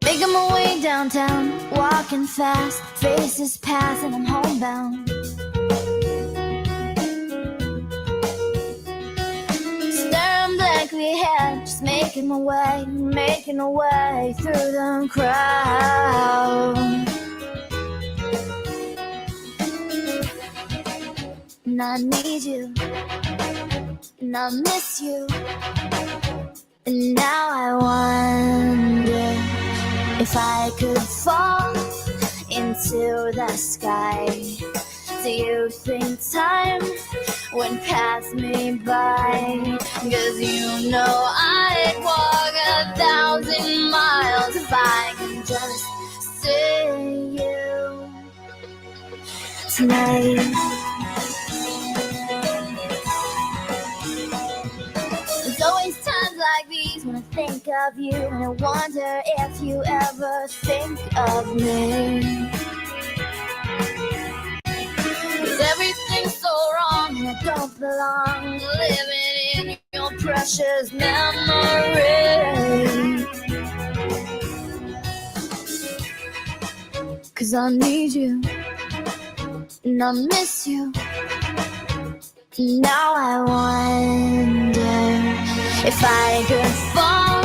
Making my way downtown, walking fast, faces pass and I'm homebound. Staring blankly ahead, just making my way through the crowd. And I need you, and I miss you, and now I wonder if I could fall into the sky. Do you think time would pass me by? 'Cause you know I'd walk 1,000 miles if I could just see you tonight. There's always times like these when I think of you, and I wonder if you ever think of me. 'Cause everything's so wrong and I don't belong living in your precious memory. 'Cause I need you and I miss you. Now I wonder if I could fall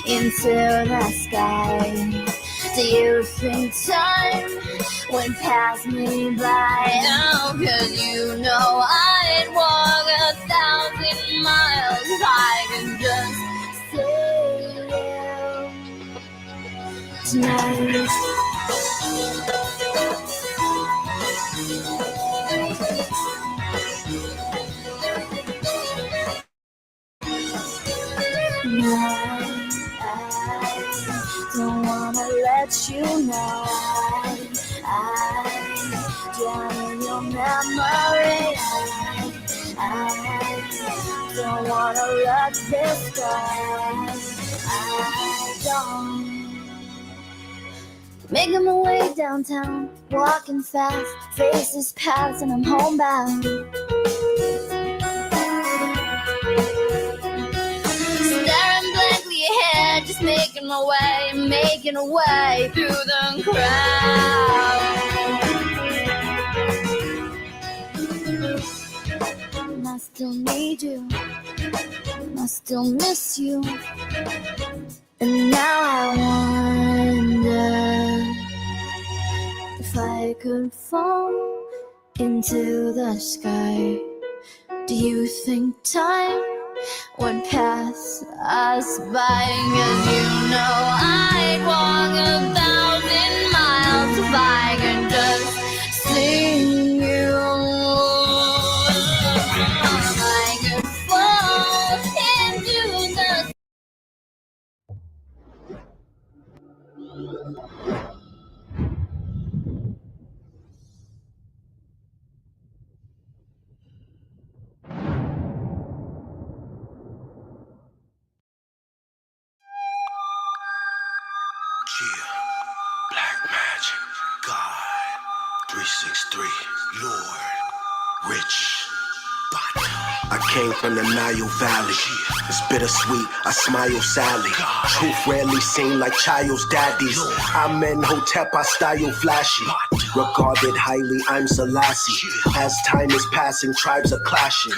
into the sky. Do you think time would pass me by? No, 'cause you know I'd walk 1,000 miles if I could just see you tonight. I don't wanna let you know I drown in your memory. I don't wanna let this go. I don't. Making my way downtown, walking fast, faces pass and I'm homebound. Just making my way through the crowd. And I still need you, and I still miss you. And now I wonder if I could fall into the sky. Do you think time would pass us by? 'Cause you know I'd walk 1,000 miles if I could just see you. If I could fall into the Black magic, God, 363, Lord, rich, but I came from the Nile Valley. It's bittersweet, I smile sadly. Truth rarely seen like child's daddies. I'm in Hotep, I style flashy. Regarded highly, I'm Selassie. As time is passing, tribes are clashing.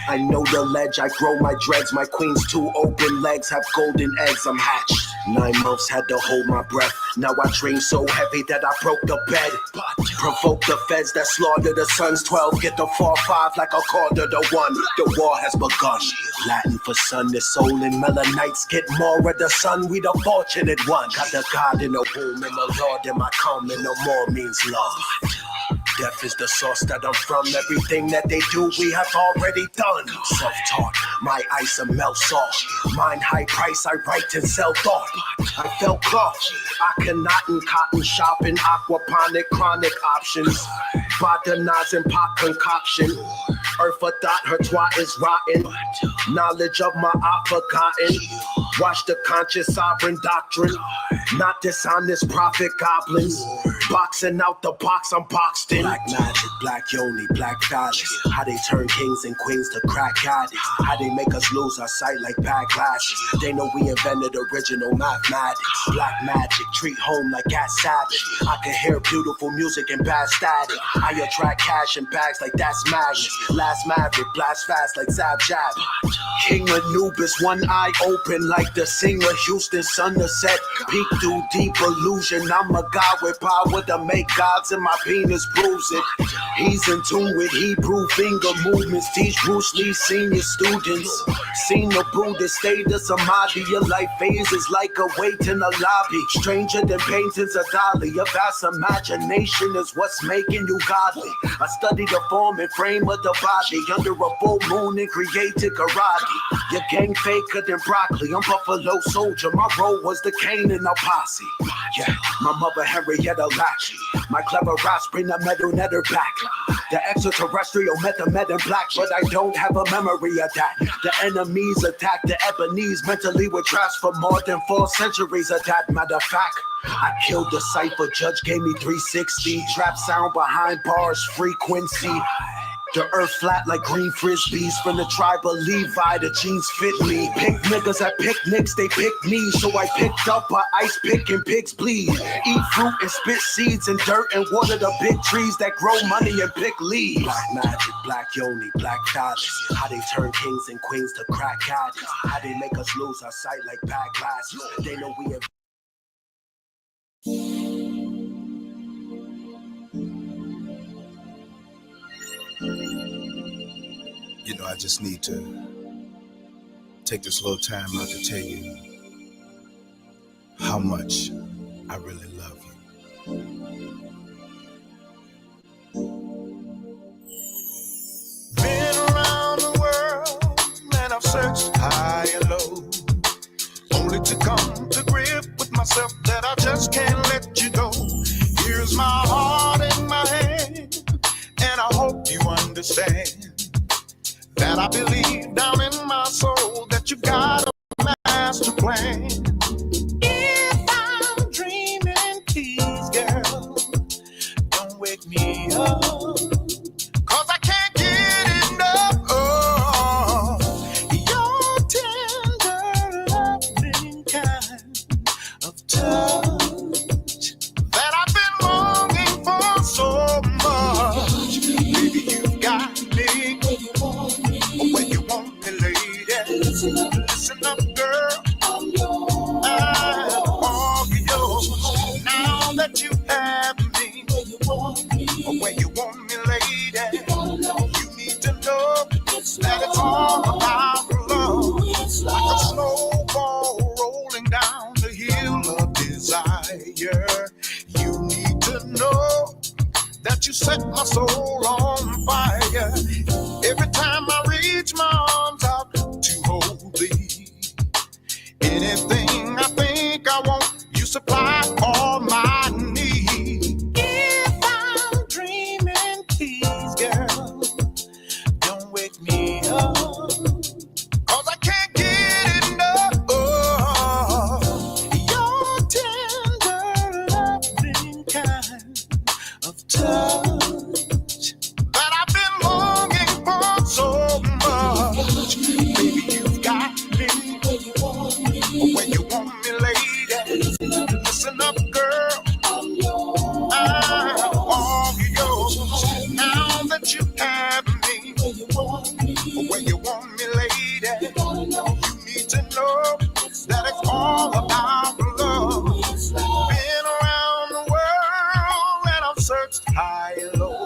I know the ledge, I grow my dreads. My queen's two open legs have golden eggs, I'm hatched. 9 months had to hold my breath. Now I dream so heavy that I broke the bed. Provoke the feds that slaughter the sons. 12 get the 4-5 like a quarter to 1. The war has begun. Latin for sun, the soul and melanites get more of the sun. We the fortunate one. Got the God in the womb and the Lord in my come, and no more means love. Death is the source that I'm from. Everything that they do, we have already done. Self-taught, my ice a melt salt. Mine high price, I write and sell thought. I felt cloth, Akhenaten, cotton shopping, aquaponic, chronic options. Botanizing and pot concoction. Earth a thought, her twat is rotten. Knowledge of my art forgotten. Watch the conscious sovereign doctrine. Not dishonest prophet goblins. Boxing out the box, I'm boxed in. Black magic, black yoni, black phallus. How they turn kings and queens to crack addicts. How they make us lose our sight like bad glasses. They know we invented original mathematics. Black magic, treat home like cat savage. I can hear beautiful music and bad static. I attract cash in bags like that's magnets. Last maverick, blast fast like Zab Jab. King Anubis, one eye open like the singer Houston sun to set. Peek through deep illusion. I'm a god with power to make gods and my penis proves it. He's in tune with Hebrew finger movements. Teach Bruce Lee senior students. Seen the Buddha state of samadhi. Your life phases like a wait in a lobby. Stranger than paintings of Dali. A vast imagination is what's making you godly. I study the form and frame of the body under a full moon and created karate. Your gang faker than broccoli. I'm Buffalo Soldier. My role was the cane in a posse. Yeah, my mother Henrietta Lacks. My clever raps bring the metal netter back. The extraterrestrial met the med in black, but I don't have a memory of that. The enemies attack the Ebonese mentally with traps for more than 4 centuries of that. Matter of fact, I killed the cipher, judge gave me 360. Trap sound behind bars, frequency. The earth flat like green frisbees from the tribe of Levi, the jeans fit me. Pink niggas at picnics, they pick me. So I picked up a ice pick and pigs bleed. Eat fruit and spit seeds and dirt and water the big trees that grow money and pick leaves. Black magic, black yoni, black phallus. How they turn kings and queens to crack addicts. How they make us lose our sight like bad glasses. They know we have. You know, I just need to take this little time out to tell you how much I really love you. Been around the world and I've searched high and low, only to come to grip with myself that I just can't let you go. Here's my heart in my hand, and I hope you understand that I believe down in my soul that you got a master plan. If I'm dreaming, please, girl, don't wake me up, 'cause I can't get enough of your tender, loving kind of touch that I've been longing for so much. Baby, you've got me when you want me, lady. Listen up, girl. I'm all yours. Now that you have me when you want me, lady, you need to know that it's all about love. Like a snowball rolling down the hill of desire. You need to know that you set my soul on fire. Every time I reach my arms out to hold thee, anything I think I want, you supply all my needs. If I'm dreaming, please, girl, don't wake me up, 'cause I can't get enough of your tender, loving kind of touch that I've been longing for so much. Baby, you've got me when you want me, lady. Listen up, girl. I'm all yours. Now that you have me when you want me, lady, you need to know that it's all about love. Been around the world and I've searched high and low,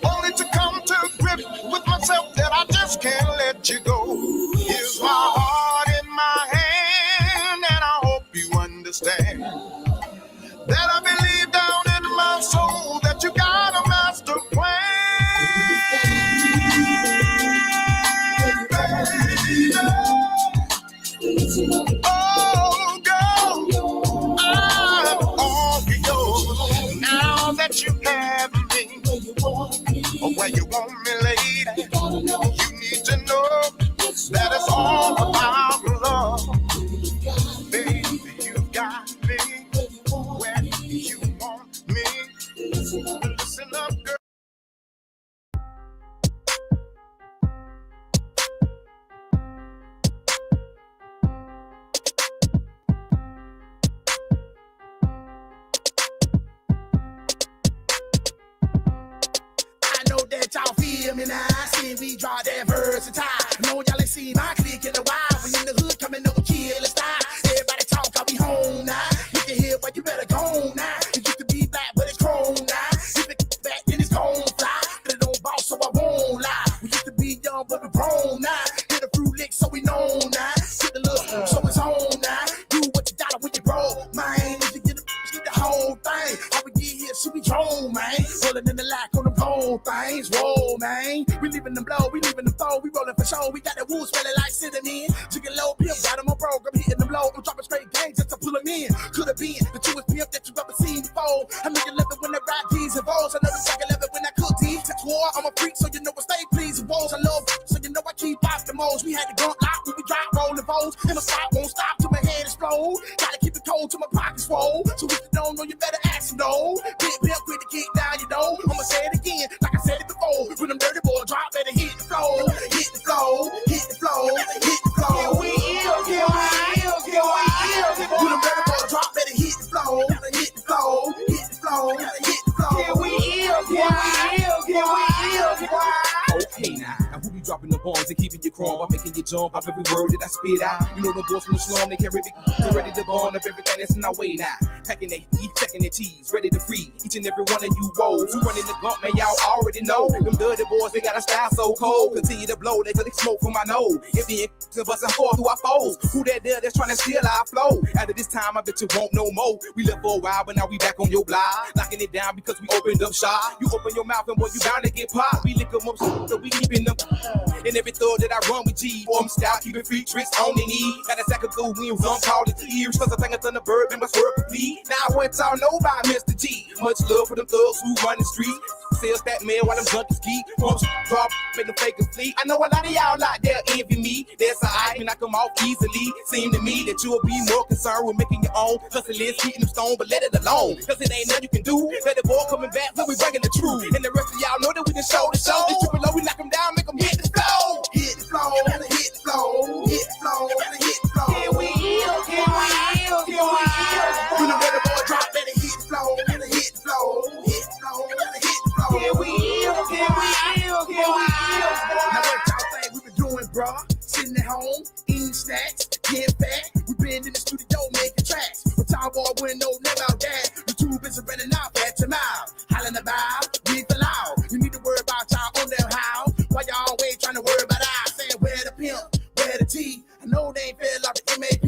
only to come to grip with myself that I just can't let you go. Here's my heart in my hand, and I hope you understand that I believe down in my soul that you got a master plan. Oh, girl, I'm all yours. Now that you have me where you want me, lady, you need to know hear me now? See we draw that versatile. Know y'all ain't seen my clique in the wild. We in the hood coming over kill style. Everybody talk, I'll be home now. You can hear, but you better go on now. It used to be black, but it's chrome now. If it back, then it's gon' fly. But it don't bounce, so I won't lie. We used to be young, but we grown now. Hit a few licks, so we know now. Get the look, so it's on now. Do what you gotta when you roll, man. If you get the whole thing, how we get here, so we drone, man. Rolling in the lack on them gold things, whoa, man. We leaving them blow, we leaving them throw, we rolling for show. We got that wood smelling like cinnamon. Chicken low pimp, got him on program, hitting them low. I'm dropping straight gangs just to pull them in. Could've been the truest pimp that you ever seen before. I make you love it when I ride these and balls. I know the second love it when I cook these. War, I'm a freak, so you know I stay pleased with balls. I love, so you know I keep off the moles. We had the gun lock when we drop rolling balls. And my spot won't stop till my head explode. Gotta keep it cold till my pockets roll. So if you don't know, you better ask them though. Big pimp, quick to kick down, you know. I'ma say it again, like I said it before. When them dirty boys drop, better hit the floor. Hit the floor, hit the floor, hit the floor. Here we is, here we is, here we is. When them dirty boys drop, better hit the floor. Hit the floor, hit the floor, hit the floor. Here we is, here we is, here we is. Okay now who be dropping the bombs and keeping you chrome by making you jump off every word that I spit out? You know the boys from the slum, they carry they're ready to burn up everything that's in our way now. Packing their heat, checking their tees, ready to free each and every one of you woes. Who running the gump, man, y'all already know. Them dirty boys, they got a style so cold. Continue to blow, they till they smoke from my nose. If the to bustin' forth who I foes. Who that there that's trying to steal our flow? After this time, I bet you won't no more. We lived for a while, but now we back on your block. Locking it down because we opened up shop. You open your mouth and boy, you bound to get popped. We lick them up so we keeping them. And every thug that I run with G, boy, I'm stout, keeping free tricks on the knee. Got a sack of good wheels, I'm called it ears. Cause I think it's on the bird, and my swerve complete. Now what y'all know about Mr. G? Much love for them thugs who run the street. Sales that man while them junkies geek. Pumps drop, make them fake and fleet. I know a lot of y'all out there envy me. That's alright, when I come off easily. Seem to me that you'll be more concerned with making your own. Hustling, keeping them stone, but let it alone. Cause it ain't nothing you can do. Let the boy coming back, when we breaking the truth. And the rest of y'all know that we can show the show. This triple low, we knock them down, make them hit the flow. Hit the flow, hit the flow, hit the flow, hit the flow. Here we is, here we is, here we is. When the weather boy drop, better hit the flow, better hit the flow, hit the flow, better hit the flow. Here we is, here we is, here we is. Now what y'all think we been doing, bro? Sitting at home, eating snacks, getting fat. We been in the studio making tracks. But y'all boy wouldn't know nothing about that. The tube is running out at your mouth. Hollering about, read the loud. You need to worry about y'all on their how. Why y'all always trying to worry about us? Saying where the pimp, where the T. I know they ain't fell off the MAP.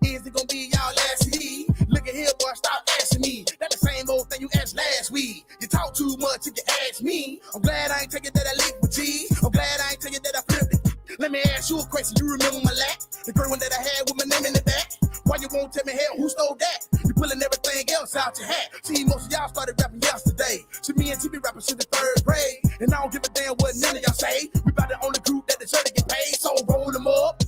Is it gonna be y'all last CD? Look at here, boy, stop asking me. That's the same old thing you asked last week. You talk too much and you ask me. I'm glad I ain't tell you that I live with G. I'm glad I ain't tell you that I flipped it. Let me ask you a question. You remember my lack? The girl one that I had with my name in the back? Why you won't tell me hell? Who stole that? You pulling everything else out your hat. See, most of y'all started rapping yesterday. So me and TB rapping since the 3rd grade. And I don't give a damn what none of y'all say. We about the only group that deserve to get paid. So roll them up,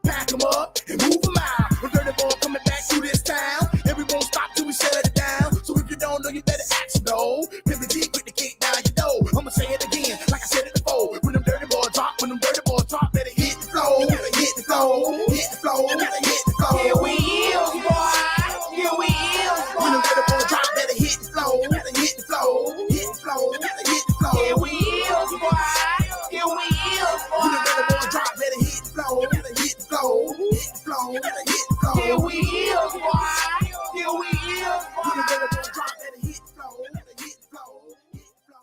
pack them up, and move them out. We're dirty boy coming back through this town. And we won't stop till we shut it down. So if you don't know, you better ask them though. Pimp G quick to kick down your door. I'ma say it again, like I said it before. When them dirty boys drop, better hit the flow, hit the flow, hit the flow, better hit the flow. Here we is, boy, here we is. When them dirty boys drop, better hit the flow, better hit the flow, hit the flow, better hit the flow. Here we is, boy, here we is. When them dirty boys drop, better hit the flow, better hit the flow, hit the flow, better hit the flow. Here we is, boy, here we is. When them dirty boys drop, better hit the flow, better hit the flow, hit the flow.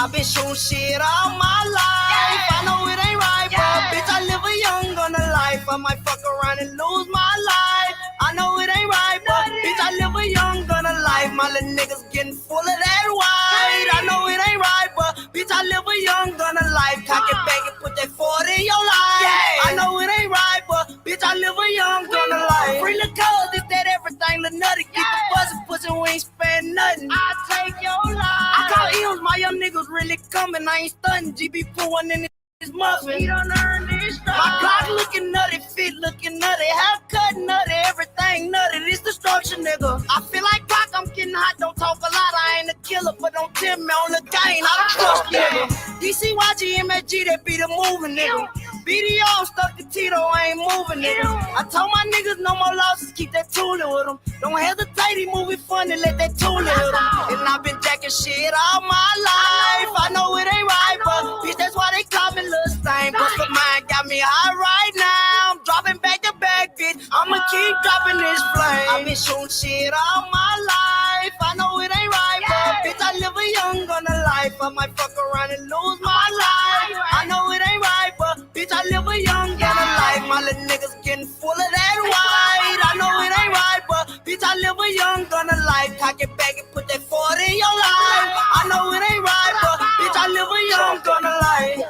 I've been shooting shit all my life. I know it ain't right, but bitch, I live a young gunna life. I might fuck around and lose my life. I know it ain't right, but bitch, I live a young gunna life. My little niggas getting full of that white. I know it ain't right, but bitch, bitch, I live a young gunner life. Cock it back and put that 40 in your life. Yeah. I know it ain't right, but bitch, I live a young gunner life. Free the code, if that everything look nutty. Get the buzzing, pussy, we ain't spend nothing. I take your life. I call Eels, my young niggas really coming. I ain't stunting. GB put one in this muffin. He done earned this stuff. My Glock looking nutty, fit looking nutty, haircut nutty, everything nutty. This destruction, nigga. I feel like Glock, I'm getting hot. Don't talk a lot. I ain't a killer, but don't tell me on the game. I trust nigga. DCYG, MSG, that be the moving nigga. BDO stuck to Tito, I ain't moving nigga. I told my niggas no more losses, keep that tooling with them. Don't hesitate, he moving funny, let that tooling with them. And I've been jacking shit all my life. I know it ain't right, but bitch, that's why they call me Lil Stain. But the mind got me high right now. I'm dropping back to back, bitch. I'ma keep dropping this flame. I've been shooting shit all my life. I know it ain't right, but bitch, I live a young gunner life. I might fuck around and lose my life. I know it ain't right, but bitch, I live a young gunner life. My little niggas getting full of that white. I know it ain't right, but bitch, I live a young gunner life. Cock it back and put that 40 in your life. I know it ain't right, but bitch, I live a young gunner life.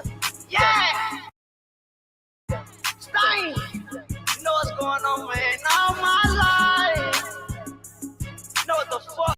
Yeah. Stein. You know what's going on, man. All my life. You know what the fuck?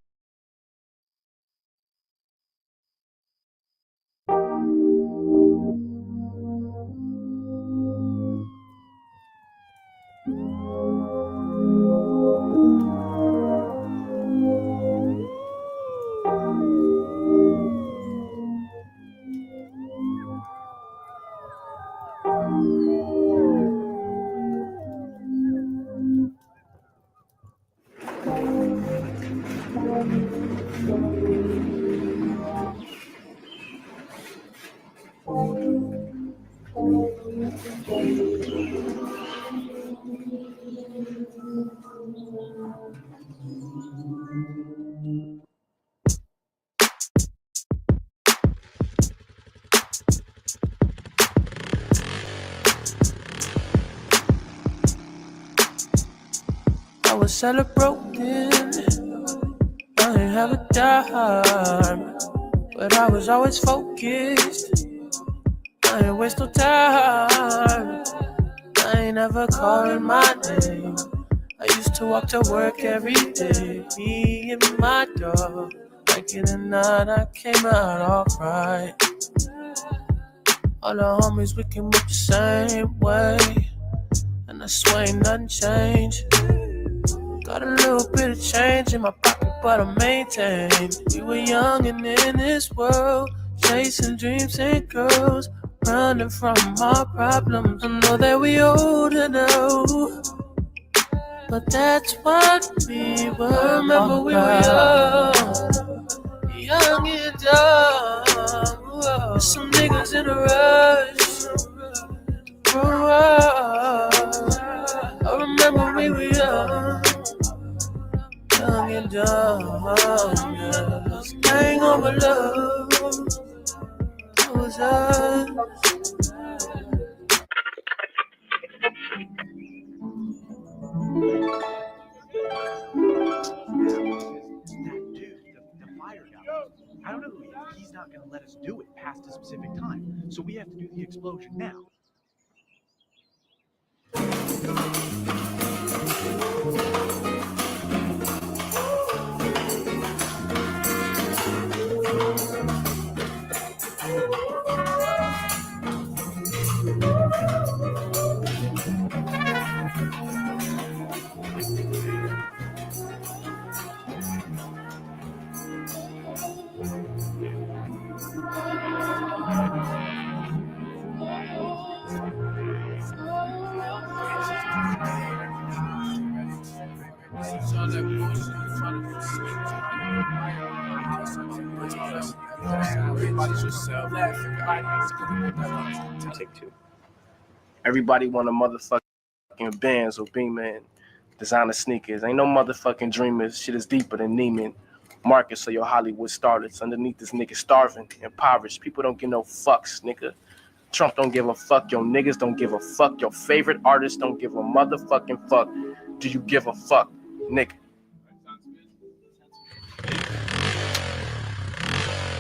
I was celebrating, I didn't have a dime, but I was always focused. I ain't waste no time. I ain't ever calling my name. I used to walk to work every day, me and my dog. Like in the night, I came out alright. All the homies, we came up the same way, and I swear ain't nothing changed. Got a little bit of change in my pocket, but I maintain. We were young and in this world, chasing dreams and girls, running from our problems. I know that we older now, but that's what we were. Remember we were young and dumb. With some niggas in a rush, grow up. I remember we were young and dumb. This gang over love, it was us. I don't know who he is. He's not going to let us do it past a specific time. So we have to do the explosion now. Take two. Everybody want a motherfucking Benz or Beamer and designer sneakers. Ain't no motherfucking dreamers. Shit is deeper than Neiman Marcus or your Hollywood starlets. Underneath this nigga starving, impoverished. People don't give no fucks, nigga. Trump don't give a fuck. Your niggas don't give a fuck. Your favorite artists don't give a motherfucking fuck. Do you give a fuck, nigga?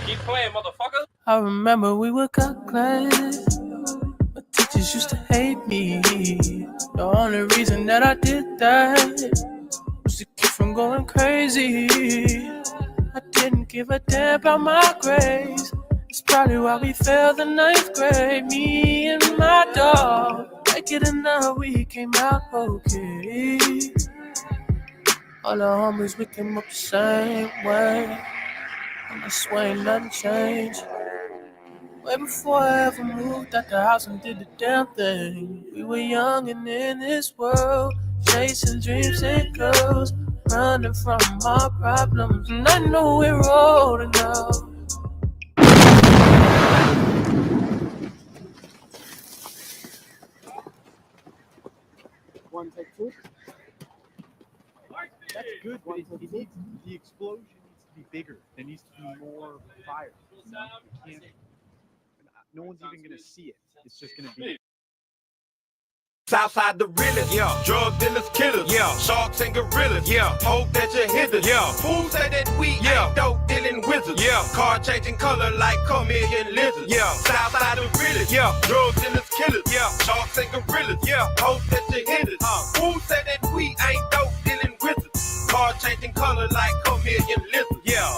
Keep playing, motherfucker. I remember we were cut class. My teachers used to hate me. The only reason that I did that was to keep from going crazy. I didn't give a damn about my grades. It's probably why we failed the 9th grade. Me and my dog, make it enough, we came out okay. All the homies, we came up the same way. And I swear ain't nothing changed. Way before I ever moved out the house and did the damn thing. We were young and in this world, chasing dreams and girls, running from our problems. And I know we're old enough. One, take two. That's good, but the explosion needs to be bigger. There needs to be more fire. You can't, no one's even going to see it. It's just going to be. Southside the realest, yeah. Drug dealers, killers, yeah. Sharks and gorillas, yeah. Hope that you hit us, yeah. Fools say that we ain't dope dealing wizards, yeah. Car changing color like chameleon lizards, yeah. Southside the realest, yeah. Drug dealers, killers, yeah. Sharks and gorillas, yeah. Hope that you hit us. Fools say that we ain't dope dealing wizards. Car changing color like chameleon lizards, yeah.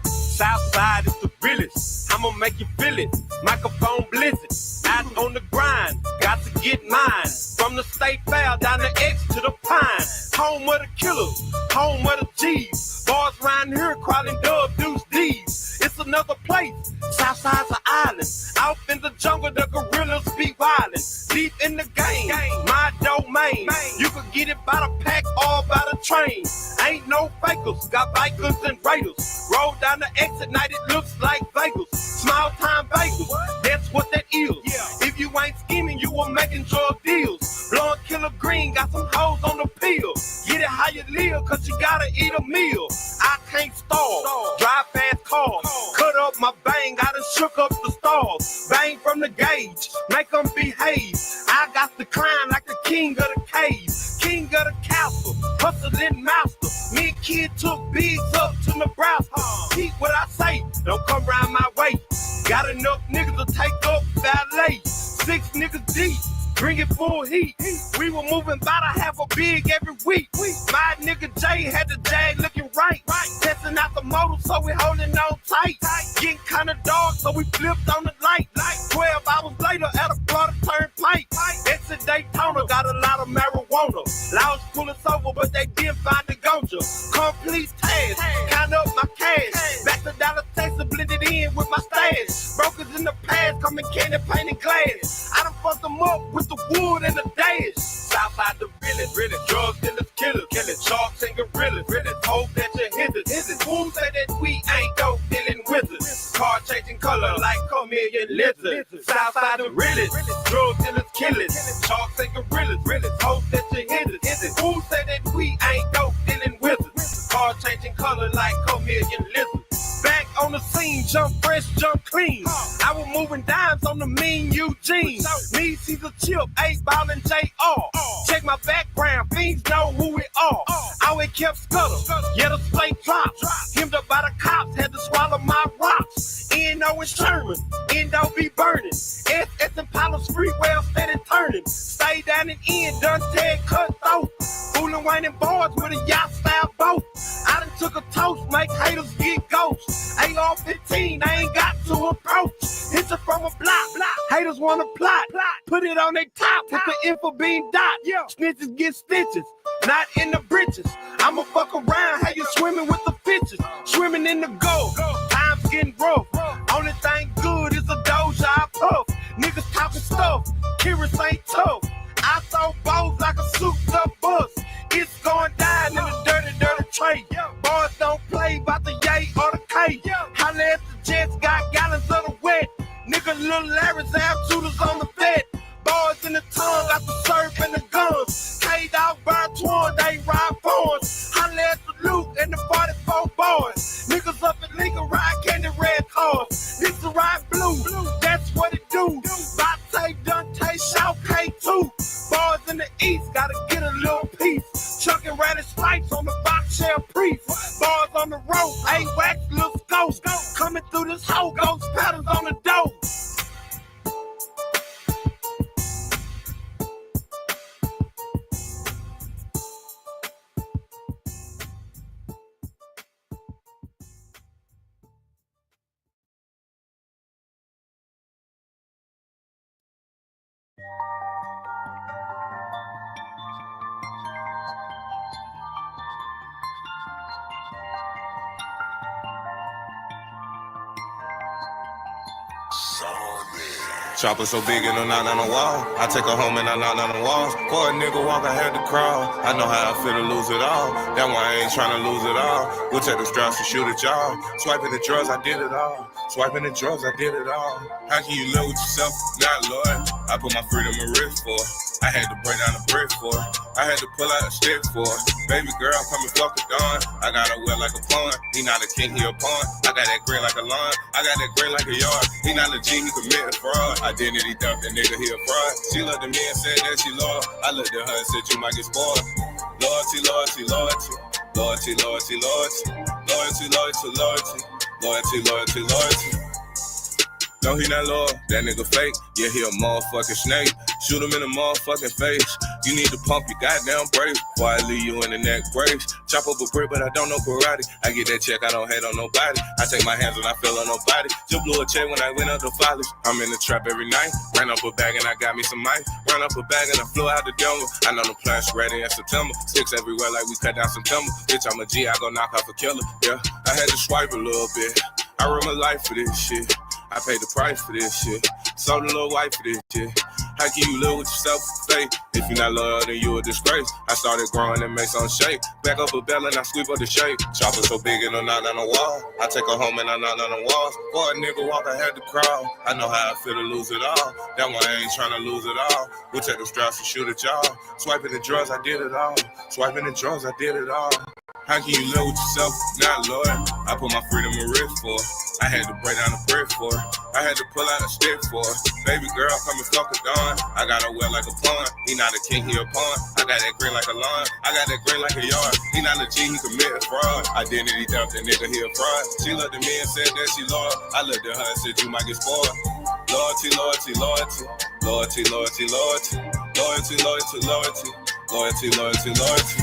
Southside is the realest. I'ma make you feel it. Microphone blizzard. Out on the grind. Got to get mine. From the state fair down the X to the Pine. Home of the killers. Home of the G's. Bars round here crawling dub deuce D's. It's another place. Southside's an island. Out in the jungle, the gorillas be wildin'. Deep in the game. My domain. You can get it by the pack or by the train. Ain't no fakers. Got bikers and raiders. Roll down the exit night, it looks like Vegas. Small time Vegas, that's what that is. If you ain't scheming, you were making drug deals. Blowing killer green, got some hoes on the pill. Get it how you live, cause you gotta eat a meal. I can't stall, drive fast cars. Cut up my bang, I done shook up the stars. Bang from the gauge, make them behave. I got to climb like the king of the cave. King of the castle, hustling master. Me and kid took bigs up to Nebraska. Keep what I say, don't come round my way. Got enough niggas to take up valet. 6 niggas deep, bring it full heat. We were moving by to have a big every week. My nigga Jay had the Jag looking right. Testing out the motor, so we holding on tight. Getting kinda dark, so we flipped on the light. 12 hours later at a Florida turnpike. Exit Daytona, got a lot of marijuana. Laws pull us over, but they didn't find the ganja. Complete task, count up my cash. Back to Dallas, Texas, blended in with my stash. Brokers in the past, coming candy painted glass. I done fucked them up with the wood and the dash. Southside the really, drugs dealers, killers, sharks and gorillas. Hope that you hit us. Who say that we ain't dope dealing wizards? Car changing color like chameleon lizards. Southside the really, drug dealers, killers, sharks and gorillas. Hope that you hit us. Who say that we ain't dope dealing wizards? Car changing color like chameleon lizards. Back on the scene, jump fresh, jump clean. I was moving dimes on the mean Eugene. Me, Caesar Chip, 8-Ball and JR. Check my background, fiends know who we are. Always kept scuttle, yeah, the slate drops. Hemmed up by the cops, had to swallow my rocks. N.O. and Sherman, N.O. be burning. S.S. and Palos Freewell steady turning. Stay down and in, done Ted cutthroat. Fooling Wayne and boys with a yacht style boat. I done took a toast, make haters get ghosts. AR-15, I ain't got to approach. Hit you from a block. Haters wanna plot. Put it on their top with the info being dot. Snitches get stitches, not in the britches. I'ma fuck around, how you swimming with the fishes. Swimming in the gold, time's getting rough. Only thing good is a doja I puff. Niggas talking stuff, Kyrus ain't tough. I saw balls like a souped up bus. It's going down in the dirty tray. Boys don't play about the yay or the K. Holla at the Jets, got gallons of the wet. Nigga, Lil Larry's have shooters on the bed. Boys in the tongue, got the surf and the guns. K-Dog, Burn Twan, they ride phones. Holla at the Luke and the 44 boys. Niggas up in Lincoln, ride candy red cars. It's the ride blue, that's what it do. Bate, Dante, Shaw, K2. Boys in the east, gotta get a little piece. Chucking radish stripes on the box shell priest. Boys on the road, A-Wax, little ghost. Coming through this whole ghost patterns on Chopper so big and I'm not on the wall. I take her home and I knock on the walls. For a nigga walk, I had to crawl. I know how I feel to lose it all. That's why I ain't trying to lose it all. We'll take the straps and shoot at y'all. Swiping the drugs, I did it all. Swiping the drugs, I did it all. How can you live with yourself? Not Lord. I put my freedom in risk for it. I had to break down the brick for it. I had to pull out a stick for it. Baby girl, come and fuck the dawn. I got her wet like a pawn. He not a king, he a pawn. I got that green like a lawn. I got that green like a yard. He not a G, he committed fraud. Identity theft, that nigga, he a fraud. She looked at me and said that she loyal. I looked at her and said you might get spoiled. Loyalty, loyalty, loyalty. Loyalty, loyalty, loyalty. Loyalty, loyalty, loyalty. Loyalty, loyalty, loyalty. No, he not loyal, that nigga fake. Yeah, he a motherfucking snake. Shoot him in the motherfucking face. You need to pump your goddamn brakes before I leave you in the neck brace. Chop up a brick, but I don't know karate. I get that check, I don't hate on nobody. I take my hands when I feel on nobody. Just blew a check when I went up to Follies. I'm in the trap every night. Ran up a bag and I got me some mice. Ran up a bag and I flew out to Denver. I know the plans ready in September. Sticks everywhere like we cut down some timber. Bitch, I'm a G, I go knock off a killer. Yeah, I had to swipe a little bit. I run my life for this shit. I paid the price for this shit. Sold a little white for this shit. How can you live with yourself fake? If you're not loyal, then you a disgrace. I started growing and make some shake. Back up a bell and I sweep up the shake. Chopper so big and I'm not on the wall. I take her home and I'm not on the walls. For a nigga walk, I had to crawl. I know how I feel to lose it all. That's why I ain't trying to lose it all. We'll take the straps and shoot at y'all. Swiping the drugs, I did it all. Swiping the drugs, I did it all. How can you live with yourself? Not loyal. I put my freedom in risk for it. I had to break down the brick for it. I had to pull out a stick for it. Baby girl, come and fuck a dawn. I got her wet like a pawn. He not a king, he a pawn. I got that green like a lawn. I got that green like a yard. He not a G, he committed fraud. Identity theft, that nigga, he a fraud. She looked at me and said that she loyal. I looked at her and said you might get spoiled. Loyalty, loyalty, loyalty. Loyalty, loyalty, loyalty. Loyalty, loyalty, loyalty. Loyalty, loyalty, loyalty.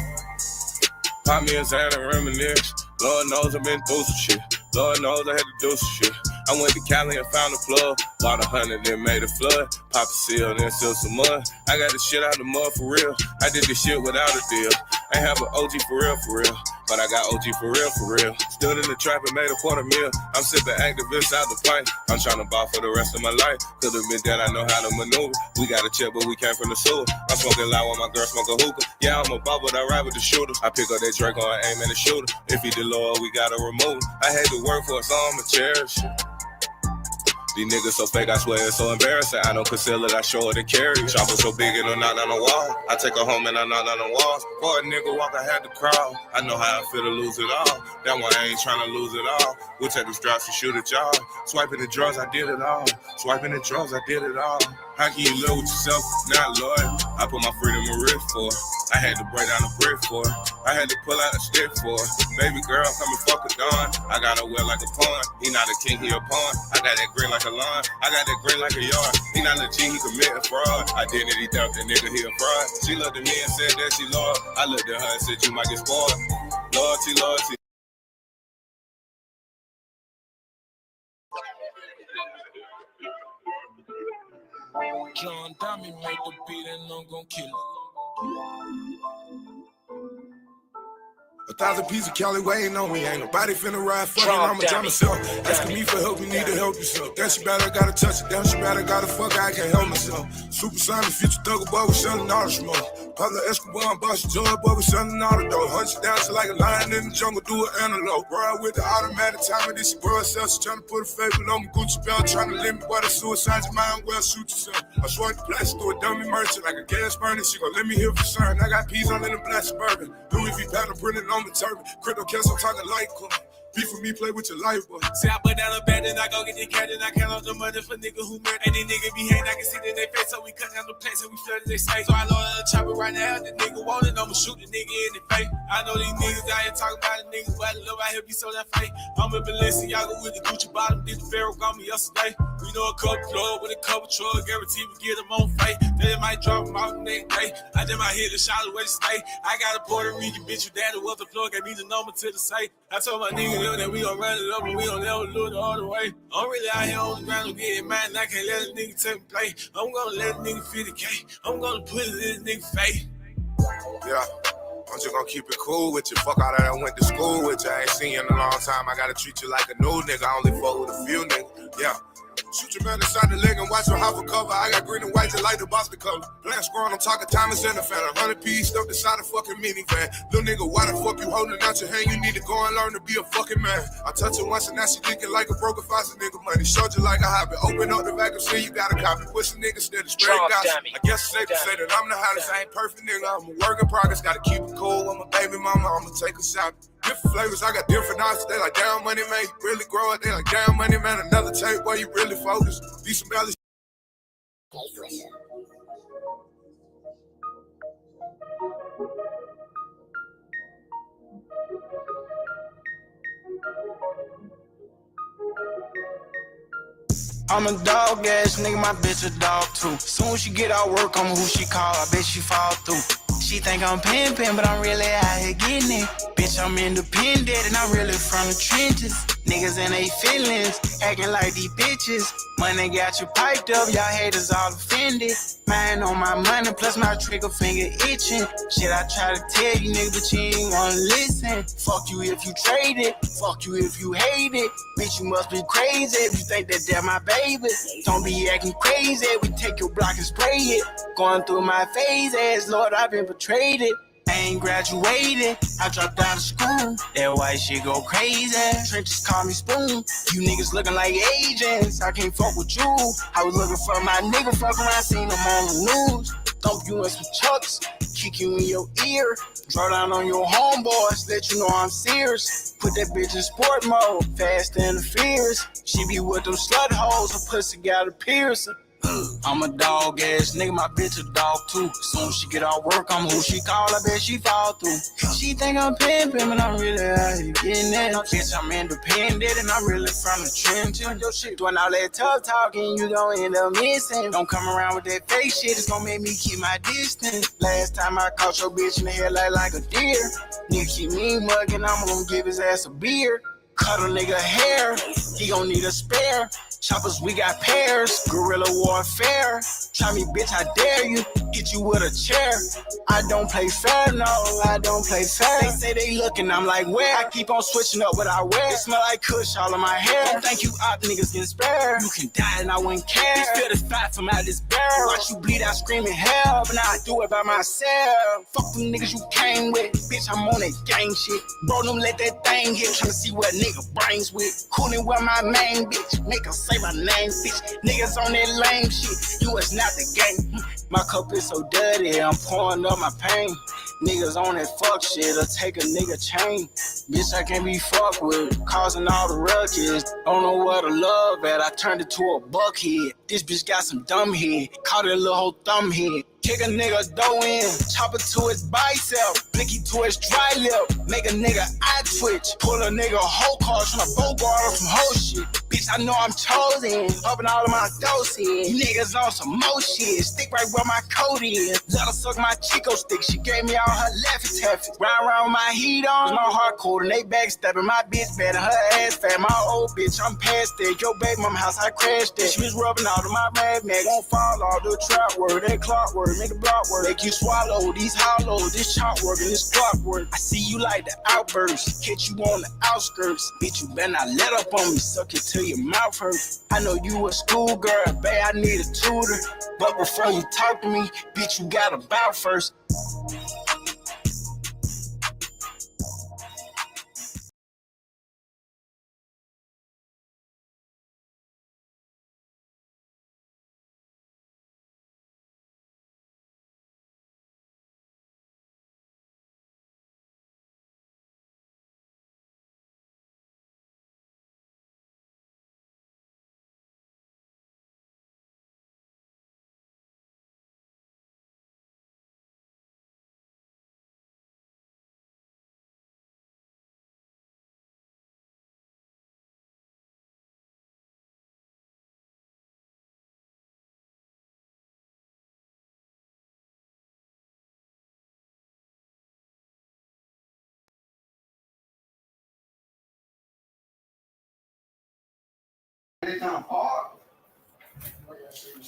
Pop me a Xan and reminisce. Lord knows I've been through some shit. Lord knows I had to do some shit. I went to Cali and found a plug. Bought 100 and made a flood. Pop a seal, then seal some mud. I got the shit out the mud for real. I did this shit without a deal. Ain't have an OG for real. But I got OG for real. Stood in the trap and made a $250,000. I'm sipping activists out the pipe. I'm trying to ball for the rest of my life. Could've been dead, I know how to maneuver. We got a check, but we came from the sewer. I'm smoking loud while my girl smoke a hookah. Yeah, I'm a ball, but I ride with the shooters. I pick up that Draco and aim at the shooter. If he did low, we gotta remove him. I had to work for it, so I'ma cherish it. These niggas so fake, I swear it's so embarrassing. I don't conceal it, I show it and carry it. Chopper so big and I'm not on the wall. I take her home and I'm not on the walls. For a nigga walk, I had to crawl. I know how I feel to lose it all. That's why I ain't trying to lose it all. We'll take the straps and shoot at y'all. Swiping the drugs, I did it all. Swiping the drugs, I did it all. How can you live with yourself? Not loyal. I put my freedom in risk for it. I had to break down the brick for it. I had to pull out a stick for it. Baby girl, come and fuck a dawn. I got her wet like a pawn. He not a king, he a pawn. I got that green like a lawn. I got that green like a yard. He not a G, he committed fraud. Identity theft, that nigga, he a fraud. She looked at me and said that she loyal. I looked at her and said you might get spoiled. Loyalty, loyalty. John Diamond made the beat and I'm gon' kill it. 1,000 pieces of Cali waiting on me. Ain't nobody finna ride fucking. I'ma tell myself. Asking me for help, you need to help yourself. Then she better gotta touch it. Then she better gotta fuck. I can't help myself. Super Sonic, future thugger, boy, we selling all the smoke. Pablo Escobar and Bossy Joy, boy, we selling all the dough. Hunch down to like a lion in the jungle, do an antelope. Bro, with the automatic timing, this girl herself, she tryna put a favor on me. Gucci belt, tryna limit why the suicide, you might well shoot yourself. I swear the plastic to a dummy merchant, like a gas burner. She gon' let me hear for certain. I got peas on in the black suburban. Louis V pattern printed on the turban. Crypto cash, I'm talking light club. Beef with me, play with your life, boy. See, I put down a bed and I go get the cat and I count on the money for nigga who murder. And these niggas be hating, I can see that they face, so we cut down the place and we flooded they say. So I load the chopper right now, the nigga want it, I'ma shoot the nigga in the face. I know these niggas out here talking about the niggas, but the love out here be so that fake. I'm in Balenciaga with the Gucci bottom, did the Pharaoh got me yesterday. We know a couple plug with a couple truck, guarantee we get them on fake. Then they might drop them out the next day. I just might hit the shot where to stay. I got a Puerto Rican bitch, your daddy was the plug, gave me the number to the safe. I told my nigga that we gon' run it up and we gon' never look the other way. I'm really out here on the ground, I'm getting mad and I can't let a nigga take me play. I'm gonna let a nigga 50K. I'm gonna put it in this nigga face. Yeah. I'm just gonna keep it cool with you. Fuck all that I went to school with you. I ain't seen you in a long time. I gotta treat you like a new nigga. I only fuck with a few niggas. Yeah. Shoot your man inside the leg and watch him hop for cover. I got green and white just like the Boston color. Playing scoring, I'm talking Thomas and the fan. 100 piece stuck inside a fucking minivan. Little nigga, why the fuck you holding out your hand? You need to go and learn to be a fucking man. I touch her once and now she thinking like a broken faucet, nigga. Money showed you like a hobby. Open up the vacuum, see you got a copy. Push a nigga still the straight gossip. I guess it's safe to say that I'm the hottest. I ain't perfect, nigga. I'm a work in progress. Gotta keep it cool with my baby mama. I'ma take a shot. Different flavors, I got different options. They like, damn, money, man, you really grow it. They like, damn, money, man, another tape where you really focus. Be some belly. I'm a dog ass nigga, my bitch a dog too. Soon as she get out work, I'm who she call. I bet she fall through. She think I'm pimpin', but I'm really out here getting it. Bitch, I'm independent and I'm really from the trenches. Niggas in they feelings, acting like these bitches. Money got you piped up, y'all haters all offended. Mine on my money, plus my trigger finger itching. Shit, I try to tell you, nigga, but you ain't wanna listen. Fuck you if you trade it, fuck you if you hate it. Bitch, you must be crazy if you think that they're my baby. Don't be acting crazy, we take your block and spray it. Going through my phases, Lord, I've been betrayed it. I ain't graduated, I dropped out of school. That white shit go crazy. Trenches call me Spoon. You niggas looking like agents, I can't fuck with you. I was looking for my nigga, fuck around, seen him on the news. Thump you in some chucks, kick you in your ear. Draw down on your homeboys, let you know I'm serious. Put that bitch in sport mode, fast and the fierce. She be with them slut hoes, her pussy got a piercing. I'm a dog ass nigga, my bitch a dog too. Soon as she get out work, I'm who she call, I bet she fall through. She think I'm pimpin', but I'm really out here getting it. Bitch, I'm independent and I'm really from the trenches. Doing all that tough talking, you gon' end up missing. Don't come around with that fake shit, it's gon' make me keep my distance. Last time I caught your bitch in the head like a deer. Nigga keep me mugging, I'm gon' give his ass a beer. Cut a nigga hair, he gon' need a spare. Choppers, we got pairs, guerrilla warfare. Try me, bitch, I dare you, hit you with a chair. I don't play fair, no, I don't play fair. They say they looking, I'm like, where? I keep on switching up what I wear. It smell like kush all in my hair. Don't think you op niggas can spare. You can die and I wouldn't care. Bitch, feel the fight from out this barrel. Watch you bleed out screaming hell, but now I do it by myself. Fuck them niggas you came with, bitch, I'm on that gang shit. Bro, don't let that thing hit, tryna see what nigga brains with. Coolin' with my main bitch, make her say my name, bitch. Niggas on that lame shit, you is not the game. My cup is so dirty, I'm pouring up my pain. Niggas on that fuck shit, or take a nigga chain. Bitch, I can't be fucked with, causing all the ruckus. Don't know where to love at, I turned it to a buckhead. This bitch got some dumb head, caught it a little whole thumb head. Kick a nigga dough in, chop it to his bicep, blicky to his dry lip, make a nigga eye twitch, pull a nigga whole car, tryna bogart on some whole shit. Bitch, I know I'm chosen, up in all of my doses. You niggas on some more shit, stick right where my coat is. Let her suck my Chico stick, she gave me all her Laffy Taffy. Round with my heat on, my heart cold and they backstabbing. My bitch better, her ass fat, my old bitch, I'm past that. Your baby mama house, I crashed that. She was rubbing all of my rag mag, won't fall all the trap work, that clock work. Make the block work, make you swallow these hollows, this chalk work and this clock work. I see you like the outburst, hit you on the outskirts. Bitch, you better not let up on me, suck it till your mouth hurt. I know you a schoolgirl, babe, I need a tutor. But before you talk to me, bitch, you gotta bow first.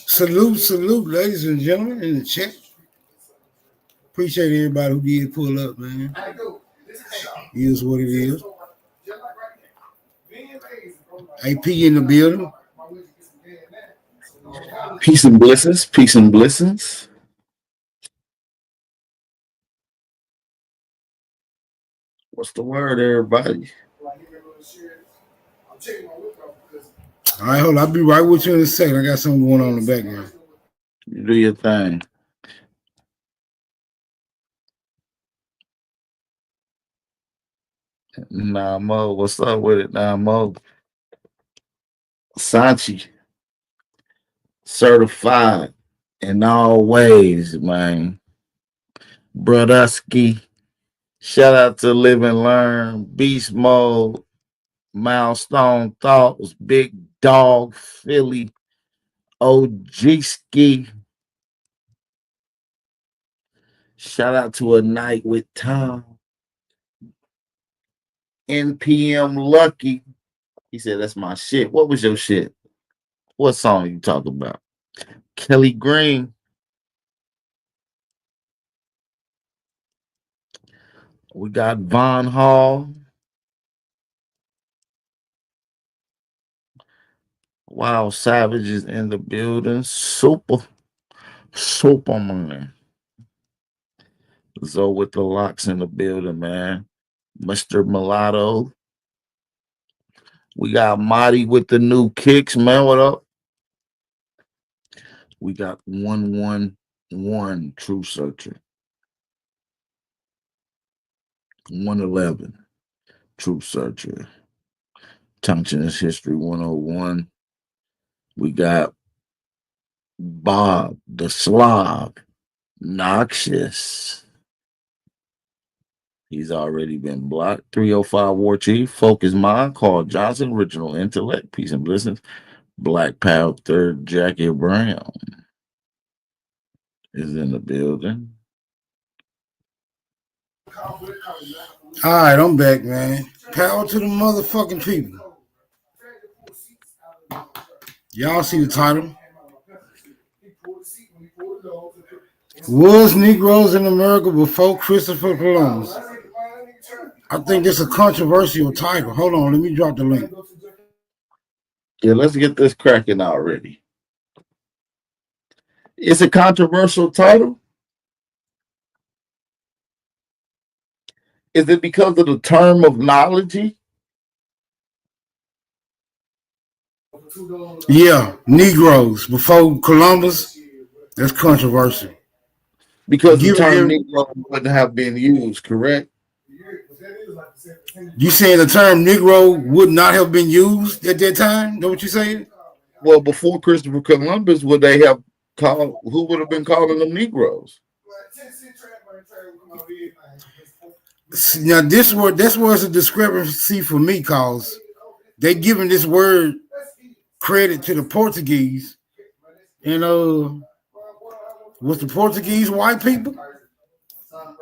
Salute, ladies and gentlemen in the chat. Appreciate everybody who did pull up, man. It is what it is. AP in the building. Peace and blessings. Peace and blessings. What's the word, everybody? All right, hold on. I'll be right with you in a second. I got something going on in the background. You do your thing. Nah, Mo. What's up with it? Nah, Mo. Sanchi. Certified in all ways, man. Brodusky. Shout out to Live and Learn. Beast Mode. Milestone Thoughts. Big Dog. Philly. OG Ski. Shout out to A Night with Tom. NPM Lucky. He said, that's my shit. What was your shit? What song you talking about? Kelly Green. We got Von Hall. Wow, Savage is in the building. Superman. Zoe with the locks in the building, man. Mr. Mulatto. We got Marty with the new kicks, man. What up? We got 111 True Searcher. 111 True Searcher. Tungsten's History 101. We got Bob the Slav. Noxious. He's already been blocked. 305 War Chief. Focus Mind. Carl Johnson. Original Intellect. Peace and blessings. Black Panther. Jackie Brown is in the building. All right, I'm back, man. Power to the motherfucking people. Y'all see the title? Was Negroes in America before Christopher Columbus? I think this is a controversial title. Hold on, let me drop the link. Yeah, let's get this cracking already. It's a controversial title. Is it because of the term of knowledge? Yeah, Negroes before Columbus. That's controversial. Because the term Negro wouldn't have been used, correct? You saying the term Negro would not have been used at that time? Know what you saying? Well, before Christopher Columbus, would they have called? Who would have been calling them Negroes? Now this was a discrepancy for me, cause they giving this word credit to the Portuguese, and was the Portuguese white people?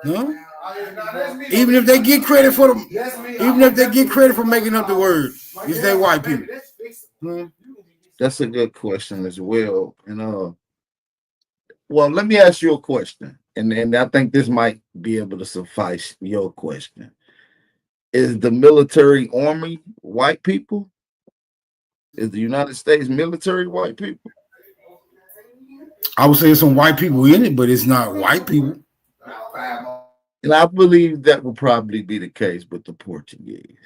No. Even if they get credit for them, even if they get credit for making up the word, is they white people? That's a good question as well. Well, let me ask you a question, and I think this might be able to suffice your question. Is the military army white people? Is the United States military white people? I would say some white people in it, but it's not white people. And I believe that will probably be the case with the Portuguese.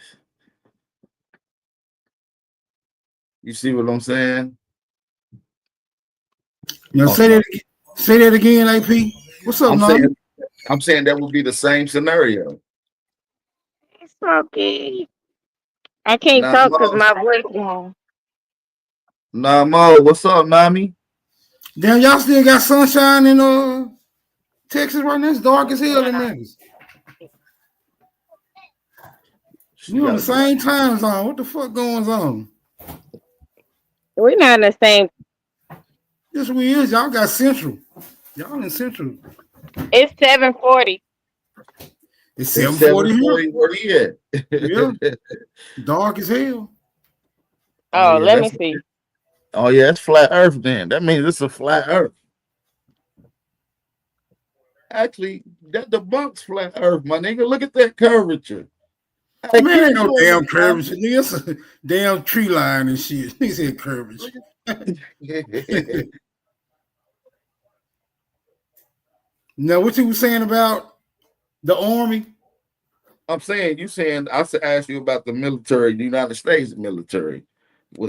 You see what I'm saying? Now say that again, AP. What's up, I'm saying that would be the same scenario. It's okay. I can't talk because my voice gone. Nah, Mo, what's up, Nami? Damn, y'all still got sunshine in Texas right now? It's dark as hell in Memphis. You on the same time zone. What the fuck going on? We're not in the same. Yes, we is. Y'all got Central. Y'all in Central. It's 7:40. It's 7:40 here. Where you at? Yeah. Dark as hell. Oh, let me see. Oh, yeah, it's flat earth then. That means it's a flat earth. Actually, that debunks flat earth, my nigga. Look at that curvature. Man, ain't no damn curvature. It's a damn tree line and shit. He said curvature. Now, what you was saying about the army? I'm saying I asked you about the military, the United States military.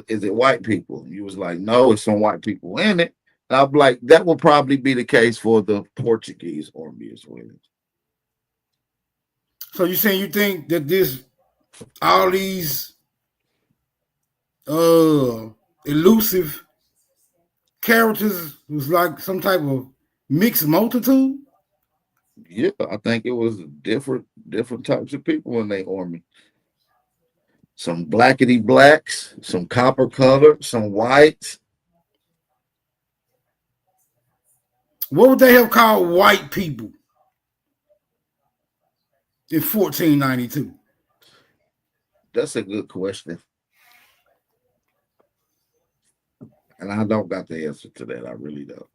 Is it white people? You was like, no, it's some white people in it. And I'm like, that will probably be the case for the Portuguese army as well. So you saying you think that all these elusive characters was like some type of mixed multitude? Yeah, I think it was different types of people in their army. Some blackety blacks, some copper colored, some whites. What would they have called white people in 1492? That's a good question. And I don't got the answer to that. I really don't.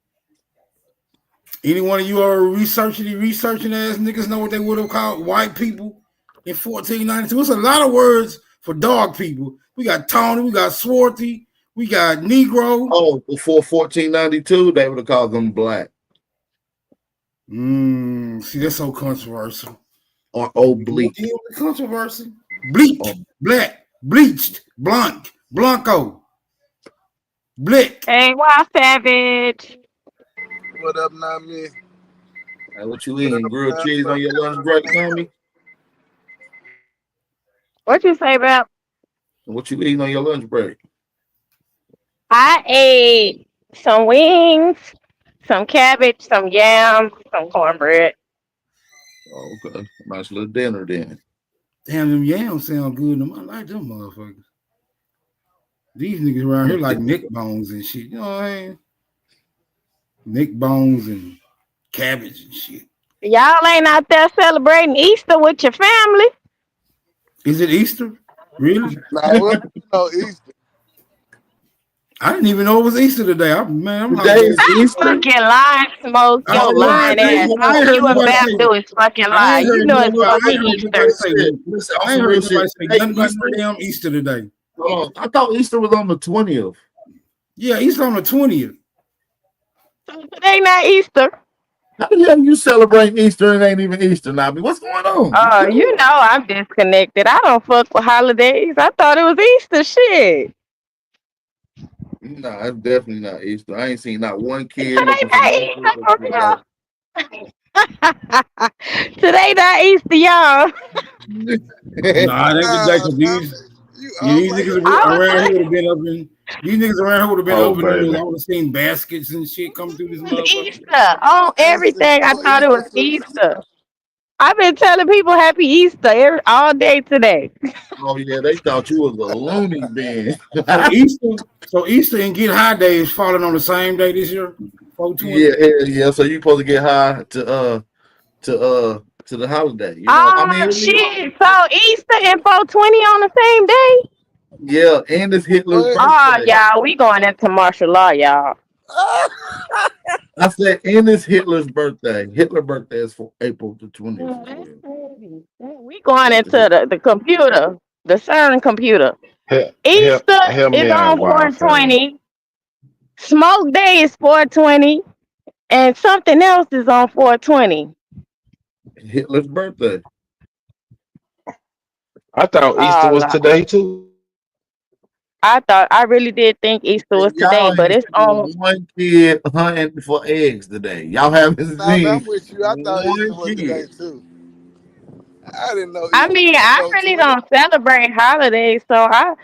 Any one of you are researching ass niggas know what they would have called white people in 1492? It's a lot of words for dark people. We got Tawny, we got Swarthy, we got Negro. Oh, before 1492, they would have called them black. See, that's so controversial. Or oblique. Controversy. Bleach, black, bleached, blanc, blanco, blick. Hey, Wild Savage. What up, Nami? Hey, what you eating? Grilled cheese on your lunch break, Nami? What you say about? What you eating on your lunch break? I ate some wings, some cabbage, some yams, some cornbread. Oh, okay. Nice little dinner then. Damn, them yams sound good. I like them motherfuckers. These niggas around here like neck bones and shit. You know what I mean? Neck bones and cabbage and shit. Y'all ain't out there celebrating Easter with your family? Is it Easter? Really? No, Easter. I didn't even know it was Easter today. I'm Today is Easter. Fucking lying, Smoke. Your lying ass. You and Baptist is fucking lying. You know it's fucking Easter. I ain't heard nobody say nothing about no damn Easter today. I thought Easter was on the 20th. Yeah, Easter on the 20th. Today not Easter. How the hell you celebrate Easter and it ain't even Easter, Nabi? What's going on? You know I'm disconnected. I don't fuck with holidays. I thought it was Easter shit. Nah, it's definitely not Easter. I ain't seen not one kid. Today not Easter, y'all. Nah, they could like these niggas around here would have been up in. These niggas around here would have been up in the middle. I would have seen baskets and shit come through this motherfucker. Easter on everything. I thought it was Easter. I've been telling people Happy Easter all day today. Oh yeah, they thought you was a loony bin. So Easter and Get High Day is falling on the same day this year. 420. Yeah. So you supposed to get high to the holiday. You know, I mean, shit. So Easter and 420 on the same day. Yeah, and it's Hitler's birthday. Oh, y'all, we going into martial law, y'all. I said, and it's Hitler's birthday. Hitler's birthday is for April the 20th. We going into the computer, the CERN computer. Easter is on 420. Smoke Day is 420. And something else is on 420. Hitler's birthday. I thought Easter was today too. I really did think Easter was today, but it's on. One kid hunting for eggs today. Y'all haven't seen. I'm with you. I thought Easter was today too. I didn't know. I mean, I really don't celebrate holidays, so I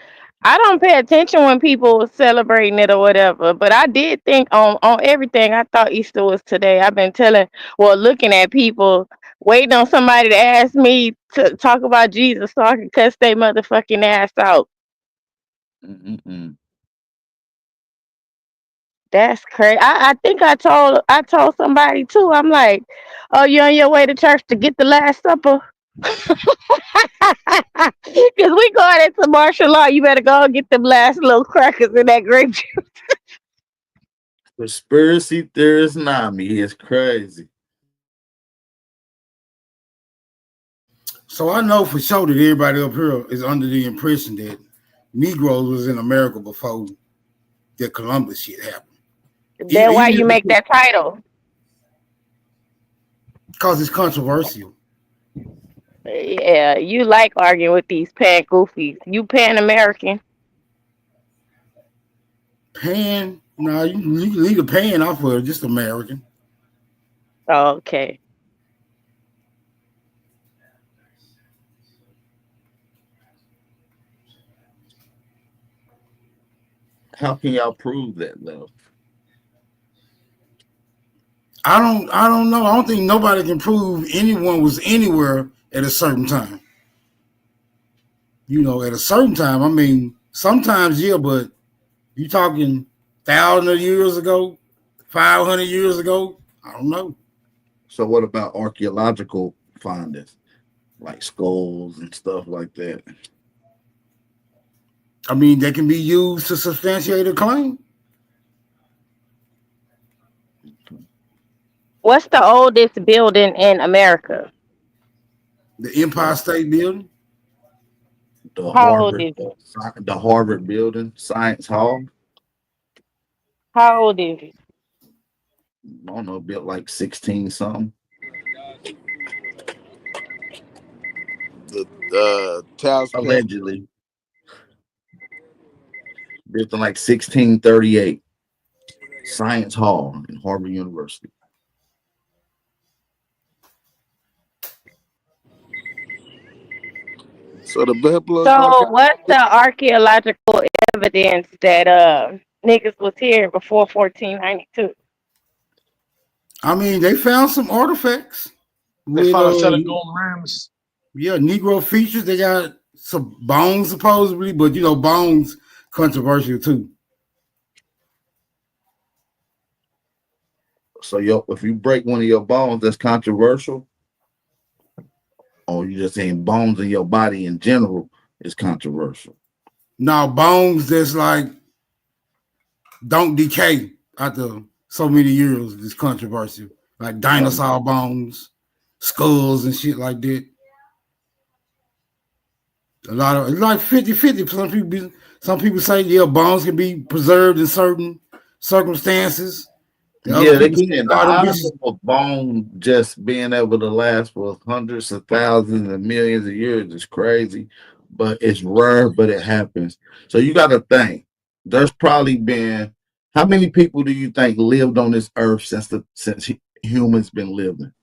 don't pay attention when people celebrating it or whatever. But I did think on everything. I thought Easter was today. I've been looking at people, waiting on somebody to ask me to talk about Jesus so I can cuss their motherfucking ass out. That's crazy. I think I told somebody too. I'm like, oh, you on your way to church to get the Last Supper? Because we going into martial law. You better go and get them last little crackers in that grape juice. Conspiracy theorist Nami is crazy. So I know for sure that everybody up here is under the impression that Negros was in America before the Columbus shit happened. Then why you make that title? Because it's controversial. Yeah, you like arguing with these pan goofies. You pan American. Pan, no, you leave the pan off of it, just American. Okay. How can y'all prove that though? I don't know. I don't think nobody can prove anyone was anywhere at a certain time. You know, at a certain time. I mean, sometimes yeah, but you talking thousands of years ago, 500 years ago. I don't know. So what about archaeological findings, like skulls and stuff like that? I mean, they can be used to substantiate a claim. What's the oldest building in America? The Empire State Building. The How old is it? Harvard building, Science Hall. How old is it? I don't know, built like 16 something. The Towers Allegedly. Built in like 1638. Science Hall in Harvard University. So the bad blood. So what's the archaeological evidence that niggas was here before 1492? I mean, they found some artifacts. They found a set of gold rims. Yeah, Negro features. They got some bones supposedly, but you know, bones controversial too. So if you break one of your bones, that's controversial. Or you just saying bones in your body in general is controversial. Now bones that's like don't decay after so many years is controversial. Like dinosaur bones, skulls and shit like that. A lot of it's like 50-50. Some people say yeah, bones can be preserved in certain circumstances. Yeah, they can. The odds of a bone just being able to last for hundreds of thousands and millions of years is crazy, but it's rare, but it happens. So you got to think. There's probably been how many people do you think lived on this earth since humans been living?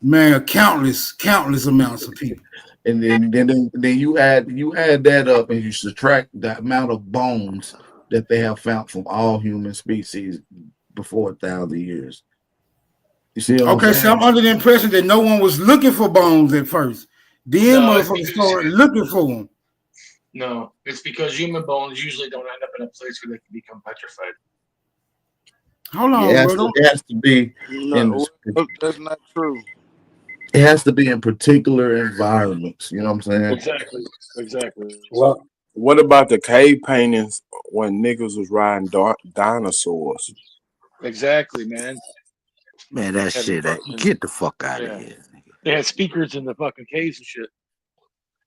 Man, countless amounts of people. And then you add that up and you subtract the amount of bones that they have found from all human species before 1,000 years. You see what I'm saying? So I'm under the impression that no one was looking for bones at first. Then motherfuckers started looking for them. No, it's because human bones usually don't end up in a place where they can become petrified. Hold on, bro. It has to be. No, that's not true. It has to be in particular environments. You know what I'm saying? Exactly. Well, what about the cave paintings when niggas was riding dinosaurs? Exactly, man. Man, that shit, get the fuck out of here. They had speakers in the fucking caves and shit.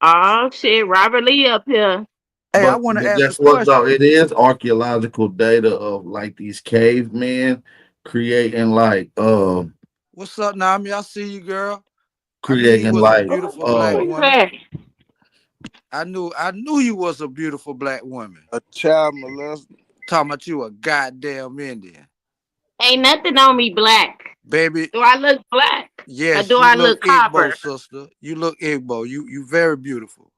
Oh shit, Robert Lee up here. Hey, I want to ask guess what though? It is archaeological data of like these cavemen creating like What's up, Nami? I see you, girl. Creating like beautiful black woman. I knew you was a beautiful black woman. A child molester. Talking about you a goddamn Indian. Ain't nothing on me black. Baby. Do I look black? Yes. Or do I look copper? Igbo, sister. You look Igbo. You very beautiful.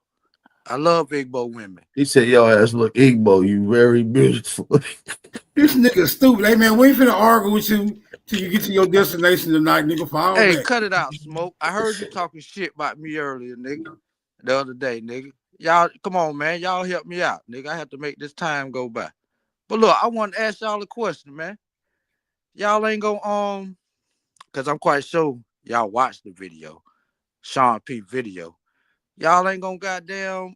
I love Igbo women. He said, "Yo, ass look Igbo. You very beautiful." This nigga stupid. Hey man, we ain't finna argue with you till you get to your destination tonight, nigga. For all hey, that. Cut it out, Smoke. I heard you talking shit about me earlier, nigga. The other day, nigga. Y'all, come on, man. Y'all help me out, nigga. I have to make this time go by. But look, I want to ask y'all a question, man. Y'all ain't gonna because I'm quite sure y'all watched the video, Sean P video. Y'all ain't gonna goddamn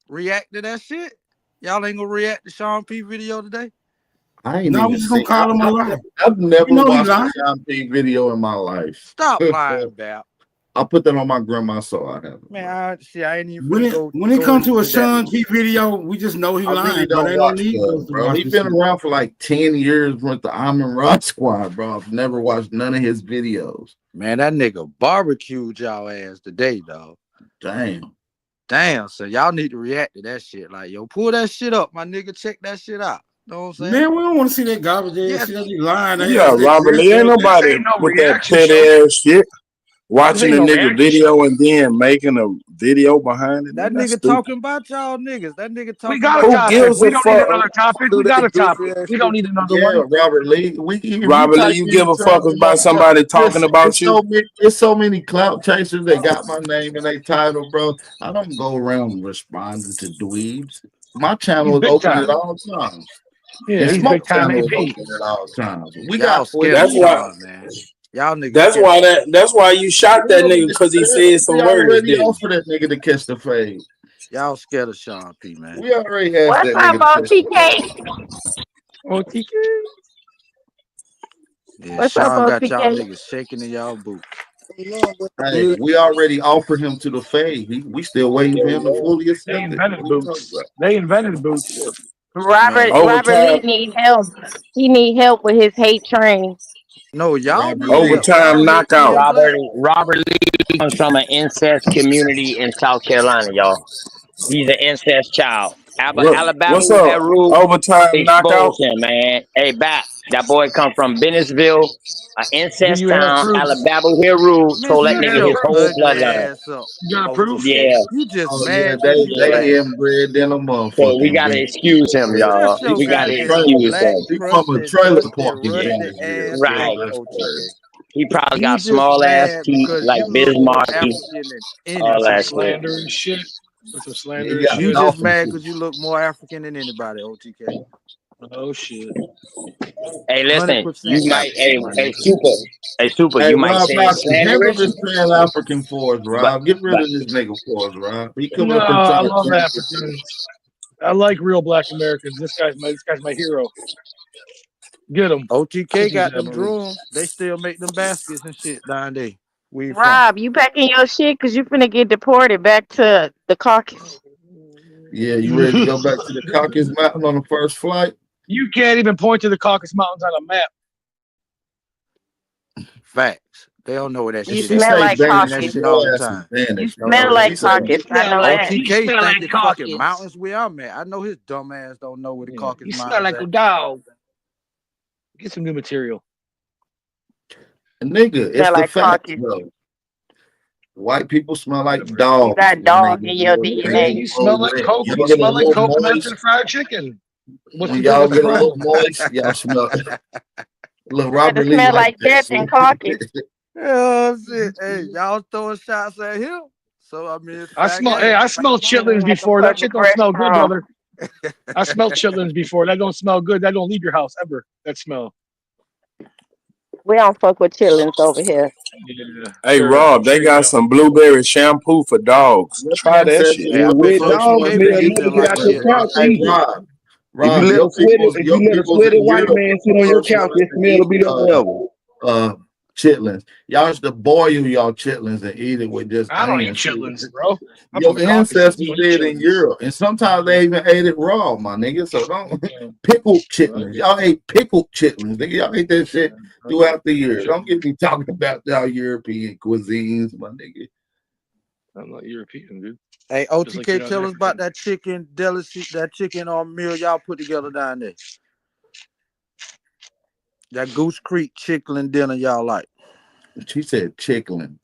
react to that shit. Y'all ain't gonna react to Sean P video today. I ain't even seen. I've never watched a Sean P video in my life. Stop lying, Bap. I'll put that on my grandma's soul. I have it. Man, I ain't even When finna it go. when it comes to a into that Sean with P video, we just know he I really lying, bro. don't They don't watch need us Cuz, to bro. watch He's this been shit. around for like 10 years with the Amon Rock Squad, bro. I've never watched none of his videos. Man, that nigga barbecued y'all ass today, dog. Damn. So y'all need to react to that shit. Like, yo, pull that shit up, my nigga. Check that shit out. Know what I'm saying? Man, we don't want to see that garbage ass Yes. shit. They be lying. Yeah, Robert Lee, ain't nobody with that petty ass shit. Watching ain't a no nigga reaction video and then making a video behind it. That Man, that's nigga stupid. talking about y'all niggas. That nigga talking We got a about Who topic. gives We a don't need fuck? another topic. Do We that got a goofy topic. ass We don't shit. need another Yeah, one. Robert Lee. If you Robert Lee, type you in give a fuck Charles about somebody talking about you? There's so many clout chasers that got my name and they title, bro. I don't go around responding to dweebs. My channel He's is big open at time. all times. Yeah, And he's big Smoke time channel is AP. open at all times. We y'all got scared of That's why. Sean, man. Y'all niggas That's scared. why. That's why you shot that nigga because he said we some words, already didn't offered that nigga to catch the fade. Y'all scared of Sean P, man. We already asked What's that up, nigga to catch the fade. OTK? OTK. Yeah, What's up, Sean got y'all OTK? niggas shaking in y'all boots. Hey, we already offered him to the fade. We still waiting for him to fully They accept it. invented What are you talking boots. about? They invented boots. Man. Robert Lee need help. He need help with his hate train. No, y'all Robert need Lee. help. Y'all Overtime hate knockout. being black. Robert Lee comes from an incest community in South Carolina, y'all. He's an incest child. Alabama What's up? had rule Overtime knockout. expose him, man. Hey, back. That boy come from Bennettsville, an Do incest you have town. proof? Alabama here rule Man, told Do that you shut nigga have your his proof? whole ugly bloodline. ass up. You got proof? Yeah, You just Oh yeah, mad because you black. they inbred than a so we motherfucking gotta bitch. excuse him, y'all. Shut your We gotta goddamn excuse black, him. He from a crusty, trailer dusty, park in rusty Bennettsville. ass Right. up, That's OTK. crazy. He probably You got just small ass mad teeth because like you look more Bismarcky, African than all With some that anybody, shit. slander OTK. and shit. With some He slander and got You shit. just dolphin mad teeth. because you look more African than anybody, OTK. Oh shit. Hey, listen, 100% you might, African, my nigga. super, Hey you might Rob say I'm Boxer, handle slanderous, this Pan African for us, but Rob. Get rid but of this nigga for us, Rob. He No, coming up here I trying to love change the shit. Africans. I like real black Americans. This guy's my hero. Get him. OTK Kick his got ass them over. drums. They still make them baskets and shit down there. Where you from? Rob, you packing your shit because you finna get deported back to the Caucasus. Yeah, you ready to go back to the Caucasus Mountain on the first flight? You can't even point to the Caucasus Mountains on a map. Facts. They don't know where that And You shit she at. smell I say be like saying Danish, that and caucus. shit all your the ass is time. You Danish. Don't know smell where like that She shit said, at. caucus. I know that. You OTK smell like thinking fucking Caucus. mountains where I'm at. I know his dumb ass don't know where the Yeah. Caucasus You smell Mountains like a at. dog. Get some new material. nigga, You it's smell the like facts, caucus. bro. White people smell like Whatever. You dogs. got Y'all dog niggas in your more, Yeah, DNA. you more smell like wet. coke. Y'all You get a smell like little coconuts moist. and fried chicken. What's When the y'all difference, get a bro? little moist, y'all smell. Look, Better Robert Lee smell like like that death and shit. caucus. Oh shit. Hey, y'all throwing shots at him. So I mean it's I fair smell. Hey, game. I smelled chitlins Like a before. That fucking shit don't smell good, restaurant. brother. I smelled chitlins before. That don't smell good. That don't leave your house ever. That smell. We don't fuck with chillins over here. Yeah, Hey sure, Rob, they sure you got don't. some blueberry shampoo for dogs. Your Try that shit. ancestors Hey, And I was the bet with first dog ones OTK to smell, been you eat never smell get this like out he your shit. in couch Hey, either. Louisiana. If Rob, you let a sweater, if your you let a peoples sweaty in white Europe man was the sit on your first couch, ones his to smell will eat be the devil. chitlins. Y'all used to boil y'all chitlins and eat it with just I don't eat onions. chitlins, bro. I'm from Your the Caucasus. ancestors We don't eat did in chitlins. Europe, and sometimes they even ate it raw, my nigga. So don't pickled chitlins. Okay. Y'all ate pickled chitlins, nigga. Y'all ate that shit Okay. throughout the year. Don't Chitlins. get me talking about y'all European cuisines, my nigga. I'm not European, dude. Hey, Just like you're OTK, not tell us about African. that chicken delicacy, that chicken meal y'all put together down there. That Goose Creek chicken dinner y'all like. She said chicken.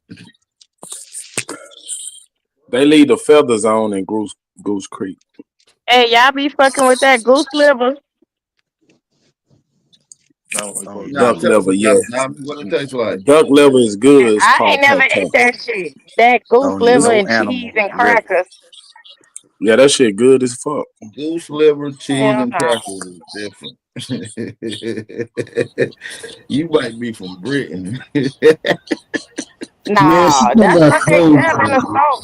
They leave the feathers on in Goose Creek. Hey, y'all be fucking with that goose liver. I don't like Oh pork Nah, Duck belly. no. tell us liver, about yeah. it. Nah, what it tastes like. Duck liver is good. It's I ain't called never taco. ate that shit. That goose Don't eat liver It's, no and cheese animal and liver. crackers. yeah, that shit good as fuck. Goose liver, cheese, Hell and no. crackers is different. You might be from Britain. Man, she Nah, talking that's about what they cold sell in the cookie. store.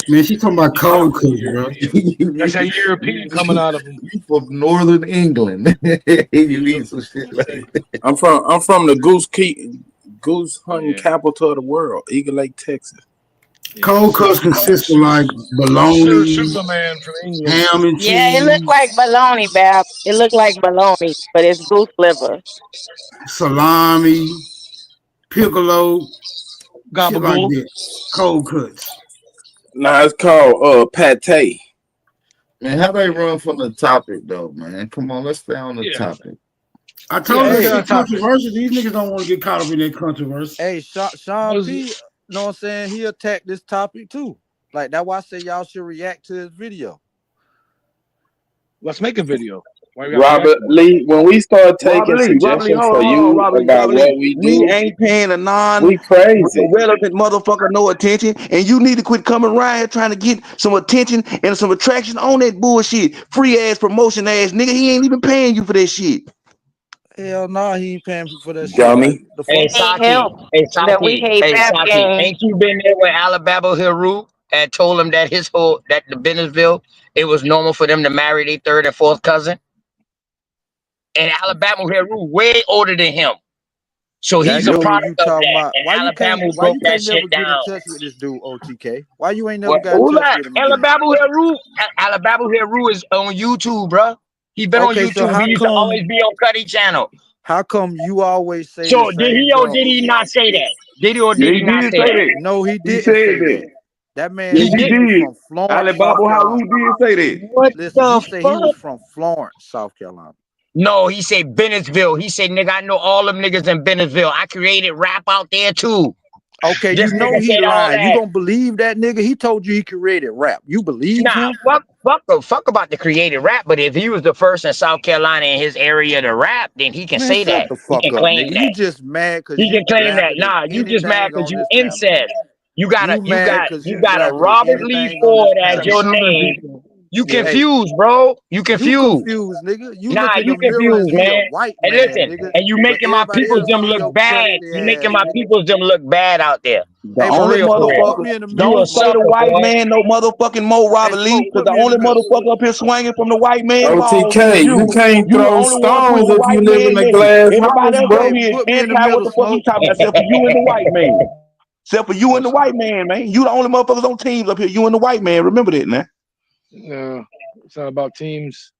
Man, she talking about Oh, cold cookie, bro. that's that European coming out of them. You from Northern England. You eat some shit Say, like that. I'm from the goose hunting capital of the world, Eagle Lake, Texas. Cold cuts consist of like bologna, Superman from England. ham and Yeah, it looked cheese, like bologna, Bab. It looked like bologna, but it's goose liver. salami, piccolo, shit like Gabagool. that. Cold cuts. Nah, it's called pate. Man, how they run from the topic though, man? Come on, let's stay on the topic. I told you Hey, it's controversial. These niggas don't want to get caught up in that controversy. hey, Sean P, know what I'm saying? He attacked this topic too. Like that's why I say y'all should react to his video. Let's make a video. Robert Lee, when we start taking Robert Lee, suggestions hold for on, you Robert about Lee. what we We do, ain't paying a we crazy. relevant motherfucker no attention, and you need to quit coming around here trying to get some attention and some attraction on that bullshit. Free ass promotion ass nigga. He ain't even paying you for that shit. Hell nah, he ain't paying me for that shit. Dummy. Like, the Hey, fuck? Saki. Hey, Saki. Ain't you been there with Alabama Heru and told him that that the Bennersville, it was normal for them to marry their third and fourth cousin? And Alabama Heru way older than him. So he's That a nigga product you of talking that. about? And Why you Alabama can't broke that never shit get in down. touch with this dude, OTK? Why you ain't never What? got in Who touch that? with him again? Alabama Heru? Alabama Heru is on YouTube, bro. He been on Okay, so YouTube. He how used to come? always be on Cuddy channel. How come you always say the So did same he or jump? did he not say that? Did he or Yeah, did he he not did say say that? that. No, he He didn't said say that. that. That man Yes, said he he was did. from Florence, Alabama South Haru Carolina. did say that. What Listen, the he said he fuck? was from Florence, South Carolina. No, he said Bennettsville. He said, nigga, I know all them niggas in Bennettsville. I created rap out there too. Okay, This you know nigga he said all lying. You that. gonna believe that nigga? He told you he created rap. You believe Nah, him? fuck about the created rap. But if he was the first in South Carolina in his area to rap, then he can Man, say shut that. the He fuck can up, claim nigga. You that. just mad because He you can claim that. rapping at Nah, you just mad anything because on you this app, incest. nigga. You mad because you got a rapping at Robert Lee anything on this Ford as app. your name. You Hey, confused, bro. You you confused. confused, nigga. You Nah, look in you the mirror and confused, see a man. white And man, listen, nigga. and you But making my everybody peoples else them see look your bad. crusty You making ass, my nigga. peoples them look bad out there. The Hey, only Smoke, put motherfucker, me in the middle, You a don't say Smoke. the sucker, white boy. man no motherfucking more, Hey, Robert Lee, Smoke, because put the me in the only middle. motherfucker up here swinging from the white man balls is OTK, you you. can't You the throw only one stones pushing the if you white live man in a message. glass Everybody house, else up bro. Hey, here is put me in the anti what middle, the fuck he Smoke. talking about, except for you and the white man. Except for you and the white man, man. You the only motherfuckers on teams up here. You and the white man. Remember that, man. No, it's not about teams.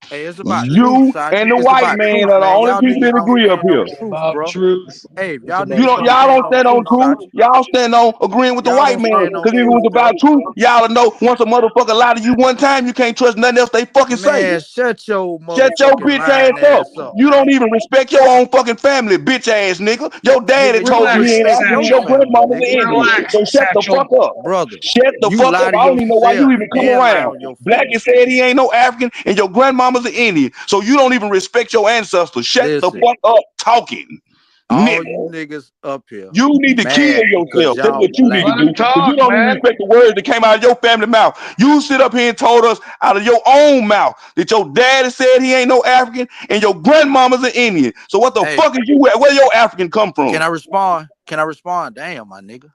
Hey, it's about truth, You and Sachi. the It's white about man truth, are the man. only Y'all people niggas that don't agree up stand here. on It's truth, about bro. truth. Hey, It's y'all You about niggas don't, don't truth. y'all stand don't on stand on truth, truth. Sachi. Y'all stand on agreeing with the Y'all white don't man. stand on Because if it was truth, bro. about truth, y'all know once a motherfucker lie to you one time, you can't trust nothing else they fucking say. Man, shut your Shut your motherfucking bitch lying ass up. ass up, You don't man. even respect your own fucking family, bitch ass nigga. Your daddy Nigga, you told don't you he Relax, ain't respect African. your Your Satchel. family, grandmama's an nigga. Indian. Relax, So shut the Satchel. fuck up. Brother, Shut the you fuck lie up. to I don't even know why you yourself even come and lie around. on your Blackie family. said he ain't no African, and your grandmama's an Indian. So you don't even respect your ancestors. Shut the Listen, fuck up talking, all nigga. you niggas up here You need to kill mad because yourself. That's y'all what you need black. to Let do. him Because you talk, don't even man. respect the words that came out of your family mouth. You sit up here and told us out of your own mouth that your daddy said he ain't no African and your grandmama's an Indian. So what the Hey, fuck is you at? Where your African come can from? I respond? Can I respond? Damn, my nigga.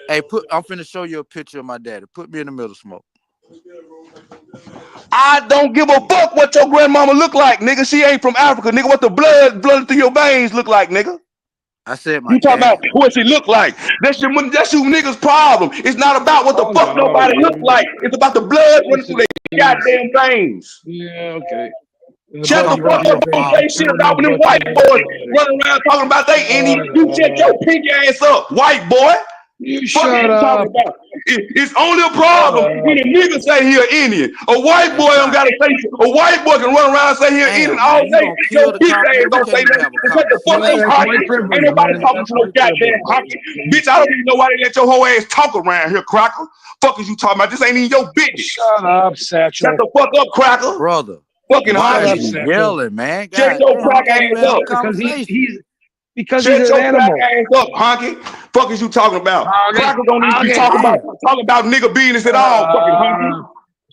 Hey, I'm finna show you a picture of my daddy. Put me in the middle, Smoke. I don't give a fuck what your grandmama look like, nigga. She ain't from Africa, nigga. What the blood through your veins look like, nigga? I said my You talking about daddy, bro. what she look like? That's you niggas' problem. It's not about what the Calm fuck down, nobody look man. like. It's about the blood running Yes, through it their is. goddamn veins. Yeah, okay. And the Shut blood's the Come running fuck on, through up your and don't veins. say Bob. shit You're about no when them fucking white boys antibiotic. running around talking about they Indian. You shut Uh, your pink ass up, white boy. you Fuck are shut you talking up. about? It's only a Shut problem when up. a nigga say he an Indian. A white Hey, boy don't Sachi. gotta say shit. A white boy can run around and say he an Indian Damn, all man, you day. gonna Your kill the bitch ass man. We don't can't say even nothing. have a So shut the fuck up, Yeah, conversation, that's man. white honky. Shut your Ain't privilege, dumb nobody man. ass talking to That's up. no white goddamn privilege. honky. Bitch, I don't even know why they let your whole ass talk around here, cracker. Fuck is you talking about? This ain't even your business. Shut up, Shut Satchel. the fuck up, cracker. Brother, Fucking why Shut is up, honky. you Satchel. yelling, man? Shut God your damn, we crack can't even ass have a up. Because conversation. he's Shut an your crack animal. ass up, honky. Fuck is you talking about? Okay. Crackers don't need to be Okay. talking Damn. about nigga business at all, fucking honky. Uh,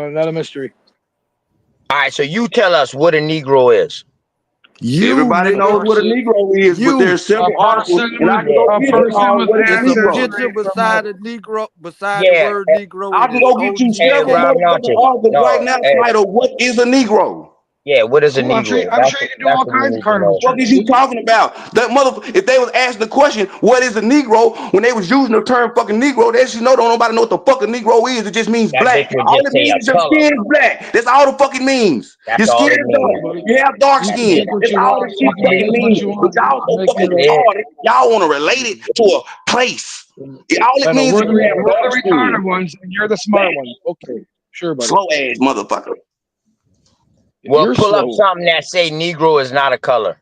No, not a mystery. All right, so you tell us what a Negro is. Everybody knows what a Negro is, but there's several articles, and I can go get you all what is a It's a Negro. picture beside the Negro, beside the Yeah. word Negro. I It can is go get you Hey, several Rob motherfucking Notches. articles right No. now Hey. titled "What is a Negro?" Yeah, what is a Cool, I'm sure Negro? you can do all That's what we kinds of need to carnival know. What tricks. is you talking about? That mother, if they was asking the question, what is a Negro, when they was using the term fucking Negro, they should know, don't nobody know what the fuck a Negro is. It just means That black. bitch would All just it say means a is your color. skin is black. That's all the fucking means. That's Your all skin it is means. dark. You have dark That's You can skin. it. think what That's you all want. this You shit can fucking believe what means. you But want. y'all so Make fucking it Yeah. retarded. Y'all want to relate it to a place. All I it know means is you have we're dark the skin. retarded ones, and you're the smart ones. Okay, sure, buddy. Slow ass motherfucker. Well, You're pull up slow. something that say Negro is not a color.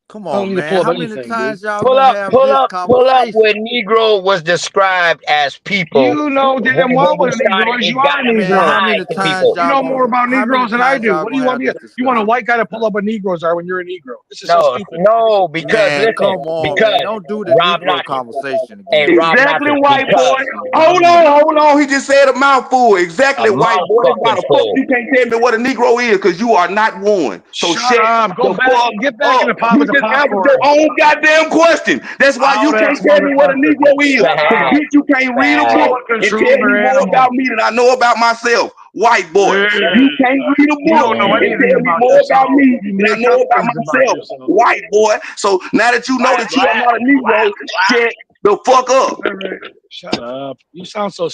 Come I don't on, need to man. pull up How many anything, dude. times y'all Pull gonna up, have pull this up, pull up where conversation? Negro was described as people. You know damn well When we what a Negro started, is. it You are a got Man, how Negro. applied many to times people. You y'all know more gonna about how many Negroes than I times do. y'all What do you gonna want have me this to? You want a discussion? white guy to pull up what Negroes are when you're a Negro? This is so No, stupid. no, because Man, listen, come on, man. because Don't do the Rob Negro Notches. conversation Hey, again. Rob Exactly, Notches, white boy. because Hold on. He just said a mouthful. a Exactly, white mouth boy. That's why fucking the fuck full. you can't tell me what a Negro is, because you are not one. So Shut shut up. Go the back. fuck Get back in up. the pot You with the just answered your popcorn. own goddamn question. That's why you Loud can't ass tell me what a motherfucker. Negro is. Shut Because up. bitch, you can't read a book Someone and control tell me their more animal. about me than I know about myself. White boy. You can't read a You book don't know and anything tell me about more about yourself. me You than I make know up about things about myself. yourself. White boy. So now that you know that you are not a Negro, shut the fuck up. All right. Shut up. You sound so.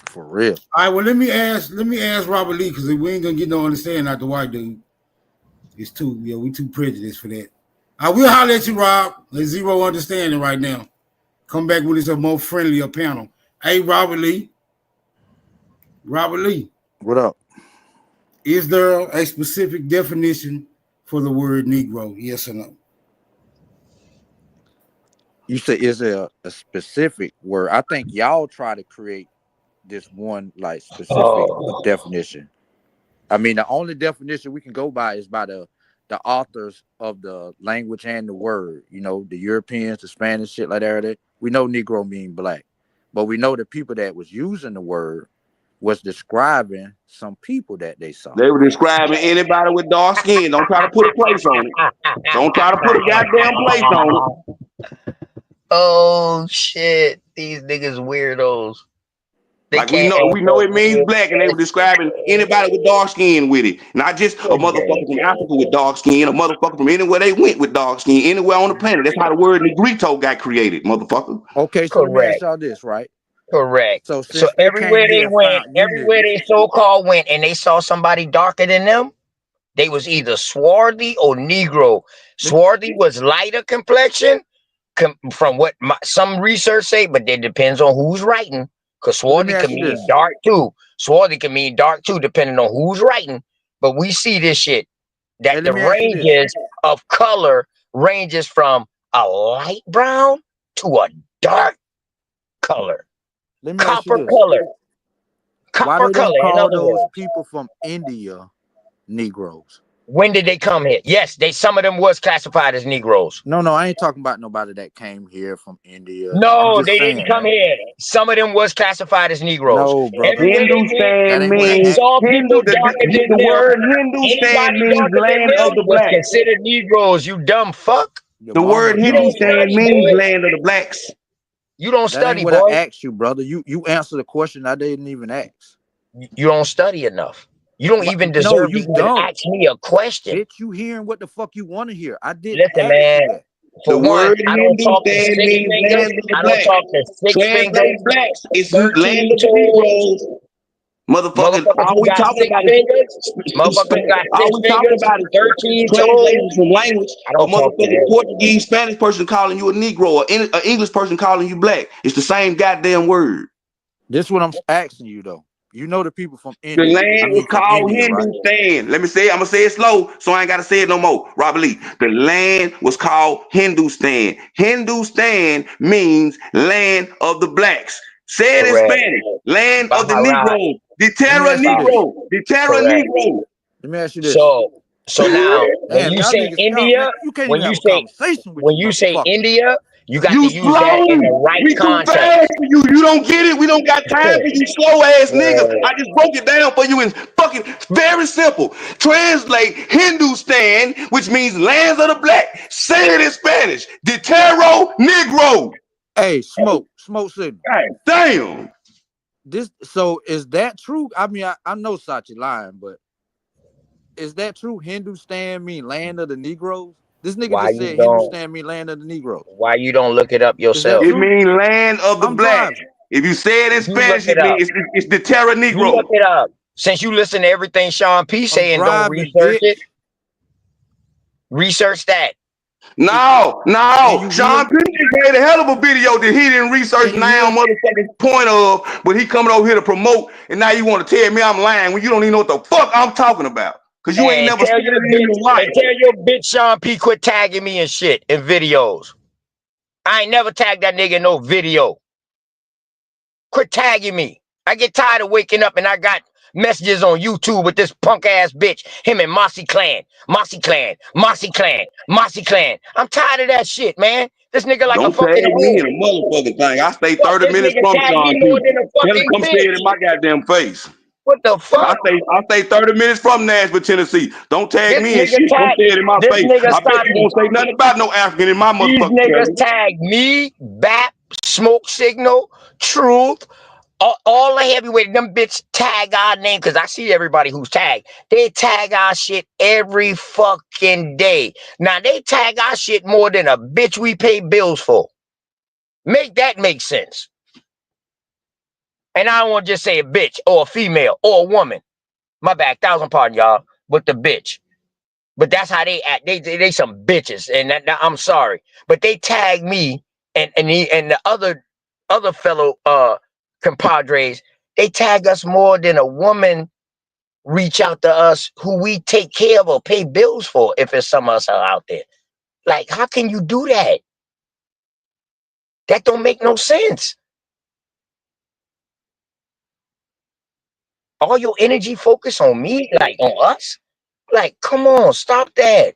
For real. All right, well, let me ask Robert Lee, because we ain't gonna get no understanding out the white dude. It's too, we too prejudiced for that. I will holler at you, Rob. There's zero understanding right now. Come back with a more friendlier panel. Hey, Robert Lee. What up? Is there a specific definition for the word Negro? Yes or no? You say is there a specific word? I think y'all try to create this one like specific definition. I mean, the only definition we can go by is by the authors of the language and the word. You know, the Europeans, the Spanish, shit like that. We know Negro mean black, but we know the people that was using the word was describing some people that they saw. They were describing anybody with dark skin. Don't try to put a place on it. Don't try to put a goddamn place on it. Oh shit, these niggas weirdos. They Like we can't know answer it means black, and they were describing anybody with dark skin with it. Not just a motherfucker from Africa with dark skin, a motherfucker from anywhere they went with dark skin, anywhere on the planet. That's how the word Negrito got created, motherfucker. Okay, so let me ask y'all this, right? Correct. So So since they came everywhere they here and went, found you everywhere niggas, they so-called went, and they saw somebody darker than them, they was either swarthy or Negro. Swarthy was lighter complexion, from what some research say, but it depends on who's writing. Because let me swarthy ask can you mean this. dark too. Swarthy can mean dark too, depending on who's writing. But we see this shit that Hey, the let me ask you this. ranges of color ranges from a light brown to a dark color. Let me ask you Copper this. color. Why Copper they color, don't in call other those words. people from India Negroes? When did they come here? Yes, some of them was classified as Negroes. No, I ain't talking about nobody that came here from India. I'm No, just they didn't saying, come man. here. Some of them was classified as Negroes. No, brother. Everywhere they went, That Hindustan ain't what they I means asked. saw people darker than the them. word Hindustan Anybody means darker than land them of the was blacks. considered Negroes. You dumb fuck. Your The mama word You dumb don't for Hindustan study, asking means that. boy. land of the blacks. You don't That ain't study, what I boy. asked you, brother. You answered a question I didn't even ask. You don't study enough. You don't even No, deserve to you even don't. ask me a question. Bitch, you hearing what the fuck you want to hear. I didn't Listen, ask man. you that. The For one, word I don't talk to Hindustan six means fingers. land of the I don't blacks. talk to six Translate fingers, blacks. It's 13 land of the toes. Negroes. Motherfuckers, Motherfuckers all who we got talking six about fingers. Motherfuckers got all six we talking fingers, about is 13 toes. translations from language. I A don't talk to motherfucking them. Portuguese, Spanish person calling you a Negro, or an English person calling you black. It's the same goddamn word. This is what I'm asking you though. You know the people from The India. I land was mean from called India, right? Hindustan. Let me say it. I'm gonna say it slow, so I ain't gotta say it no more. Robert Lee. The land was called Hindustan. Hindustan means land of the blacks. Say it in Correct. Spanish. Land of the Baharat. Negroes. The Let me Terra ask you this. Negro. The Terra Correct. Negro. Let me ask you this. So now when Damn, you y'all say niggas, man, India, you can't when even you have a say conversation with you motherfuckers. India, You got to You use that slow. in the right We too context. fast for you. You don't get it. We don't got time for you slow ass niggas. I just broke it down for you in fucking very simple. Translate Hindustan, which means lands of the black. Say it in Spanish. De terro negro. Hey, smoke signal. God damn. So is that true? I mean, I know Sachi lying, but is that true? Hindustan mean land of the Negroes? This nigga Why just you said don't? Hindustan mean land of the Negroes. Why you don't look it up Is that yourself? It true? means land of the I'm black. driving. If you say it in You look Spanish, it it up. means it's the terra You look negro. it up. Since you listen to everything Sean P I'm say and don't driving, research bitch. it, research that. No, Can no. you Sean hear? P just made a hell of a video that he didn't research Can you now hear? motherfucking point of, but he coming over here to promote, and now you want to tell me I'm lying when you don't even know what the fuck I'm talking about. Cause you ain't And never said tell it your in bitch your life. and tell your bitch Sean P quit tagging me and shit in videos. I ain't never tagged that nigga in no video. Quit tagging me. I get tired of waking up and I got messages on YouTube with this punk ass bitch. Him and Mossy Clan. Mossy Clan. Mossy Clan. Mossy Clan. I'm tired of that shit, man. This nigga like a Don't tag fucking me in hoe. a motherfucking thing. I stay Fuck, 30 this minutes nigga from tagged me Sean more P. than a Tell him fucking come say it in bitch. my goddamn face. What the I fuck? stay 30 minutes from Nashville, Tennessee. Don't tag This me in nigga shit. Come tag say it in my this face. nigga I bet you Sati. won't say nothing about no African in my These motherfucking niggas presence. tag me, BAP, Smoke Signal, Truth, all the heavyweight, them bitch tag our name, because I see everybody who's tagged. They tag our shit every fucking day. Now, they tag our shit more than a bitch we pay bills for. Make that make sense. And I don't want to just say a bitch, or a female, or a woman. My bad, 1,000 pardon, y'all, with the bitch. But that's how they act. They some bitches, and I'm sorry, but they tag me and the other fellow compadres. They tag us more than a woman reach out to us who we take care of or pay bills for. If it's some of us are out there, like how can you do that? That don't make no sense. All your energy focus on me, like on us. Like, come on, stop that.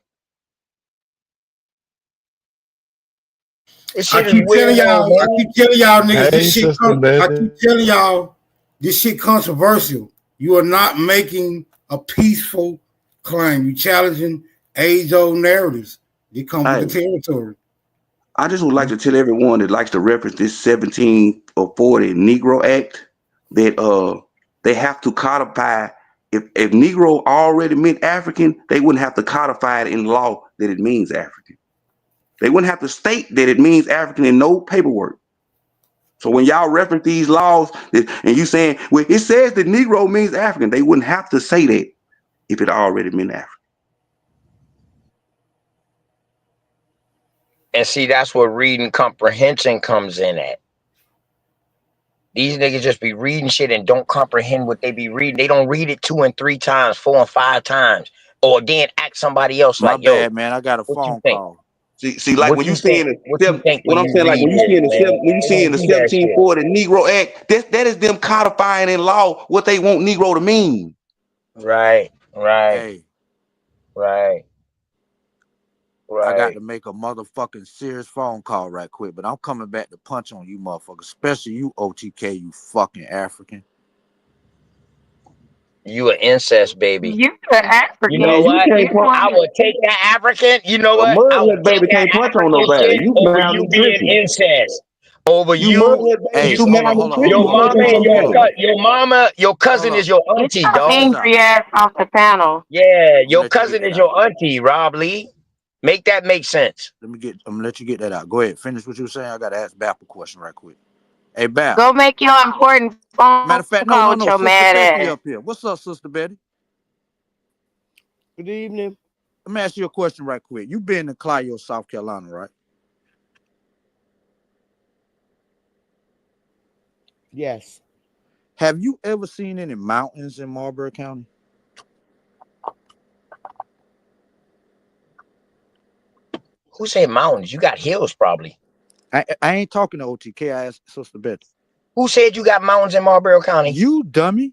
This I shit is keep telling weirdo, y'all, I keep man. telling y'all niggas, Hey, this shit Sister I Betty. keep telling y'all this shit controversial. You are not making a peaceful claim. You challenging age-old narratives. They come with Hey, the territory. I just would like to tell everyone that likes to reference this 1740 Negro Act that they have to codify. If Negro already meant African, they wouldn't have to codify it in law that it means African. They wouldn't have to state that it means African in no paperwork. So when y'all reference these laws and you saying, well, it says that Negro means African, they wouldn't have to say that if it already meant African. And see, that's where reading comprehension comes in at. These niggas just be reading shit and don't comprehend what they be reading. They don't read it 2 and 3 times, 4 and 5 times, or then ask somebody else My like, "Yo, bad, man. I got a what you phone think? call. See, like What when you you see think? in What the you think what when I'm you saying, like read when you this, see in the man?" when you They see in don't the do that shit. 1740 Negro Act, that is them codifying in law what they want Negro to mean. Right, right, Hey, right, I got right. to make a motherfucking serious phone call right quick, but I'm coming back to punch on you motherfuckers, especially you OTK, you fucking African. You an incest baby. You an You Man, know African. you what? can't You punch I want will take that African. You know a what? I will mudlet take baby that can't punch on African nobody. shit You over you being malnutrition. incest. Over You you. mudlet baby Hey, too You hold on, malnutrition your to punch mama on and hold on, somebody. your mama, your hold cousin on. is your get auntie, your Check dog. this out. angry ass off the panel. Yeah, I'm gonna your let you get cousin that is out. your auntie, Rob Lee. Make that make sense. I'm gonna let you get that out. Go ahead, finish what you were saying. I gotta ask Bap a question right quick. Hey, Bap. Go make your important phone Matter of fact, call with no. your Sister mad Betty ass. up here. What's up, Sister Betty? Good evening. Let me ask you a question right quick. You been to Clio, South Carolina, right? Yes. Have you ever seen any mountains in Marlboro County? Who said mountains? You got hills, probably. I ain't talking to OTK. I asked Sister Betty. Who said you got mountains in Marlboro County? You dummy.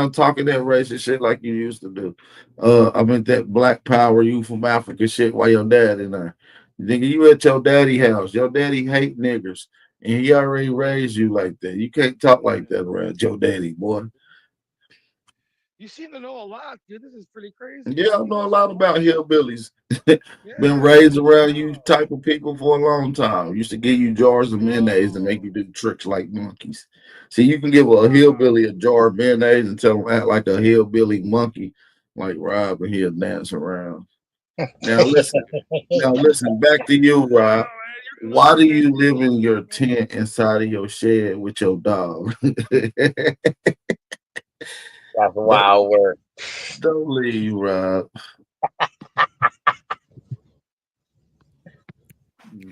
around talking that racist shit like you used to do. I mean that black power, you from Africa shit while your dad in there. Nigga, you at your daddy house. Your daddy hate niggers. And he already raised you like that. You can't talk like that around your daddy, boy. You seem to know a lot, dude. This is pretty crazy. Yeah, I You know a know so lot about much. hillbillies. Been Yeah, raised around you type of people for a long time. Used to give you jars of mayonnaise and make you do tricks like monkeys. See, you can give a hillbilly a jar of mayonnaise and tell him act like a hillbilly monkey, like Rob, and he'll dance around. Now listen, back to you, Rob. Why do you live in your tent inside of your shed with your dog? That's don't, wild work. don't leave, Rob.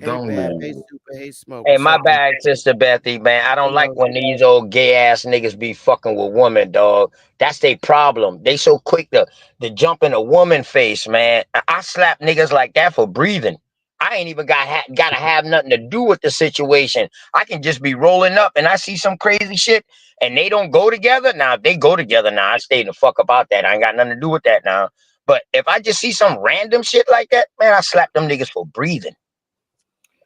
Hey, Don't Bab. Hey, leave. Super. Hey, Smoke. Hey, What's my up, man? bad, Sister Bethy, man. I don't You like know, when these old gay ass niggas be fucking with women, dog. That's their problem. They so quick to jump in a woman face, man. I slap niggas like that for breathing. I ain't even gotta have nothing to do with the situation. I can just be rolling up and I see some crazy shit and they don't go together. Now, if they go together now, I stay the fuck about that. I ain't got nothing to do with that now. But if I just see some random shit like that, man, I slap them niggas for breathing.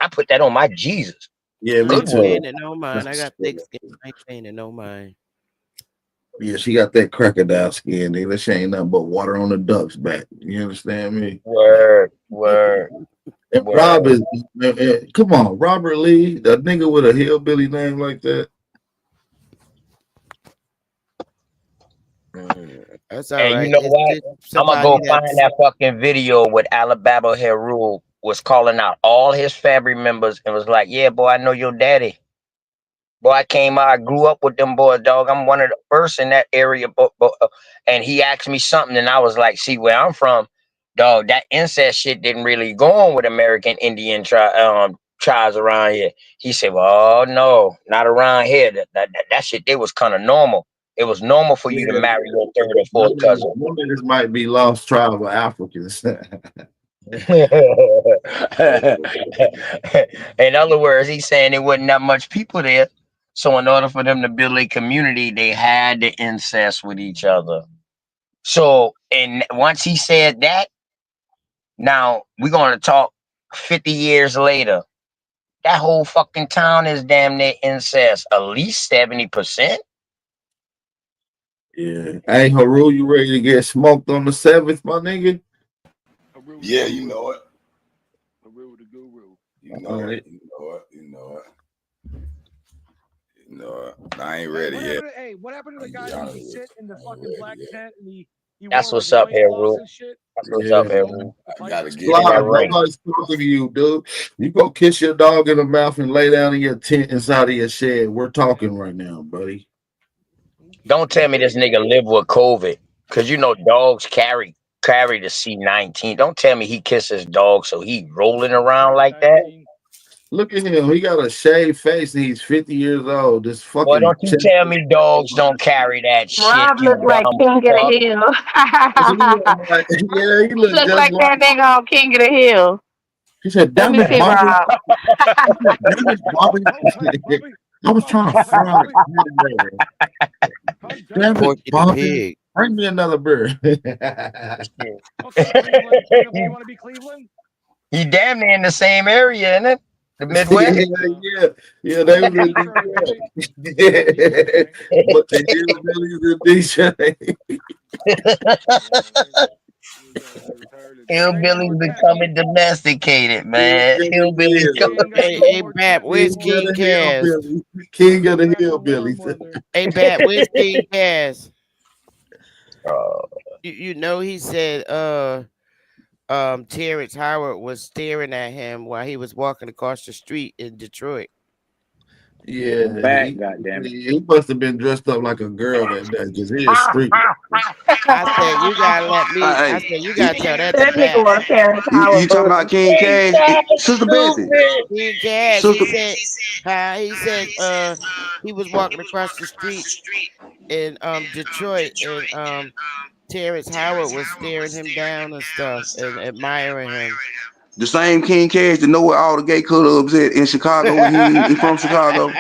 I put that on my Jesus. Yeah, me I Good ain't too. word. paying it no mind. I got thick skin. I ain't paying it no mind. Yeah, she got that crocodile skin, nigga. She ain't nothing but water on the duck's back. You understand me? Word, word, And Rob word. is, come on, Robert Lee, the nigga with a hillbilly name like that. That's all Hey, you right. know It's what? just I'm gonna somebody go find that's that fucking video with Alabama Heru was calling out all his family members and was like, "Yeah, boy, I know your daddy. Boy, I came out, I grew up with them boys, dog. I'm one of the first in that area." And he asked me something, and I was like, "See, where I'm from, dog, that incest shit didn't really go on with American Indian tribes around here." He said, "Well, oh, no, not around here. That shit, they was kind of normal. It was normal for you to Yeah, marry your third or fourth them cousin." niggas might be lost tribal Africans. In other words, he's saying there wasn't that much people there. So in order for them to build a community, they had to incest with each other. So and once he said that, now we're gonna talk 50 years later. That whole fucking town is damn near incest. At least 70%. Yeah. Hey, Haru, you ready to get smoked on the 7th, my nigga? Haru the Yeah, you guru. know it. Haru the guru. You All know it. right. You know it. You know it. You know it. I ain't Hey, ready yet. what happened to the I'm gonna guy be that used to honest with sit in the you. I ain't fucking ready black yet. tent and he That's wore like what's up, loincloths Haru. and shit? That's what's Yeah. up, To smoke Haru. the I gotta pipes? get Getting it. that Live, ring. nobody's talking to you, dude. You go kiss your dog in the mouth and lay down in your tent inside of your shed. We're talking right now, buddy. Don't tell me this nigga live with COVID. Cause you know dogs carry the C-19. Don't tell me he kisses dog so he rolling around like that. COVID-19. Look at him. He got a shaved face and he's 50 years old. This Boy, fucking don't you tell me dogs don't carry that shit, Rob you look like dumb King of fuck. the Hill. yeah, he He looked look just like like that nigga on King of the Hill. he said, Let damn me it, see, Bobby. Rob. He said, damn it, Bobby. Hold tight, Bobby. I was Bobby, trying to hold tight, fry Bobby. it. How's Damn that? it, Porky the Bobby. Pig. Bring me another beer. Okay, Cleveland. Cleveland, you want to be Cleveland? He damn near in the same area, isn't it? The Midwest. yeah, yeah, they was in Detroit, Detroit. baby. Detroit, right? But the hillbillies in Detroit. Hillbillies becoming domesticated, man. Hillbillies coming. King of the Hey, corn, Bab, where's King of King the Cass? hillbillies. King of the back to warm hillbillies. weather. Hey, Bab, where's King Cass? Oh, You know he said Terrence Howard was staring at him while he was walking across the street in Detroit. Yeah, I'm back, goddammit. he must have been dressed up like a girl that day because he is street. I said you gotta let me. I Hey, said you you, gotta tell that to That nigga Bap. was Terrence you Howard talking about buzzing. King Cash? Sister Bessie. stupid. King Cass, he Sister said how he said he was walking across the street in Detroit and Terrence Howard was staring him down and stuff and admiring him. the same King Cash that know where all the gay clubs at in Chicago and he from Chicago.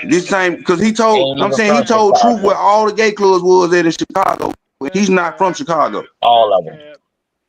This same Man, because he told Ain't I'm even saying he from told Truth where Chicago. all the gay clubs was at in Chicago. He's that's not cap. from Chicago. All That's of them. cap.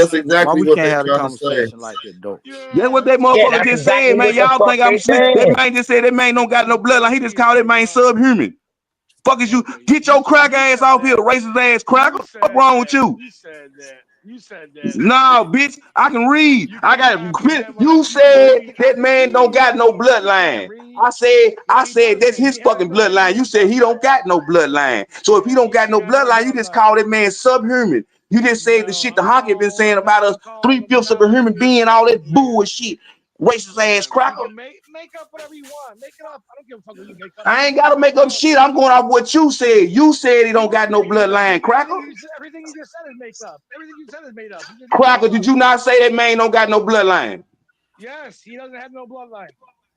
that's Why exactly we what can't they're have a trying to say. conversation like that, though? That's what that Yeah, motherfucker that's just said, exactly man. what the Y'all fuck think they I'm sleep. That saying. man just said that man don't got no bloodline. He just called that man subhuman. Fuck is you? Get your crack ass off here, racist ass cracker. What's wrong with you? You said that You said that. No, bitch, I can read. You I can't got. comprehend what You you can said read. I that can man don't read. got no You can't bloodline. read. I What he said does that's say, his he has fucking bloodline. You no said he don't bloodline. got no bloodline. So if he don't got no He has no bloodline, you just bloodline. call that man subhuman. You just said the No, shit the honky been saying about us, I'm calling him 3/5 of a human being, all that bullshit, racist ass whatever. You cracker. can make up whatever you want. Make it up. I don't give a fuck what you make up. I Make ain't it up. gotta make up shit. I'm going off what you said. You said he don't got no bloodline, cracker. Everything you just said is make up. Everything you said is made up. You just made it Cracker, all did up. you not say that man don't got no bloodline? Yes, he doesn't have no bloodline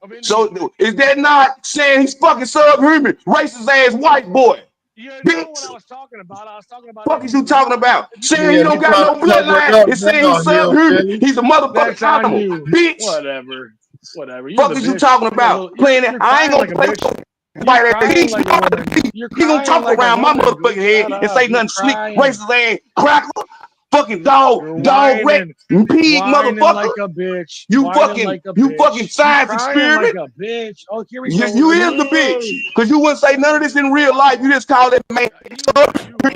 of Indian. So is that not saying he's fucking subhuman, racist ass white boy? You know what Bitch, I was talking about. I was talking about fuck is you talking about? Saying he Yeah, he don't got trying no to cover it bloodline up and saying he's now, subhuman. hillbilly. He's a motherfucking That's on animal. you. Bitch, Whatever. You're fuck the is you bitch. talking You're a about? little. Playing that? You're I ain't crying gonna like a play bitch. no You're white ass. crying like a woman. You're He gonna crying talk like a around my woman, motherfucking bitch. head Shut and up. say You're nothing slick, crying. racist ass cracker, fucking dog, You're dog wreck, whining. pig Whining motherfucker. like a bitch. You Whining fucking, like a you fucking bitch. You science crying like experiment. a bitch. Oh, here we You go. is the bitch, cause you wouldn't say none of this in real life. You just call that man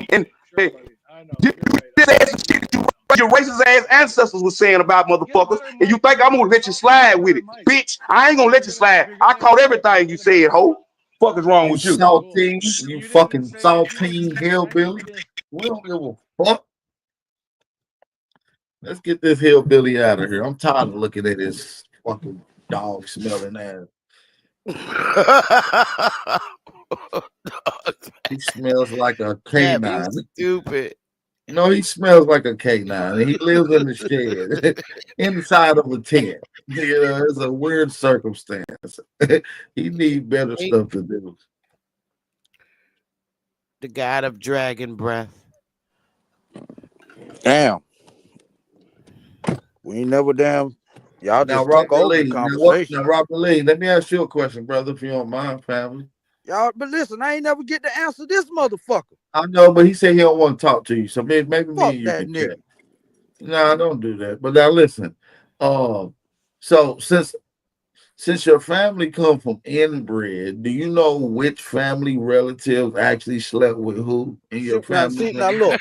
and Sure, buddy. I know. this You're right. ass shit that your racist ass ancestors was saying about motherfuckers, and you think I'm gonna let you slide with it, bitch? I ain't gonna let you slide. I caught everything you said, ho. Fuck is wrong You with you? saltine, you fucking saltine hillbilly. We don't give a fuck. Let's get this hillbilly out of here. I'm tired of looking at this fucking dog smelling ass. He smells like a Cap, you canine. stupid. No, he smells like a canine. He lives in the shed, inside of a tent. You know, it's a weird circumstance. He need better Hey, stuff to do. the god of dragon breath. Damn. We ain't never damn. Y'all Now, just took Robert over the Lee. Now, what? conversation. Now, Robert Lee. Let me ask you a question, brother, if you don't mind, family. Y'all, but listen, I ain't never get to answer this motherfucker. I know, but he said he don't want to talk to you, so maybe me Fuck and you that can nigga. chat. No, don't do that. But now listen. So since your family come from inbred, do you know which family relatives actually slept with who in your family? Now look,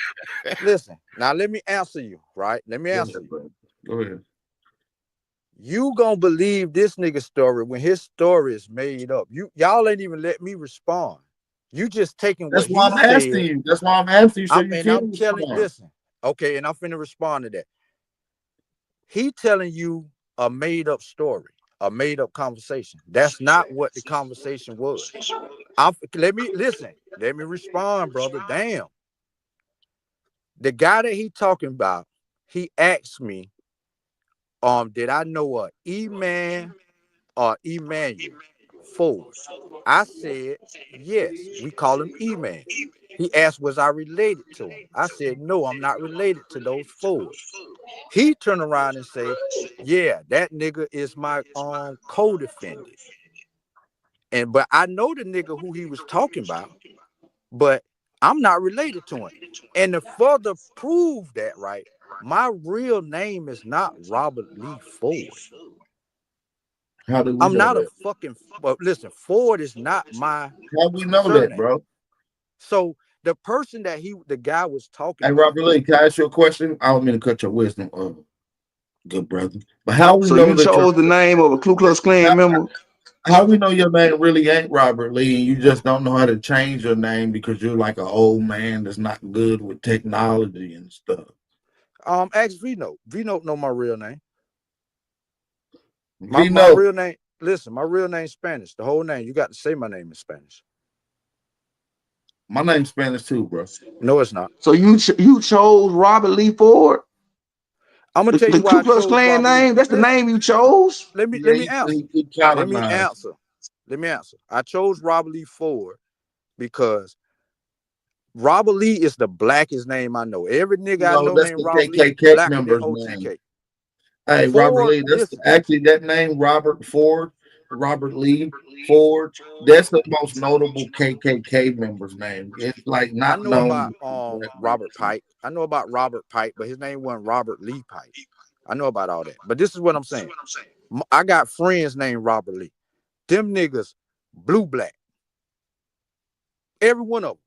listen. Now let me answer you, right? Let me Go answer ahead, you. bro. Go ahead. You gonna believe this nigga story when his story is made up. Y'all ain't even let me respond. You just taking That's what why he I'm asking said. you. That's why I'm asking you so you I'm can telling, respond. listen, okay, and I'm finna respond to that. He telling you a made up story, a made up conversation. That's not what the conversation was. Let me listen. Let me respond, brother. Damn. The guy that he talking about, he asked me, did I know a E-Man or Emmanuel Ford? I said, yes, we call him E-Man. He asked, was I related to him? I said, no, I'm not related to those Fords. He turned around and say, yeah, that nigga is my co-defendant. But I know the nigga who he was talking about, but I'm not related to him. And to further prove that, right, my real name is not Robert Lee Ford. How do we I'm know not a that? fucking. Well, listen, Ford is not my How we know surname. that, bro? So the person that the guy was talking Hey, about. Robert Lee, can I ask you a question? I don't mean to cut your wisdom, good brother. But how we So know you that chose the name of a Ku Klux Klan member? how we know your name really ain't Robert Lee? You just don't know how to change your name because you're like an old man that's not good with technology and stuff. Ask Vino. Vino know my real name. My Vino, real name. Listen, my real name's Spanish. The whole name. You got to say my name in Spanish. my name's Spanish too, bro. No, it's not. So you chose Robert Lee Ford? I'm gonna tell you The why Ku I Klux chose Klan Robert Lee. name? That's the Listen, name you chose? let me Yeah, answer. he Let me colonized. answer. Let me answer. I chose Robert Lee Ford because Robert Lee is the blackest name I know. Every nigga I No, know that's named the Robert Lee KKK blacker than member's name. OTK. Hey, Robert Ford, Lee, that's listen. actually that name, Robert Ford, Robert Lee Ford. That's the most notable KKK member's name. It's like I not know about known. Robert Pike. I know about Robert Pike, but his name wasn't Robert Lee Pike. I know about all that. But this is what I'm saying. I got friends named Robert Lee. Them niggas blue black. Every one of them.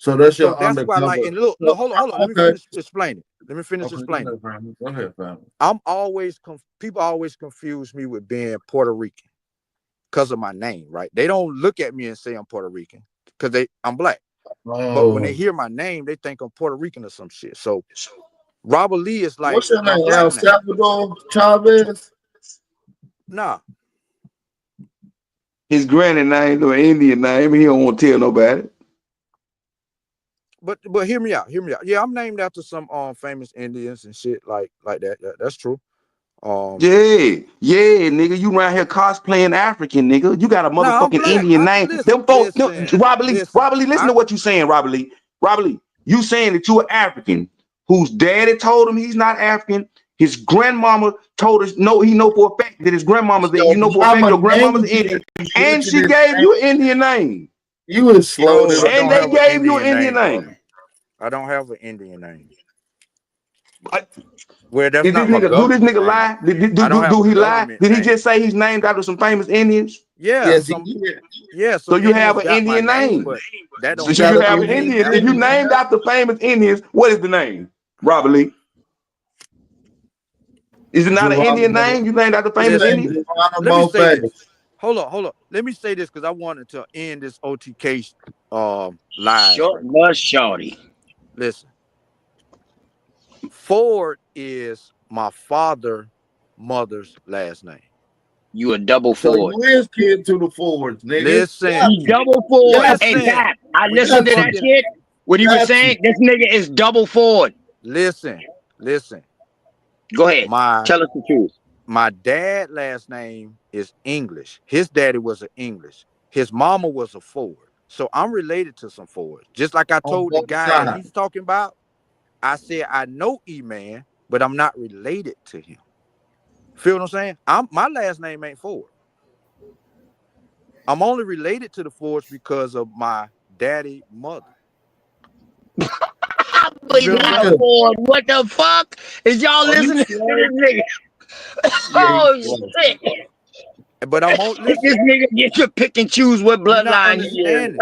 So that's So your that's why, like, undercover. and look, hold on. Let me Okay. finish explaining. Let me finish Okay, explaining. go ahead, family. I'm always people always confuse me with being Puerto Rican because of my name, right? They don't look at me and say I'm Puerto Rican because I'm black. But when they hear my name, they think I'm Puerto Rican or some shit. So Robert Lee is like What's your my name? black El name. Salvador Chavez? Nah. His granny name or Indian name, he don't want to tell nobody. But hear me out. Hear me out. Yeah, I'm named after some famous Indians and shit like that. Yeah, that's true. Yeah, nigga, you around here cosplaying African, nigga. You got a Nah, I'm motherfucking black. Indian name. Them folks, Robert Lee, listen. listen to what you saying, Robert Lee. Robert Lee, you saying that you are African, whose daddy told him he's not African. His grandmama told us, no, he know for a fact that his grandmama's there. You know for a fact your grandmama's Indian, and she gave you an Indian name. You was slow. No, I and don't they have an gave you an Indian Indian name, name. bro. I don't have an Indian name. What? Well, that's Did this not my nigga do this government nigga name. lie? I don't have Do a he lie? government Did he name. just say he's named after some famous Indians? Yeah, some So you have Indians an got my Indian name. but that So don't you mean have I'm an named Indian. If after you them. named after famous Indians, what is the name? Robert Lee. Is it not an Indian name? You named after famous Indians? Let me say this. Hold on. Let me say this because I wanted to end this OTK live. Short bus shorty. Listen, Ford is my mother's last name. You a double So Ford. you is kid to the Fords, nigga. Listen. He double Ford. Hey, Listen. Pat, I When you listened to that fucking shit. What he was saying, this nigga is double Ford. Listen. Go ahead. Tell us the truth. My dad last name is English. His daddy was an English. His mama was a Ford. So I'm related to some Fords. Just like I told the guy that he's talking about, I said I know E-Man, but I'm not related to him. Feel what I'm saying? My last name ain't Ford. I'm only related to the Fords because of my daddy mother. But he's not a Ford. What the fuck? Is y'all listening to this nigga? Oh shit. But I'm on listen. This nigga get to pick and choose what You're not bloodline he is. understanding.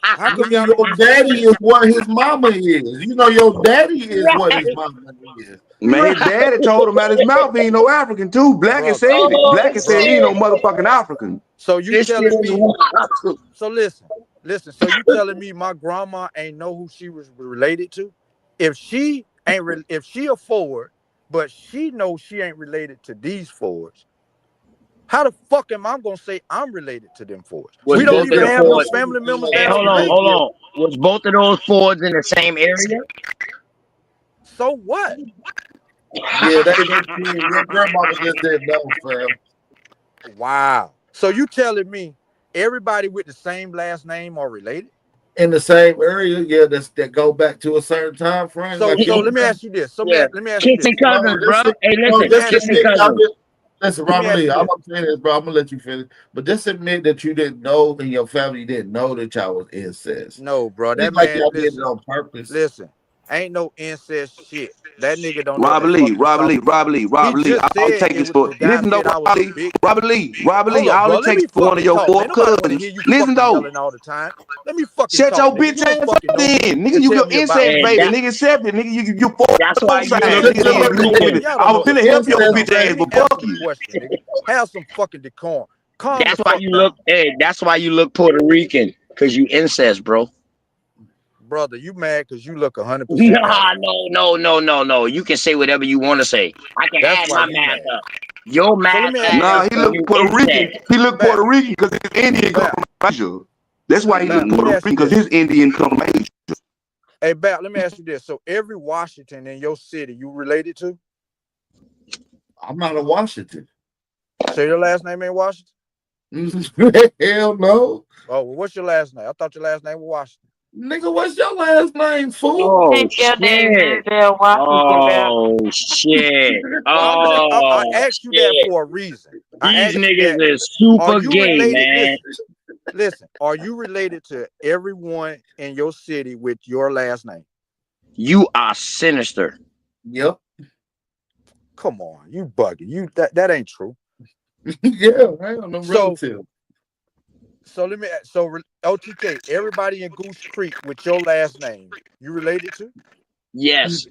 How come y'all Your don't daddy is what his mama is. You know your daddy is what his mama is. Man, his daddy told him out his mouth he ain't no African too. Black has said it. Black has said he ain't no motherfucking African. So you telling me? So listen. So you telling me my grandma ain't know who she was related to? If she ain't, if she a Ford, but she knows she ain't related to these Fords, how the fuck am I gonna say I'm related to them Fords? We don't even have no family members Hey, that's hold related. on. Was both of those Fords in the same area? So what? Yeah, they your grandmama just didn't know, fam. Wow. So you telling me everybody with the same last name are related? In the same area, yeah, that go back to a certain time frame. So Like let me ask you this. Let me ask you this. Kissing cousins, bro. Hey, listen, kissing admit, cousins. listen, Let me Robert ask Lee, you I'm this. gonna say this, bro. I'm gonna let you finish. But just admit that you didn't know and your family didn't know that y'all was incest. No, bro. That It's like man, y'all did it on purpose. listen. Ain't no incest shit. That nigga don't know what Robert the fuck Lee, he talking about. He just All it said takes it is was for the guy listen though, said I was a big. Robert Lee, Hold up, all bro. it Let takes me for one of fucking your talk. four Ain't nobody want to cousins. hear you Listen fucking though. yelling all the time. Let me fucking Shut talk, your nigga. bitch You don't ass up fucking know me then. to Nigga, you tell your me about incest me. baby. Nigga accepted. Nigga, you That's why you look Puerto Rican. Y'all I don't know was what the finna fuck help your y'all bitch talking about. ass, Let me but answer fuck the you. question, nigga. Have some fucking decorum. Calm That's the why fuck you down. look. Hey, that's why you look Puerto Rican, cause you incest, bro. Brother, you mad because you look 100% Nah, African. no. You can say whatever you want to say. I can That's add why my you math mad. up. Your So let math me ask you adds Nah, this, he up, and Bap. look you Puerto Rican. incest. He look Bap. Puerto Rican because his Indian come Bap. from Asia. That's why he look Bap, let me Puerto ask Rican you because this. his Indian come from Asia. Hey, Bap, let me ask you this. So every Washington in your city, you related to? I'm not a Washington. So your last name ain't Washington? Hell no. Oh, well, what's your last name? I thought your last name was Washington. Nigga, what's your last name, fool? Oh shit! Oh shit! Well, I Oh asked you that shit! for a reason. I These asked you that. niggas is Are super you gay, related? man. Listen. Are you related to everyone in your city with your last name? You are sinister. Yep. Come on, you bugging. That ain't true. Yeah, I am no So relative. So let me. OTK. Everybody in Goose Creek with your last name, you related to? Yes.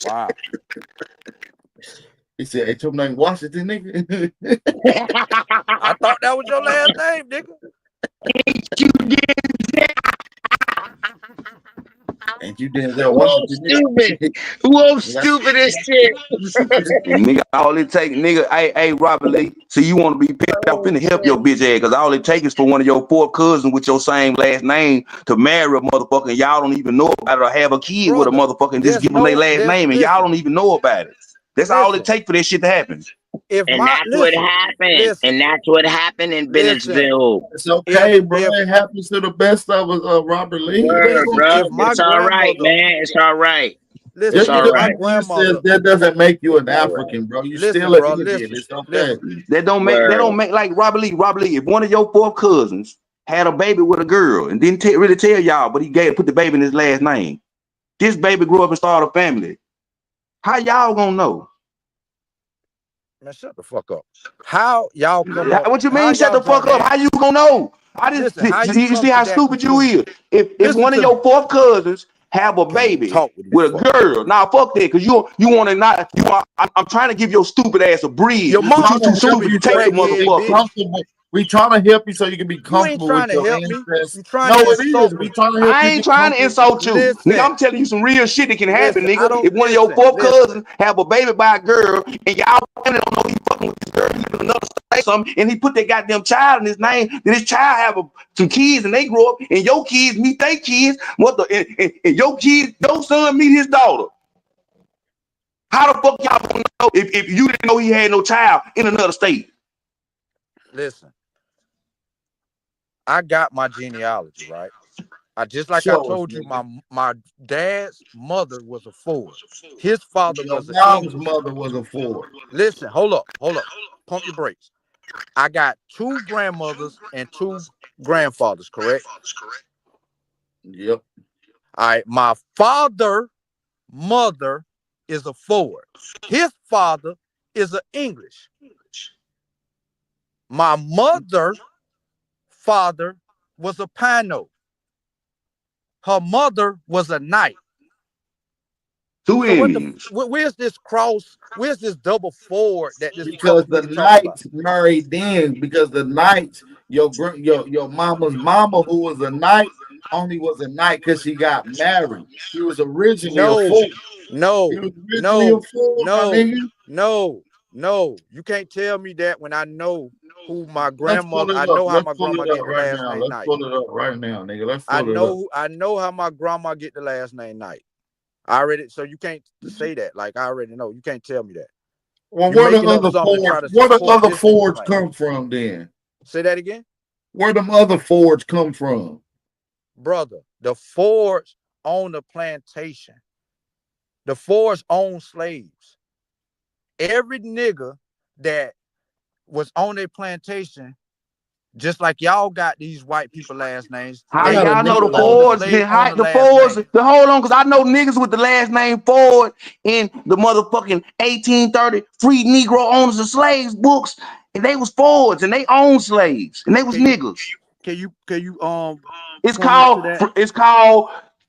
Wow. He said, "Hey, your name Washington, nigga." I thought that was your last name, nigga. Ain't you Denzel Whoa, Washington? stupid. Whoa, stupid as shit. Nigga, all it take, nigga, hey, Robert Lee. So you want to be picked up Oh, finna help shit. your bitch ass, cause all it takes is for one of your four cousins with your same last name to marry a motherfucker, and y'all don't even know about it, or have a kid with a Brother, motherfucker and just give them their last name, and y'all don't even know about it. That's all it listen. takes for this shit to happen. If And my that's what happened. And that's what happened in listen. Bennettsville. It's okay, bro. It happens to the best of us, Robert Lee. Word, Listen, bro. if my It's all right, grandmother, man. It's all right. listen, It's all if my right. grandmother, That doesn't make you an It's all right. African, bro. You listen, still an bro, Indian. listen, It's okay. listen. That don't Word. make like Robert Lee. If one of your four cousins had a baby with a girl and didn't really tell y'all, but he put the baby in his last name. This baby grew up and started a family. How y'all gonna know? Man, shut the fuck up. How y'all come up? What you How mean? Shut y'all the fuck draw up. that? How you gonna know? I just Listen, how you you come see to how that stupid you conclusion? is. If Listen one of to me. your fourth cousins have a Can't even baby talk with these with a fuck. girl, now fuck that, because you want to not. I'm trying to give your stupid ass a bridge, Your We but mama you trying too to help stupid stupid to you so take the you can crackhead be motherfucker. bitch. comfortable. We trying to help you so you can be You ain't comfortable with trying to your help me. ancestors. You trying No, to it is. insult We me. trying to help I you ain't get trying to comfortable. insult you, nigga. Listen, I'm telling you some real shit that can happen, listen. I nigga. don't If one of your fourth listen. cousins have a baby by a girl and y'all family don't know he fucking with this girl, he live in another state, something, and he put that goddamn child in his name, then his child have some kids and they grow up, and your kids meet their kids, and your kids, your son meet his daughter. How the fuck y'all gonna know if you didn't know he had no child in another state? Listen. I got my genealogy right. I just like I Show us, told you, nigga. my dad's mother was a Ford. His father Your was an mom's English. mother was a Ford. Listen, hold up. Pump your brakes. I got two grandmothers and two grandfathers, correct? Yep. All right. My mother is a Ford. His father is an English. My father was a Pano. Her mother was a Knight. Two So Indians. where's this cross? Where's this double Ford that this Because fucking the nigga talking about? knights married then. Because the knights, your mama's mama, who was a knight, only was a knight because she got married. She was originally a No, fool. no, She was originally a no, fool, my no, nigga. no. You can't tell me that when I know who my Let's pull grandmother. it I up. know how Let's my pull grandma it up get the right last now. name Let's Knight. pull it up right now, nigga. Let's I pull it up. know how my grandma get the last name Knight. I already, so you can't say that. Like I already know. You can't tell me that. Well, You're where the making up other something to try Fords? to Where the support other this nigga Fords claim. come from then? Say that again, Where them other Fords come from? brother. The Fords own the plantation. The Fords own slaves. Every nigga that was on their plantation, just like y'all got these white people last names, How I they got a y'all know nigga the own the Fords? slave owner The last Fords. name. Hold on, because I know niggas with the last name Ford in the motherfucking 1830 free Negro owners of slaves books, and they was Fords and they owned slaves and they was Can you niggas. can you It's point me to called that?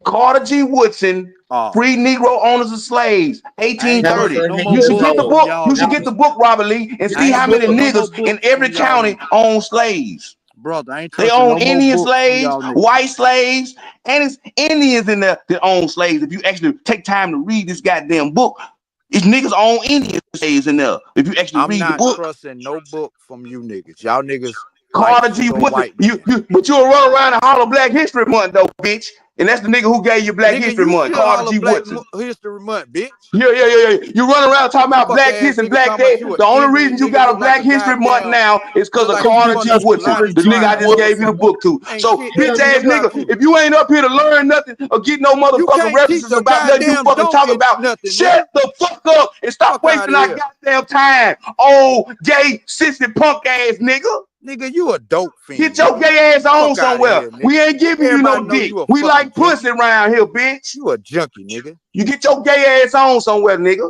Carter G. Woodson, Oh, Free Negro Owners of Slaves, I ain't trusting 1830. no more You should get books the from book. y'all You should get the niggas. book, Robert Lee, and I see ain't how many trusting no more niggas in books every from y'all county niggas. own slaves. Brother, I ain't They trusting own no more Indian books from slaves, y'all niggas. white slaves, and it's Indians in there that own slaves. If you actually take time to read this goddamn book, it's niggas own Indian slaves in there. If you actually I'm read the not book. trusting no book from you niggas. Y'all niggas like Carter G. pseudo Woodson, white men. but you'll run around and holler Black History Month though, bitch. And that's the nigga who gave you Black Nigga, History you Month, should Carter holler G. Black Woodson. History Month, bitch. Yeah. You run around talking about Fuck black ass this and nigga black talking about that. you an The only reason Indian you nigga got a look like Black a History Month goddamn now is because look of like you Carter G. Because fucking he Woodson, was Lonnie the nigga I G. just Tribe. gave you the Woodson. book to. Ain't So, shit bitch else you ass talk nigga, to. if you ain't up here to learn nothing or get no You motherfucking can't teach references a about nothing you goddamn fucking talk donkey about, nothing, nigga. shut the fuck up and stop Fuck out wasting of our here. goddamn time. Old, gay, sissy, punk ass nigga. Nigga, you a dope Get fiend, your nigga. gay ass on Fuck out of somewhere. here, We nigga. ain't giving you Everybody no know dick. you a We fucking like pussy junkie. around here, bitch. You a junkie, nigga. You get your gay ass on somewhere, nigga.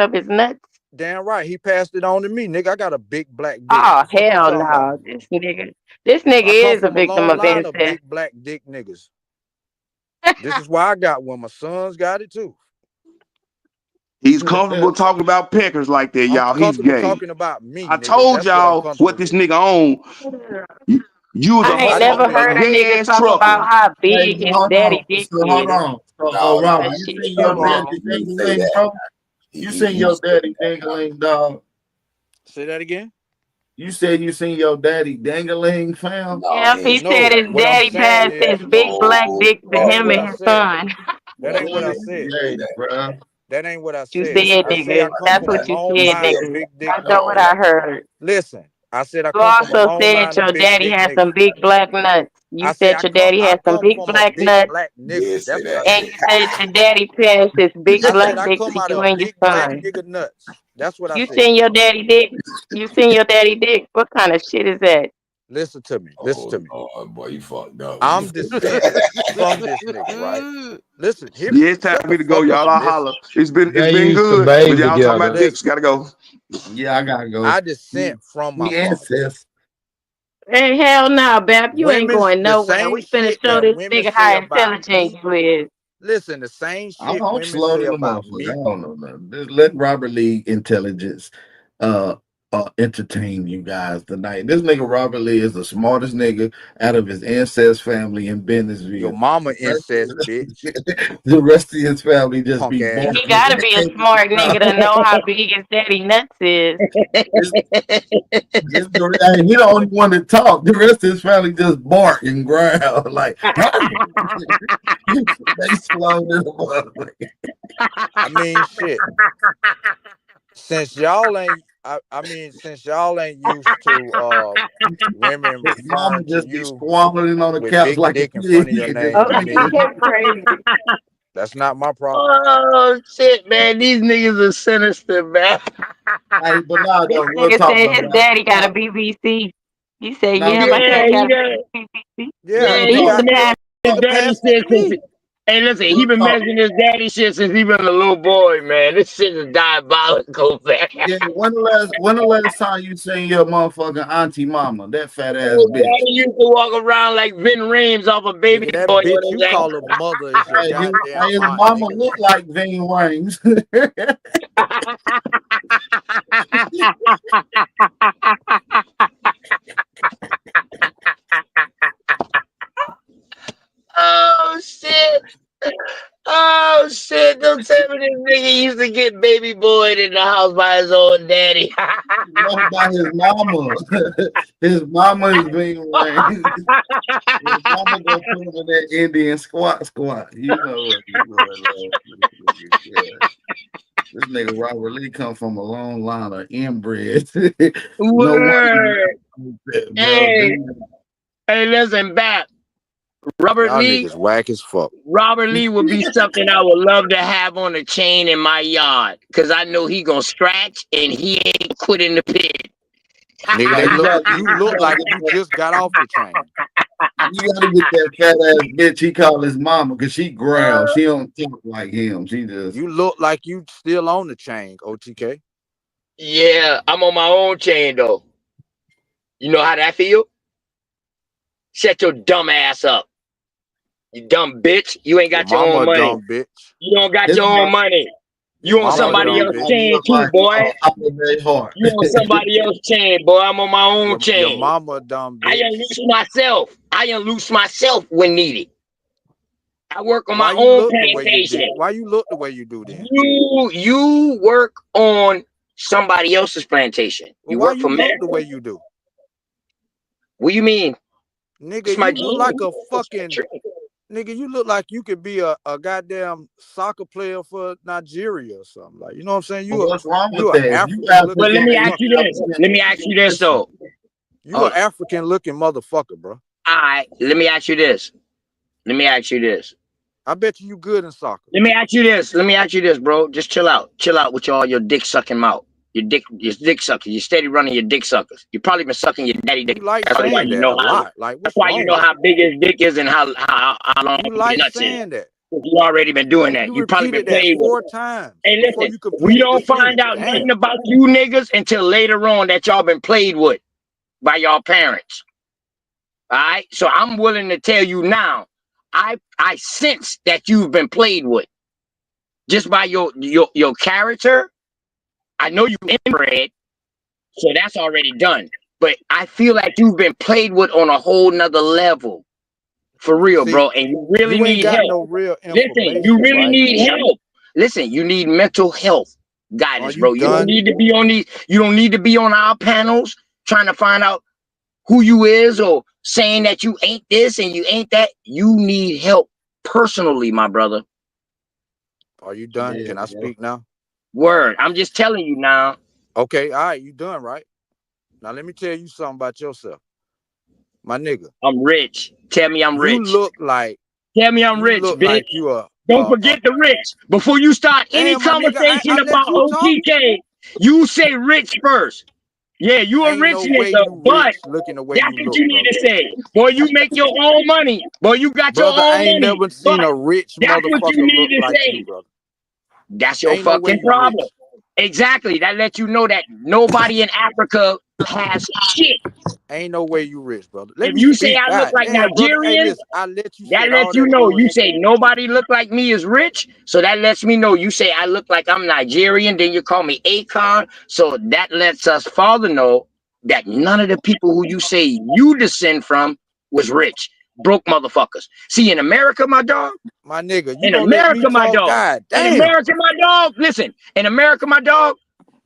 out of his nuts? Damn right. He passed it on to me, nigga. I got a big black dick. Oh Fuck you hell talking about? no. This nigga I come is a from a victim long of line of incest. big black dick niggas. This is why I got one. My sons got it too. He's comfortable talking about peckers like that, I'm y'all. He's comfortable gay. talking about me, I nigga. told That's what I'm y'all what comfortable this with. nigga own. You was I ain't never heard a a gay nigga ass talk trucker. about how Hey, big his hold on. daddy dick So hold is. on. So, No, Robert, That you shit seen so your no, daddy wrong. he didn't say dingling, that. bro? You seen your daddy dingling, dog? Say that again. You said you seen your daddy dangling, fam? No, Yep, he he ain't said No, say his what I'm daddy saying passed is his big black no, dick to that ain't him what no. I and his said. son. That ain't Well, what he I didn't said. say Hey, that. bro. That ain't what I You said. said, I say I nigga. come That's from a what you long He said, line said of nigga. big dick That's not what niggas. no. I heard. Listen, I said I You come from a also long said line of your big daddy dick had niggas. some big black nuts. You I say said your daddy I had some come big from a black big nuts. black Did nigga. say That's what I that. And you said. said your daddy passed his big I black said I dick come to out you of and your big black son. nigga nuts. That's what I You said. seen your daddy dick? You seen your daddy dick? What kind of shit is that? Listen to me. Listen to Oh me. Lord, boy, you fucked up when you I'm said descent that. from this nigga, right? Listen, here, Yeah, it's time shut for the me to go, fuck up y'all. and I'll listen. holler. It's They been used to good, but bathe y'all talking together. about dicks. Listen, Gotta go. Yeah, I gotta go. I descent from my We father. incest. Hey, hell no, Bap. You ain't Women's going the nowhere. same We finna shit show that this women nigga say how about intelligent me. you is. Listen, the same shit I'm women slow say to the about motherfucker. me. I don't know nothing. Just let Robert Lee intelligence uh entertain you guys tonight. This nigga Robert Lee is the smartest nigga out of his ancestors family in Your Bennettsville. mama incest, bitch. The rest of his family just Punk be ass He barking. gotta bitch. be a smart nigga to know how big his daddy nuts is. Hey, he the only one that talk. The rest of his family just bark and growl like they slow to the motherfucker. I mean, shit. Since y'all ain't, since y'all ain't used to women His mama referring to just be you squabbling on the with couch big like a dick in front of pig your and just name, Oh, you screaming. niggas, TK crazy. that's not my problem. Oh shit, man! These niggas are sinister, man. Hey, but now This though, real nigga talk said though, his now, daddy got a BBC. He said, now yeah, real my Yeah, talk, dad got he a done. BBC. Yeah, Yeah, real he nigga, talk, been Anytime. measuring his nigga daddy passed that shit to since. me. Hey, listen, he real been talk. measuring his daddy shit since he been a little boy, man. This shit is diabolical, man. Yeah, when the last time you seen your motherfucking auntie mama, that fat ass His bitch? daddy used to walk around like Vin Rames off a baby Nigga, that boy bitch on you his call a mother is your goddamn His aunt, mama nigga. look like Ving Rhames. Oh shit! Oh shit! Don't tell me this nigga used to get baby boyed in the house by his own daddy. No, by his mama. His mama is Ving Rhames. His mama gonna put him in that Indian squat. You know what you're going on. Yeah. This nigga Robert Lee come from a long line of inbred. No wonder, Word. bro. Hey, hey, listen, Bap. Robert Y'all Lee. niggas whack as fuck. Robert Lee would be something I would love to have on a chain in my yard, cause I know he gonna scratch and he ain't quit in the pit. Nigga, Now you got you look like you just got off the chain. you gotta get that fat ass bitch he call his mama because she growl. She don't talk like him. She just You look like you still on the chain, OTK. Yeah, I'm on my own chain though. You know how that feel? Shut your dumb ass up. You dumb bitch. You ain't Your got your mama own a money. dumb bitch. You don't got his your own mama, money. Your You on mama a somebody dumb else's bitch. chain look too, like boy. Holiday Heart. You on somebody else's chain, boy. I'm on my own Your chain. mama a dumb I bitch. unloose myself. I unloose myself when needed. I work on Why my you own look the way you plantation. did? Why you look the way you do then? You work on somebody else's plantation. Well, You why work for you look men. the way you do? What do you mean? Nigga, It's my you look gene. like a fucking nigga, you look like you could be a goddamn soccer player for Nigeria or something. Like, you know what I'm saying? But what's wrong with You an that? If you African looking But let African, me ain't ask no you motherfucker. this. African. Let me ask you this Listen, though. You Hold an on. African looking motherfucker, bro. All right. Let me ask you this. Let me ask you this. I bet you good in soccer. Let me ask you this. Let me ask you this, bro. Just chill out. Chill out with all your dick sucking mouth. Your dick suckers. You steady running your dick suckers. You probably been sucking your daddy dick. You like That's why saying you that know a how. lot. Like, That's what's why you wrong know with how you? big his dick is and how long You your like nuts is. saying that. You already been doing that. You You probably been repeated that played with. 4 times Hey, before listen. you We completed the don't find sentence. out Damn. nothing about you niggas until later on that y'all been played with by y'all parents. All right. So I'm willing to tell you now. I sense that you've been played with. just by your character. I know you inbred, so that's already done. But I feel like you've been played with on a whole nother level. For real, See, bro. And you really you ain't need got help. no real Listen, you information, really right? need help. Listen, you need mental health Are guidance, you bro. You don't done? need to be on these, you don't need to be on our panels trying to find out who you is or saying that you ain't this and you ain't that. You need help personally, my brother. Are you done? Yeah, Can I bro. speak now? Word. I'm just telling you now. Okay, all right, you done, right? Now let me tell you something about yourself. My nigga. I'm rich. Tell me I'm You rich. look like Tell me I'm rich, bitch. you are Don't forget the rich. Before you start any damn, my nigga, conversation I let about you talk. OTK, you say rich first. Yeah, you a Ain't rich no way nigga, you but rich looking the way that's you what look, you need brother. to say. Boy, you make your own money. Boy, you got your Brother, own I ain't money. never But seen a rich that's what you motherfucker need look to like you, say. brother. That's your Ain't no way fucking you problem. rich. Exactly. That lets you know that nobody in Africa has shit. Ain't no way you rich, brother. Let If me you say speak. I look God like damn, brother. Hey, Nigerian, listen, I let you that said lets all you that know. You bullshit. say nobody look like me is rich, so that lets me know. You say I look like I'm Nigerian, then you call me Akon, so that lets us father know that none of the people who you say you descend from was rich, broke motherfuckers. See, in America, my dog. My nigga, you In gonna let me America, my talk? dog. God In damn. America, my dog. Listen, in America, my dog.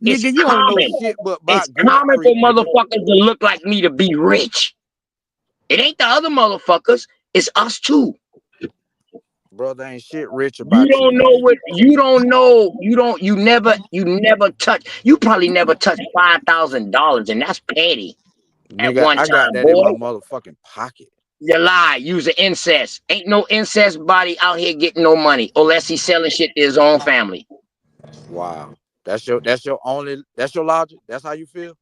It's Nigga, you don't know common. shit but It's about Greek common for Creek, nigga. motherfuckers to look like me to be rich. It ain't the other motherfuckers. It's us too. Brother, ain't shit rich You about you, don't my know nigga. what you never touch. You probably never touched $5,000, and that's petty at Nigga, one I got time, that in boy. my motherfucking pocket. You lie. Use an incest. Ain't no incest body out here getting no money unless he's selling shit to his own family. Wow. That's your logic? That's how you feel?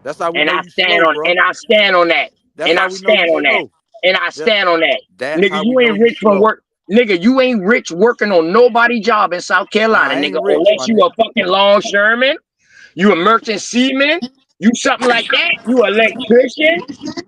That's how we And know I you stand slow, on bro. and I stand on that. That's And how I we know stand you on that. slow. And I stand on that. That's Nigga, how we you know ain't you rich from slow. work. Nigga, you ain't rich working on nobody job in South Nah, Carolina, I nigga, ain't rich, unless my you nigga. a fucking longshoreman, you a merchant seaman, you something like that, you electrician,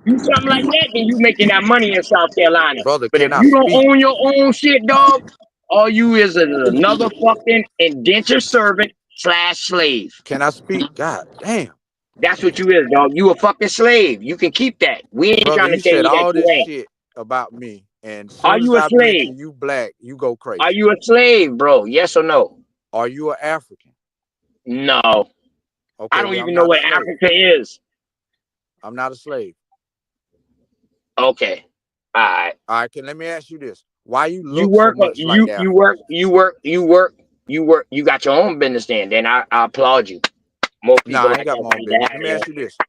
you something like that, then you making that money in South Carolina. Brother, But if can I you don't speak? own your own shit, dog, all you is another fucking indentured servant / slave. Can I speak? God damn. That's what you is, dog. You a fucking slave. You can keep that. We ain't Brother, trying to you tell said you that all you this ain't. shit about me, and Are soon as you a I slave? mention you black, you go Are crazy. you a slave, bro? Yes or no? Are you an African? No. I Okay, don't well, I'm even know not a what slave. Africa is. I'm not a slave. Okay. All right. All right, let me ask you this. Why you You look so work, much like the African? you got your own business then I applaud you. More Nah, people I like ain't got that my own need to business. have Let me here. ask you this.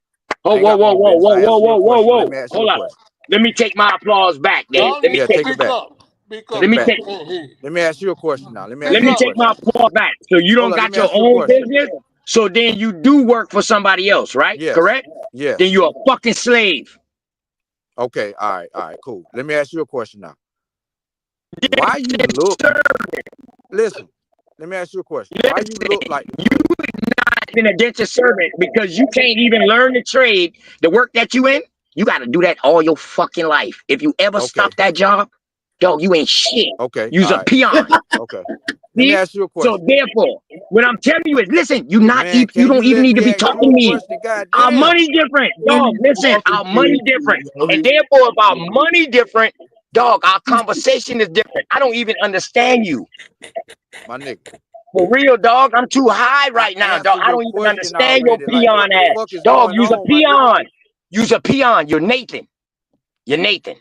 Oh, I ain't whoa, got my whoa, own whoa, business. whoa, I whoa, answer whoa, your whoa, question. Now, whoa. let me ask you a Hold up. question. Let me take my applause back then. Y'all Let me need Yeah, to take take it speak back. up. Speak Take up. let it me back. People take can't hear you. Let me ask you a question now. Let me let ask Speak you me a up. take my question. applause back. So you Hold don't on, let got me your ask you a own question. business. So then you do work for somebody else, right? Yes. Correct? Then Yes. you're a fucking slave. Okay. All right, cool. Let me ask you a question now. Why you look listen, let me ask you a question. Why you look like Been a denture servant because you can't even learn the trade, the work that you in. You got to do that all your fucking life. If you ever okay, stop that job, dog, you ain't shit. okay, You's all a right, peon. okay. Let me See? ask you a So question. therefore, what I'm telling you is, listen, Man, you can don't you even let need to me be ask talking you to a me. question? God Our damn. money different, dog. Listen, our money different, and therefore, if our money different, dog, our conversation is different. I don't even understand you. My nigga. For real, dog. I'm too high I right now, dog. answered I your don't even question understand your already. Like, peon what the ass. fuck is Dog, going use a on, my nigga? peon. Use a peon. You're Nathan. You're Nathan.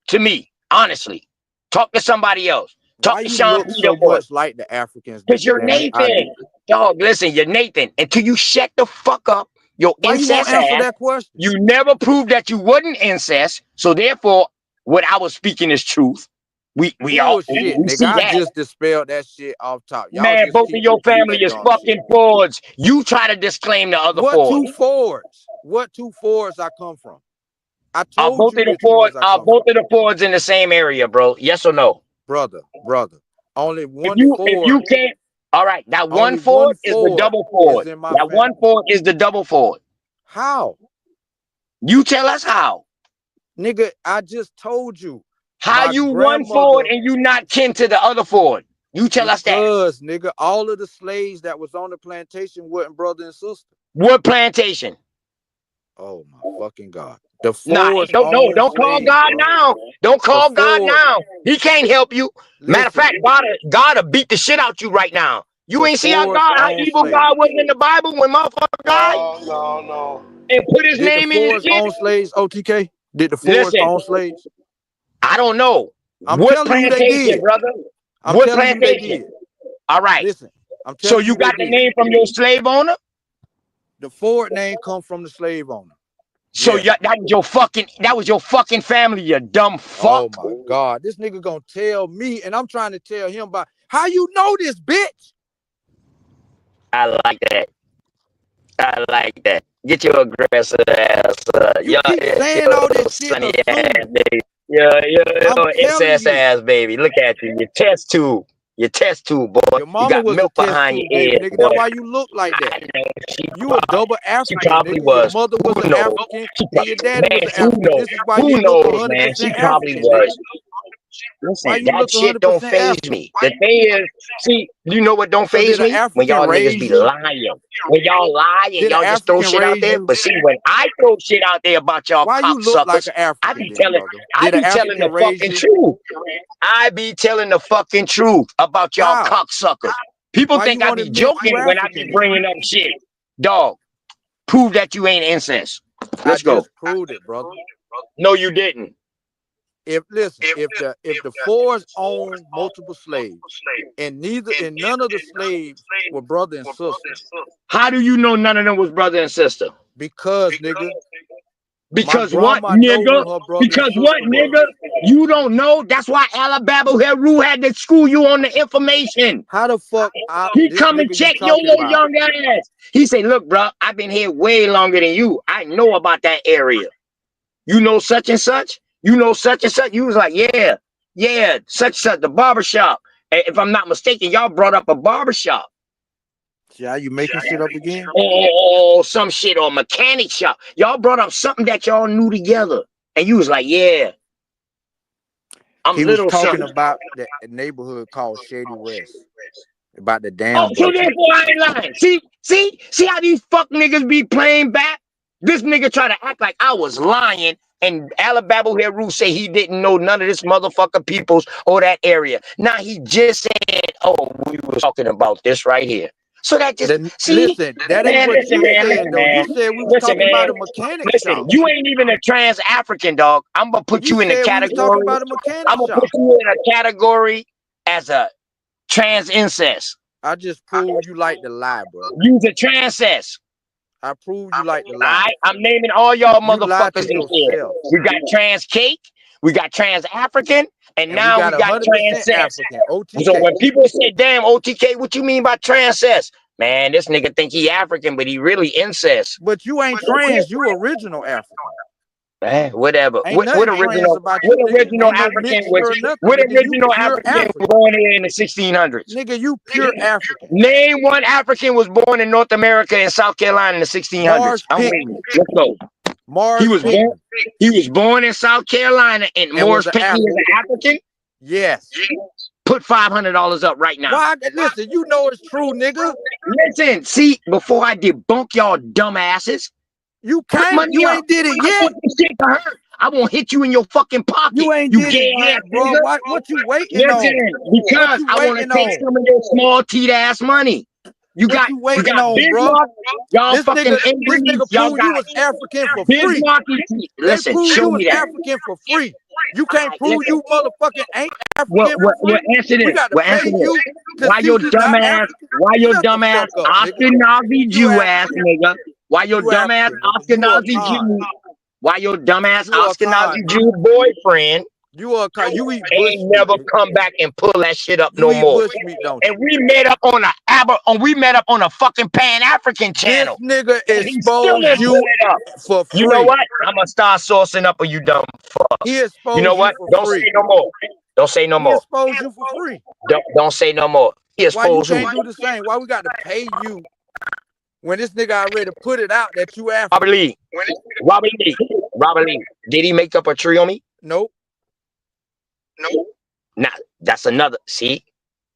To me, honestly. Talk to somebody else. Why Talk to you Sean look so Peterboy. much like the Africans Because you're than I Nathan. do? Dog, listen, you're Nathan. Until you shut the fuck up, your Why you won't incest answer ass, that question? you never proved that you wasn't incest. So therefore, what I was speaking is truth. We Bullshit, nigga. see I that. just dispelled that shit off top. Y'all Man, just both of keep your repeating family that is dumb shit. fucking frauds. You try to disclaim the other What Fords. two Fords? What two Fords I come from? I Are told both you of the which Fords ones I come from. in the same area, bro? Yes or no? Brother. Only If one you Ford, can't, all right, that one only one Ford is the Ford double is Ford. in my That one family. Ford is the double Ford. How? You tell us how. Nigga, I just told you. How My you one Ford grandmother, and you not kin to the other Ford? You tell us that. Because, nigga, all of the slaves that was on the plantation wasn't brother and sister. What plantation? Oh my fucking God. The Nah, Fords don't owned call slaves, God bro. now. Don't The call God Fords. now. He can't help you. Matter of Listen. fact, God will beat the shit out you right now. You The ain't see how Fords owned evil slaves. God was in the Bible when motherfucker died No. and put his Did the name in his Fords shit? own slaves, OTK? Did the Fords Listen, own slaves? I don't know. I'm What telling you they plantation, did. brother? I'm What telling you they plantation? did. All right. Listen, I'm So telling you you they got the did. name from your slave owner? The Ford name come from the slave owner. So Yes. that was your fucking family, you dumb fuck. Oh my God. This nigga gonna tell me, and I'm trying to tell him about how you know this, bitch. I like that. I like that. Get your aggressive ass. You keep saying all this shit Sunny and assuming. ass baby. Yo, I'm telling incest you. ass baby. Look at you. Your test tube. Your test tube, boy. Your You mama got was a milk test behind tube your baby, ear, nigga. boy. That's why you look like that. I know. You a double She African, probably nigga. Your was. mother was Who an knows? African, and your daddy was Man, an who African. knows? This is why Who you look knows, man? 100% She probably African, nigga. was. Listen, Why you that look shit don't 100% phase African? me. The thing is, see, you know what don't So phase did an me? When African y'all niggas be raise you? lying. When y'all lie and Did an y'all just throw African shit out raise there. you? But see, when I throw shit out there about y'all Why you look like cocksuckers, an African then, brother? I Did an be telling African the raise fucking you? truth. I be telling the fucking truth about y'all How? cocksuckers. People Why you think I want to be admit joking you when I be African then? bringing up shit. Dog, prove that you ain't incest. I Let's go. just proved it, brother. No, you didn't. If the Fords owned multiple slaves, and none of the slaves were brother and sister. How do you know none of them was brother and sister? Because nigga, my Because what, grandma know nigga? who her brother and Because what, sister was. nigga? You don't know? That's why Alabama Heru had to school you on the information. How the fuck He this come and nigga you check your talking little about? young ass. He say, look, bro, I've been here way longer than you. I know about that area. You know such and such? You know such and such? You was like, yeah, such and such, the barbershop. And if I'm not mistaken, y'all brought up a barbershop. Yeah, you making shit up again? Oh, some shit or mechanic shop. Y'all brought up something that y'all knew together. And you was like, yeah, I'm He was little talking something. about the neighborhood called Shady West. About the Oh, dam so breaking. therefore I ain't lying. See how these fuck niggas be playing back? This nigga try to act like I was lying, and Alabama Heru say he didn't know none of this motherfucker peoples or that area. Now he just said, oh, we was talking about this right here. So that just, Listen, that ain't man, what listen, you man, said listen, though. man. You said we was Listen, talking about man. a mechanic Listen, shop. you ain't even a trans-African, dog. I'm gonna put You you in the said we was talking category. about a mechanic I'm gonna shop. put you in a category as a trans incest. I just proved you like to lie, bro. You's a transcest. I proved you like to All lie. right, I'm naming all y'all You lied motherfuckers to in here. yourself. We got trans cake, we got trans African, and And we now we got got 100% transcest. African, So OTK. when people say, damn, OTK, what you mean by transcest? Man, this nigga think he African, but he really incest. But you ain't trans, you original African. Whatever. Ain't nothing trans about you, What nigga. original Ain't no African was, mixture or nothing, what nigga. You original pure African was African. born here in the 1600s? Nigga, you pure African. Name one African was born in North America and South Carolina in the 1600s. Mars I'm Pinckney. waiting. Let's go. He Mars was Pinckney. born. He was born in South Carolina, and And was Morris an Pinckney is African. an African. Yes. Put $500 up right now. Why? Listen, you know it's true, nigga. Listen, see, before I debunk y'all dumbasses, You put can't. money You up. ain't did it I yet. want this shit to hurt. I won't hit you in your fucking pocket, You ain't you did it gay ass yet, bro. nigga. What you waiting Listen, on? What because you I want to waiting take on? some of your small teeth ass money. You What got you waiting on, bro? Bismarck. Y'all This fucking nigga Indians. Y'all proved you got was African for free. Bismarck. They Listen, proved show you me was that. African for free. You can't prove Listen. you motherfucking ain't Well, African well, for well, free. answer We this. got to Well, answer pay this. you to see you not African. Why your Shut the dumbass fuck up, nigga. Ashkenazi You Jew ass African. nigga? Why your You dumbass African, nigga. You a Ashkenazi con. Jew? Why your dumbass You a con, Ashkenazi nigga. Jew boyfriend You a con. You eat ain't bushmeat, never nigga. come back and pull that shit up You no eat more? bushmeat, don't And you? we met up on a fucking Pan African This channel. nigga And he still exposed didn't pull you it up. for You know free. what? I'm gonna start sourcing up, or you dumb fuck. He You know exposed you what? for Don't say free. no more. Don't say no He more. exposed you for free. Don't say no more. He Why you exposed who? can't do the same? Why we got to pay you when this nigga already put it out that you African? Robert Lee. Robert Lee. Did he make up a tree on me? Nope. Nah, that's another. See,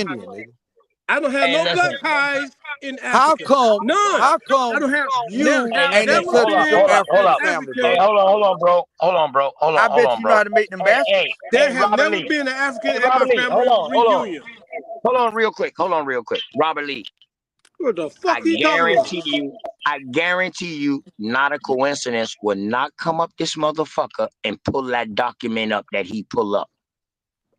Indian, nigga. I don't have Hey, no listen. blood ties in How Africa. come? None. How I come don't have. you Hey, ain't in listen. Never touch Hold up. with your been Hold up. Hold African in up. family, Africa. Hey, bro? hold on, bro. Hold on, bro. I Hold bet on, you know bro. how to make them Hey, baskets. hey, There hey, have Robert never Lee. been an African Hey, at my Robert Lee. family reunion. Hold on, real quick. Robert Lee. What the I fuck are you talking about? guarantee you, not a coincidence, will not come up this motherfucker and pull that document up that he pull up.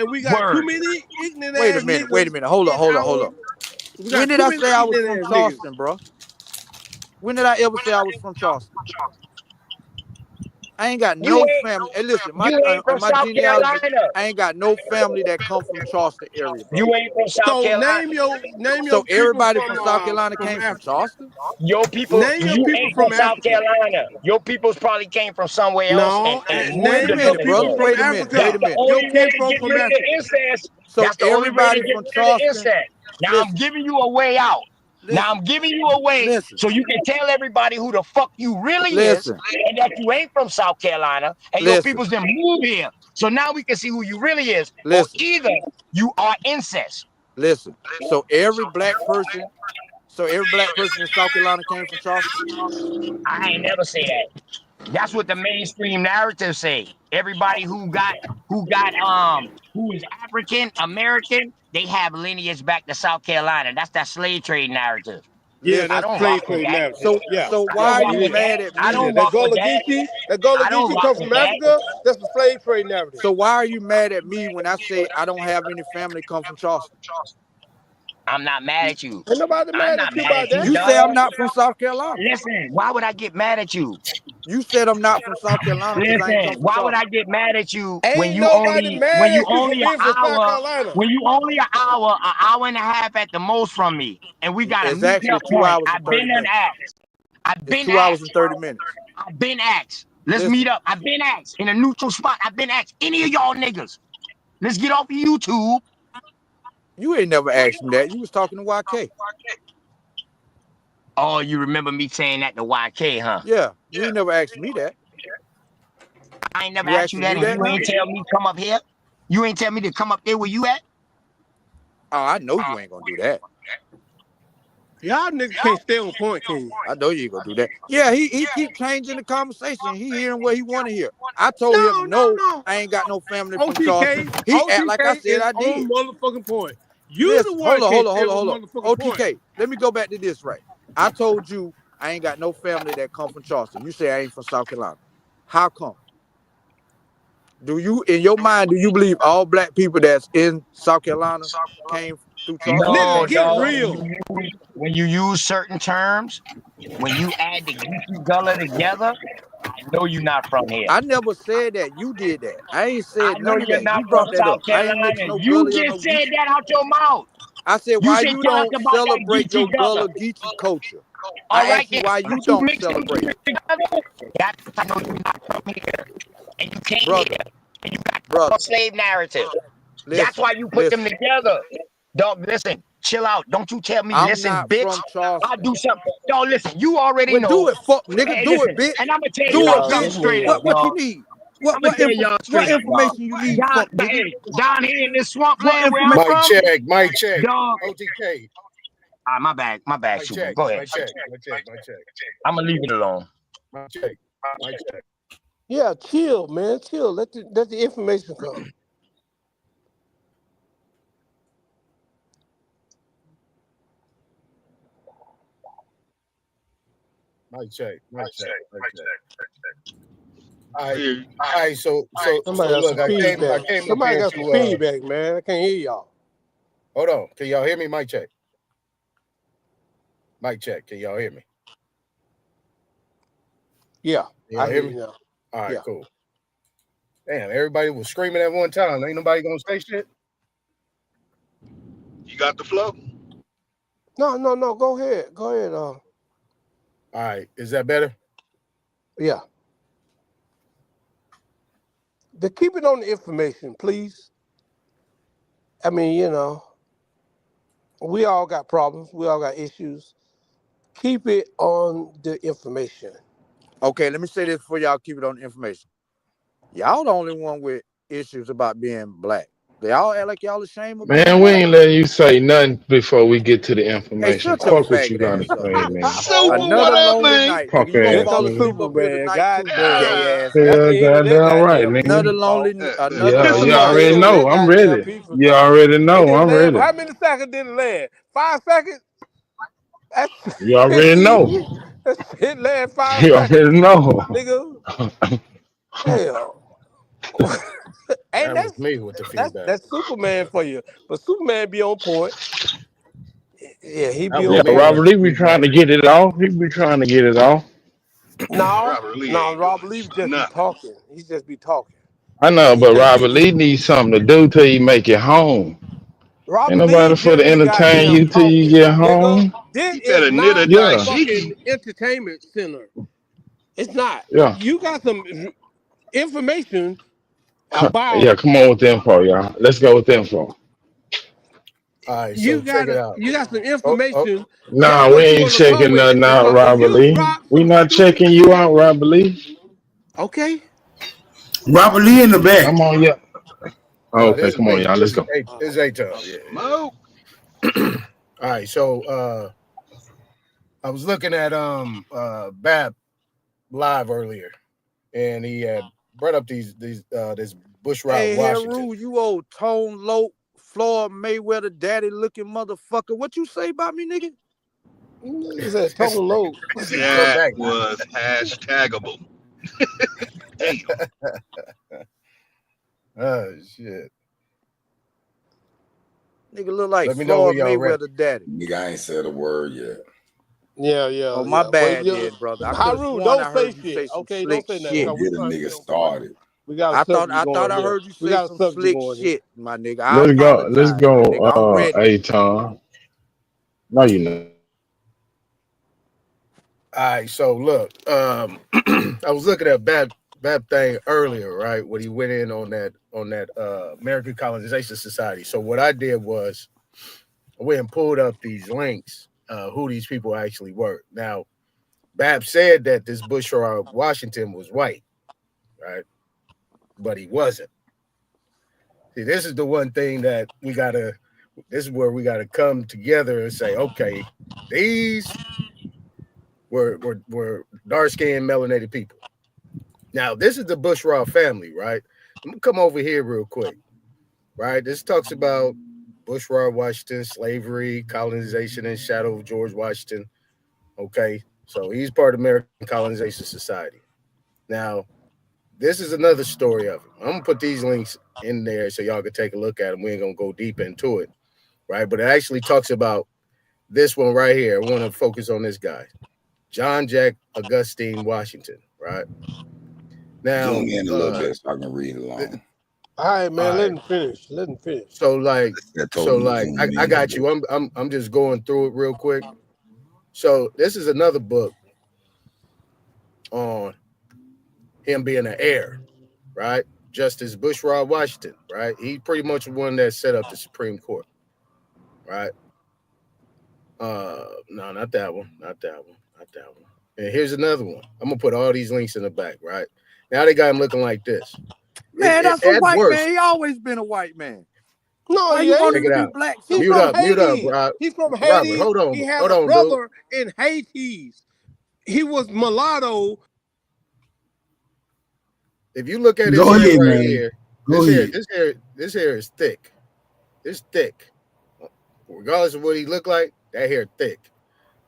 and we got too Word. many ignorant Wait a ass minute. niggas. Wait a minute. Hold up. in Hold up. Hold our- up. We When got did too I many say I was ignorant from ass niggas. Charleston, bro? When did I ever say I was from Charleston? I ain't got You no ain't family. Hey, listen, you ain't from my South genealogy, Carolina. I ain't got no family that come from Charleston area, bro. You ain't from South So Carolina. name So your people everybody from South Carolina from came from Africa. Charleston? Your people, Name your you people ain't from from South Africa. Carolina. Your peoples probably came from somewhere else No, and moved Wait a name to your minute, people brother. Memphis. from Wait a minute. That's Wait a Africa. the minute. Your only way to kinfolk get from rid of the Africa. incest. So That's the only way to everybody get from rid of the Charleston, incest. Now I'm listen, giving you a way out. Now listen, I'm giving you a way listen, so you can tell everybody who the fuck you really is listen, and that you ain't from South Carolina and your listen, peoples didn't move here. So now we can see who you really is. Or listen, either you are incest. listen. So every black person in South Carolina came from Charleston? I ain't never say that. That's what the mainstream narrative say. Everybody who is African American, they have lineage back to South Carolina. That's that slave trade narrative. Yeah, I that's don't rock slave with trade that. narrative. So Yeah, so I why don't are it rock you with is. that. mad at I Yeah, me? don't rock with that. that I Gullah don't Geechee rock come with from that. Africa. That's the slave trade narrative. So why are you mad at me when I say I don't have any family come from Charleston? I'm not mad at you. Ain't nobody I'm mad not at you mad about at you, that. You say I'm dog. not from South Carolina. Listen, why would I get mad at you? You said I'm not from South Carolina because I ain't come Listen, from why would I Charleston. get mad at you Ain't nobody when mad you at you for only an being from South hour Carolina. when you only an hour and a half at the most from me, and we got a It's meet actually up two point. hours and I've 30 been an minutes. asked. I've It's been 2 hours and asked. 30 minutes. I've been asked. Let's meet Listen, up. I've been asked in a neutral spot. I've been asked. Any of y'all niggas. Let's get off of YouTube. you ain't never asked me that. You was talking to YK. Oh, you remember me saying that to YK, huh? Yeah, you ain't never asked me that. I ain't never You asked you asking that, me and that you now? ain't tell me come up here. You ain't tell me to come up there where you at. Oh, I know you ain't gonna do that. Y'all niggas can't stay on point, can you? I know you ain't gonna do that. Yeah, he keep changing the conversation. He hearing what he want to hear. I told him no, No. I ain't got no family from Charleston. OTK, He act like I OTK said is I on did. motherfucking point. You the Listen, one can't stay on hold on. motherfucking point. OTK, let me go back to this right. I told you I ain't got no family that come from Charleston. You say I ain't from South Carolina. How come? Do you, in your mind, do you believe all black people that's in South Carolina came through Charleston? Nigga, No, get dog. real. When you use certain terms, when you add the Geechee Gullah together, I know you're not from here. I never said that. You did that. I ain't I said know none of you're that. not You from brought that South up. I ain't mentioned Carolina. no You Gully or no just said Geechee. that out your mouth. I said, You why said you tell us don't about that celebrate Geechee your Gullah. Gullah Geechee culture? All I right, asked you then. why But you you don't mix them celebrate two it. together. That's I know you're not from here. And you came Brother, here. And you got a brother, slave narrative. That's listen, why you put them listen. together. Dog, listen, chill out. Don't you tell me, I'm listen, not bitch. from I'll Charleston. do something. Dog, listen, you already Well, do know. it, fuck nigga. Hey, Do listen, it, bitch. and I'm gonna tell Do y'all it, something bitch. straight up, What you dog. need? I'm gonna tell y'all What straight up, dog. information you need, fuck nigga? Down here in this What swampland where I'm information? Mic from, check, mic check. dog. OTK. My bad, Mic Super. check, Go ahead. mic check, mic check, mic check. I'm gonna leave it alone. Mic check, mic check. Yeah, chill, man. Chill. Let the information come. Mic check, mic check, mic check. All I right, hear you. all right. Somebody So got look, some I feedback. came up Somebody here got some to feedback, man. I can't hear y'all. hold on. Can y'all hear me? Mic check. Mic check. Can y'all hear me? Yeah, Can I y'all hear hear you me? now. All right, Yeah. cool. Damn, everybody was screaming at one time. Ain't nobody gonna say shit. You got the flow? No. Go ahead. Go ahead. All right, is that better? Yeah. Keep it on the information, please. I mean, we all got problems. We all got issues. Keep it on the information. Okay, let me say this before y'all keep it on the information. Y'all the only one with issues about being black. They all act like y'all ashamed of being Man, we black. ain't letting you say nothing before we get to the Hey, information. shut your Fuck what you faggot gotta ass up, say, nigga. man. Super, what Another up, lonely man? night, nigga. Punk You gonna ass Here fall comes nigga. asleep up here Superman. tonight too, you Goddamn. gay ass That's nigga. Yeah, the end of that goddamn right, goddamn nigga. Another piece, lonely, folks. another Yeah, That's you lonely the night. already end of that know. I'm goddamn ready. piece for You tonight. already Hey, know. did it I'm last? ready. How many seconds did it last? 5 seconds? That's You already know. that shit last 5 You seconds, already know. nigga. Hell. Ain't That was me with the feedback. that's Superman for you. But Superman be on point. Yeah, he That be was Yeah, on me point. with Robert, the he be trying feedback. to get it off. He be trying to get it off. No, Robert Lee no, ain't doing Rob Lee just be nothing. talking. He just be talking. I know, He but just Robert Lee needs something to do till you make it home. Ain't Robert Lee nobody for to just be entertain goddamn you till you talking, get nigga. home. This He is better knit a not a Yeah, fucking dashiki. entertainment center. It's not. yeah. You got some information about Yeah, come on with the info, y'all. Let's go with the info. All right, so check it out. you got some Oh, information. That's Nah, we what you ain't want to come checking with. nothing out, Because if Robert you Lee. drop We some not stupid checking you shit, out, Robert Lee. okay. Robert Lee in the back. Come on, yeah. no, Okay, come on, y'all. Let's go. this is A-Town. Yeah, Smoke. All right, so I was looking at Bab live earlier, and he had brought up this Bushrod Hey, Washington. Heru, you old Tone Loc, Floyd Mayweather daddy looking motherfucker. What you say about me, nigga? Is that Tone Loc? Come That back. was hashtagable. Damn. Oh shit. Nigga look like Let me know when Floyd y'all ready. Mayweather daddy. Nigga, I ain't said a word yet. Yeah. Oh, my Well, bad then, brother. I could have Haru, sworn don't I say heard you shit. say some Okay, don't slick say nothing. Don't shit. Cause we get a trying to nigga stay on point. started. We got a I subject thought going I here. heard you We say got a some subject slick going here. shit, my nigga. I Let's apologize, my go, nigga. I'm ready. A-Ton. No, you know. All right, so look, I was looking at Bab thing earlier, right? When he went in on that American Colonization Society. So what I did was I went and pulled up these links, who these people actually were. Now, Bab said that this Bushrod Washington was white, right? But he wasn't. See, this is the one thing that this is where we gotta come together and say, okay, these were dark-skinned melanated people. Now, this is the Bushrod family, right? I'm gonna come over here real quick, right? This talks about Bushrod Washington, slavery, colonization, and shadow of George Washington. Okay, so he's part of American Colonization Society. Now, this is another story of him. I'm gonna put these links in there so y'all can take a look at them. We ain't gonna go deep into it, right? But it actually talks about this one right here. I want to focus on this guy, John Jack Augustine Washington, right? Now, Zoom in a little bit so I can read along. All right, man. all Let right. him finish. Let him finish. So like, I told him to zoom in I a little got bit. you. I'm just going through it real quick. So this is another book on him being an heir, right? Justice Bushrod Washington, right? He pretty much the one that set up the Supreme Court, right? No, not that one, not that one, not that one. And here's another one. I'm gonna put all these links in the back, right? Now they got him looking like this. Man, that's a At white worst, man. He always been a white man. No, Why he you want check him ain't. to it be out. black He's so from bad? Mute up, Haiti. Rob. He's from Robert, Haiti. He has hold a on, dude. brother in Haiti. He was mulatto. If you look at his Go hair ahead, right man. here, Go ahead. this hair is thick. It's thick. Regardless of what he looked like, that hair thick.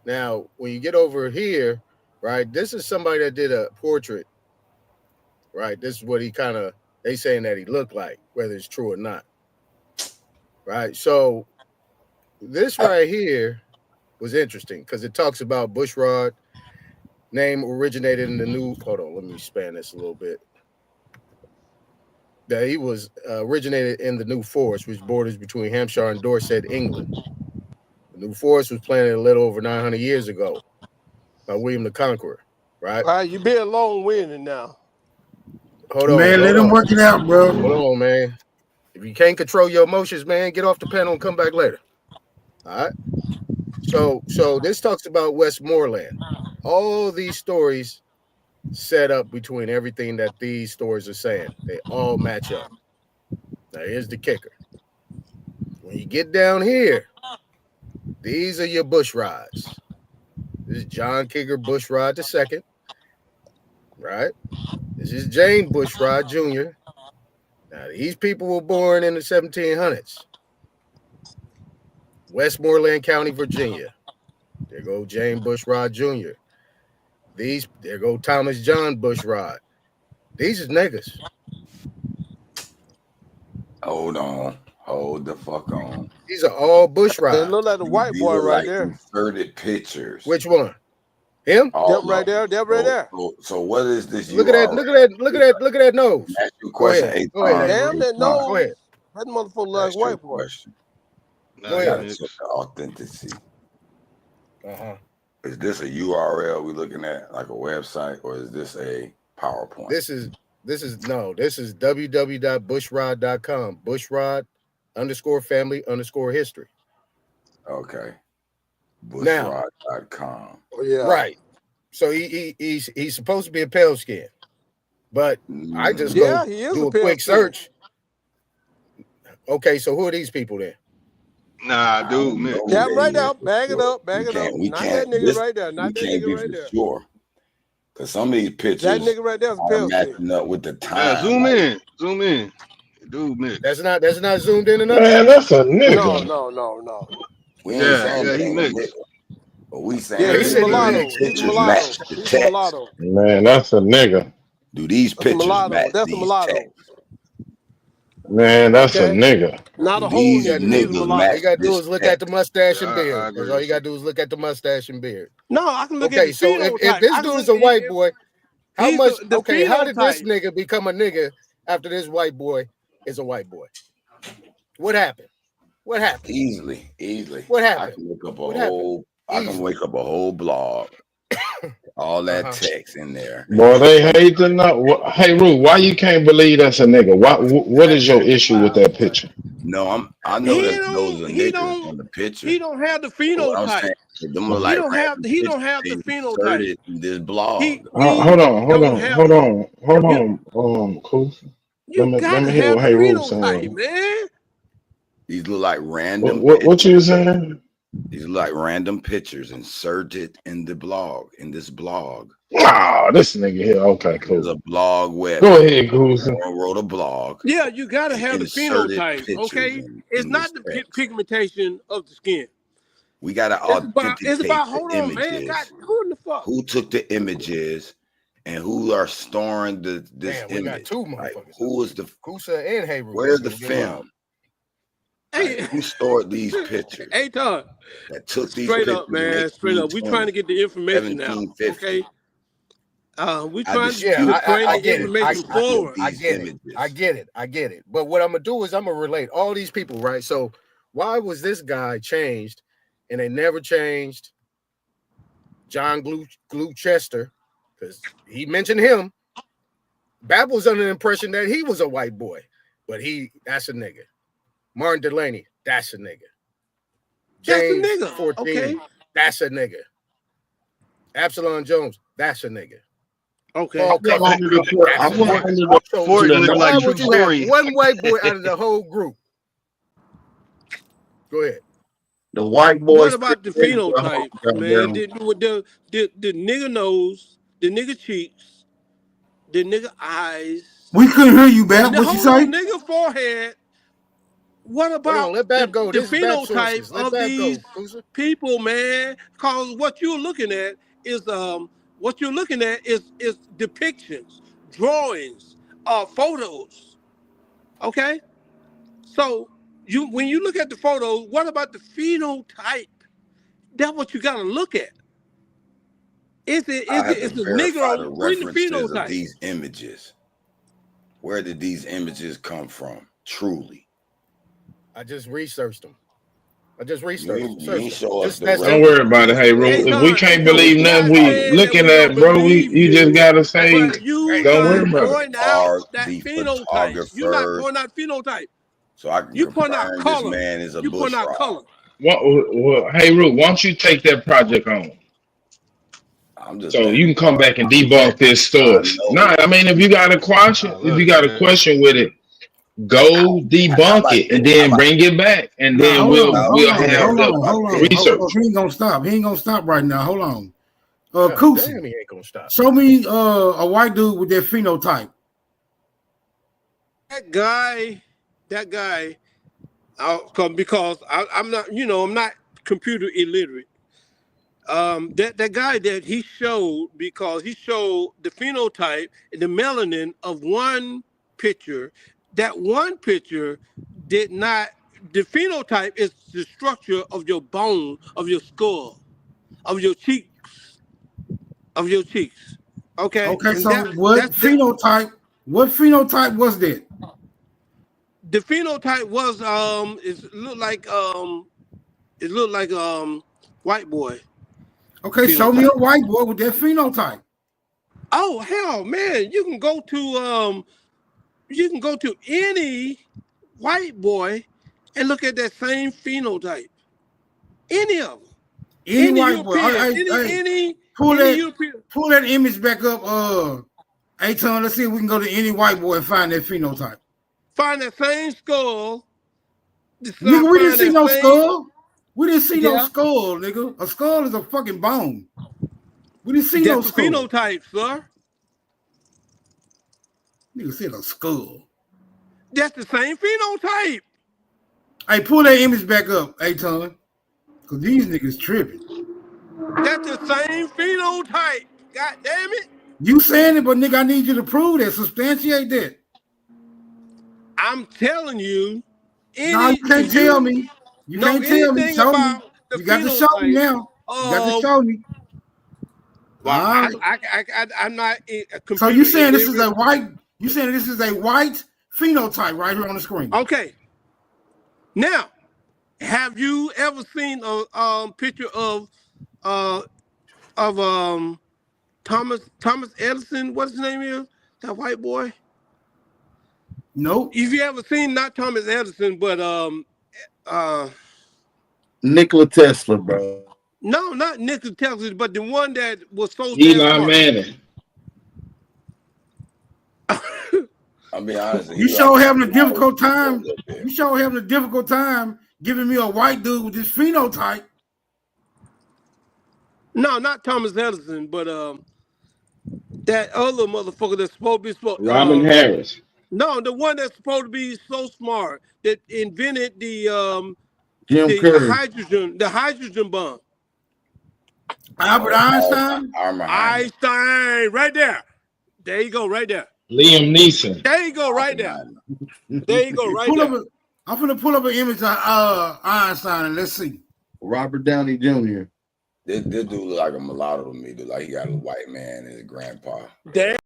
Now, when you get over here, right, this is somebody that did a portrait, right? This is what he kind of they saying that he looked like, whether it's true or not. Right. So this right here was interesting because it talks about Bushrod name originated in the new. Hold on, let me span this a little bit. That he was originated in the New Forest, which borders between Hampshire and Dorset, England. The New Forest was planted a little over 900 years ago by William the Conqueror, right? All right, you being long-winded now. Hold on, Man, let hold him on, work it out, bro. hold on, man. If you can't control your emotions, man, get off the panel and come back later. All right. So this talks about Westmoreland. All these stories set up between everything that these stories are saying. They all match up. Now here's the kicker. When you get down here, these are your Bushrods. This is John Kiger Bushrod II, right? This is James Bushrod Jr. Now these people were born in the 1700s. Westmoreland County, Virginia. There go James Bushrod Jr. There go Thomas John Bushrod. These is niggas. Hold on. Hold the fuck on. These are all It Bushrods. look like the white These boy are right like there. inserted pictures. Which one? Him? Them right there. Them right there. So what is this Look at that. URL? Look at that. Look at that. Look at that nose. Ask you a Go question, ahead. Go ahead, Damn, Hebrew. that Fine. Go nose. ahead. That motherfucker like Ask you a white boy. question. Go You ahead. gotta check the authenticity. Uh-huh. Is this a URL we looking at, like a website, or is this a PowerPoint? This is www.bushrod.com. Bushrod_family_history. Okay. Now, Bushrod.com. Oh yeah. right. So he's supposed to be a pale skin, but I just Yeah, go he is do a a pale quick skin. search. Okay, so who are these people then? Nah, dude, mix. That right there. Bag it up. Bag it up. We Not can't. that nigga This right there. we Not that can't nigga be right for there. sure. Because some of these That pictures nigga right there is a are pale skin. matching up with the time. Yeah, zoom like, in. Zoom in. Dude, mix. That's not zoomed in enough. Man, that's a No, nigga. no. we ain't Yeah, saying yeah, it he ain't a mixed. nigga, but we Yeah, saying he's He a said do he mulatto. these mixed. He's a pictures mulatto. match the He's a text? mulatto. Man, that's a nigga. Do these That's a pictures mulatto. match That's a these mulatto. texts? Man, that's a Okay. nigga. Not Do a whole these nigga. He's a niggas mulatto. All match you gotta do this is look at text? the mustache Yeah, and I beard. agree That's all with you gotta do is look at the mustache and beard. No, I can look at Okay, the so if phenotype. this I can dude look is a white at boy, how he's much? the Okay, how did this phenotype. nigga become a nigga after this white boy is a white boy? What happened? What happened? Easily. What I happened? can look up a What happened? whole. I can Easily. wake up a whole blog, all that Uh-huh. text in there, and Boy, get they you. hate to know. Hey, Rue, why you can't believe that's a nigga? What is your issue with that picture? No, I know He that those are don't. niggas on the picture. He don't have the But what I'm phenotype. saying is them look like random He pictures don't have they the phenotype. inserted in this blog. Hold on, don't have hold you. on, cool. You Let gotta me hear have what the Hey Rue phenotype, saying. man. These look like random What you pictures. saying? These look like random pictures inserted in the blog, in this blog. Oh, this nigga here. Okay, There's cool. a blog website. Go ahead, Goose. Someone wrote a blog Yeah, you gotta and have the inserted phenotype. pictures Okay, it's in this not the text. pigmentation of the skin. We got to It's authenticate about. the Hold on, man. God, images. who in the fuck? Who took the images and who are storing this Damn, we got image? two Like, motherfuckers. who is the Kusa and Hebrew. where's This the nigga getting wild. film? Like, who stored these pictures? Hey, Todd. That took these Straight pictures up, in man. Straight up. We trying to 1820, get the information out. 1750. Okay. We I trying to dispute bring I the get it. information forward. I get it. I get it. I get it. But what I'm gonna do is I'm gonna relate all these people, right? So why was this guy changed and they never changed John Gloucester? Because he mentioned him. Bab was under the impression that he was a white boy, but that's a nigga. Martin Delaney, that's a nigga. James That's a nigga. 14, Okay. that's a nigga. Absalom Jones, that's a nigga. Okay. Paul Cuffin, that's a nigga. So why would you have one white boy out of the whole group? Go ahead. The white boys. What about the phenotype, man? The nigga nose, the nigga cheeks, the nigga eyes. We couldn't hear you, Bab. What you Hold say? on, nigga forehead. What about let Bab go. the This is Bab phenotype sources. Let of Bab these go, people, man? Because what you're looking at is depictions, drawings, photos. Okay, so when you look at the photos, what about the phenotype? That's what you got to look at. Is it I have it's to a verify the Negro with the references of phenotype? these images. Where did these images come from? Truly, I just researched them. you ain't show us the Don't worry about it, Hey Rue. If we can't believe nothing we looking at, bro, you just gotta say, don't worry about it. Point out that phenotype. You're not pointing out phenotype. So I can you point out confirm color. this man is a You point out bushrod. color. Well, hey Rue, why don't you take that project on? I'm just So you can come back and debunk this I stuff. know. Nah, I mean if you got a question, with it, go debunk it and then bring it back, and Now, then hold we'll on, have the hold on. research. He ain't gonna stop. He ain't gonna stop right now. Hold on. God Kusa, damn, he ain't gonna stop. show me a white dude with that phenotype. That guy, because I'm not, I'm not computer illiterate. That guy that he showed, because he showed the phenotype and the melanin of one picture. That one picture did not. The phenotype is the structure of your bone, of your skull, of your cheeks. of your cheeks. Okay, Okay, and so what that's that. phenotype? What phenotype was that? The phenotype was it looked like white boy Okay, show me a phenotype. white boy with that phenotype. Oh hell, man! You can go to any white boy and look at that same phenotype. Any of them, Any any white boy. European, Hey, any pull any that European. pull that image back up. Hey, Tom, let's see if we can go to any white boy and find that phenotype. Find that same skull. Nigga, we didn't Find see that no same. skull. We didn't see no Yeah, skull, nigga. A skull is a fucking bone. We didn't see no that's the skull. phenotype, sir. Nigga said a skull. That's the same phenotype. Hey, pull that image back up, hey, Tom. Because these niggas tripping. That's the same phenotype. God damn it. You saying it, but nigga, I need you to prove that. Substantiate that. I'm telling you, No, you can't if you tell me. You know can't tell me. anything Show me. about the You got to show me phenotype now. You got to of, show me. well, All right. I'm not a computer So you saying this is illiterate. a white? You saying this is a white phenotype right here on the screen? Okay. Now, have you ever seen a picture of Thomas Edison? What his name is? That white boy. Nope. If you ever seen not Thomas Edison, but Nikola Tesla, bro. no, not Nikola Tesla, but the one that was so damn Eli smart. Manning. I'll be honest. You sure having a difficult time. You sure having a difficult time giving me a white dude with this phenotype. No, not Thomas Edison, but that other motherfucker that's supposed to be Robin Harris. No, the one that's supposed to be so smart that invented the Jim Carrey. the hydrogen bomb. Albert Einstein. Einstein, right there. There you go, right there. Liam Neeson. There you go, right there. There you go, right there. I'm gonna pull up an image of Einstein and let's see. Robert Downey Jr. This dude look like a mulatto to me. Look like he got a white man and his grandpa. There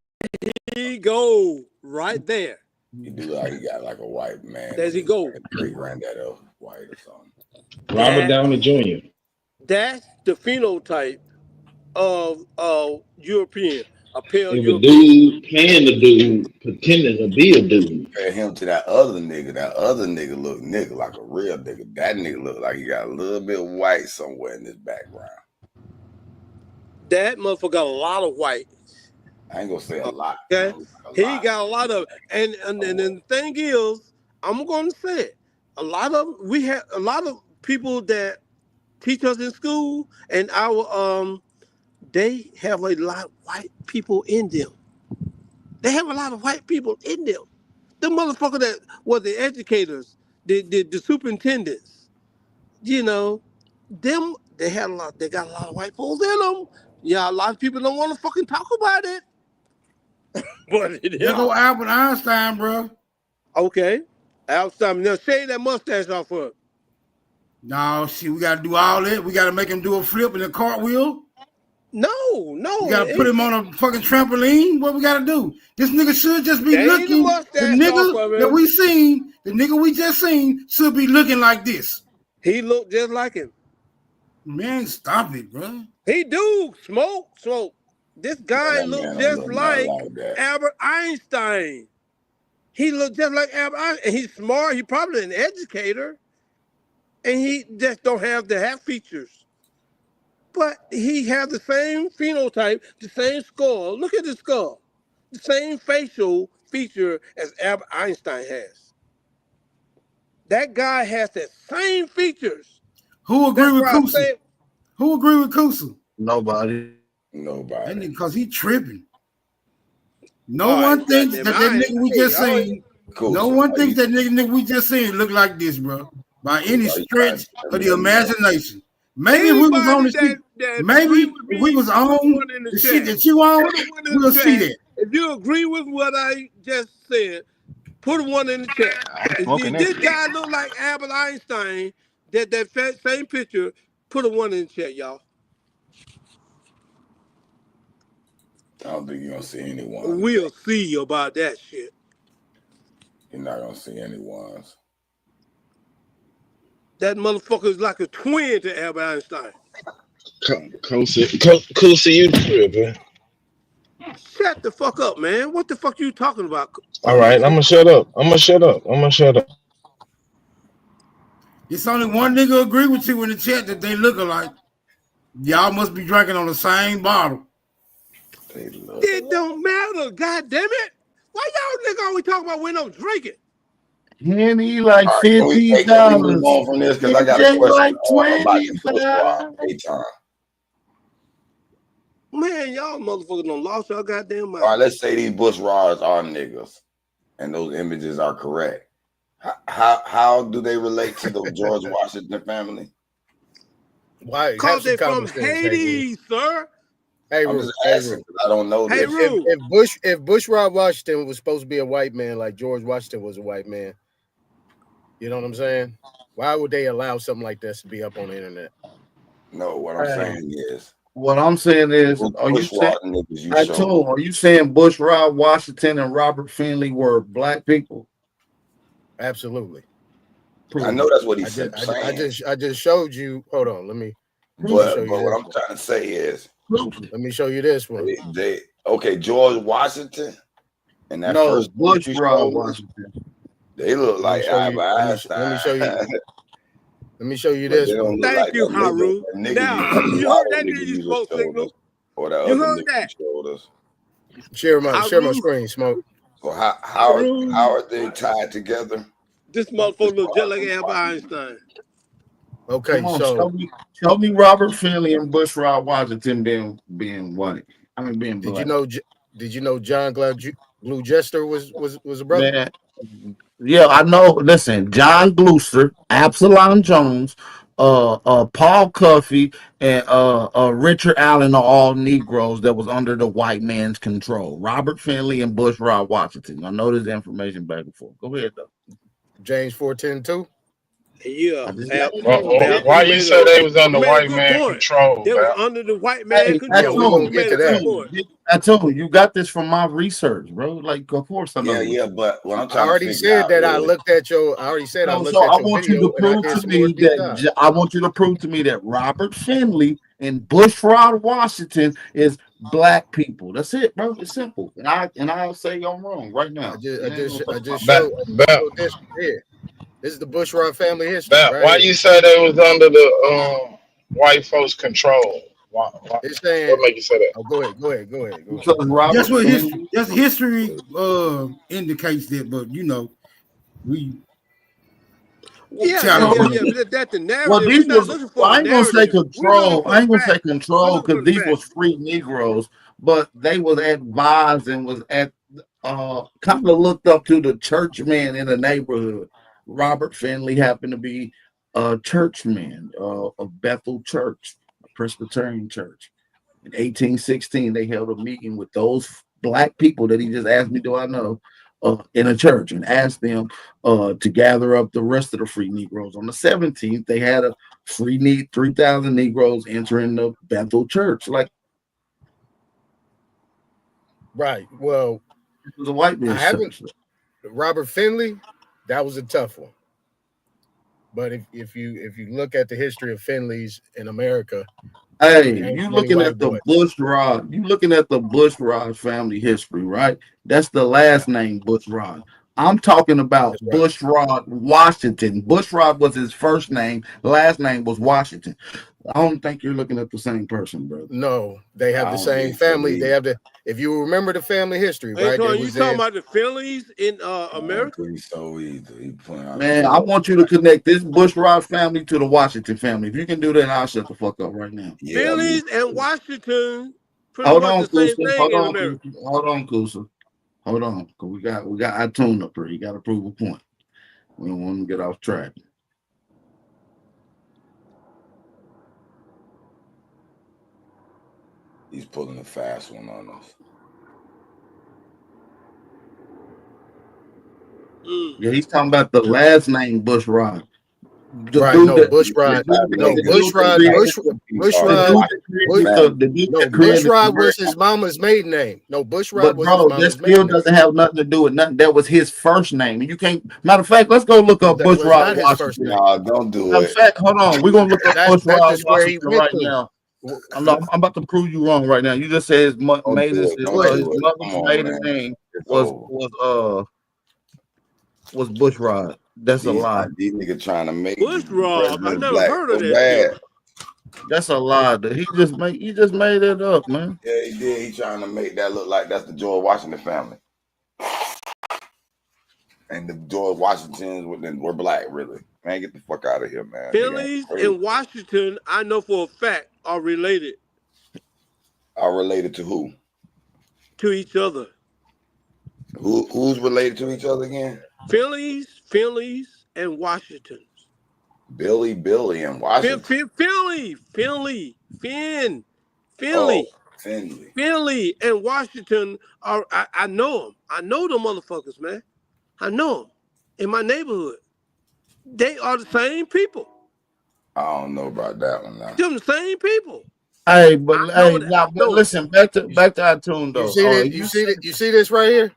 he go, right there. He do look like he got like a white man. There he go. Great granddad of white or something. Robert Downey Jr. That's the phenotype of European. A pale If European. a dude playing the dude, pretending to be a dude. Compare him to that other nigga. That other nigga look like a real nigga. That nigga look like he got a little bit of white somewhere in his background. That motherfucker got a lot of white. I ain't gonna say a lot. Okay, he got a lot of, and the thing is, I'm gonna say it. We have a lot of people that teach us in school, and our they have a lot of white people in them. They have a lot of white people in them. The motherfucker that was the educators, the superintendents, you know, them they got a lot of white folks in them. Yeah, a lot of people don't want to fucking talk about it. But There go Albert Einstein, bro. Okay. Einstein. Now shave that mustache off of. No, shit, we gotta do all that. We gotta make him do a flip and a cartwheel. No. We gotta put him on a fucking trampoline. What we gotta do? This nigga should just be looking. The nigga that we seen, the nigga we just seen, should be looking like this. He looked just like him. Man, stop it, bro. He do smoke. This guy looked just like Albert Einstein. He looked just like Albert Einstein. And he's smart. He's probably an educator. And he just don't have the half features. But he has the same phenotype, the same skull. Look at the skull. The same facial feature as Albert Einstein has. That guy has the same features. Who agree with Kusa? Who agree with Kusa? Nobody. That nigga, cause he tripping. No one thinks that nigga we just seen. No one thinks that nigga we just seen look like this, bro. By any stretch of the imagination. Maybe if we was on the shit, maybe if we was on the shit that you on, we'll see that. If you agree with what I just said, put one in the chat. If this guy look like Albert Einstein, that same picture, put a one in the chat, y'all. I don't think you're gonna see any ones. We'll see about that shit. You're not gonna see any ones. That motherfucker is like a twin to Albert Einstein. Coolsy, you tripping. Shut the fuck up, man. What the fuck you talking about? All right, I'm gonna shut up. I'm gonna shut up. I'm gonna shut up. It's only one nigga agree with you in the chat that they look alike. Y'all must be drinking on the same bottle. It don't matter, god damn it. Why y'all nigga always talking about when I'm drinking? Henny like All right, $50. can we move on from this? Because I got a question Like about the Bush Rob. Hey, Tom. Man, y'all motherfuckers done lost y'all goddamn mind. All right, let's say these Bush Rods are niggas, and those images are correct. How do they relate to the George Washington family? Why? Because they're from Haiti, sir. Hey, I'm Roo, just hey, asking Roo. because I don't know this. If Bushrod Washington was supposed to be a white man, like George Washington was a white man, you know what I'm saying? Why would they allow something like this to be up on the internet? No, what I'm saying is. What I'm saying is, are you saying? Are you saying Bushrod Washington and Robert Finley were black people? Absolutely. I know that's what he's saying. I just showed you. Hold on, let me. But what I'm trying to say is, let me show you this one. Okay, George Washington and that first Bushrod Washington. They look like Albert Einstein. Let me show you. Let me show you this one. Thank you, Haru. Now, you heard that nigga you smoke signal? Or that You other heard nigga that? showed us. Share my screen, Smoke. So how are they tied together? This motherfucker look just like Albert Einstein. Okay, Come on, so show me Robert Finley and Bushrod Washington being white. I mean being black. Did you know John Glue Jester was a brother? Man, yeah, I know. Listen, John Gloucester, Absalom Jones, Paul Cuffey, and Richard Allen are all Negroes that was under the white man's control. Robert Finley and Bushrod Washington. I know this information back and forth. Go ahead though. James 4:10 too. Yeah. Why you say they was under white man point. control? They was under the white man control. I told you, you got this from my research, bro. Like, of course I know. Yeah, but what I'm I trying already to figure said out that is, I looked at your. I already said I looked So at I your want video you to and I prove did to some more me deep dive. that I want you to prove to me that Robert Finley and Bushrod Washington is black people. That's it, bro. It's simple. And I'll say I'm wrong right now. I just showed this here. This is the Bushrod family history. That, right why here. you say they was under the white folks' control? Why, It's saying, what make you say that? Oh, go ahead. That's what history indicates that, but you know, we But that's the narrative. Well, these We're not was, looking for I a ain't gonna say narrative. We're looking control. for I ain't gonna facts. say control because these was free Negroes, but they was advised and was at kind of looked up to the churchman in the neighborhood. Robert Finley happened to be a churchman of Bethel Church, a Presbyterian church. In 1816, they held a meeting with those black people that he just asked me, do I know, in a church, and asked them to gather up the rest of the free Negroes. On the 17th, they had a free 3,000 Negroes entering the Bethel Church. Like, Right. Well, it was a white man's church. Robert Finley, that was a tough one. But if you look at the history of Finleys in America, hey, you looking at the Bushrod, you looking at the Bushrod family history, right? That's the last name, Bushrod. I'm talking about Bushrod Washington. Bushrod was his first name, last name was Washington. I don't think you're looking at the same person, bro. No, they have the same family. They have the. If you remember the family history, right? Antoine, you talking about the Phillies in America? So easy. Man, I want you to connect this Bushrod family to the Washington family. If you can do that, I'll shut the fuck up right now. Phillies and Washington, pretty Hold much on, the same Kusa. thing in America. Hold on, Kusa. Hold on, cause we got our tune up here. You got to prove a point. We don't want to get off track. He's pulling a fast one on us. Yeah, he's talking about the last name Bushrod. The Right? dude No, that Bushrod. No, the dude that Bushrod. created Bushrod. the dude No, that created the Bushrod was commercial. his mama's maiden name. No, Bushrod But was his bro, that mama's still maiden name. doesn't have nothing to do with nothing. That was his first name. And you can't, matter of fact, let's go look up That was Bushrod not his first Washington. name. Nah, don't do Matter of it. fact, hold on. We're gonna look up That Bushrod is where he Washington went right to. now. I'm about to prove you wrong right now. You just said his Don't do it. his Don't do it. mother's Come on, maiden man. name It's was over. Bushrod. That's a lie. These niggas trying to make Bushrod. I presidents never black heard so of that bad. dude. That's a lie. He just made it up, man. Yeah, he did. He trying to make that look like that's the George Washington family. And the George Washingtons were black, really. Man, get the fuck out of here, man. Phillies and Washington, I know for a fact, are related. Are related to who? To each other. Who's related to each other again? Phillies, and Washingtons. Billy, and Washington. Finley, Oh, Finley. Finley and Washington are. I know them. I know them motherfuckers, man. I know them in my neighborhood. They are the same people. I don't know about that one now. Them the same people. Hey, but listen, back to iTunes though. You see this right here?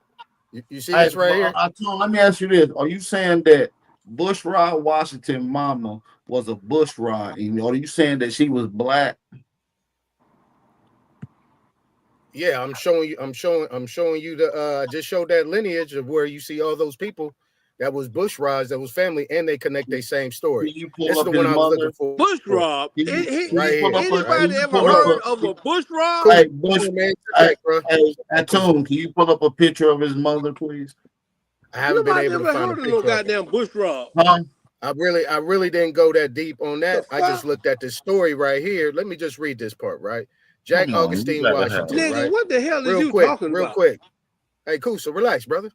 You see this right here? iTunes, let me ask you this: are you saying that Bushrod Washington mama was a Bushrod, or are you saying that she was black? Yeah, I'm showing you the I just showed that lineage of where you see all those people that was Bushrods, that was family, and they connect their same story. This is the one I was looking for. Bushrod. Anybody ever pull up heard of a Bushrod? Hey, Cool. Can you pull up a picture of his mother, please? I haven't been able to find a heard of picture no of goddamn Bushrod. Huh? I really didn't go that deep on that. I just looked at this story right here. Let me just read this part, right? Jack Come on, Augustine you gotta Washington, Nigga, right? what the hell is Real you quick, talking real about? quick. Hey, cool. So relax, brother.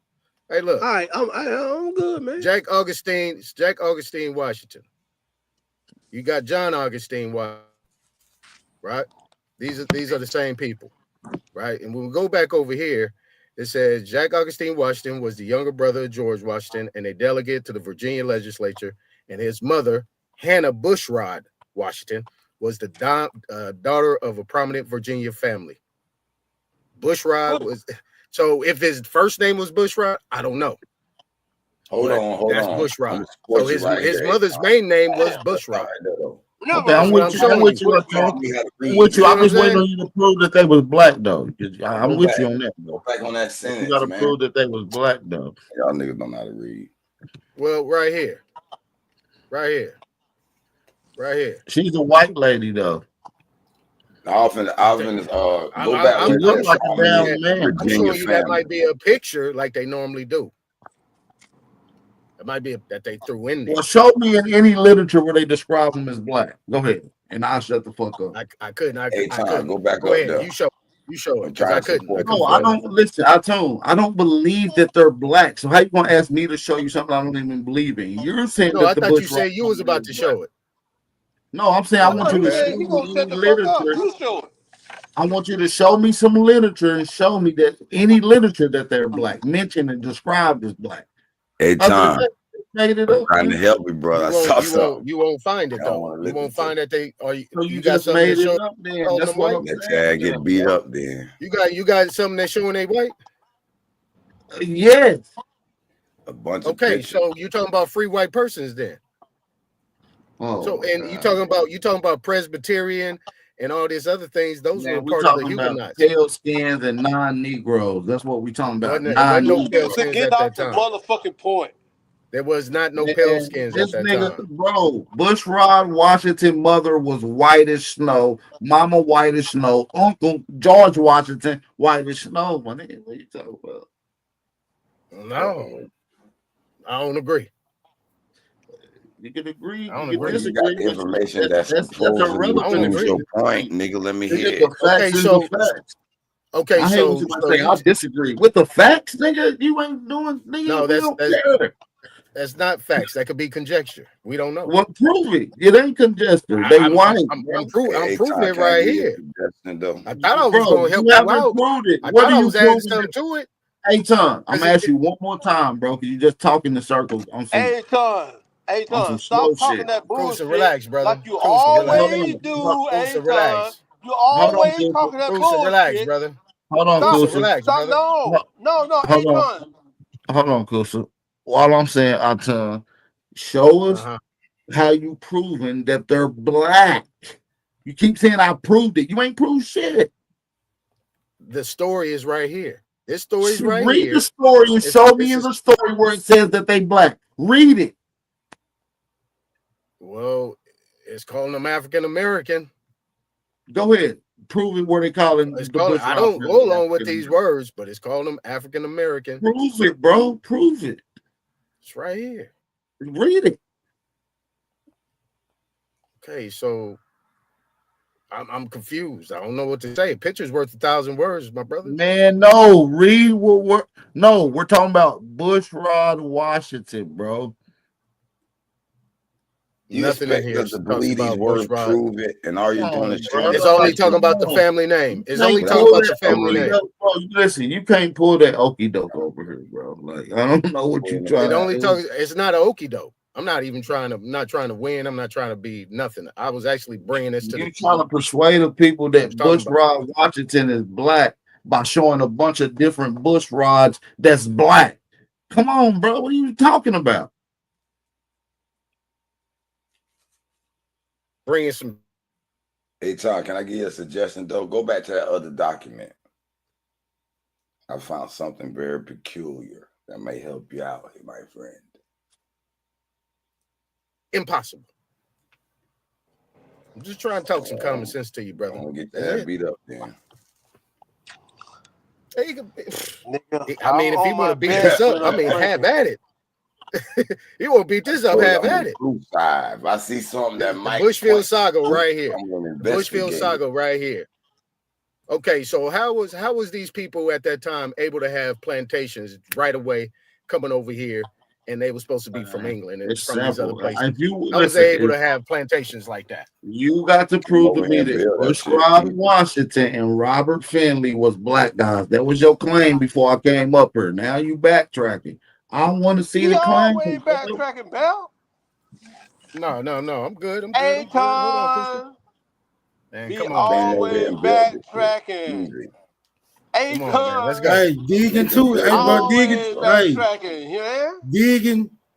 Hey, look. All right, I'm good, man. Jack Augustine Washington. You got John Augustine Washington, right? These are the same people, right? And when we go back over here, it says Jack Augustine Washington was the younger brother of George Washington and a delegate to the Virginia legislature, and his mother, Hannah Bushrod Washington, was the daughter of a prominent Virginia family. Bushrod was so. If his first name was Bushrod, I don't know. Hold on. That's Bushrod. So his mother's main name was Bushrod. Okay, I'm with you. I'm with you. I'm just waiting on you to prove that they was black, though. I'm with you on that. Go back on that sentence, you gotta man. prove that they was black, though. Y'all niggas don't know how to read. Well, right here. She's a white lady, though. I was gonna go back. I'm look like a damn man. I'm showing you that might be a picture like they normally do. It might be that they threw in there. Well, show me in any literature where they describe them as black. Go ahead, and I'll shut the fuck up. I couldn't. I Hey, Tom, couldn't. go back Go up ahead. there. You show it because I couldn't. No, I don't listen. I don't believe that they're black. So how you gonna ask me to show you something I don't even believe in? You're saying no. that I thought you said you was about to show it. No, I'm saying I want you to show me literature. I want you to show me some literature and show me that any literature that they're black, mentioned and described as black. Hey, Tom, I'm trying to help you, brother. You won't find it though. You won't find that they are. So you got just something made that show it up then. That's what I'm saying. Get beat up then. You got something that showing they white. Yes. A bunch of pictures. So you're talking about free white persons then. Oh, so and you talking about Presbyterian and all these other things. Those were part of the Huguenots. Pale skins and non-Negroes. That's what we're talking about. No pale skins Get at off that the time. motherfucking point. There was not no pale skins at that time. Bro, Bushrod Washington mother was white as snow, mama white as snow, Uncle George Washington white as snow. What are you talking about? No, I don't agree. You can agree. I don't agree. You got information that's irrelevant. Your point, nigga. Let me hear it. Okay, I hate when somebody say I disagree with the facts, nigga. You ain't doing, nigga. No, that's not facts. That could be conjecture. We don't know. Well, prove it. It ain't conjecture. They white. I'm proving it right here. I thought I was going to help you you out. Proved it. I What thought are I you was adding proving something to it. Hey, Tom, I'm gonna ask you one more time, bro, because you just talking in circles. Hey, Tom. Hey, on some Ton, slow stop talking shit. that Cruiser, bullshit relax, brother. like you Cruiser, relax. always do, Cruiser, hey, Ton. relax. You Hold on, always Cooper. talking that Cruiser, relax, bullshit. brother. Hold on, Stop, Cruiser, Cooper. relax, stop, brother. no, hey, Hold on. Ton. Hold on, Cooper. All I'm saying, show us how you proving that they're black. You keep saying I proved it. You ain't proved shit. The story is right here. This story is right Read here. the story and show me in the story where it says that they black. Read it. Well, it's calling them African American. Go ahead. Prove it where they call them the Bush. I don't go along with these words, but it's calling them African American. Prove it, bro. Prove it. It's right here. Read it. Okay, so I'm confused. I don't know what to say. A picture's worth 1,000 words, my brother. Man, no. Read what we're talking about Bushrod Washington, bro. You Nothing in expect here us to talks believe these about words, Bushrod. prove it, and all you're doing is showing It's us only pictures. talking about the family name. It's You only can't talking pull about the that family okie name. doke, bro. Listen, you can't pull that okie doke over here, bro. Like, I don't know what you're trying It only to talks. It's not an okie doke. I'm not even trying to. I'm not trying to win. I'm not trying to be nothing. I was actually bringing this to You're the. trying to persuade the people that talking about- Bushrod Washington is black by showing a bunch of different Bushrods that's black. Come on, bro. What are you talking about? Bringing some. Hey, Todd, can I give you a suggestion, though? Go back to that other document. I found something very peculiar that may help you out here, my friend. Impossible. I'm just trying to talk some common sense to you, brother. I'm gonna get That's that it. beat up then. Hey, you can, Nigga, I mean, if you want to beat this up, I mean, have at it. You want to beat this up, have at it. If I see something that The might Bushfield Saga right here. I'm gonna The Bushfield investigate. Saga right here. Okay, so how was these people at that time able to have plantations right away coming over here, and they were supposed to be from England and It's from these other simple. places? If you How was they listen, able to have plantations like that? you got to prove to over me here and that build that shit. Bushrod Washington and Robert Finley was black guys. That was your claim before I came up here. Now you backtracking. I want to see He the claim. always backtracking, Bell. No. I'm good. I'm good. Hey, Hold on, Crystal. Ton. Man, He come on, man. always backtracking. Hey, Come on, man. Let's go. Hey, dig into it. Hey, bro, dig it. Always Hey, backtracking. Yeah.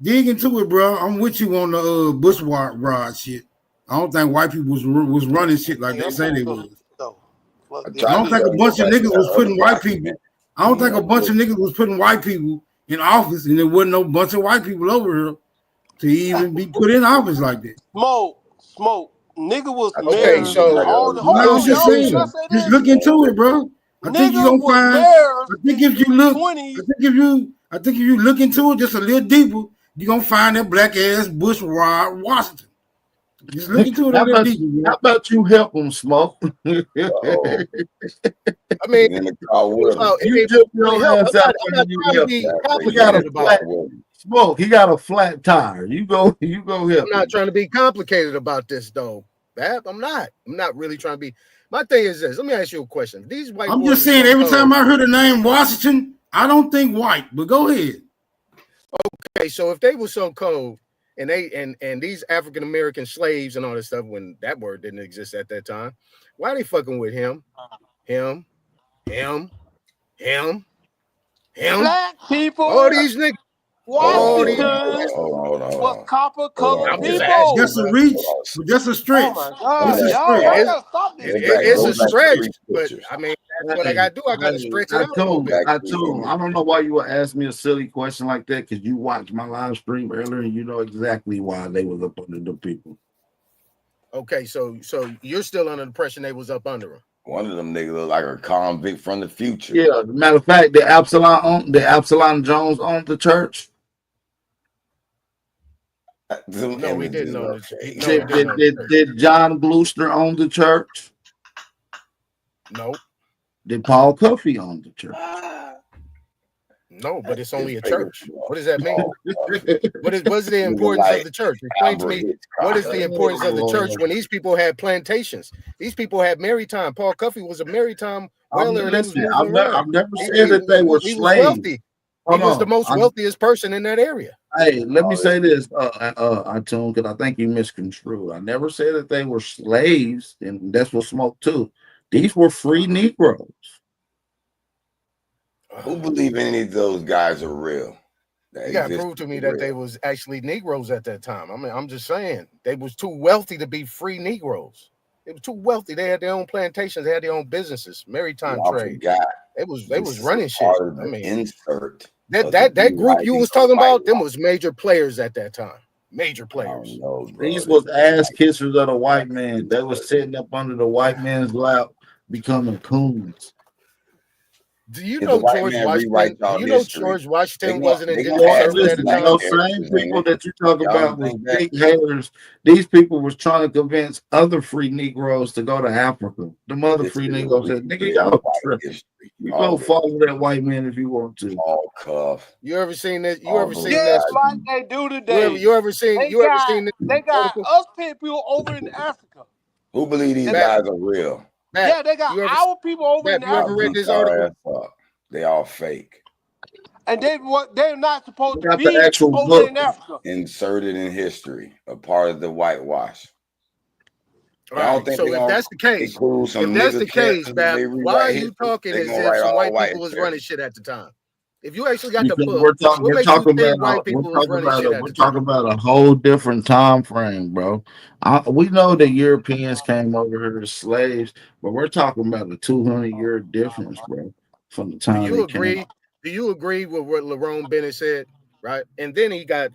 dig into it, bro. I'm with you on the Bushrod shit. I don't think white people was running shit like they say they was. I don't think a bunch of niggas was putting white people. I don't think a bunch of niggas was putting white people in office, and there wasn't no bunch of white people over here to even be put in office like that. Smoke. Nigga was Okay, mayor. so Hold I was on, just y'all. saying, Can I say just this? look into it, bro. I think you're Nigga gonna was find. mayors I think if you look, I 20s. think if you look into it just a little deeper, you're gonna find that black ass Bushrod Washington. Just look into it a little deeper. How about you help them, Smoke? I mean, you took your ass out there and you trying to helped be him. He got complicated a about flat it. Smoke. He got a flat tire. You go help I'm him. not trying to be complicated about this, though. Bab, I'm not really trying to be. My thing is this. Let me ask you a question. These white I'm boys just are saying, so every cold. time I hear the name Washington, I don't think white, but go ahead. Okay, so if they were so cold and they and these African American slaves and all this stuff, when that word didn't exist at that time, why are they fucking with him? Black people. All these niggas. Washington was copper colored I'm just people. asking. That's a reach, but that's a stretch. Oh my God, It's a y'all stretch. gotta stop this. It's a stretch, but I mean, that's what I gotta do. I gotta Hey, stretch it out a little bit. I don't know why you would ask me a silly question like that because you watched my live stream earlier and you know exactly why they was up under the people. Okay, so you're still under the impression they was up under him. One of them niggas look like a convict from the future. Yeah, matter of fact, the Absalom Jones owned the church. No, he didn't own the church. Did John Gloucester own the church? No. Did Paul Cuffey own the church? No, but it's only a church. What does that mean? What's the importance of the church? Explain to me what is the importance of the church when these people had plantations? These people had maritime. Paul Cuffey was a maritime whaler. Listen, I've never said that they were he was slaves. wealthy. He was the on. most wealthiest person in that area. Hey, let me say this, Atune, because I think you misconstrued. I never said that they were slaves, and that's what smoke too. These were free Negroes. Who believe any of those guys are real? You gotta prove to me that they was actually Negroes at that time. I mean, I'm just saying they was too wealthy to be free Negroes. They were too wealthy. They had their own plantations. They had their own businesses, maritime trade. They was running shit. I mean, insert that group you was talking about, them was major players at that time. Major players. These was ass kissers of the white man. They was sitting up under the white man's lap, becoming coons. Do you know George Washington? Do you know George Washington wasn't indentured servant at the time? Those same people that you talk about was big haters. These people was trying to convince other free Negroes to go to Africa. The mother free Negroes said, "Nigga, y'all tripping. You go follow that white man if you want to." All cuff. You ever seen this? You ever seen Just this? like they do today. You ever seen? They You ever got, seen this? they got us people over in Africa. Who believe these guys are real? Yeah, they got our people over in you ever Africa. read this article? They all fake. And they're not supposed to got be the actual over book. in Africa. Inserted in history, a part of the whitewash. All right, so if that's the case, Bab, why are you talking as if some white people was running shit at the time? If you actually got the book, we're what makes you think white people was talking running about shit at we're the time? talking about a whole different time frame, bro. We know the Europeans came over here as slaves, but we're talking about a 200-year difference, bro, from the time they came. Do you agree with what Lerone Bennett said? Right, and then he got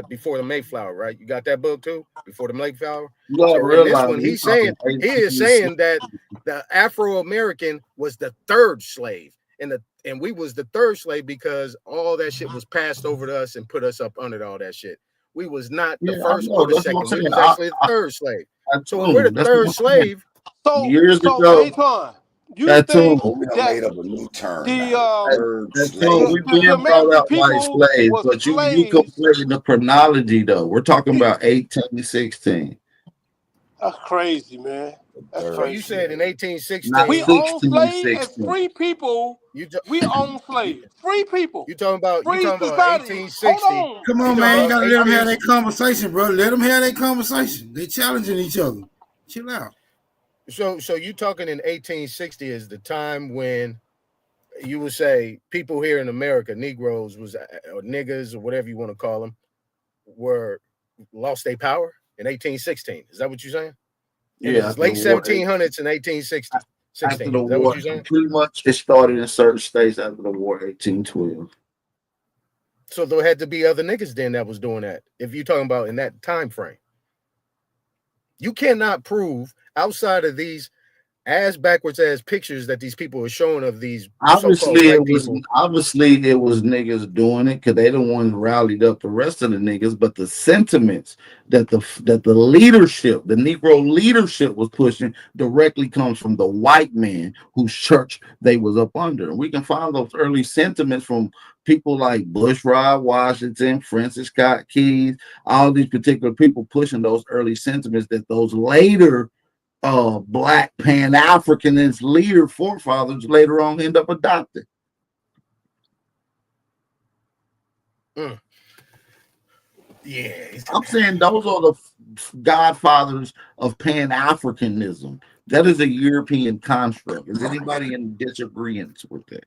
Before the Mayflower, right? You got that book too, Before the Mayflower. So in this one, he is saying that the Afro American was the third slave, and we was the third slave because all that shit was passed over to us and put us up under all that shit. We was not the first or the second. We was actually the third slave. So when we're the third slave, years ago, Antoine, you that's think we done made up a new term. we been brought out white slaves, but you completed the chronology though. We're talking about 1816. That's crazy, man. That's crazy. You said in 1816. We own slaves as free people. We own slaves. Free people. You talking about free 1860? Hold on. Come on, man. You gotta let them have that conversation, bro. Let them have that conversation. They challenging each other. Chill out. So you talking in 1860 is the time when you would say people here in America, Negroes or niggas or whatever you want to call them, were lost their power in 1816. Is that what you're saying? Yeah, it was late 1700s and 1860. After the is that war, what you're saying? pretty much it started in certain states after the war, 1812. So there had to be other niggas then that was doing that. If you're talking about in that time frame, you cannot prove outside of these ass backwards ass pictures that these people are showing of these Obviously it was niggas doing it because they the ones rallied up the rest of the niggas, but the sentiments that the leadership, the Negro leadership was pushing directly comes from the white man whose church they was up under. And we can find those early sentiments from people like Bushrod Washington, Francis Scott Keys, all these particular people pushing those early sentiments that those later black Pan-Africanist leader forefathers later on end up adopting. Yeah, I'm saying those are the godfathers of Pan-Africanism. That is a European construct. Is anybody in disagreement with that?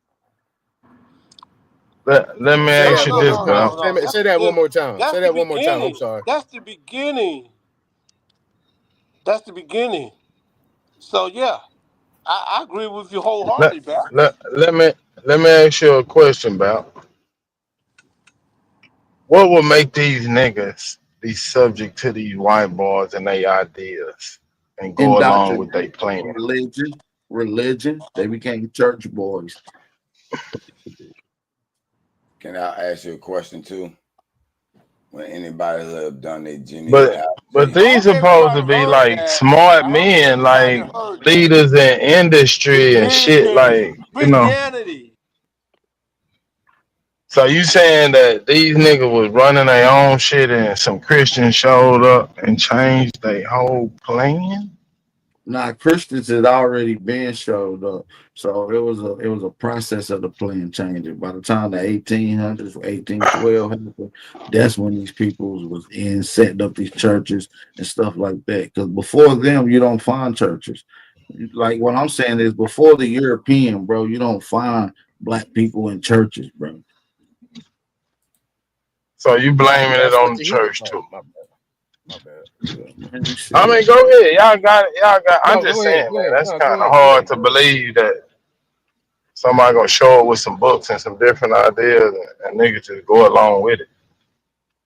Let me ask you this, bro. Say that one more time. Say that one more time. I'm sorry. That's the beginning. That's the beginning. So yeah, I agree with you wholeheartedly, Bap. Let me ask you a question, about what would make these niggas be subject to these white boys and their ideas and go along with their plan? Religion. They became church boys. Can I ask you a question too? When anybody have done their genealogy, but these supposed to be like smart men, like leaders in industry and shit, like Christianity. So you saying that these niggas was running their own shit and some Christians showed up and changed their whole plan? Now Christians had already been showed up, so it was a process of the plan changing. By the time the 1800s, 1812 happened, that's when these peoples was in setting up these churches and stuff like that. Because before them, you don't find churches. Like what I'm saying is, before the European, bro, you don't find black people in churches, bro. So you blaming it That's on what the the heathen. church Oh, too? my bad. Let me I see. mean, go ahead. Y'all got it. Y'all got. I'm No, just go ahead. saying, Go man. ahead. That's No, go kind of ahead. Go hard ahead. to Go ahead. believe that somebody gonna show up with some books and some different ideas, and niggas just go along with it.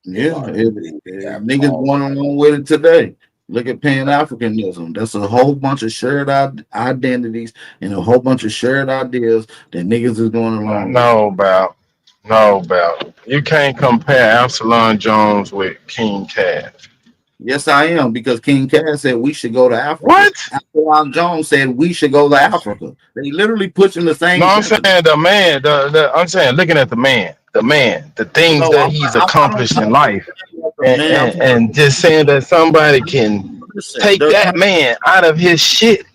Yeah, All you do is have niggas Paul. going along with it today. Look at Pan Africanism. That's a whole bunch of shared identities and a whole bunch of shared ideas that niggas is going along with. No, about you can't compare Absalom Jones with King Cash. Yes, I am, because King Cass said we should go to Africa. What? Absalom Jones said we should go to Africa. They literally pushing the No, same I'm sentiment. saying the man. I'm saying looking at the things No, that he's I don't accomplished in life, about the man. I'm talking and just saying that somebody can listen, take that man out of his shit.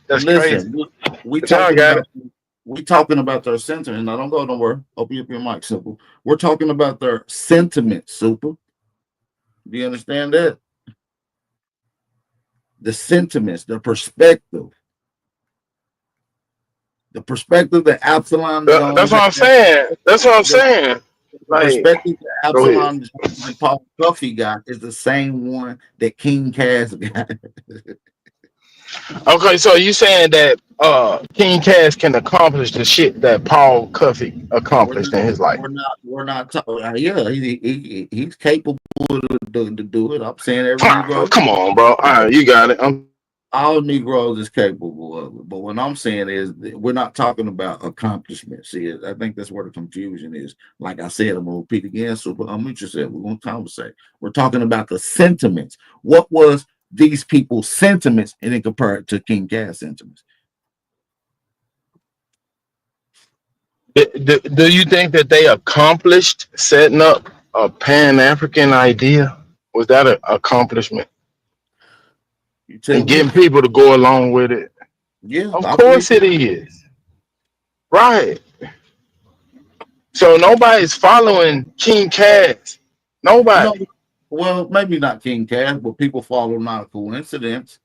That's crazy. listen, we But y'all talking got it. about their sentiment. Now don't go nowhere. Open up your mic, Super. We're talking about their sentiment, Super. Do you understand that? The sentiments, the perspective that Absalom That's Jones what had, I'm saying. That's what I'm the, saying. the Like, perspective that go ahead. Absalom Jones and Paul Duffy got is the same one that King Cass got. Okay, so you saying that King Cash can accomplish the shit that Paul Cuffy we're accomplished not, in his life? we're not talking. Yeah, he's capable to do it. I'm saying every Negro, Come on, bro. All right, you got it. all Negroes is capable of it. But what I'm saying is that we're not talking about accomplishments. See, I think that's where the confusion is. Like I said, I'm gonna repeat again. So unmute yourself. We're gonna conversate. We're talking about the sentiments. What was these people's sentiments, and then compare it to King Cass sentiments? Do you think that they accomplished setting up a Pan African idea? Was that an accomplishment? You tell And me. getting people to go along with it? Yeah, Of I believe course it it. is. Right. So nobody's following King Cass. No, Nobody. well, maybe not King Cass, but people follow not a coincidence.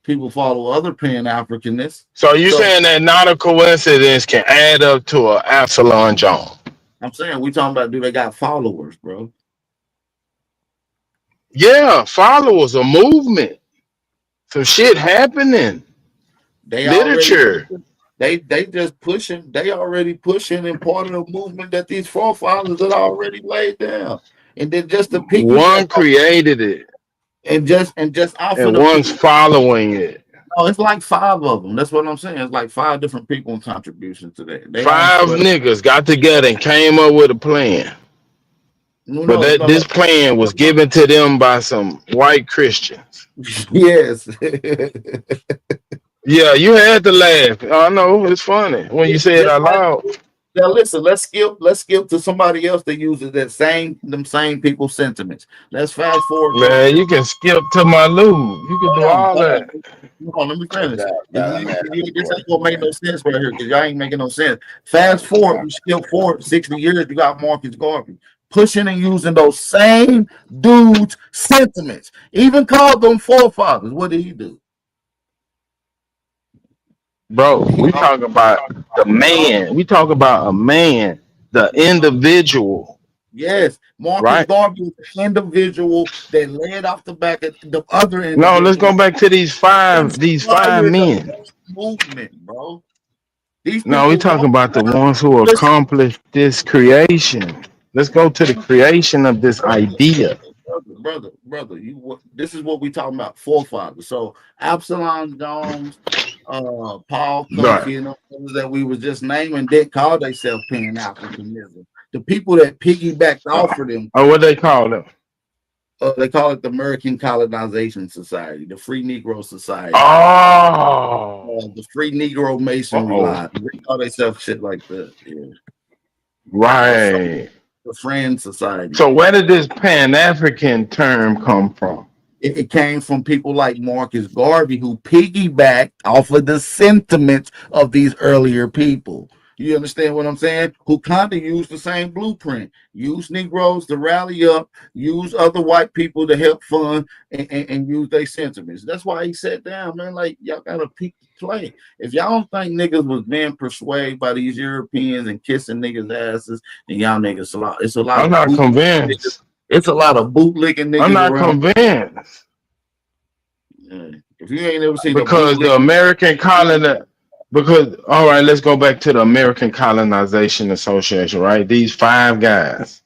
People follow other Pan Africanists. So you So saying that not a coincidence can add up to a Absalom Jones? I'm saying we talking about, do they got followers, bro? Yeah, followers, a movement, some shit happening, They already literature. they just pushing, they already pushing and part of the movement that these forefathers had already laid down. And then just to piggyback One off, created it, and just off of and the one's piggy. following it. No, it's like five of them. That's what I'm saying. It's like five different people in contribution to that. They all Five spread. niggas got together and came up with a plan, No, but no, no, this no. plan was given to them by some white Christians. Yes. Yeah, you had to laugh. I know it's funny when you say it Just out like, loud. now listen, let's skip to somebody else that uses that same people's sentiments. Let's fast forward to, Man, you can skip to my lube. You can do all that. hold on, let me Hey, finish. let me ask you a This ain't question, gonna make no man. sense right here because y'all ain't making no sense. Fast forward, you skip forward 60 years, you got Marcus Garvey pushing and using those same dudes' sentiments. Even called them forefathers. What did he do? Bro, He we talk about the man. We talk about a man, the individual, Yes, Marcus right? Garvey was the individual that led off the back of the other No, let's individual. go back to these five Inspired the men. whole movement, bro. These No, we people talking walked about the around. ones who Listen, accomplished this creation. Let's go to the creation of this idea. brother, this is what we talking about, forefathers. So Absalom Jones, Paul Right. Cuffy, and others that we was just naming, they call themselves Pan Africanism. The people that piggybacked off of them, Or what they call them? they call it the American Colonization Society, the Free Negro Society, Oh. the Free Negro Masonry Uh-oh. Line. They call themselves shit like that. Yeah. So Right. the Friend Society. So where did this Pan-African term come from? It came from people like Marcus Garvey who piggybacked off of the sentiments of these earlier people. You understand what I'm saying? Who kind of used the same blueprint. Use Negroes to rally up, use other white people to help fund, and use their sentiments. That's why he sat down, man. Like, y'all got to peek the play. If y'all don't think niggas was being persuaded by these Europeans and kissing niggas' asses, then y'all niggas it's a lot I'm of not niggas. convinced. It's a lot of bootlicking I'm niggas not around. convinced. If you ain't ever seen a Because the bootlick, American colony, because all right, let's go back to the American Colonization Association, right? These five guys,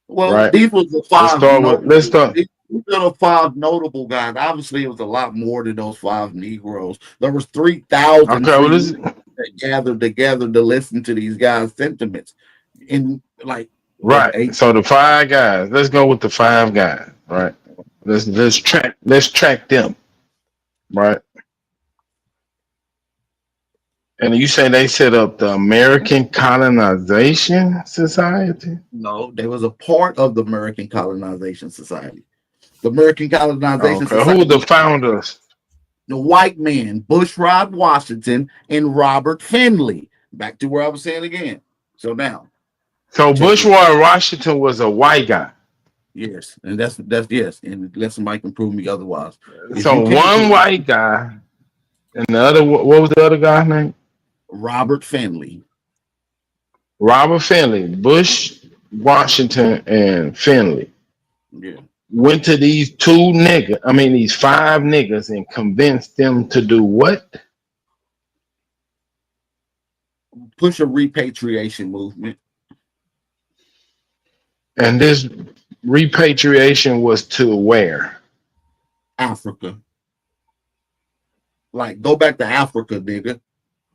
well, right? these was the Let's five start with let's notable. start These are the five notable guys. Obviously, it was a lot more than those five Negroes. There was 3,000 okay, well free this Negroes that gathered together to listen to these guys' sentiments in like what right. eight? So the five guys, let's go with the five guys, right? Let's track them, right? And you say they set up the American Colonization Society? No, they was a part of the American Colonization Society. The American Colonization Okay, who were the Society, founders? the white man, Bushrod Washington and Robert Finley. Back to where I was saying again. So now, So check this. Bushwater Washington was a white guy. Yes, and that's yes, and unless somebody can prove me otherwise. If So you can't one prove white guy and the other, what was the other guy's name? Robert Finley. Robert Finley, Bush, Washington, and Finley Yeah. went to these these five niggas and convinced them to do what? Push a repatriation movement. And this repatriation was to where? Africa. Like go back to Africa, nigga.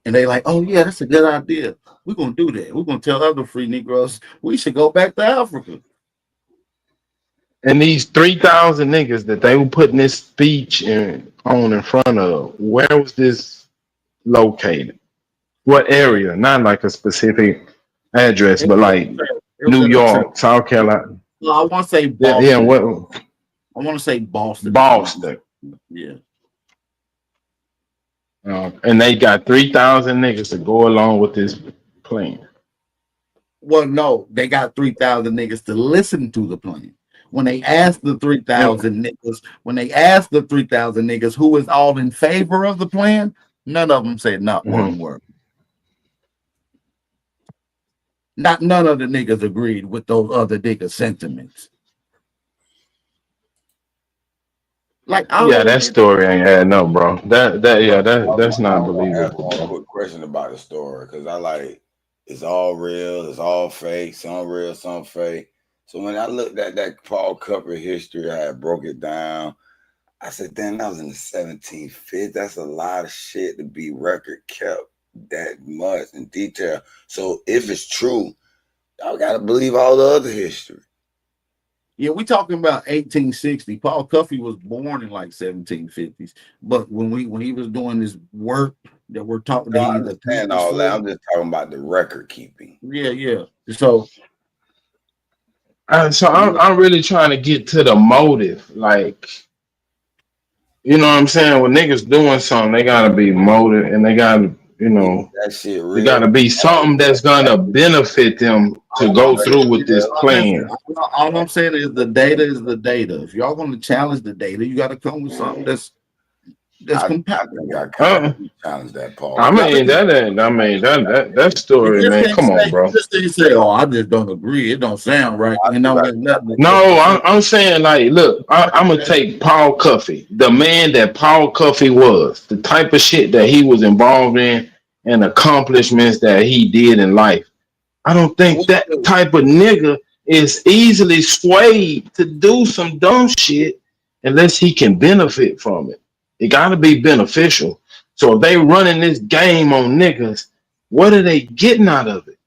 And they like, oh yeah, that's a good idea. We're gonna do that. We're gonna tell other free Negroes we should go back to Africa. And these 3,000 niggas that they were putting this speech on in front of, where was this located? What area? Not like a specific address, It but was, like it was New at a church. York, South Carolina. No, I want to say Yeah, yeah, Boston. what? I want to say Boston. Boston. Yeah. And they got 3,000 niggas to go along with this plan. Well, no, they got 3,000 niggas to listen to the plan. When they asked the 3,000 niggas, who is all in favor of the plan, none of them said not one word. None of the niggas agreed with those other niggas' sentiments. Like, Yeah, that story ain't adding up, bro. That's not believable, One bro. quick question about the story because I like it's all real, it's all fake, some real, some fake. So when I looked at that Paul Cupper history, I had broke it down. I said, damn, that was in the 1750s. That's a lot of shit to be record kept that much in detail. So if it's true, y'all gotta believe all the other history. Yeah, we talking about 1860. Paul Cuffey was born in like 1750s. But when he was doing this work that we're talking, I understand all that. I'm just talking about the record keeping. Yeah. So I'm really trying to get to the motive. Like, you know what I'm saying? When niggas doing something, they gotta be motive and they gotta, that shit real. There gotta be something that's gonna benefit them to go through with this plan. All I'm saying is the data is the data. If y'all want to challenge the data, you got to come with something that's compatible. I challenge that, Paul. I mean that story, man. Come on, bro. You just didn't say, "Oh, I just don't agree. It don't sound right." You know, nothing. No, I'm saying like, look, I'm gonna take Paul Cuffey, the man that Paul Cuffey was, the type of shit that he was involved in, and accomplishments that he did in life. I don't think that type of nigga is easily swayed to do some dumb shit unless he can benefit from it. It gotta be beneficial. So if they running this game on niggas, what are they getting out of it?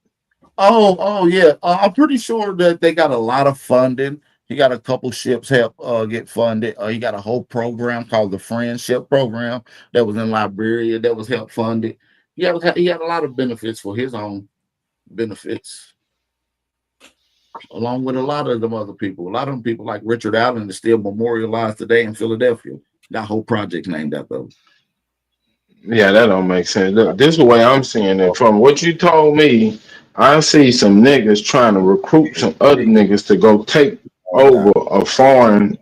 Oh yeah. I'm pretty sure that they got a lot of funding. He got a couple ships help get funded. He got a whole program called the Friendship Program that was in Liberia that was help funded. He had a lot of benefits for his own benefits. along with a lot of them other people. A lot of them people like Richard Allen is still memorialized today in Philadelphia. That whole project named after him. Yeah, that don't make sense. Look, this is the way I'm seeing it. From what you told me, I see some niggas trying to recruit some other niggas to go take over a foreign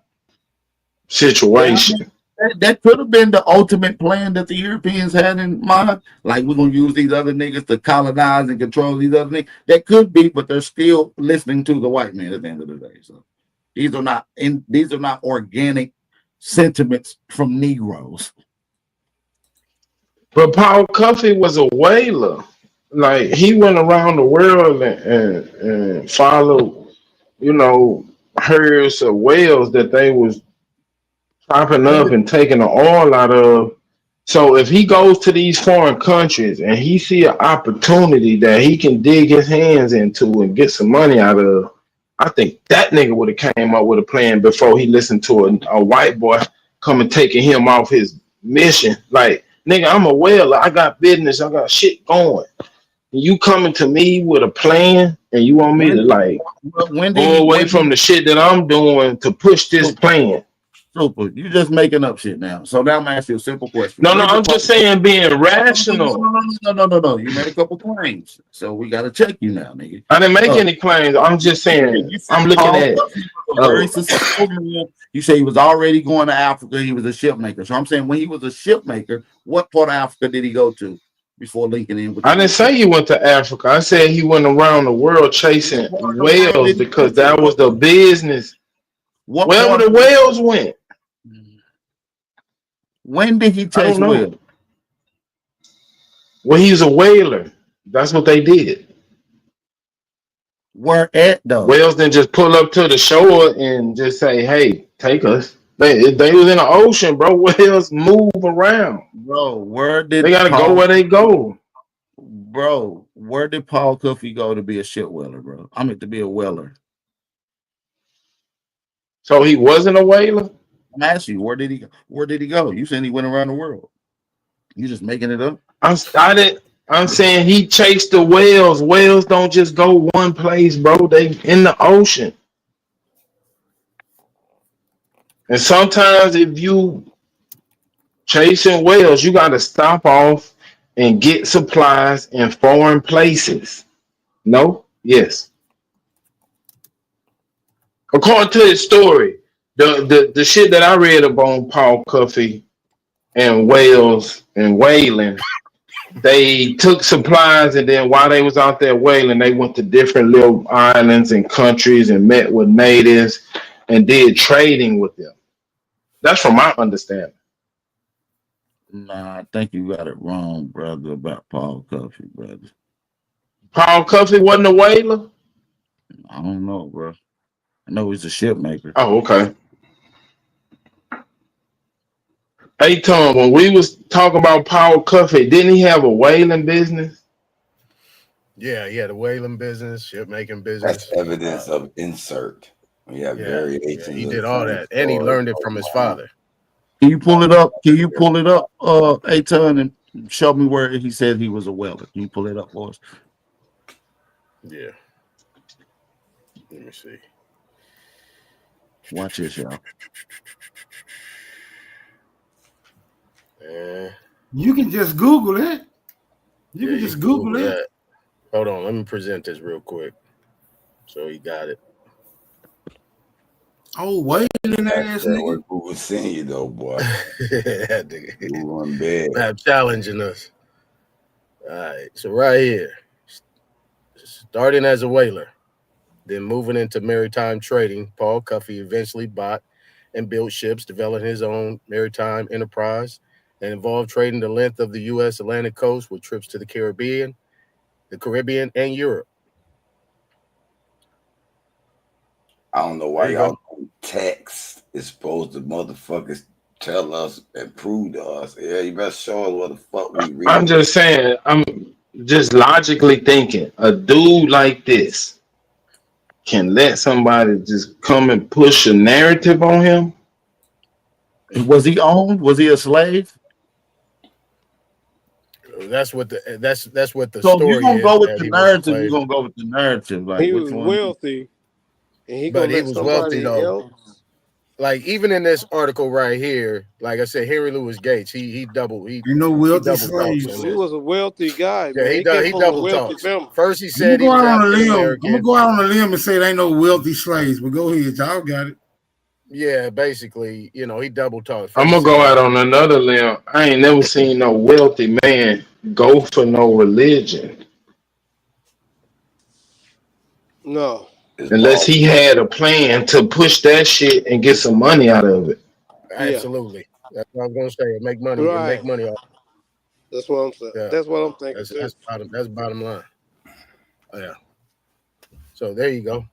situation. That could have been the ultimate plan that the Europeans had in mind. Like, we're gonna use these other niggas to colonize and control these other niggas. That could be, but they're still listening to the white man at the end of the day. So these are not organic sentiments from Negroes. But Paul Cuffey was a whaler. Like he went around the world and followed, herds of whales that they was chopping up and taking the oil out of. So if he goes to these foreign countries and he see an opportunity that he can dig his hands into and get some money out of, I think that nigga would have came up with a plan before he listened to a white boy coming taking him off his mission. Like, nigga, I'm a whaler. I got business. I got shit going. You coming to me with a plan and you want me to go away from the shit that I'm doing to push this plan. Super. You just making up shit now. So now I'm asking you a simple question. No, I'm just saying being rational. No. You made a couple claims. So we got to check you now, nigga. I didn't make any claims. I'm just saying, I'm looking at very successful man. You say he was already going to Africa. He was a ship maker. So I'm saying when he was a ship maker, what part of Africa did he go to before linking in with I didn't say he went to Africa. I said he went around the world chasing whales because that was the business. Wherever the whales went. When did he chase whales? Well, he's a whaler. That's what they did. Where at though? Whales didn't just pull up to the shore and just say, "Hey, take us." They was in the ocean, bro. Whales move around, bro. Where did they gotta go where they go, bro? Where did Paul Cuffey go to be a ship whaler, bro? I mean, to be a whaler. So he wasn't a whaler. I'm asking you, where did he go? Where did he go? You saying he went around the world? You just making it up? I'm saying he chased the whales. Whales don't just go one place, bro. They in the ocean. And sometimes if you chasing whales, you got to stop off and get supplies in foreign places. No? Yes. According to his story, the shit that I read about Paul Cuffey and whales and whaling, they took supplies and then while they was out there whaling, they went to different little islands and countries and met with natives and did trading with them. That's from my understanding. Nah, I think you got it wrong, brother, about Paul Cuffey, brother. Paul Cuffey wasn't a whaler? I don't know, bro. I know he's a ship maker. Oh, okay. Hey, Tom, when we was talking about Paul Cuffey, didn't he have a whaling business? Yeah, he had a whaling business, ship making business. That's evidence of insert. We have variations. Yeah, he did all that, and he learned it from his father. Can you pull it up? Aton, and show me where he said he was a welder? Can you pull it up for us? Yeah. Let me see. Watch this, y'all. You can just Google it. You can just Google it. That. Hold on, let me present this real quick. So he got it. Oh, wailing ass nigga. Who was seeing you though, boy? That nigga. You on bed. Not challenging us. All right, so right here, starting as a whaler, then moving into maritime trading, Paul Cuffey eventually bought and built ships, developing his own maritime enterprise, and involved trading the length of the U.S. Atlantic coast with trips to the Caribbean, and Europe. I don't know why y'all text is supposed to motherfuckers tell us and prove to us. Yeah, you better show us what the fuck we read. I'm just saying, I'm just logically thinking, a dude like this can let somebody just come and push a narrative on him. Was he owned? Was he a slave? That's what the so story if you're gonna is. go with the narrative, you're gonna go with the narrative. Like, he was wealthy. And he but gonna he let was wealthy somebody though. else. Like even in this article right here, like I said, Henry Louis Gates, he double Ain't no wealthy talks slaves. on He this. was a wealthy guy, Yeah, man. He came he from a double wealthy talks. family. First, he I'm gonna said he go was out on a African limb. I'm gonna American. go out on a limb and say it ain't no wealthy slaves, but go ahead, y'all got it. Yeah, basically, you know, he double talks. I'm First, he gonna said go he was out on another limb. I ain't never seen no wealthy man go for no religion No. It's unless he bald. had a plan to push that shit and get some money out of it. Yeah. absolutely. That's what I was gonna say. Make money and make Right. money off. That's what I'm saying. Yeah, That's what I'm thinking too. that's bottom line. Oh, yeah. So there you go.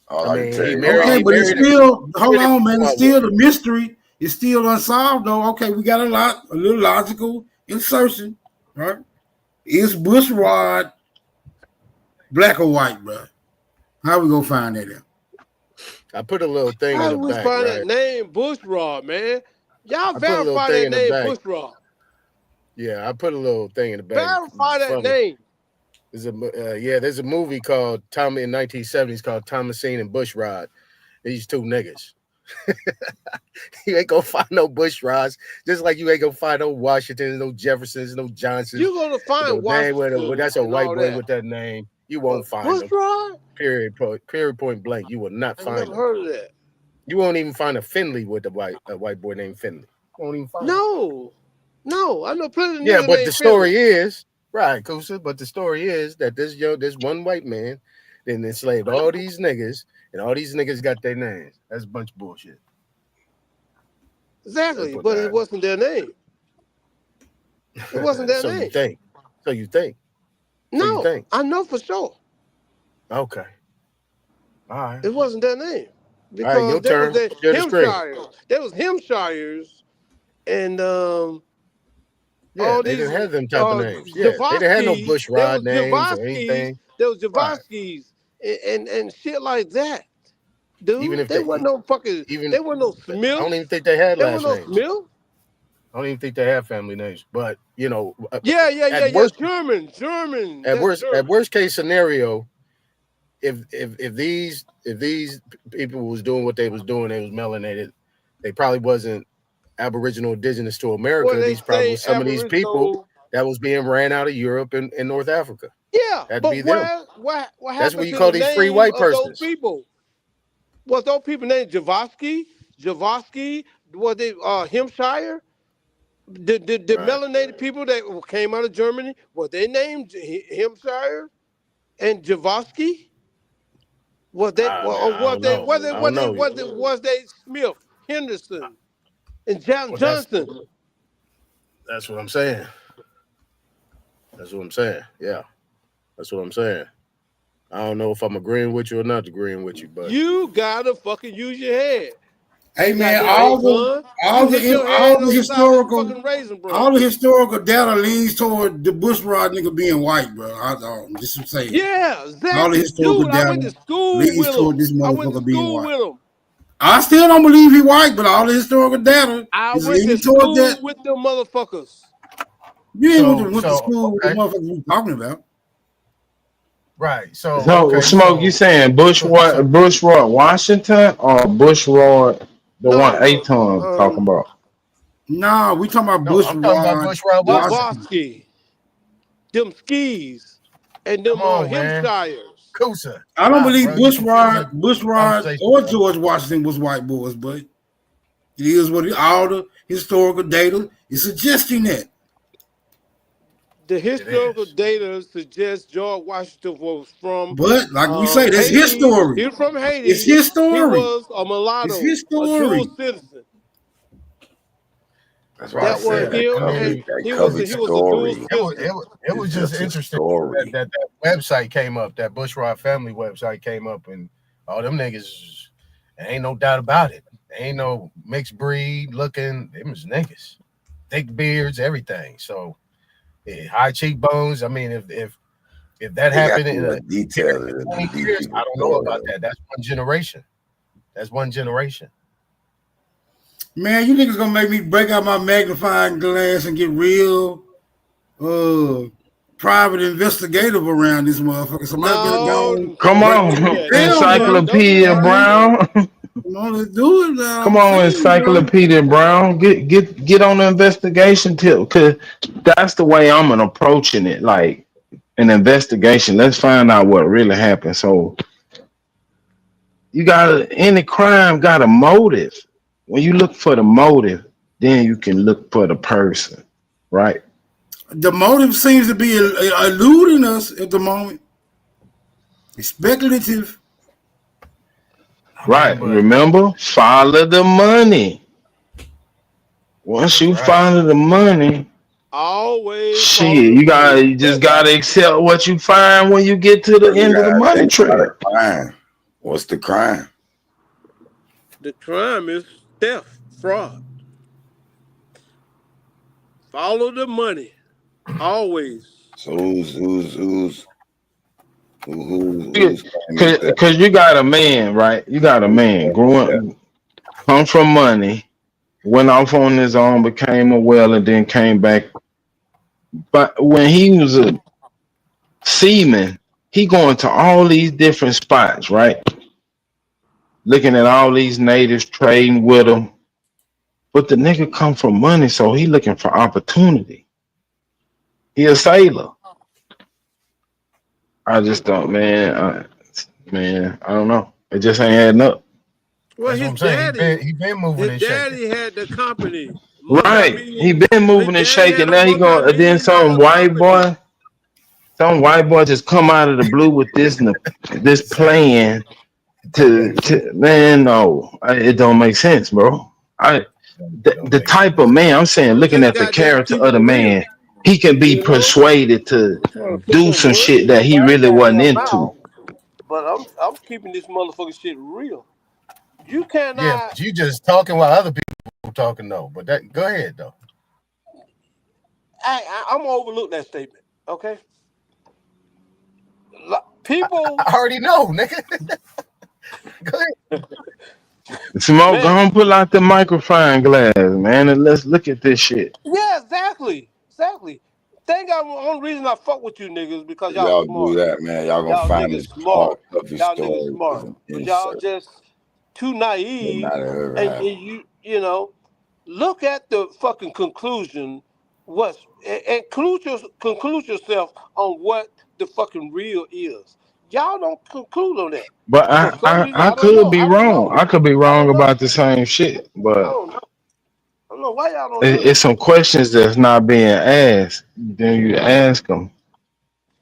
All I I can mean, tell he you married. Okay, He about but it's married. still He hold married on, man. a It's white still woman. the mystery. It's still unsolved, though. Okay, we got a little logical insertion, right? Is Bushrod black or white, bro? How we gonna find that out? I put a little thing How in do the we back, find that right? name Bushrod, man? Y'all I put a little verify thing that in the name back. Bushrod. Yeah, I put a little thing in the back Verify that from it. name. There's a movie called Tommy in 1970s called Thomasine and Bushrod. These two niggas. You ain't gonna find no Bushrods, just like you ain't gonna find no Washingtons, no Jeffersons, no Johnsons. You're gonna You find know, name Washington that's a and white all boy that. with that name. You But won't find them. Bushrod? Period. Point blank. You will not I find never them. heard of that. You won't even find a Finley with a white boy named Finley. You won't even find it. No, I know plenty of Yeah, niggas but the named Finley. story is right, Kusa. But the story is that this one white man then enslaved all these niggas, and all these niggas got their names. That's a bunch of bullshit. Let's Exactly, put but it that. wasn't their name. It wasn't their So you name. think? So you think? So you No, think? I know for sure. Okay. All right. It wasn't their name. All right. Because Your there was turn. the Share the screen. Hemshires. There was Hemshires and Yeah, all they these didn't have them type of names. Yeah, they didn't have no Javosky. There Bushrod was names or Javosky's. anything. There was Right. Javosky's and shit like that, Even dude. if They wasn't no fucking. even They wasn't no I don't Smiths. even think they had There was last no names. Smith. I don't even think they have family names. But you know, Yeah. at worst, German. That's at German. worst case scenario, if these people was doing what they was doing, they was melanated. They probably wasn't Aboriginal indigenous to Well, America. they These probably say was some of these people Aboriginal. that was being ran out of Europe and North Africa. Yeah, Had to but be them. what That's what happened you to the call these free name white of those persons. people? Was those people named Javosky? Was they Hampshire? The Right. melanated people that came out of Germany, were they named Hampshire and Javosky? Was they Ah, man, or I don't know. I don't know. was they Smith, Henderson, and Well, Johnson? that's what I'm saying. That's what I'm saying. Yeah, that's what I'm saying. I don't know if I'm agreeing with you or not agreeing with you, but You gotta fucking use your head. Hey man, Goddamn A gun. You hit your all head the on the side of a historical fucking raisin bran. all the historical data leans toward the Bushrod nigga being white, bro. I'm just saying. Yeah, All the exactly. historical Dude, I went data to school leans with him. toward this I went to motherfucker being school white. with him. I still don't believe he white, but all the historical data I is went to leaning toward that. school with them motherfuckers. You ain't went to so school with the okay, motherfuckers we talking about. right. So So okay, Smoke, you saying Bushrod Washington or Bushrod the one No. Aton talking about? Nah, we talking about no, I'm talking about Bushrod Bushrod Washington. Washington. Javosky, them skis, and Come them on, man. Hampshires. Kusa, I don't stop, believe bro. You confusing the Bushrod conversation, or bro. George Washington was white boys, but it is what all the historical data is suggesting that. The It historical is. data suggests George Washington was from But like we say, that's his Haiti. story. He was from It's Haiti. his He story. was a It's mulatto, his a dual story. citizen. That's why I That was said that I him, and covered mean, that he was covered he was a dual story citizen. it is was just just a interesting story. that website came up, that Bushrod family website came up, and all them niggas, ain't no doubt about it. Ain't no mixed breed looking. Them was niggas, thick beards, everything. So yeah, high cheekbones. I mean, if that They got happened too in much detail in the 20 deep years, I people's don't know story. about that. That's one generation. That's one generation. Man, you niggas gonna make me break out my magnifying glass and get real private investigative around this motherfucker. Somebody better No, Come don't break on, do this that. Don't down do that. now. Don't do Encyclopedia that. Man. Brown. Come on, let's do it now. Come I'm on, saying, bro. Encyclopedia Brown. Get on the investigation tip, cause that's the way I'm approaching it. Like an investigation. Let's find out what really happened. So you got any crime got a motive. When you look for the motive, then you can look for the person, right? The motive seems to be eluding us at the moment. It's speculative. Right. Remember, follow the money. Once you follow the money, Always follow shit, the money. you just gotta accept what you find when you get to the You end of the gotta money think about a trail. crime. What's the crime? The crime is theft, fraud. Follow the money. Always. So who's claim is that? Cause you got a man, right? You got a man growing, come from money, went off on his own, became a well, and then came back. But when he was a seaman, he going to all these different spots, right? Looking at all these natives, trading with them. But the nigga come from money, so he looking for opportunity. He a sailor. I just don't, man, I don't know. It just ain't adding up. Well, his daddy, his daddy had the company. Look, I Right. He mean, been his moving and daddy shaking. had a Now he going, and then multi-million-dollar company. some white boy just come out of the blue with this plan to man, no, it don't make sense, bro. The type of man I'm saying, I'm looking just at the goddamn character keeping of it the real. man, he can be You know, persuaded to I'm trying to put do some some words shit in that your he really wasn't goddamn into. mouth, but I'm keeping this motherfucking shit real. You cannot. I'm gonna overlook that statement. Okay, people. Smoke, go Man, on, pull out the microphone glass, man, and let's look at this shit. yeah, exactly. Think I'm the only reason I fuck with you niggas because If y'all y'all do smart. that, man, y'all gonna Y'all find niggas this Paul smart. Puffy Y'all niggas story is smart. an But y'all insert. just too May naive, not have ever and happened. you know, look at the fucking conclusion. What's and conclude yourself on what the fucking real is. Y'all don't conclude on that But for some reason. I I don't could know. be I don't wrong. know. I could be I wrong don't know. about the same shit, I but don't know. I don't know why y'all don't do it's that. some questions that's not being asked. Then you ask them,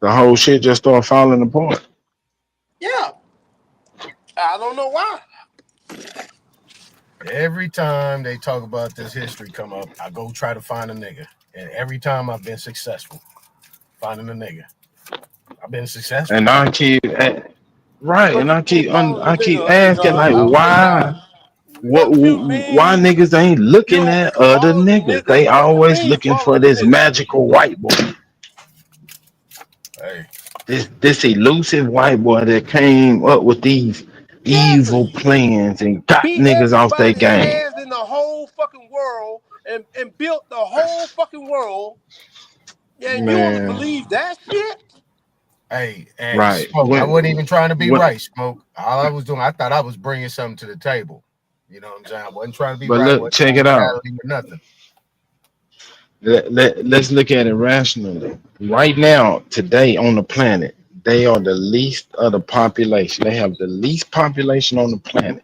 the whole shit just start falling apart. Yeah, I don't know why. And I keep right, and But you keep falling I keep in asking like, a why? what you Why mean niggas ain't looking you at other falling niggas? nigga? They What you always mean looking for falling this nigga? magical white boy, this elusive white boy that came up with these evil Exactly. plans and got Beat niggas off their everybody game. ass in the whole fucking world and built the whole fucking world. Yeah, and you want to Man, believe that shit? right. When, but look, check it out. Let's look at it rationally. Right now, today on the planet, they are the least of the population. They have the least population on the planet.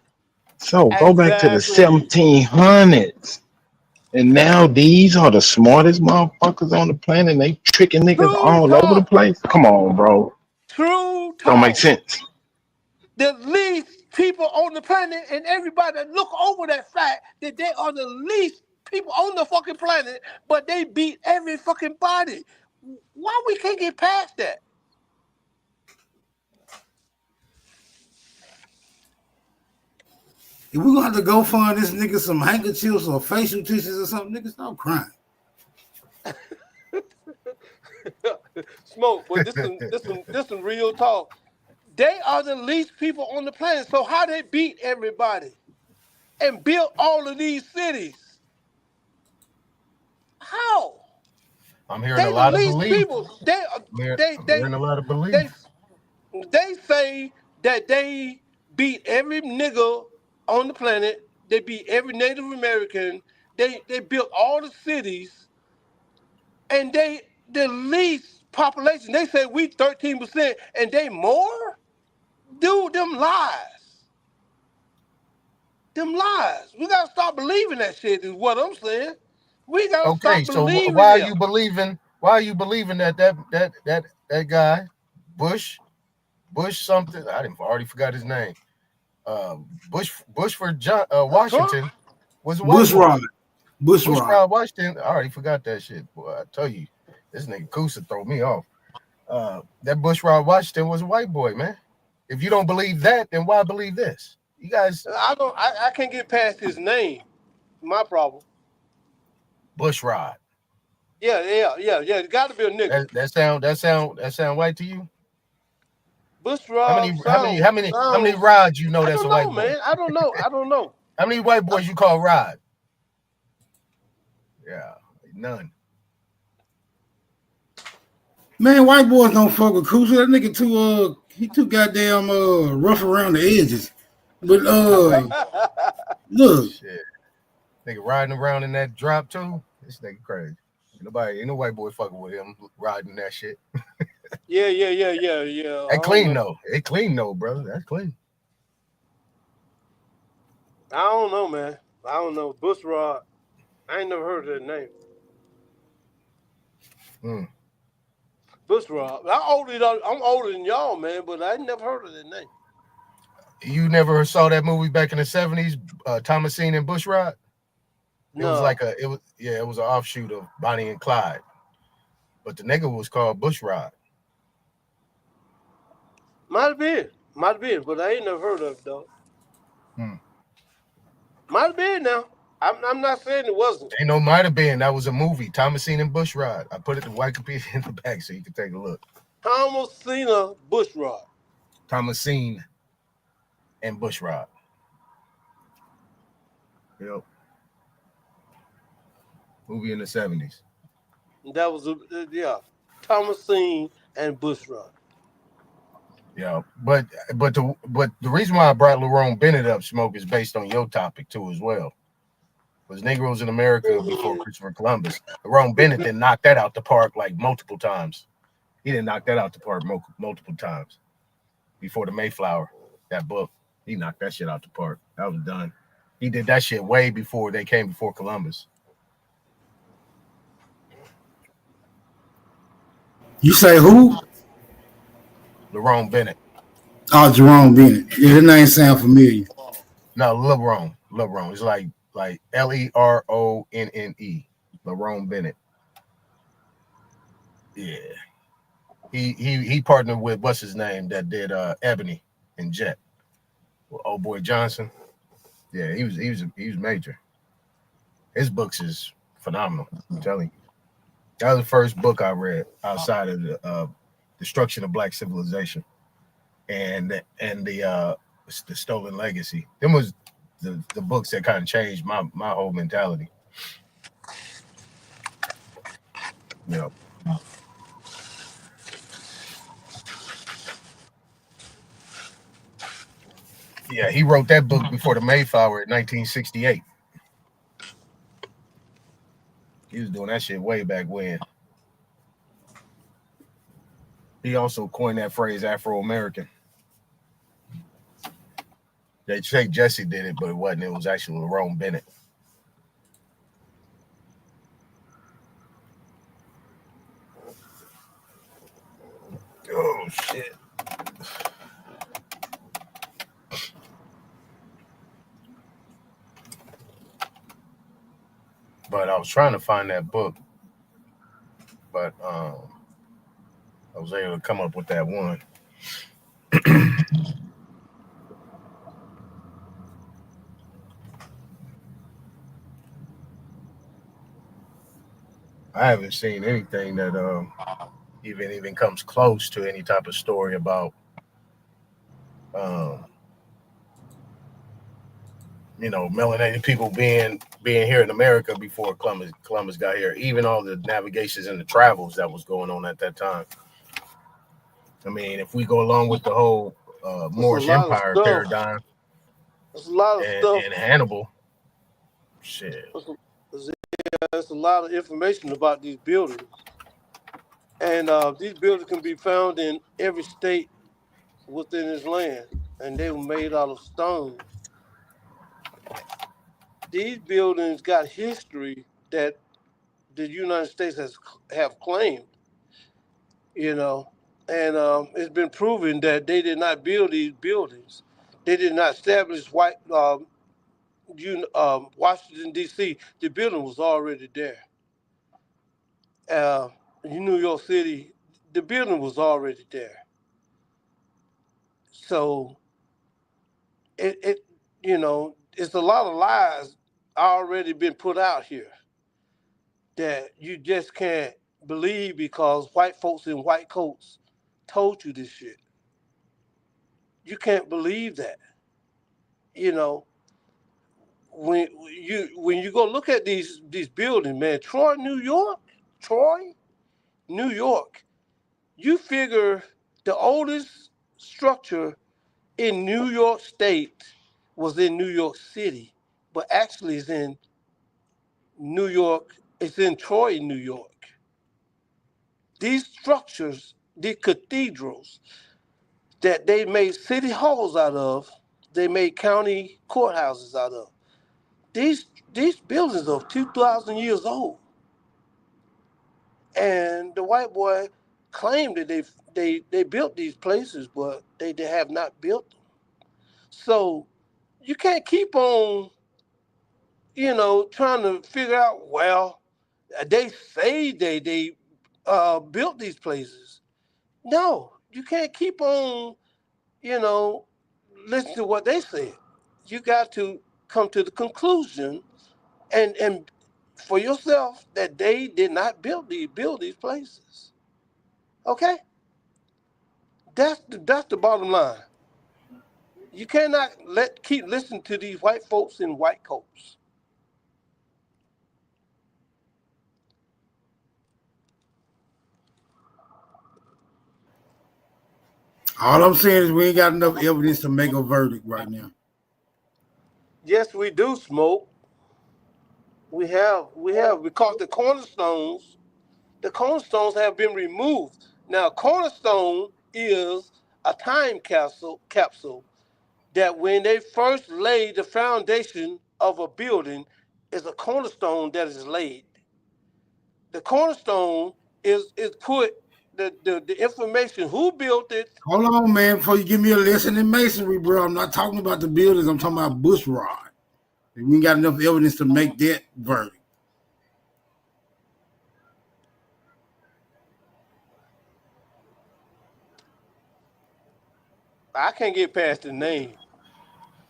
So go back to the Exactly. 1700s. And now these are the smartest motherfuckers on the planet. They tricking niggas True all over the talk. place. Come on, bro. True Don't make talk. sense. The least people on the planet, and everybody look over that fact that they are the least people on the fucking planet, but they beat every fucking body. Why we can't get past that? If we're gonna have to go find this nigga some handkerchiefs or facial tissues or something, nigga, stop crying. Smoke, but this some real talk. They are the least people on the planet. So how they beat everybody and built all of these cities? How? They the least people. they in a lot of they belief. they say that they beat every nigga on the planet. They beat every Native American. They built all the cities, and they the least population. They say we 13%, and they more. Dude, them lies. Them lies. We gotta stop believing that shit. Is what I'm saying. We gotta Okay, stop so believing them. why are you believing that guy, Bush something? I didn't already forgot his name. Bush for Washington was a white boy. Bushrod. Bushrod. Bushrod Washington. I already forgot that shit. Boy, I tell you, this nigga Kusa throw me off. That Bushrod Washington was a white boy, man. If you don't believe that, then why believe this? You guys, I can't get past his name. My problem. Bushrod. Yeah. It got to be a nigga. That sound white to you? Bushrod How many sounds. rods you know I that's don't a know, white boy? man. I don't know. How many white boys you call Rod? Yeah, none. Man, white boys don't fuck with Kusa. That nigga too goddamn rough around the edges. But look. Shit. Nigga riding around in that drop too. This nigga crazy. Ain't no white boy fucking with him riding that shit. Yeah. That clean though. It clean though, brother. That's clean. I don't know, man. I don't know. Bushrod. I ain't never heard of that name. Bushrod. I'm older than y'all, man, but I ain't never heard of that name. You never saw that movie back in the 70s, Thomasine and Bushrod? It No. was like it was an offshoot of Bonnie and Clyde. But the nigga was called Bushrod. Might have been, but I ain't never heard of it though. Might have been now. I'm not saying it wasn't. Ain't no might have been. That was a movie, Thomasine and Bushrod. I put it in Wikipedia in the back so you can take a look. Thomasina Bushrod. Thomasine and Bushrod. Yep. Movie in the 70s. That was Thomasine and Bushrod. Yeah, but the reason why I brought Lerone Bennett up, Smoke, is based on your topic too as well. Was Negroes in America before Christopher Columbus? Lerone Bennett then knocked that out the park like multiple times. He didn't knock that out the park multiple times. Before the Mayflower, that book, he knocked that shit out the park. That was done. He did that shit way before they came before Columbus. You say who? Lerone Bennett. Oh, Jerome Bennett. Yeah, that name sound familiar. No, Lerone. It's like Leronne. Lerone Bennett. Yeah. He partnered with what's his name that did Ebony and Jet. Old boy Johnson. Yeah, he was major. His books is phenomenal. I'm telling you. That was the first book I read outside of the Destruction of Black Civilization and the Stolen Legacy. Them was the books that kind of changed my whole mentality. You know. Yeah, he wrote that book before the Mayflower in 1968. He was doing that shit way back when. He also coined that phrase Afro-American. They say Jesse did it, but it wasn't. It was actually Lerone Bennett. Oh, shit. But I was trying to find that book. But I was able to come up with that one. I haven't seen anything that even comes close to any type of story about melanated people being here in America before Columbus got here. Even all the navigations and the travels that was going on at that time. I mean, if we go along with the whole Moorish Empire paradigm There's a lot of stuff. and Hannibal, shit. There's a lot of information about these buildings. And these buildings can be found in every state within this land. And they were made out of stone. These buildings got history that the United States have claimed, you know. And it's been proven that they did not build these buildings. They did not establish Washington, D.C. The building was already there. In New York City, the building was already there. So it it's a lot of lies already been put out here that you just can't believe because white folks in white coats told you this shit. You can't believe that. You know, when you go look at these buildings, man, Troy, New York, you figure the oldest structure in New York State was in New York City, but actually it's in New York, it's in Troy, New York. These structures, the cathedrals that they made city halls out of, they made county courthouses out of. These buildings are 2,000 years old. And the white boy claimed that they built these places, but they have not built them. So you can't keep on, trying to figure out, well, they say they built these places. No, you can't keep on, listen to what they said. You got to come to the conclusion and for yourself that they did not build these places. Okay? That's the bottom line. You cannot keep listening to these white folks in white coats. All I'm saying is we ain't got enough evidence to make a verdict right now. Yes, we do, Smoke. We have because the cornerstones have been removed. Now, cornerstone is a time capsule that when they first laid the foundation of a building is a cornerstone that is laid. The cornerstone is put the information, who built it. Hold on, man, before you give me a lesson in masonry, bro. I'm not talking about the buildings. I'm talking about bushrod. We ain't got enough evidence to make that verdict. I can't get past the name.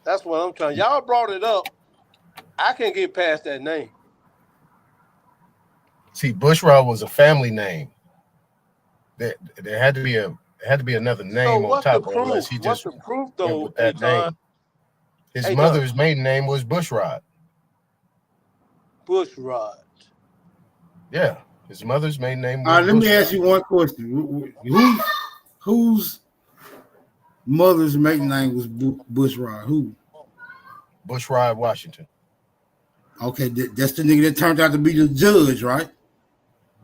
That's what I'm trying. Y'all brought it up. I can't get past that name. See, bushrod was a family name. There had to be another name on top, or unless he just what's the proof though? with that name. His mother's maiden name was Bushrod. Bushrod. Yeah, his mother's maiden name was. All right, let me ask you one question. Whose mother's maiden name was Bushrod? Who? Bushrod Washington. Okay, that's the nigga that turned out to be the judge, right?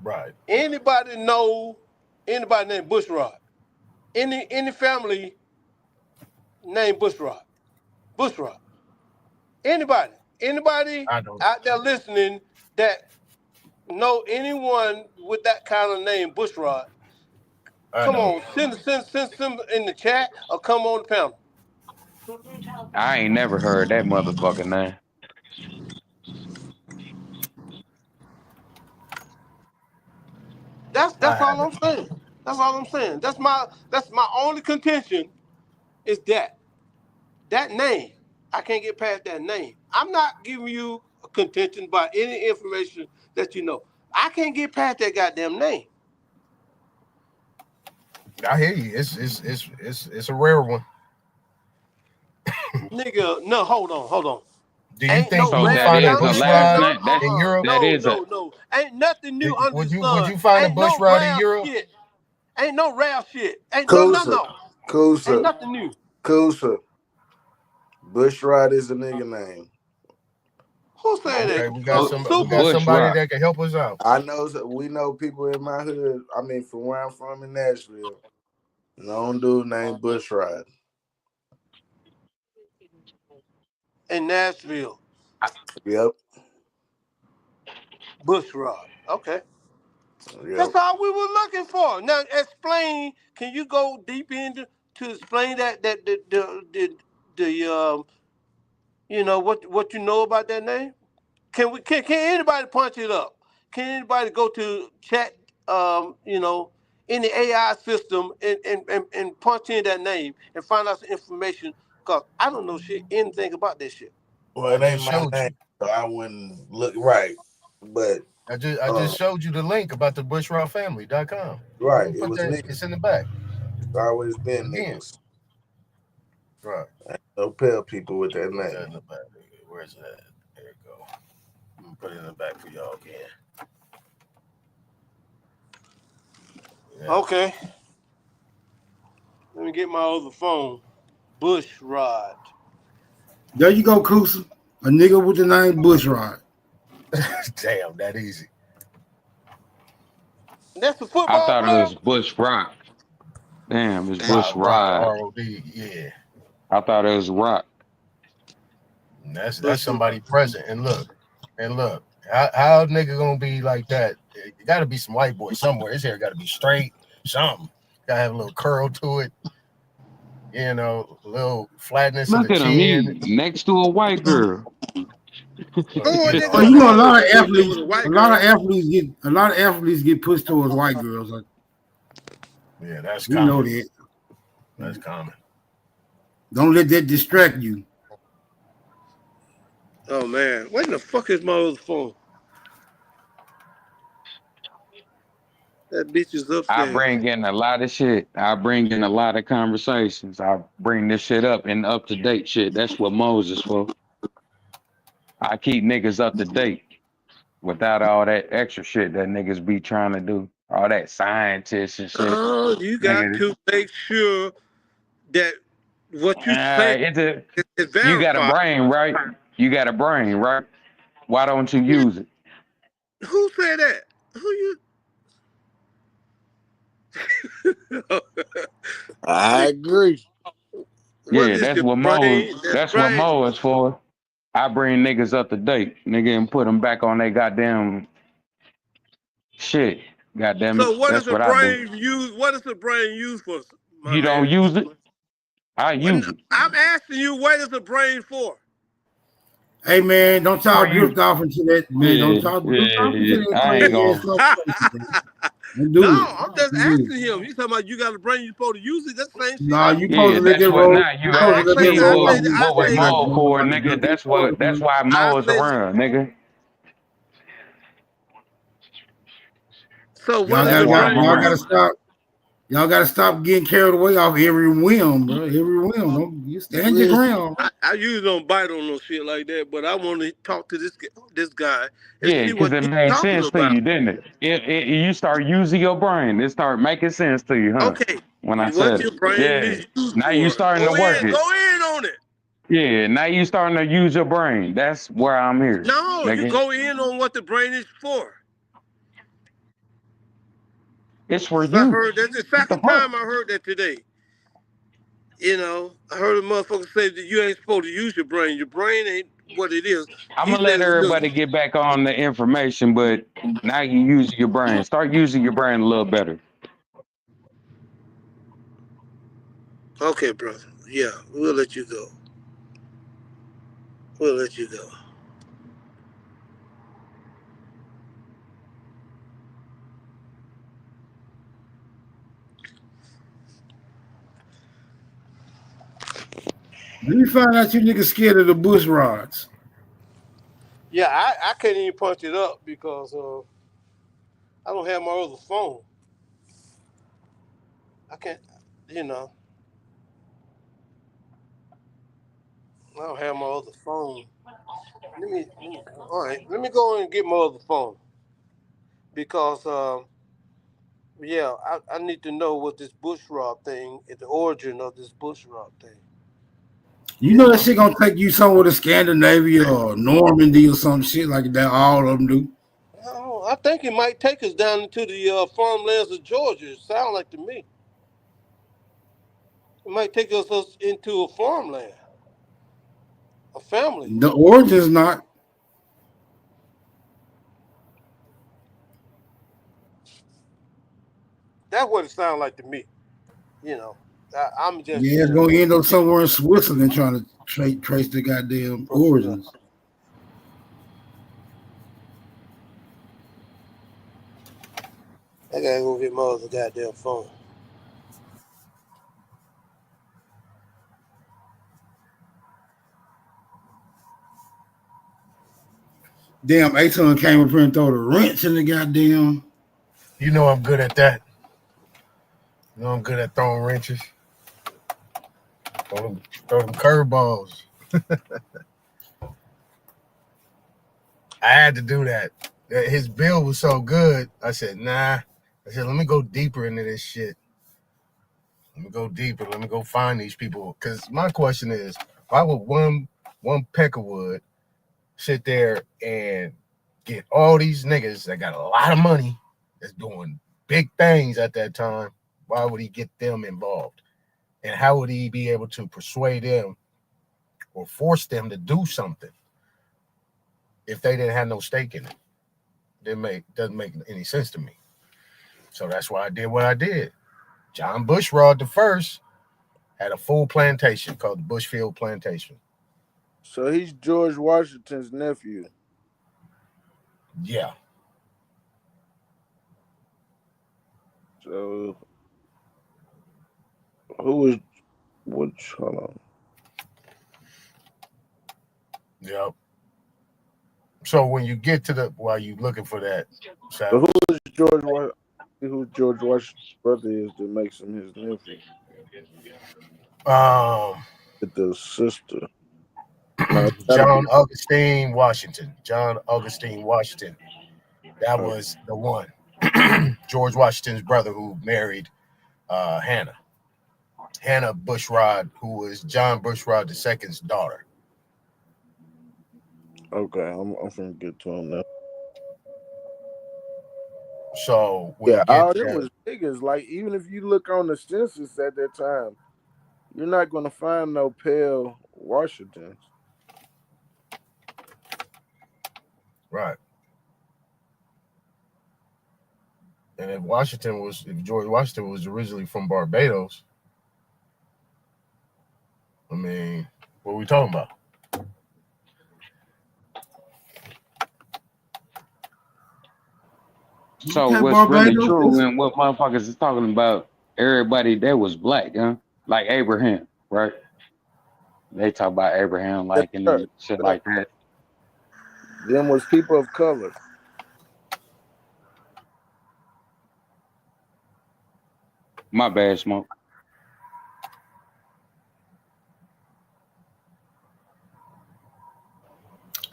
Right. Anybody named Bushrod? Any family named Bushrod? Bushrod. Anybody out there listening that know anyone with that kind of name, Bushrod? Come on, send some in the chat or come on the panel. I ain't never heard that motherfucking name. That's all I'm saying. That's all I'm saying. That's my only contention is that name. I can't get past that name. I'm not giving you a contention about any information that you know. I can't get past that goddamn name. I hear you. It's a rare one. Nigga, no, hold on. Do you think you would find a bushrod in Europe? No. Ain't nothing new under the sun. Would you find a bushrod in Europe? Shit. Ain't no rare shit. Ain't Kusa. Ain't Kusa. nothing new. Kusa. Bushrod is a nigga name. Who said Okay, that? we got Bush somebody rock. that can help us out. I know we know people in my hood. I mean, from where I'm from in Nashville. Known dude named Bushrod. In Nashville. Yep. Bushrod. Okay. Yep. That's all we were looking for. Now explain. Can you go deep into to explain that you know what you know about that name? Can anybody punch it up? Can anybody go to chat you know in the AI system and punch in that name and find out some information? Cause I don't know anything about this shit. Well, I it ain't just my showed name, you. so I wouldn't look right. But I just showed you the link about the bushrowfamily.com. right, Put it was that. niggas. It's in the back. It's always been Again. niggas. Right. No pale people with that Put name. that in the back. Where's it at? There you go. I'm gonna put it in the back for y'all again. Yeah. Okay. Let me get my other phone. Bushrod. There you go, Kusa. A nigga with the name Bushrod. Damn, that easy. That's a I football thought it player? was Bush rock. Damn, it's Bush Rock, ride. R-O-D, yeah. I thought it was rock. And that's somebody present. And look, how a nigga gonna be like that? It gotta be some white boy somewhere. His hair gotta be straight, something. Gotta have a little curl to it. You know, a little flatness in Look the at him. chin. He next to a white girl. Oh, you know, a lot of athletes, a lot of athletes get pushed towards white girls. Like, yeah, that's we common. know that. That's common. Don't let that distract you. Oh man, where the fuck is my other phone? That bitch is I upstairs. bring in a lot of shit. I bring in a lot of conversations. I bring this shit up and up to date shit. That's what Moses for. I keep niggas up to date without all that extra shit that niggas be trying to do. All that scientists and shit. Oh, you got Niggas, to make sure that what you say is you got a verified. brain, right? You got a brain, right? Why don't you use it? Who said that? Who you? I agree. What Yeah, is that's your what Mo. brain? That's That's what right. Mo is for. I bring niggas up to date, nigga, and put them back on their goddamn shit. Goddamn it, So what is that's the what I do. brain use? What is the brain used for, my You don't man? use it, I use it I'm asking you, what is the brain for? Hey man, don't for y'all you. drift off into that, man. Yeah, Don't y'all drift yeah, off into yeah. that I ain't crazy ass gonna. conversation, man. Don't No, do it. I'm just Don't do asking it. him. You talking about you got a brain, you supposed to use it? That's the same shit Nah, I you do. supposed Yeah, to let that's that what. roll. Now you You supposed to let asked that me roll off of your what was chest, Mo man. for, About to nigga. drift that off, That's man. why Mo is say, around, nigga. so what Y'all is That's the why gotta, I'm brain y'all gotta around. used? stop. Y'all gotta stop getting carried away off every whim, bro. Every whim. Don't you stand your Listen, ground. I usually don't bite on no shit like that, but I want to talk to this guy and Yeah, see because what it he's made talking sense to about. you, didn't it? You start using your brain. It start making sense to you, huh? Okay, When I what said your it. brain Yeah. is used Now you for? starting to work it. Go in on it. Yeah, now you starting to use your brain. That's where I'm here, No, you nigga. go in on what the brain is for. It's for 'Cause I you. heard that's the What the second fuck? time I heard that today. You know, I heard a motherfucker say that you ain't supposed to use your brain. Your brain ain't what it is. I'm He gonna said let it's a little. everybody get back on the information, but now you using your brain. Start using your brain a little better. Okay, brother. Yeah, we'll let you go. We'll let you go. Let me find out you niggas scared of the bush rods. Yeah, I can't even punch it up because I don't have my other phone. I can't, you know, I don't have my other phone. All right, let me go and get my other phone because Yeah, I need to know what this bushra thing, the origin of this bushra thing. You You know that know, shit gonna take you somewhere to Scandinavia or Normandy or some shit like that. All of them do. I think it might take us down into the farmlands of Georgia. It sound like to me. It might take us into a farmland, a family. The origin's not. That's what it sounds like to me. You know, I'm just, Yeah, it's gonna end up somewhere in Switzerland trying to trace the goddamn for sure. origins. I gotta go get my other goddamn phone. Damn, Aton came up here and throw the wrench in the goddamn. You know I'm good at that. You know I'm good at throwing wrenches. Throw them curveballs. I had to do that. His bill was so good. I said, nah. I said, let me go deeper into this shit. Let me go deeper. Let me go find these people. Because my question is, why would one peckerwood sit there and get all these niggas that got a lot of money that's doing big things at that time? Why would he get them involved? And how would he be able to persuade them or force them to do something if they didn't have no stake in it? Doesn't make any sense to me. So that's why I did what I did. John Bushrod the first had a full plantation called the Bushfield Plantation. So he's George Washington's nephew. Yeah. So who was which? Hold on. Yep. So when you get to while you looking for that, So who is George? Who George Washington's brother is that makes him his nephew? The sister. John Augustine Washington. John Augustine Washington. That was the one. George Washington's brother who married Hannah. Hannah Bushrod, who was John Bushrod II's daughter. Okay, I'm gonna get to him now. So yeah, all them was niggas. Like even if you look on the census at that time, you're not gonna find no pale Washingtons. Right. And if George Washington was originally from Barbados, I mean, what are we talking about? So what's really true and what motherfuckers is talking about, everybody that was black, huh? Like Abraham, right? They talk about Abraham liking and shit like that. Them was people of color. My bad, Smoke.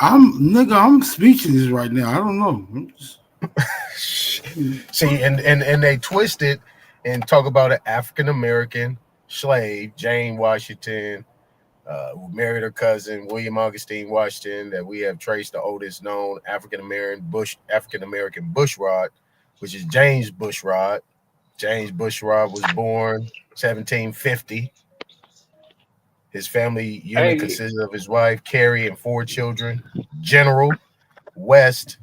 I'm speechless right now. I don't know. See, and they twist it and talk about an African American slave, Jane Washington, who married her cousin William Augustine Washington, that we have traced the oldest known African American Bushrod, which is James Bushrod. James Bushrod was born 1750. His family unit consisted of his wife Carrie and 4 children: General, West,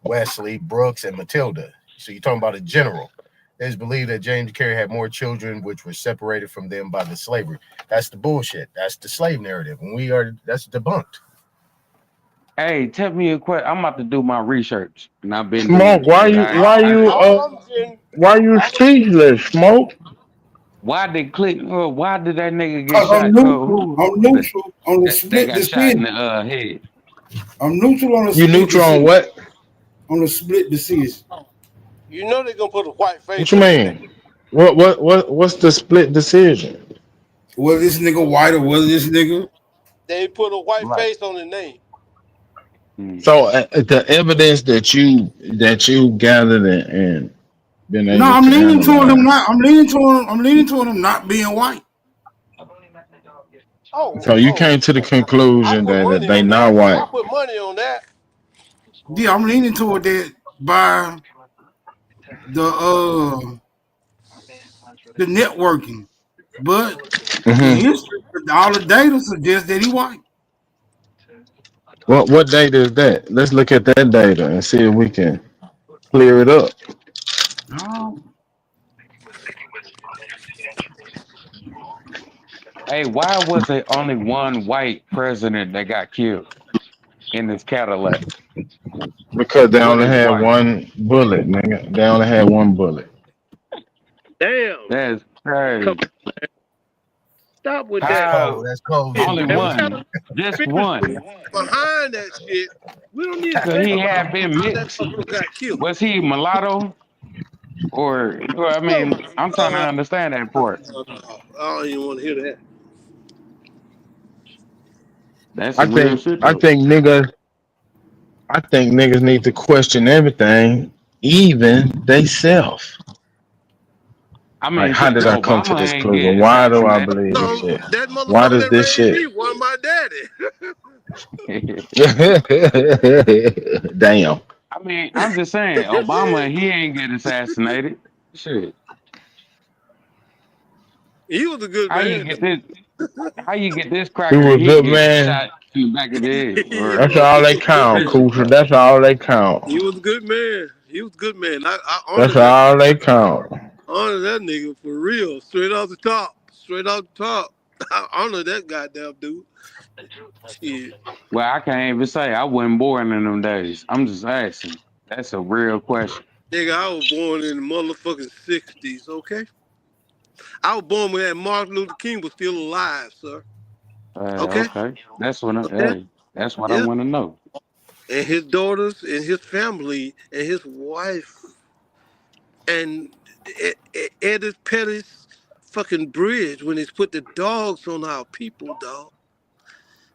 Wesley, Brooks, and Matilda. So you're talking about a general. It is believed that James Carey had more children, which were separated from them by the slavery. That's the bullshit. That's the slave narrative. That's debunked. Hey, tell me a question. I'm about to do my research, and I've been doing Smoke, it. why you speechless, Smoke? Why did why did that nigga get Cause shot? I'm neutral on the That split got shot in decision. the head. I'm neutral on the You split neutral decision. on what? On the split decision. You know they're gonna put a white face. What you mean? What's the split decision? Whether this nigga white or whether this nigga. They put a white face on the name. So the evidence that you gathered and been No, able I'm to leaning toward them analyze. not. I'm leaning toward them. I'm leaning toward them not being white. So you Oh, came to the I conclusion put that money they on not that. I white. put money on that. Yeah, I'm leaning toward that by the the networking, but the Hmm. history, all the data suggests that he white. What data is that? Let's look at that data and see if we can clear it up. Oh, Hey, why was there only one white president that got killed in this Cadillac? Because they What only is had white? one bullet, nigga. They only had one bullet. Damn. That's Come crazy. stop with That's that. How? cold. That's cold Shit, shit, Only man. We Buzz. got one. Just conspiracy one. behind that shit. We don't need to Could think he about have been how that mixed? motherfucker got killed. Was he mulatto? Or, well, I Oh mean, my I'm trying to god. understand that part. I don't even want to hear that. That's I some real think shit, I though. think niggas I think niggas need to question everything, even they self. I Like, mean, how shit, did I come to Obama this ain't conclusion? get Why do I assassinated. believe this So shit? that Why motherfucker does that this raised shit? me was my daddy. Damn. I mean, I'm just saying, Obama, he ain't get assassinated. Shit. He was a good How you man get though. this? How you get this He cracker was and a he good get man. shot in the back of the head? That's Or all they He was a good count, man. Cooper. That's all they count. He was a good man. He was a good man. I honor That's that. all they count. Honor that nigga for real. Straight off the top. Straight off the top. I honor that goddamn dude. Shit. well, I can't even say I wasn't born in them days. I'm just asking. That's a real question. Nigga, I was born in the motherfucking 60s, okay? I was born when that Martin Luther King was still alive, sir. Okay? Okay, that's what I. Okay? Hey, that's what I Yeah. want to know. And his daughters and his family and his wife and Edith Petty's fucking bridge when he's put the dogs on our people, dog.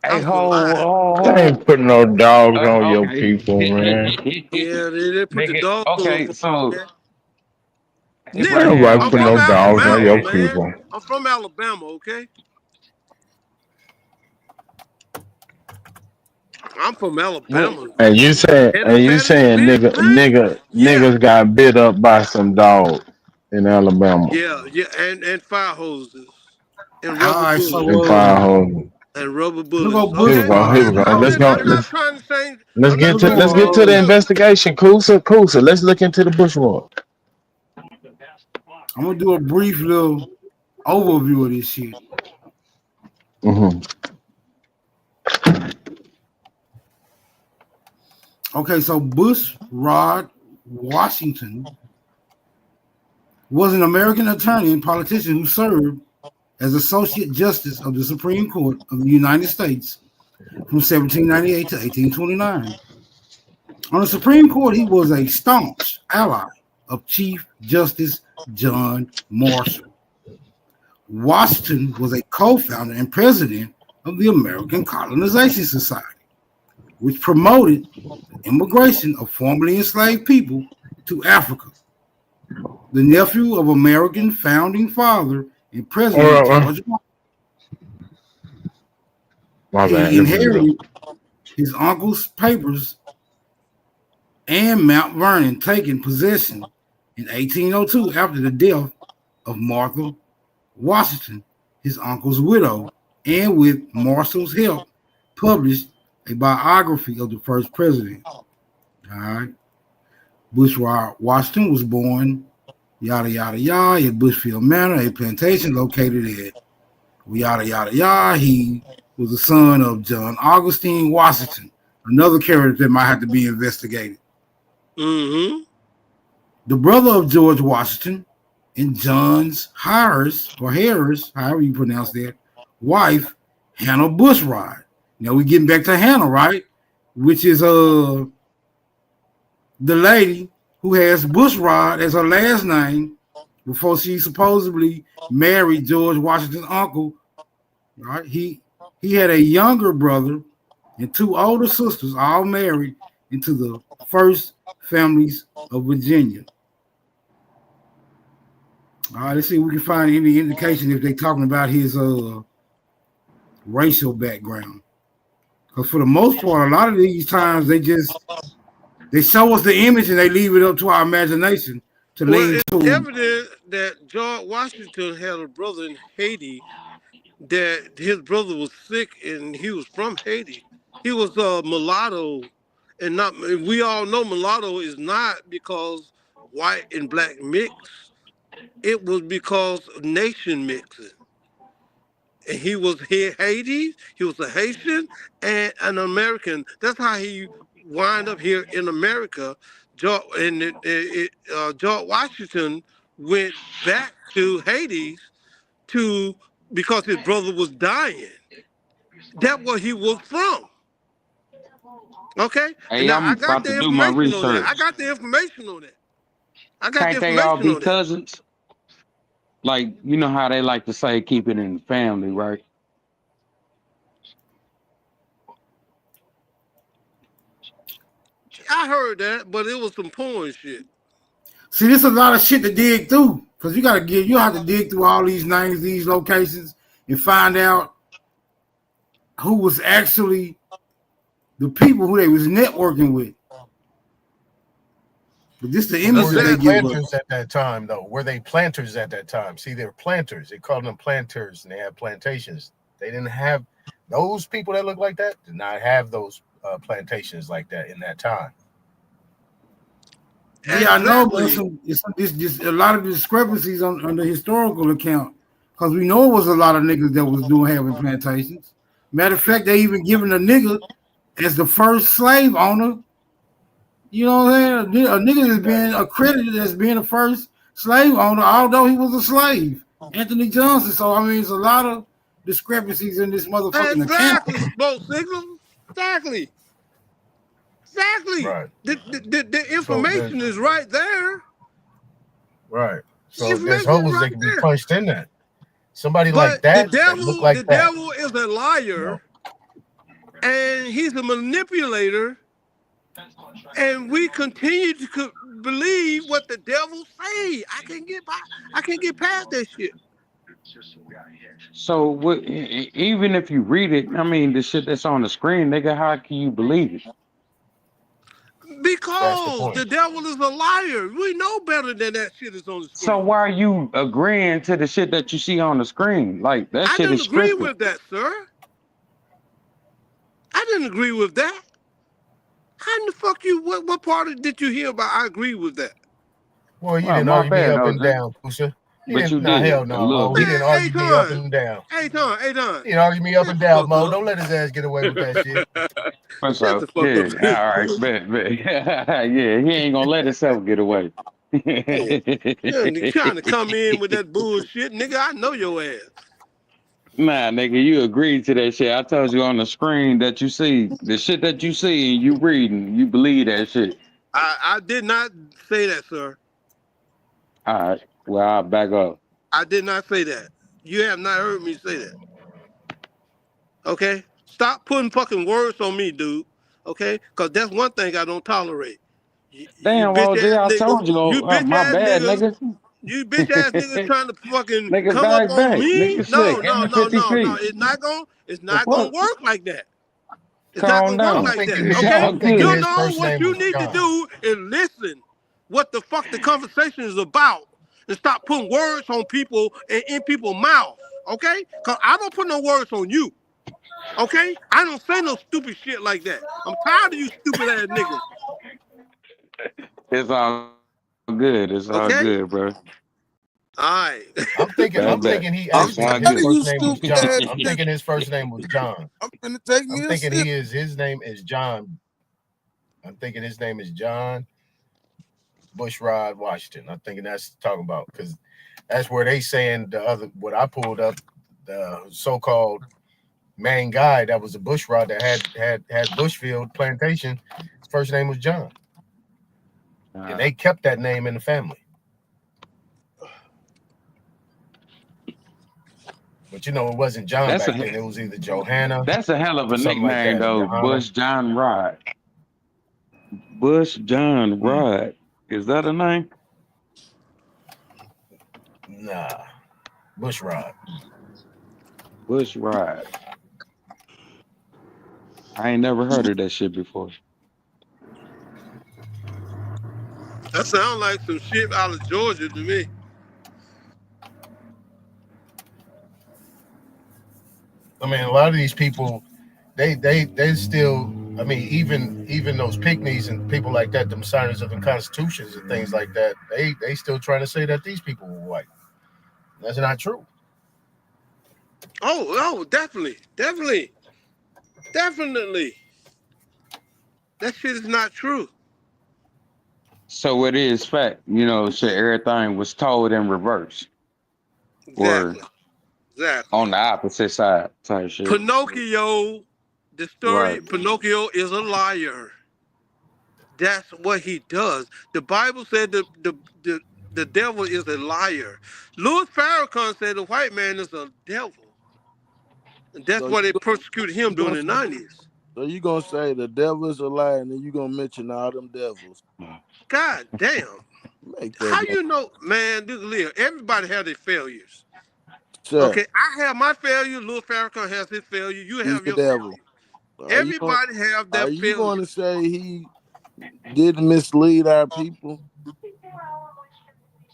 I Hey, was alive. They ain't putting no dogs on your Okay. people, man. Yeah, they put the Nigga, dogs on okay, us, so man. Ain't Nigga, nobody I'm Abraham, putting from no dogs on Alabama, your man. people. I'm from Alabama, okay? I'm from what? Alabama. And you saying, Edith Petty's bridge? Yeah. niggas got bit up by some dog in Alabama Yeah, yeah, and fire hoses and all rubber right. and bullets fire hose. and rubber Look go bullets. Bush Here we Okay, go. Here Rod. we go. I'm Let's just go. I'm not trying to say I'm not Look trying to Let's say get to nothing the go. else. investigation. Kusa. Let's look into the bushwalk. I'm gonna do a brief little overview of this shit. Mm-hmm. Okay, so Bush Rod Washington was an American attorney and politician who served as Associate Justice of the Supreme Court of the United States from 1798 to 1829. On the Supreme Court, he was a staunch ally of Chief Justice John Marshall. Washington was a co-founder and president of the American Colonization Society, which promoted the immigration of formerly enslaved people to Africa. The nephew of American founding father and President George Washington, My bad. he Let me mute up. inherited his uncle's papers and Mount Vernon taken possession in 1802 after the death of Martha Washington, his uncle's widow, and with Marshall's help, published a biography of the first president. All right. Bush Washington was born, yada, yada, yada, at Bushfield Manor, a plantation located at yada, yada, yada. He was the son of John Augustine Washington, another character that might have to be investigated. Mm-hmm. The brother of George Washington and John's Harris, however you pronounce that, wife, Hannah Bushrod. Now we're getting back to Hannah, right? Which is the lady who has Bushrod as her last name before she supposedly married George Washington's uncle. Right? He had a younger brother and two older sisters, all married into the first families of Virginia. All right, let's see if we can find any indication if they're talking about his racial background. Because for the most part, a lot of these times they show us the image and they leave it up to our imagination to Well, lean it's to. evident that George Washington had a brother in Haiti that his brother was sick and he was from Haiti. He was a mulatto, and not. We all know mulatto is not because white and black mix. It was because of nation mixing. And he was here Haiti. He was a Haitian and an American. That's how he wind up here in America. George Washington went back to Haiti to because his brother was dying. That's where he was from. Okay? And Hey, now I I'm got about to the do my information on that. I research. got the information on that. I got the Can't they all information be on that. cousins? Like, you know how they like to say keep it in the family, right? I heard that, but it was some porn shit. See, there's a lot of shit to dig through because you have to dig through all these names, these locations, and find out who was actually the people who they was networking with. But this the image Were that they they give us. planters at that time, though? Were they planters at that time? See, they were planters. They called them planters, and they had plantations. They didn't have those people that look like that. Did not have those plantations like that in that time. Yeah, I know, but it's a lot of discrepancies on the historical account because we know it was a lot of niggas that was having plantations. Matter of fact, they even given a nigga as the first slave owner. You know what I'm saying? A nigga is being accredited as being the first slave owner, although he was a slave, Anthony Johnson. So I mean, it's a lot of discrepancies in this motherfucking account. Exactly, Smoke Signal. Exactly. Right. The information is right there. Right. The So there's information is holes right that can be there. punched in that. Somebody like But the that look like devil that. is a liar, and he's a manipulator, and we continue to believe what the devil say. I can't get past that shit. So even if you read it, I mean, the shit that's on the screen, nigga, how can you believe it? Because the devil is a liar. We know better than that shit is on the screen. So why are you agreeing to the shit that you see on the screen? Like that I shit didn't is agree scripted. with that, sir. I didn't agree with that. How in the fuck what part did you hear about I agree with that? Well, you Well, didn't my argue me bad, up and OJ. down, Pusha. But you Nah, did hell a no, little Mo. He bit. didn't argue me up and down. Hey, He didn't argue me up and down, Mo. Don't let his ass get away with that shit. What's up? Yeah, all right, bet. Yeah, he ain't gonna let himself get away. Hey, you trying to come in with that bullshit, nigga? I know your ass. Nah, nigga, you agreed to that shit. I told you on the screen that you see the shit that you see and you reading, you believe that shit. I did not say that, sir. All right, well, I'll back up. I did not say that. You have not heard me say that. Okay? Stop putting fucking words on me, dude. Okay? Because that's one thing I don't tolerate. You Damn, bitch OJ, ass I niggas. told you, You bitch my ass bad, niggas. nigga. You bitch ass niggas trying to fucking Nigga, come up back, on me? nigga, No, shit, give no, me no, 50 no, no. feet. It's not The gonna fuck? work like that. It's not Calm gonna work down. like that. It's Okay? all You good. know what you need to do is listen what the fuck the conversation is about and stop putting words on people and in people's mouths. Okay? Cause I don't put no words on you. Okay? I don't say no stupid shit like that. I'm tired of you stupid ass niggas. It's all good. It's all Okay? good, bro. All right. I'm thinking he It's actually all his good. first name was John. I'm thinking his first name was John. I'm finna take me I'm a thinking sip. his name is John. I'm thinking his name is John Bushrod Washington. I'm thinking that's talking about because that's where they saying what I pulled up, the so-called main guy that was a bushrod that had Bushfield plantation. His first name was John. And they kept that name in the family. But you know, it wasn't John back then. It was either Johanna. That's a hell of or a something like nickname, that. though. Johanna. Bush John Rod. Bush John Rod. Is that a name? Nah, Bush Rod. Bush Ride. I ain't never heard of that shit before. That sounds like some shit out of Georgia to me. I mean, a lot of these people, they still. I mean, even those pygmies and people like that, them signers of the constitutions and things like that, they still trying to say that these people were white. That's not true. Oh, definitely. That shit is not true. So it is fact, shit, everything was told in reverse. Or Exactly. on the opposite side type shit. Pinocchio, the story Right. Pinocchio is a liar. That's what he does. The Bible said the devil is a liar. Louis Farrakhan said the white man is a devil. And that's So why they persecuted him during the 90s. So you gonna say the devil is a lie, and then you gonna mention all them devils? God damn. Make that How man. you know, man, this live. Everybody have their failures. Sir, Okay, I have my failure. Louis Farrakhan has his failure. You he's have the your devil. failure. Everybody have their Are you going to failures. say he didn't mislead our people?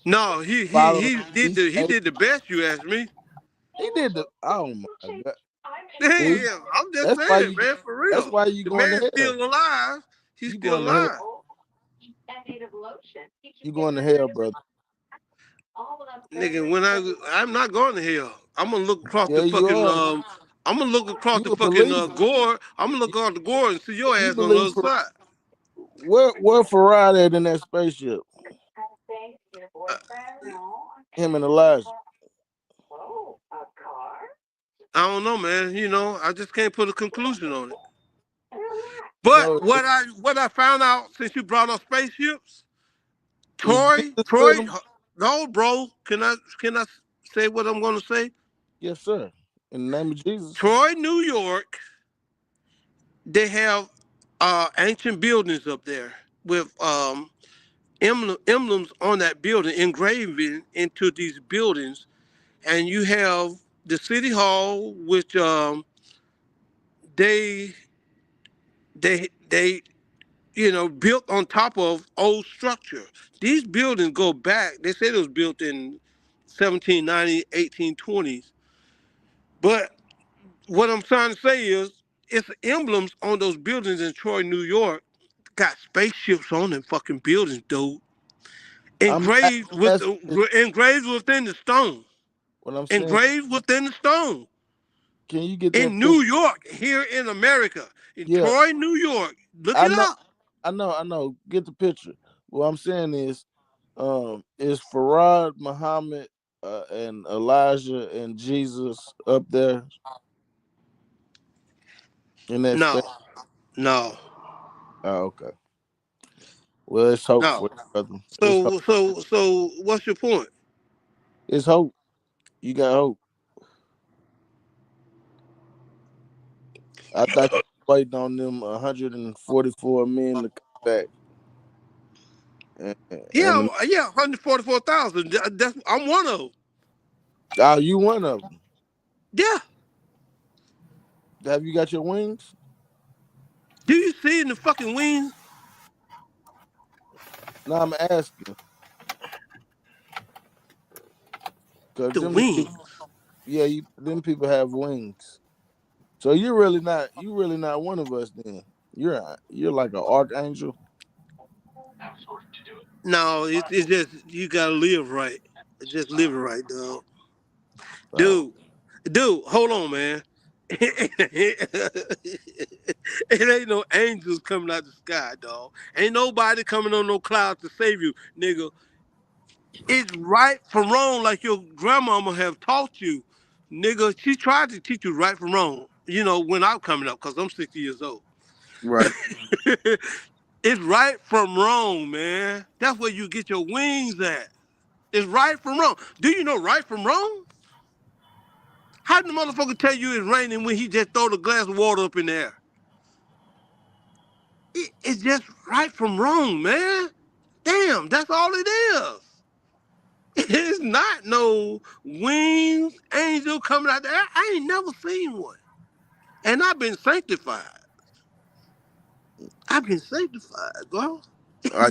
No, he he Following he did these he did the best. You asked me. He did the. Oh my God! Hey, See, yeah, I'm just that's why saying, you. man, for That's real. why you The going to man's hell. still alive. He's You still going to hell. alive. You going to hell, brother? Nigga, when I'm not going to hell. I'm gonna look across Yeah, the you fucking are. I'm gonna look across You the a fucking believer. gore. I'm gonna look across the gore and see your You ass on the believe other for side. where Farad at in that spaceship? Him and Elijah. I don't know, man. I just can't put a conclusion on it. But No, what I found out since you brought up spaceships, is Troy, Jesus with him? no, bro. Can I say what I'm gonna say? Yes, sir. In the name of Jesus. Troy, New York, they have ancient buildings up there with emblems on that building engraving into these buildings, and you have the city hall, which they they built on top of old structure. These buildings go back. They said it was built in 1790, 1820s. But what I'm trying to say is, it's emblems on those buildings in Troy, New York. Got spaceships on them fucking buildings, dude. I'm Engraved asking. engraved within the stone. What I'm saying. Engraved within the stone. Can you get that In picture? New York, here in America, in Yeah, Troy, New York. Look I it know. up. I know. Get the picture. What I'm saying is Farad, Muhammad, and Elijah and Jesus up there in that space? No. Oh, okay. Well, it's hope No. for you, brother. It's hope. So what's your point? It's hope. You got hope. I thought you were waiting on them 144 men to come back. Yeah, And 144,000. I'm one of them. oh, you one of them. Yeah. Have you got your wings? Do you see in the fucking wings? No, I'm asking. Cause The them wings. them people have wings. So you're really not one of us then. You're like an archangel. No, it's just you gotta live right. Just live it right, dog. Oh. Dude, hold on, man. It ain't no angels coming out the sky, dog. Ain't nobody coming on no cloud to save you, nigga. It's right from wrong, like your grandmama have taught you, nigga. She tried to teach you right from wrong. When I'm coming up, cause I'm 60 years old. Right. It's right from wrong, man. That's where you get your wings at. It's right from wrong. Do you know right from wrong? How did the motherfucker tell you it's raining when he just throw the glass of water up in the air? It's just right from wrong, man. Damn, that's all it is. It's not no wings angel coming out there. I ain't never seen one. And I've been sanctified. I've been sanctified, bro.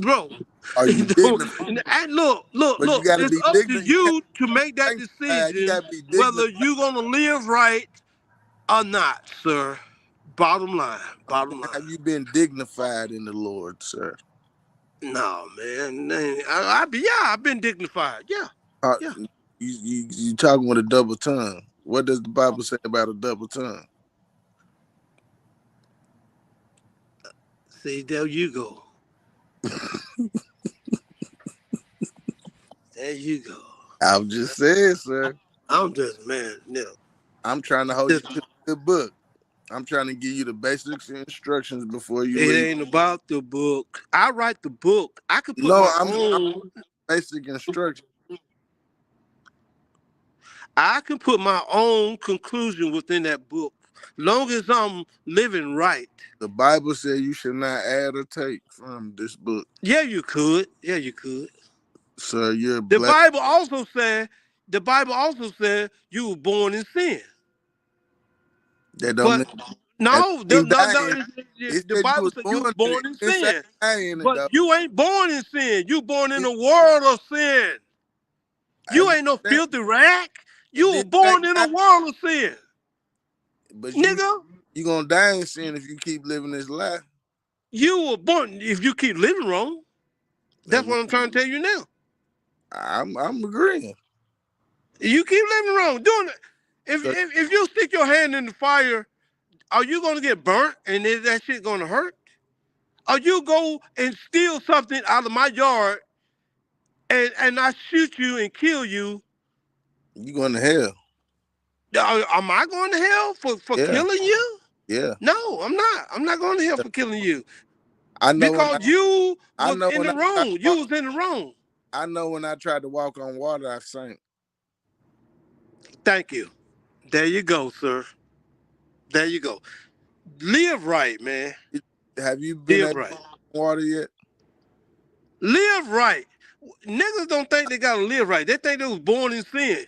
Bro. Are you dignified? And look, But you gotta it's be up to dignified. you to make that You decision gotta be whether dignified. you're gonna live right or not, sir. Bottom line. Have you been dignified in the Lord, sir? No, man. I've been dignified. Yeah. Yeah. You talking with a double tongue. What does the Bible say about a double tongue? See, there you go. There you go. I'm just saying, sir. I'm just, man, no. I'm trying to hold you to the book. I'm trying to give you the basics and instructions before you It leave. ain't about the book. I write the book. I could put I'm own basic instructions. I can put my own conclusion within that book, long as I'm living right. The Bible says you should not add or take from this book. Yeah, you could. Yeah, you could. Sir, you're The black. Bible also said you were born in sin. That don't mean the Bible said you were born in sin. But you ain't born in sin. You born in a world of sin. You ain't no filthy rag. You were born in a world of sin. But nigga, you gonna die in sin if you keep living this life. You were born if you keep living wrong. That's what I'm trying to tell you now. I'm agreeing. You keep living wrong, doing it. If you stick your hand in the fire, are you gonna get burnt and is that shit gonna hurt? Or you go and steal something out of my yard and I shoot you and kill you? You going to hell? Am I going to hell for killing you? Yeah. No, I'm not. I'm not going to hell for killing you. I know because you was in the wrong. You was in the wrong. I know when I tried to walk on water, I sank. Thank you. There you go, sir. There you go. Live right, man. Have you been Live at right. water yet? Live right. Niggas don't think they gotta live right. They think they was born in sin.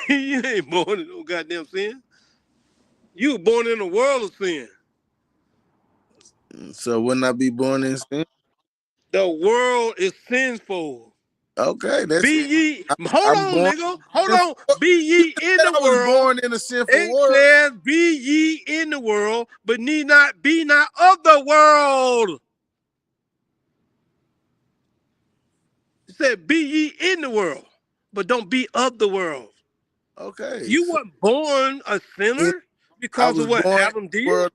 You ain't born in no goddamn sin. You were born in a world of sin. So wouldn't I be born in sin? The world is sinful. Okay, that's be it. ye. Hold on, nigga. Hold on. Be ye in the I was world. born in a sinful world. It says, "Be ye in the world, but need not be not of the world." It said, "Be ye in the world, but don't be of the world." Okay. You weren't born a sinner because of what Adam did.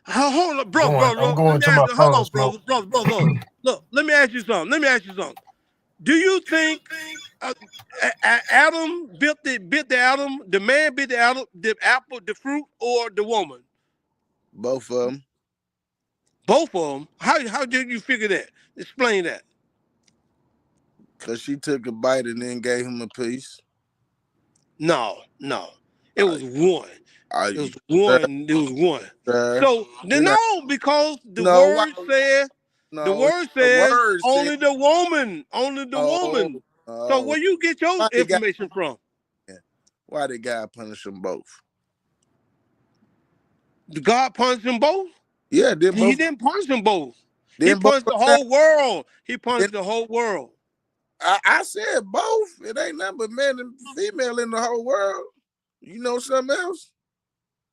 Hold on, bro. I'm going to my Hold on, phone, bro. Look, let me ask you something. Do you think Adam bit the Adam? The man bit the Adam, the apple, the fruit, or the woman? Both of them. Both of them. How did you figure that? Explain that. Because she took a bite and then gave him a piece. No. It was one. It was one. So because the word says only the woman. So where you get your information from? Why did God punish them both? Did God punish them both? Yeah, he didn't punish them both. He punished the whole world. He punished the whole world. I said both. It ain't nothing but man and female in the whole world. You know something else?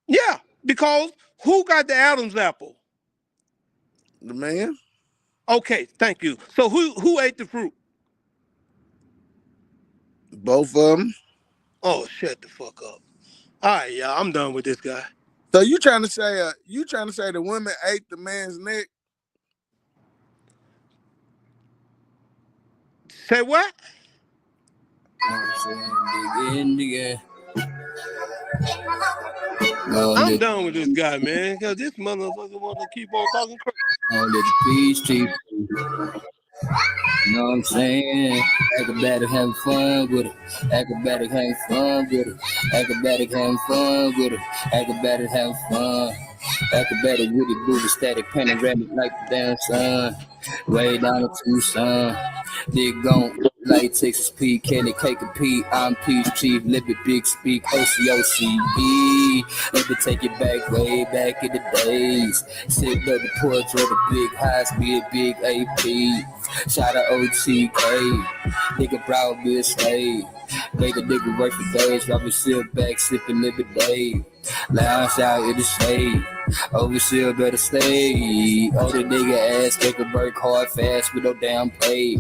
Yeah, because who got the Adam's apple? The man. Okay, thank you. So who ate the fruit? Both of them. Oh, shut the fuck up. All right, y'all. I'm done with this guy. So you trying to say the women ate the man's neck? Say what? I'm done with this guy, man, because this motherfucker want to keep on talking crazy. You know what I'm saying? Acrobatic having fun with it. Acrobatic having fun with it. Acrobatic having fun with it. Acrobatic having fun. Acrobatic with it, booty static, panoramic like the damn sun. Way down to Tucson. Dig gon' like Texas P, Candy Cake and P. I'm Peach Chief, Lippy Big Speak, OCOCB. Let me take it back, way back in the days. Sitting on the porch of the big high speed, big AP. Shout out OTK. Nigga proud be a slave. Made a nigga work for days, Robin sit back, sipping every day. Lounge out in the shade. Overseer better stay. Oh, the nigga ass make a work hard fast with no damn pay.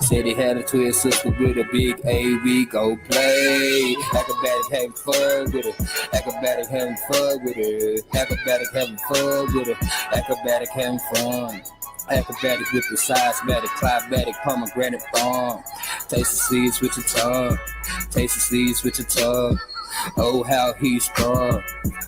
Said he had a twin sister with a big AV, go play. Acrobatic having fun with her. Acrobatic having fun with her. Acrobatic having fun with her. Acrobatic having fun. Acrobatic with the seismatic, climatic, pomegranate bomb. Taste the seeds with your tongue. Taste the seeds with your tongue. Oh, how he's strong.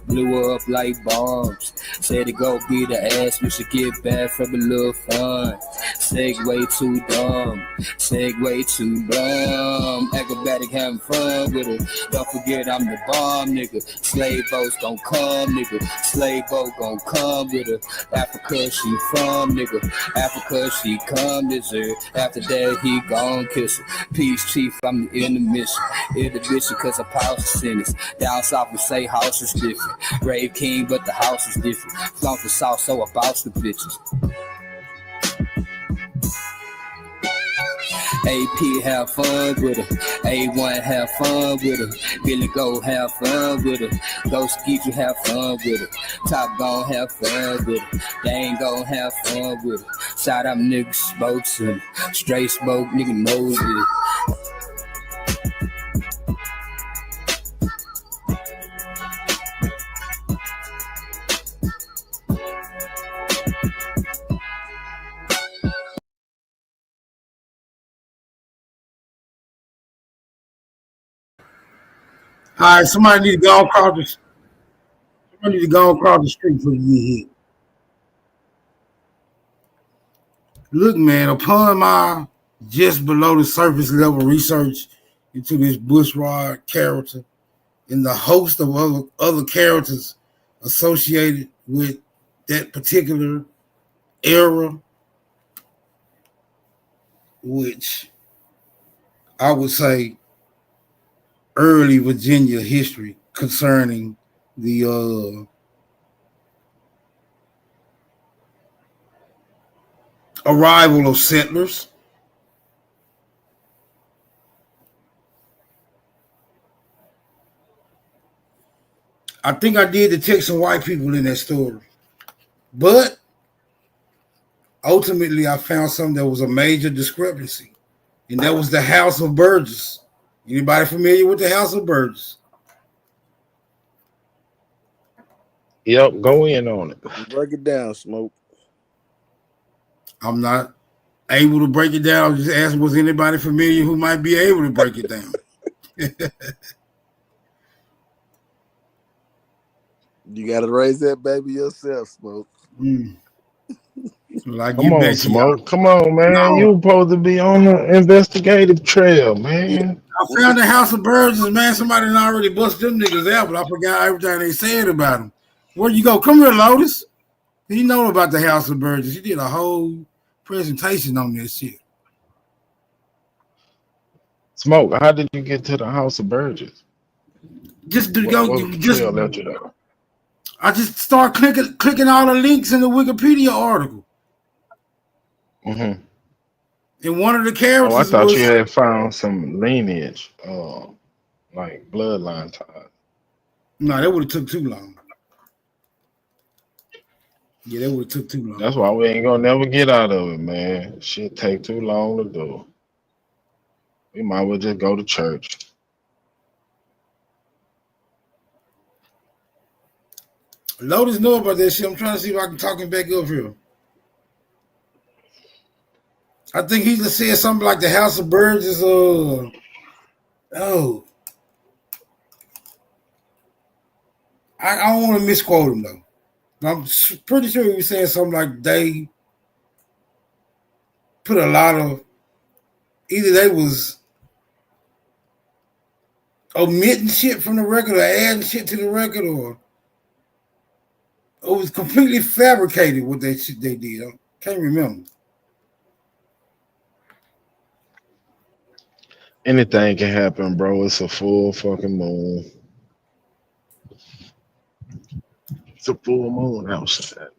Blew her up like bombs. Said it go be the ass. We should get back from a little fun. Segway too dumb. Segway too dumb. Acrobatic having fun with her. Don't forget I'm the bomb, nigga. Slave boats gon' come, nigga. Slave boat gon' come with her. Africa she from, nigga. Africa she come this her. After that he gon' kiss her. Peace chief, I'm the intermission. Intermission cause I pause sentence. Down south we say house is different. Brave king but the house is different. Flunk the south so I bounce the bitches. AP have fun with her. A1 have fun with her. Billy Go have fun with her. Ghost Geek you have fun with her. Top gon' have fun with her. They ain't gon' have fun with her. Shout out niggas spoke to me. Straight smoke nigga knows it. All right, somebody need to go across the. Somebody need to go across the street for you hit. Look, man, upon my just below the surface level research into this Bushrod character and the host of other characters associated with that particular era, which I would say early Virginia history concerning the arrival of settlers. I think I did detect some white people in that story, but ultimately I found something that was a major discrepancy, and that was the House of Burgess. Anybody familiar with the House of Burgess? Yep, go in on it. Break it down, Smoke. I'm not able to break it down. I'm just asking, was anybody familiar who might be able to break it down? You got to raise that baby yourself, Smoke. Well, I Come get on, back to y'all. Smoke. Come on, man. No, You supposed to be on the investigative trail, man. I found the House of Burgess, man. Somebody done already busted them niggas out, but I forgot everything they said about them. Where you go? Come here, Lotus. He know about the House of Burgess. He did a whole presentation on this shit. Smoke, how did you get to the House of Burgess? Just to What, go, what trail led you there? I just start clicking all the links in the Wikipedia article. Mm-hmm. And one of the Oh, I characters thought you was had found some lineage, like bloodline ties. no, that would have took too long. Yeah, that would have took too long. That's why we ain't gonna never get out of it, man. Shit take too long to do. We might as well just go to church. Lotus know about that shit. I'm trying to see if I can talk him back up here. I think he just said something like the House of Birds is I don't want to misquote him though. I'm pretty sure he was saying something like they put a lot of either they was omitting shit from the record or adding shit to the record, or it was completely fabricated what they shit they did. I can't remember. Anything can happen, bro. It's a full fucking moon. It's a full moon outside.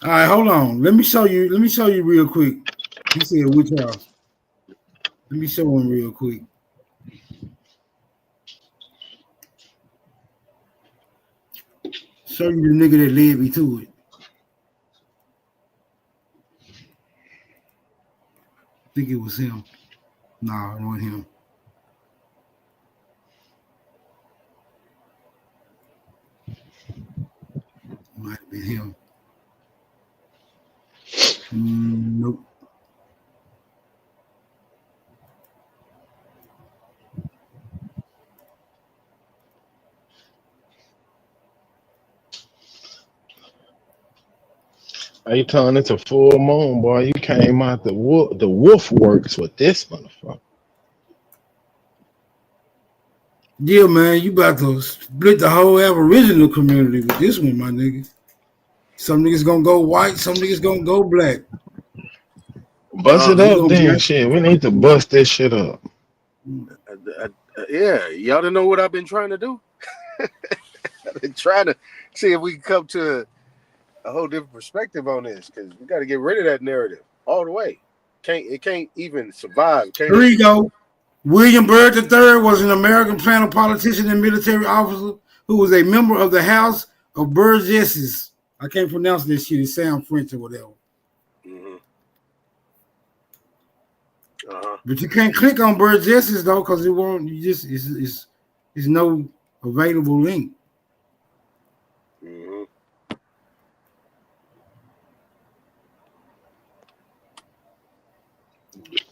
All right, hold on. Let me show you. Let me show you real quick. He said which house. Let me show him real quick. Show you the nigga that led me to it. I think it was him. Nah, it wasn't him. Might have been him. Nope. Are you telling it's a full moon, boy? You came out the wolf works with this motherfucker. Yeah, man, you about to split the whole Aboriginal community with this one, my nigga. Some niggas gonna go white, some niggas gonna go black. Bust it We up gonna then, be shit. We need to bust this shit up. Yeah, y'all don't know what I've been trying to do. I've been trying to see if we can come to a whole different perspective on this, because we got to get rid of that narrative all the way. It can't even survive. Here we go. William Byrd III was an American planter, politician, and military officer who was a member of the House of Burgesses. I can't pronounce this shit. It sounds French or whatever. Mm-hmm. But you can't click on Burgesses though, because it won't. You just it's no available link. Mm-hmm.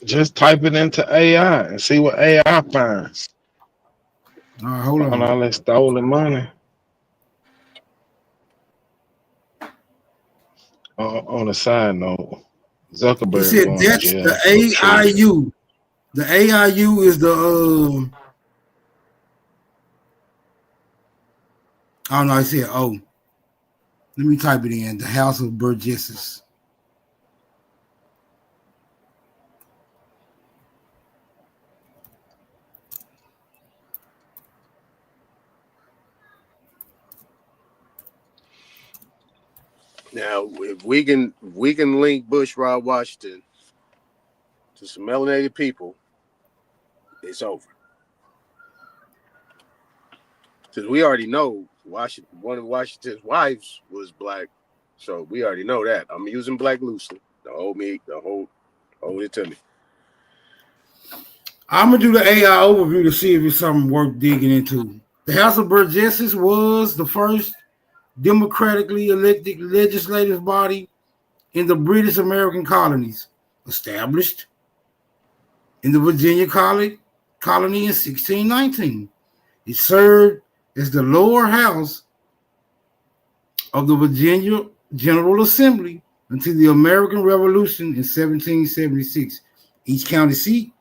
Just type it into AI and see what AI finds. All right, hold Find on. all that stolen money. On a side note, He Zuckerberg said going to that's jail the for cheating. AIU. The AIU is the I don't know. I said oh. Let me type it in. The House of Burgesses. Now, if we can link Bush Rod Washington to some melanated people, it's over. Because we already know one of Washington's wives was black, so we already know that. I'm using black loosely. Hold it to me. I'm gonna do the AI overview to see if it's something worth digging into. The House of Burgesses was the first democratically elected legislative body in the British American colonies, established in the Virginia colony in 1619. It served as the lower house of the Virginia General Assembly until the American Revolution in 1776. Each county seat,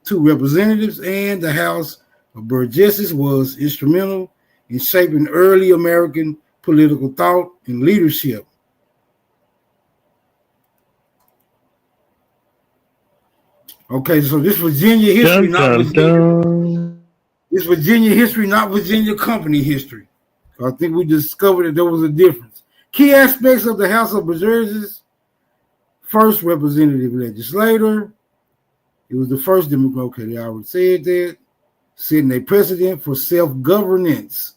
2 representatives, and the House of Burgesses was instrumental in shaping early American political thought and leadership. Okay, so this Virginia history, not Virginia. This Virginia history, not Virginia company history. I think we discovered that there was a difference. Key aspects of the House of Burgesses: first representative legislator. It was the first Democrat. Okay, they already said that. Setting a precedent for self-governance.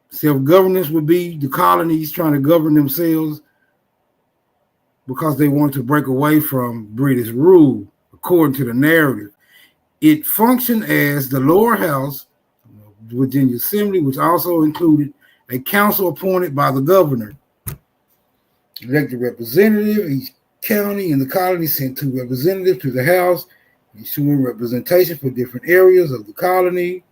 Self-governance would be the colonies trying to govern themselves because they want to break away from British rule, according to the narrative. It functioned as the lower house of the Virginia Assembly, which also included a council appointed by the governor. Elected representative, each county in the colony sent 2 representatives to the House, ensuring representation for different areas of the colony.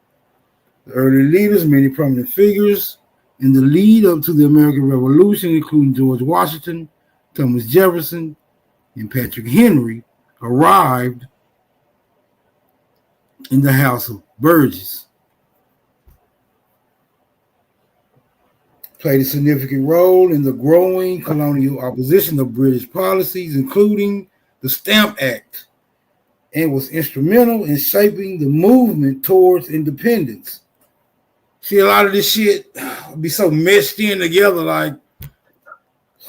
The early leaders, many prominent figures in the lead up to the American Revolution, including George Washington, Thomas Jefferson, and Patrick Henry, arrived in the House of Burgesses. Played a significant role in the growing colonial opposition of British policies, including the Stamp Act and was instrumental in shaping the movement towards independence. See, a lot of this shit be so meshed in together. Like,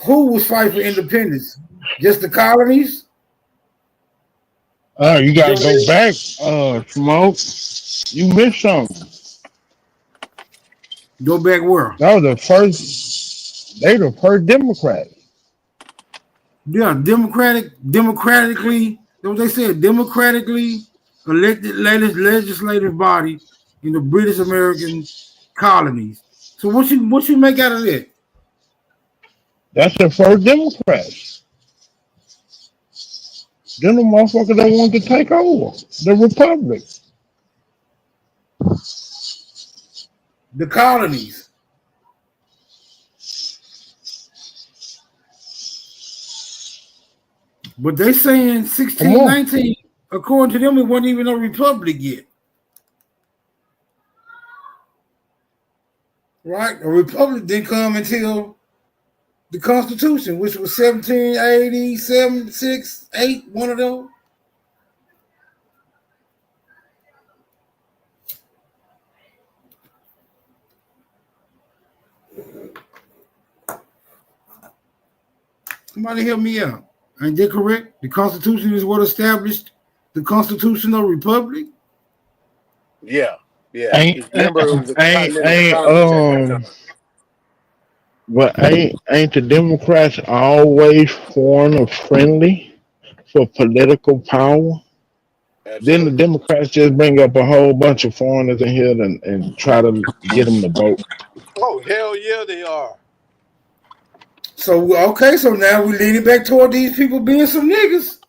who was fighting for independence? Just the colonies? You gotta go back, Smoke. You missed something. Go back where? That was the first. They the first Democrat. Yeah, democratically, what they said, democratically elected legislative body in the British American colonies. So what you make out of that? That's the first Democrats. Then the motherfuckers that wanted to take over the republic. The colonies. But they saying 1619, according to them, it wasn't even a republic yet. Right? A republic didn't come until the Constitution, which was 1787, 6, 8, one of those. Somebody help me out. Ain't that correct? The Constitution is what established the constitutional republic? Yeah. Ain't Remember, it was a ain't continental Congress at that time. but ain't the Democrats always foreigner friendly for political power? Then the Democrats just bring up a whole bunch of foreigners in here and try to get them to vote. Oh, hell yeah, they are. So, okay, so now we're leaning back toward these people being some niggas.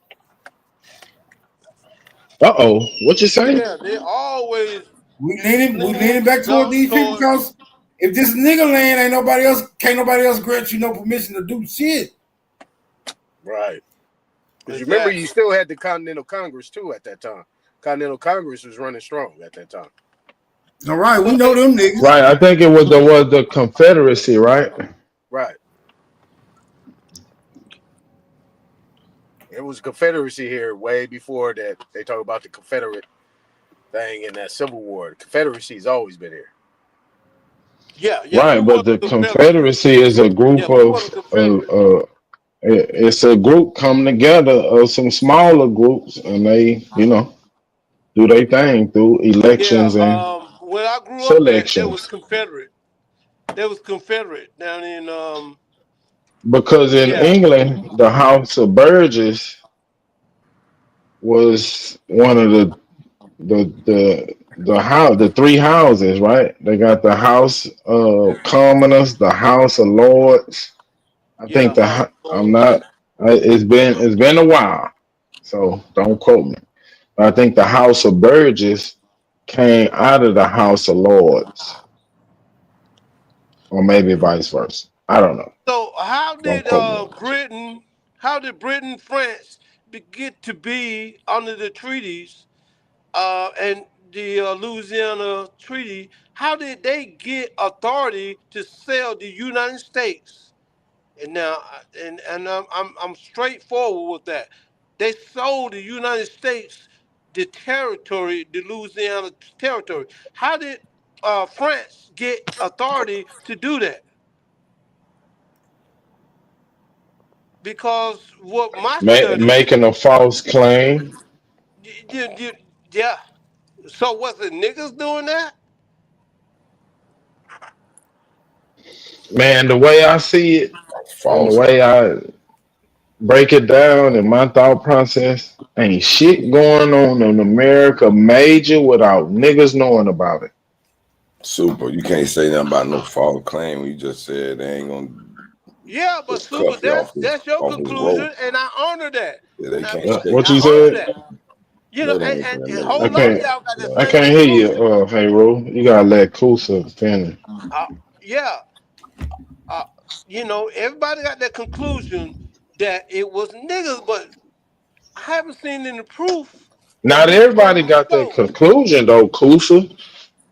What you saying? Yeah, they always we leaning back toward these people because if this nigga land can't nobody else grant you no permission to do shit. Right. Because you remember you still had the Continental Congress too at that time. Continental Congress was running strong at that time. All right, we know them niggas. Right, I think it was the Confederacy, right? Right. It was Confederacy here way before that. They talk about the Confederate thing in that Civil War. The Confederacy's always been here. Yeah. Right, but the Confederacy is a group it's a group come together of some smaller groups, and they, do their thing through elections and when I grew up, there was Confederate. There was Confederate down in because in England, the House of Burgess was one of the three houses, right? They got the House of Commoners, the House of Lords. I think I'm not. It's been a while, so don't quote me. I think the House of Burgess came out of the House of Lords, or maybe vice versa. I don't know. So how did Britain, France get to be under the treaties and the Louisiana Treaty? How did they get authority to sell the United States? And now, and I'm straightforward with that. They sold the United States the territory, the Louisiana territory. How did France get authority to do that? Because what my study, Making a false claim. yeah. So was the niggas doing that? Man, the way I see it, and the way I break it down in my thought process, ain't shit going on in America major without niggas knowing about it. Super. You can't say nothing about no false claim when you just said they ain't gonna. Yeah, but Super, that's your conclusion, and I honor that. Yeah, they can't what you said? You know, and whole I lot of y'all got the same can't hear you, hey Ro. You gotta let Kusa finish. Yeah. Everybody got that conclusion that it was niggas, but I haven't seen any proof. Not everybody got that conclusion though, Kusa.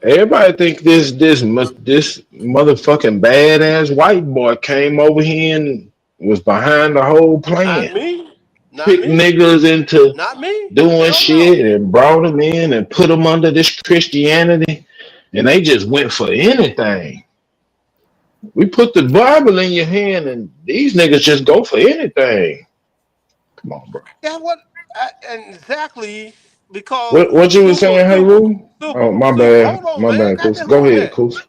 Everybody think this motherfucking badass white boy came over here and was behind the whole plan. Not me. picked niggas into Not me. doing Hell shit no. and brought them in and put them under this Christianity, and they just went for anything. We put the Bible in your hand, and these niggas just go for anything. Come on, bro. Yeah, what? Exactly. Because What you was saying, hey super, Roo? Oh, my super. bad, Hold on, my man. bad, Got Coos. that. Go Hold ahead, that. Coos.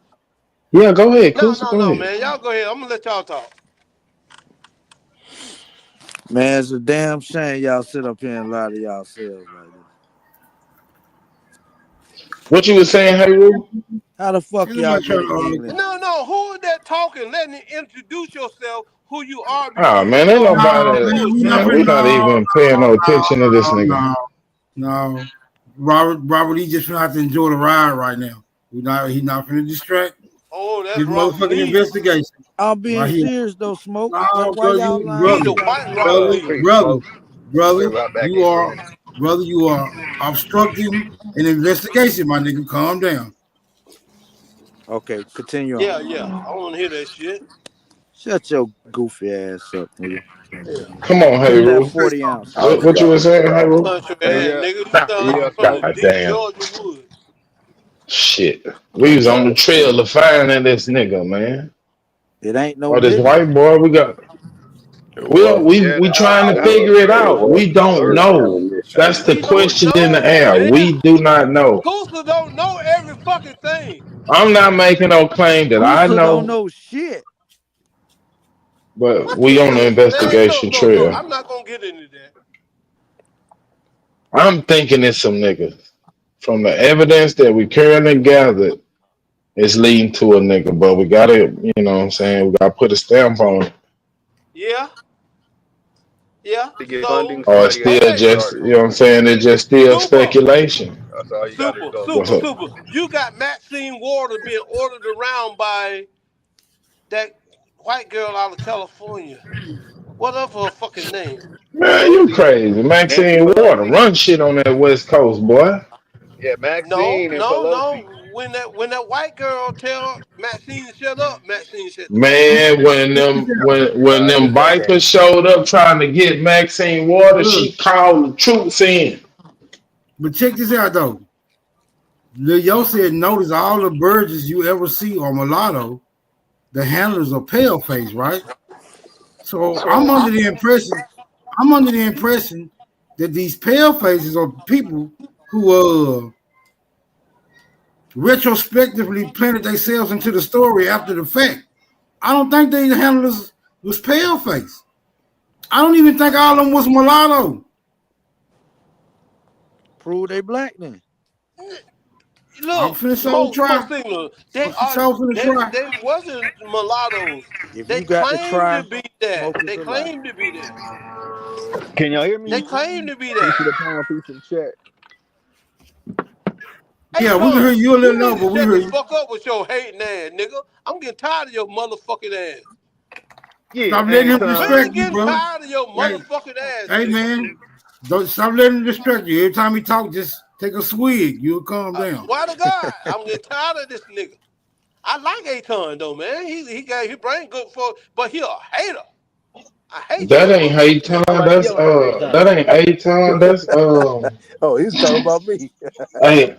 Yeah, go ahead, No, Coos. no, Go no, ahead. man. Y'all go ahead. I'm gonna let y'all talk. Man, it's a damn shame y'all sit up here and lie to yourselves like this. What you was saying, hey Roo? How the fuck Ain't y'all nobody get trying in to argue. England? No. Who is that talking? Let me introduce yourself. Who you are before Oh you man, ain't start all No, that nobody. man, we not Man, bullshit. we finna. not No, even paying no attention to this nigga. no. Robert, he just finna have to enjoy the ride right now. He's not finna distract Oh, that's his Robert motherfucking Lee. investigation I'm being right here. serious though, Smoke. Why, No, why brother, y'all lying He to the white Robert yourselves? Lee. You are obstructing an investigation, my nigga. Calm down. Okay, continue on. Yeah. I want to hear that shit. Shut your goofy ass up, nigga. Yeah. Come on, Give hey me that Roo. 40 ounces. What you was saying, hey Roo? Country ass nigga. You sound like you from the God deep damn. Georgia woods. Shit. We was on the trail of finding this nigga, man. It ain't no Or this nigga. white boy. We trying to figure it out. We don't know. That's the We don't question in the know, air. man. We do not know. Coosa don't know every fucking thing. I'm not making no claim that I Coosa don't know, know shit. but What you we on the mean? Man, investigation look. trail. I'm not gonna get into that. I'm thinking it's some nigga. From the evidence that we currently gathered, it's leading to a nigga. But we gotta, you know what I'm saying, we gotta put a stamp on it. Yeah. So, Or it's still hey, just, you know what I'm saying, it's just still super, speculation. What's up? super. You got Maxine Water being ordered around by that white girl out of California. What of her fucking name? Man, you crazy. Maxine Water, run shit on that West Coast, boy. No. When that white girl tell Maxine to shut up, Maxine shut the fuck up. Man, when them bikers showed up trying to get Maxine Water, Look, she called the troops in. but check this out though. Lil Yo said, notice all the Burgess you ever see on mulatto, the handlers are pale face, right? So I'm under the impression that these pale faces are people who retrospectively planted themselves into the story after the fact. I don't think the handlers was pale face. I don't even think all of them was mulatto. Prove they black then. I'm Look, finna show smoke try. signal. I'm finna try. They wasn't mulattoes. If They you got to claimed to try, be that. Smoke is They a lie. claimed to be that. Can y'all hear They me? claimed to be Peace that. to the panel, peace to the chat. Hey, Yeah, we can hear Tom, you a little you low, need to but we shut hear the you. fuck up with your hating ass, nigga. I'm getting tired of your motherfucking ass. Yeah, Stop letting hey him Really distract Tom. you, getting bro. tired of your Hey, motherfucking ass, hey, nigga. man, don't stop letting him distract you. Every time he talk, just take a swig. You'll calm I down. swear to God, I'm getting tired of this nigga. I like Aton though, man. He brain good for, but he a hater. I hate That your ain't motherfucking Hayton. ass. Somebody That's yelling at me, Tom. that ain't Hayton. That's Oh, he's talking about me. hey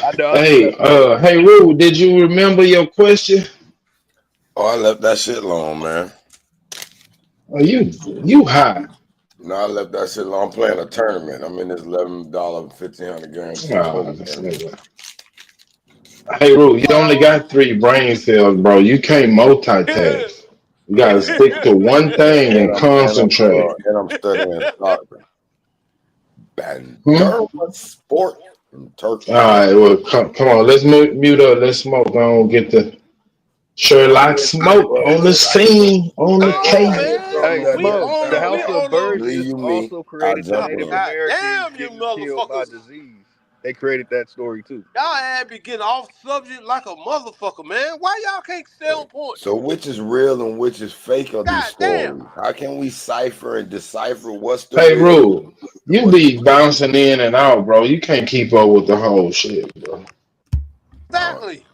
I know, I'm just messing with him. hey Roo, did you remember your question? Oh, I left that shit alone, man. Oh, you high. No, I left that shit alone. I'm playing a tournament. I'm in this $11 $1,500 guarantee Oh, poker this tournament. nigga. Hey Roo, you only got 3 brain cells, bro. You can't multitask. You gotta stick to one thing and concentrate. And I'm studying soccer. Hmm? Bandura sport in All Turkey. right, well, come on. Let's mute up. Let's smoke. Gonna get the I'm Sherlock getting smoke on the scene, on the No, case. Hey, man. We Smoke, the on House of the. Birds believe is you me, also I created to God, jump Native in. God Americans damn, you getting killed by motherfuckers. disease. They created that story too. Y'all ass be getting off subject like a motherfucker, man. Why y'all can't stay on point? So which is real and which is fake of these God damn. stories? How can we cipher and decipher what's the Hey, real Rue, and you what's the be fake? bouncing in and out, bro. You can't keep up with the whole shit, bro. Exactly.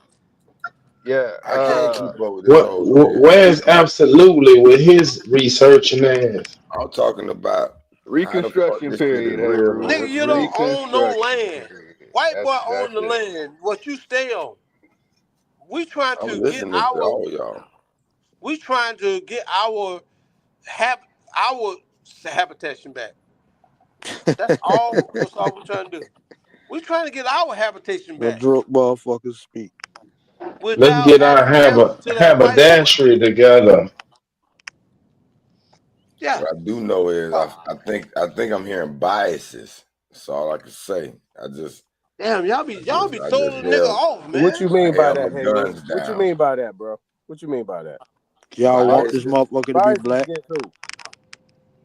Yeah, I can't keep up with this What? whole shit. Where's absolutely with his researching ass? I'm talking about Reconstruction period, hey, Rue. Nigga, you don't own no Reconstruction land. period. White boy That's own the it. land. What you stay on? We trying I'm to get listening to our. all y'all. We trying to get our habitation back. That's all. That's all we're trying to do. We're trying to get our habitation The back drunk motherfuckers speak. Let's without get our having to answer to that white boy. haberdashery together. Yeah. What I do know is I think I'm hearing biases. That's all I can say. Damn, y'all be throwing a nigga off, man. What you mean I by held my that, hey, Rue? guns What you down. mean by that, bro? What you mean by that? Y'all want this Biases? motherfucker to be Bias black? against who?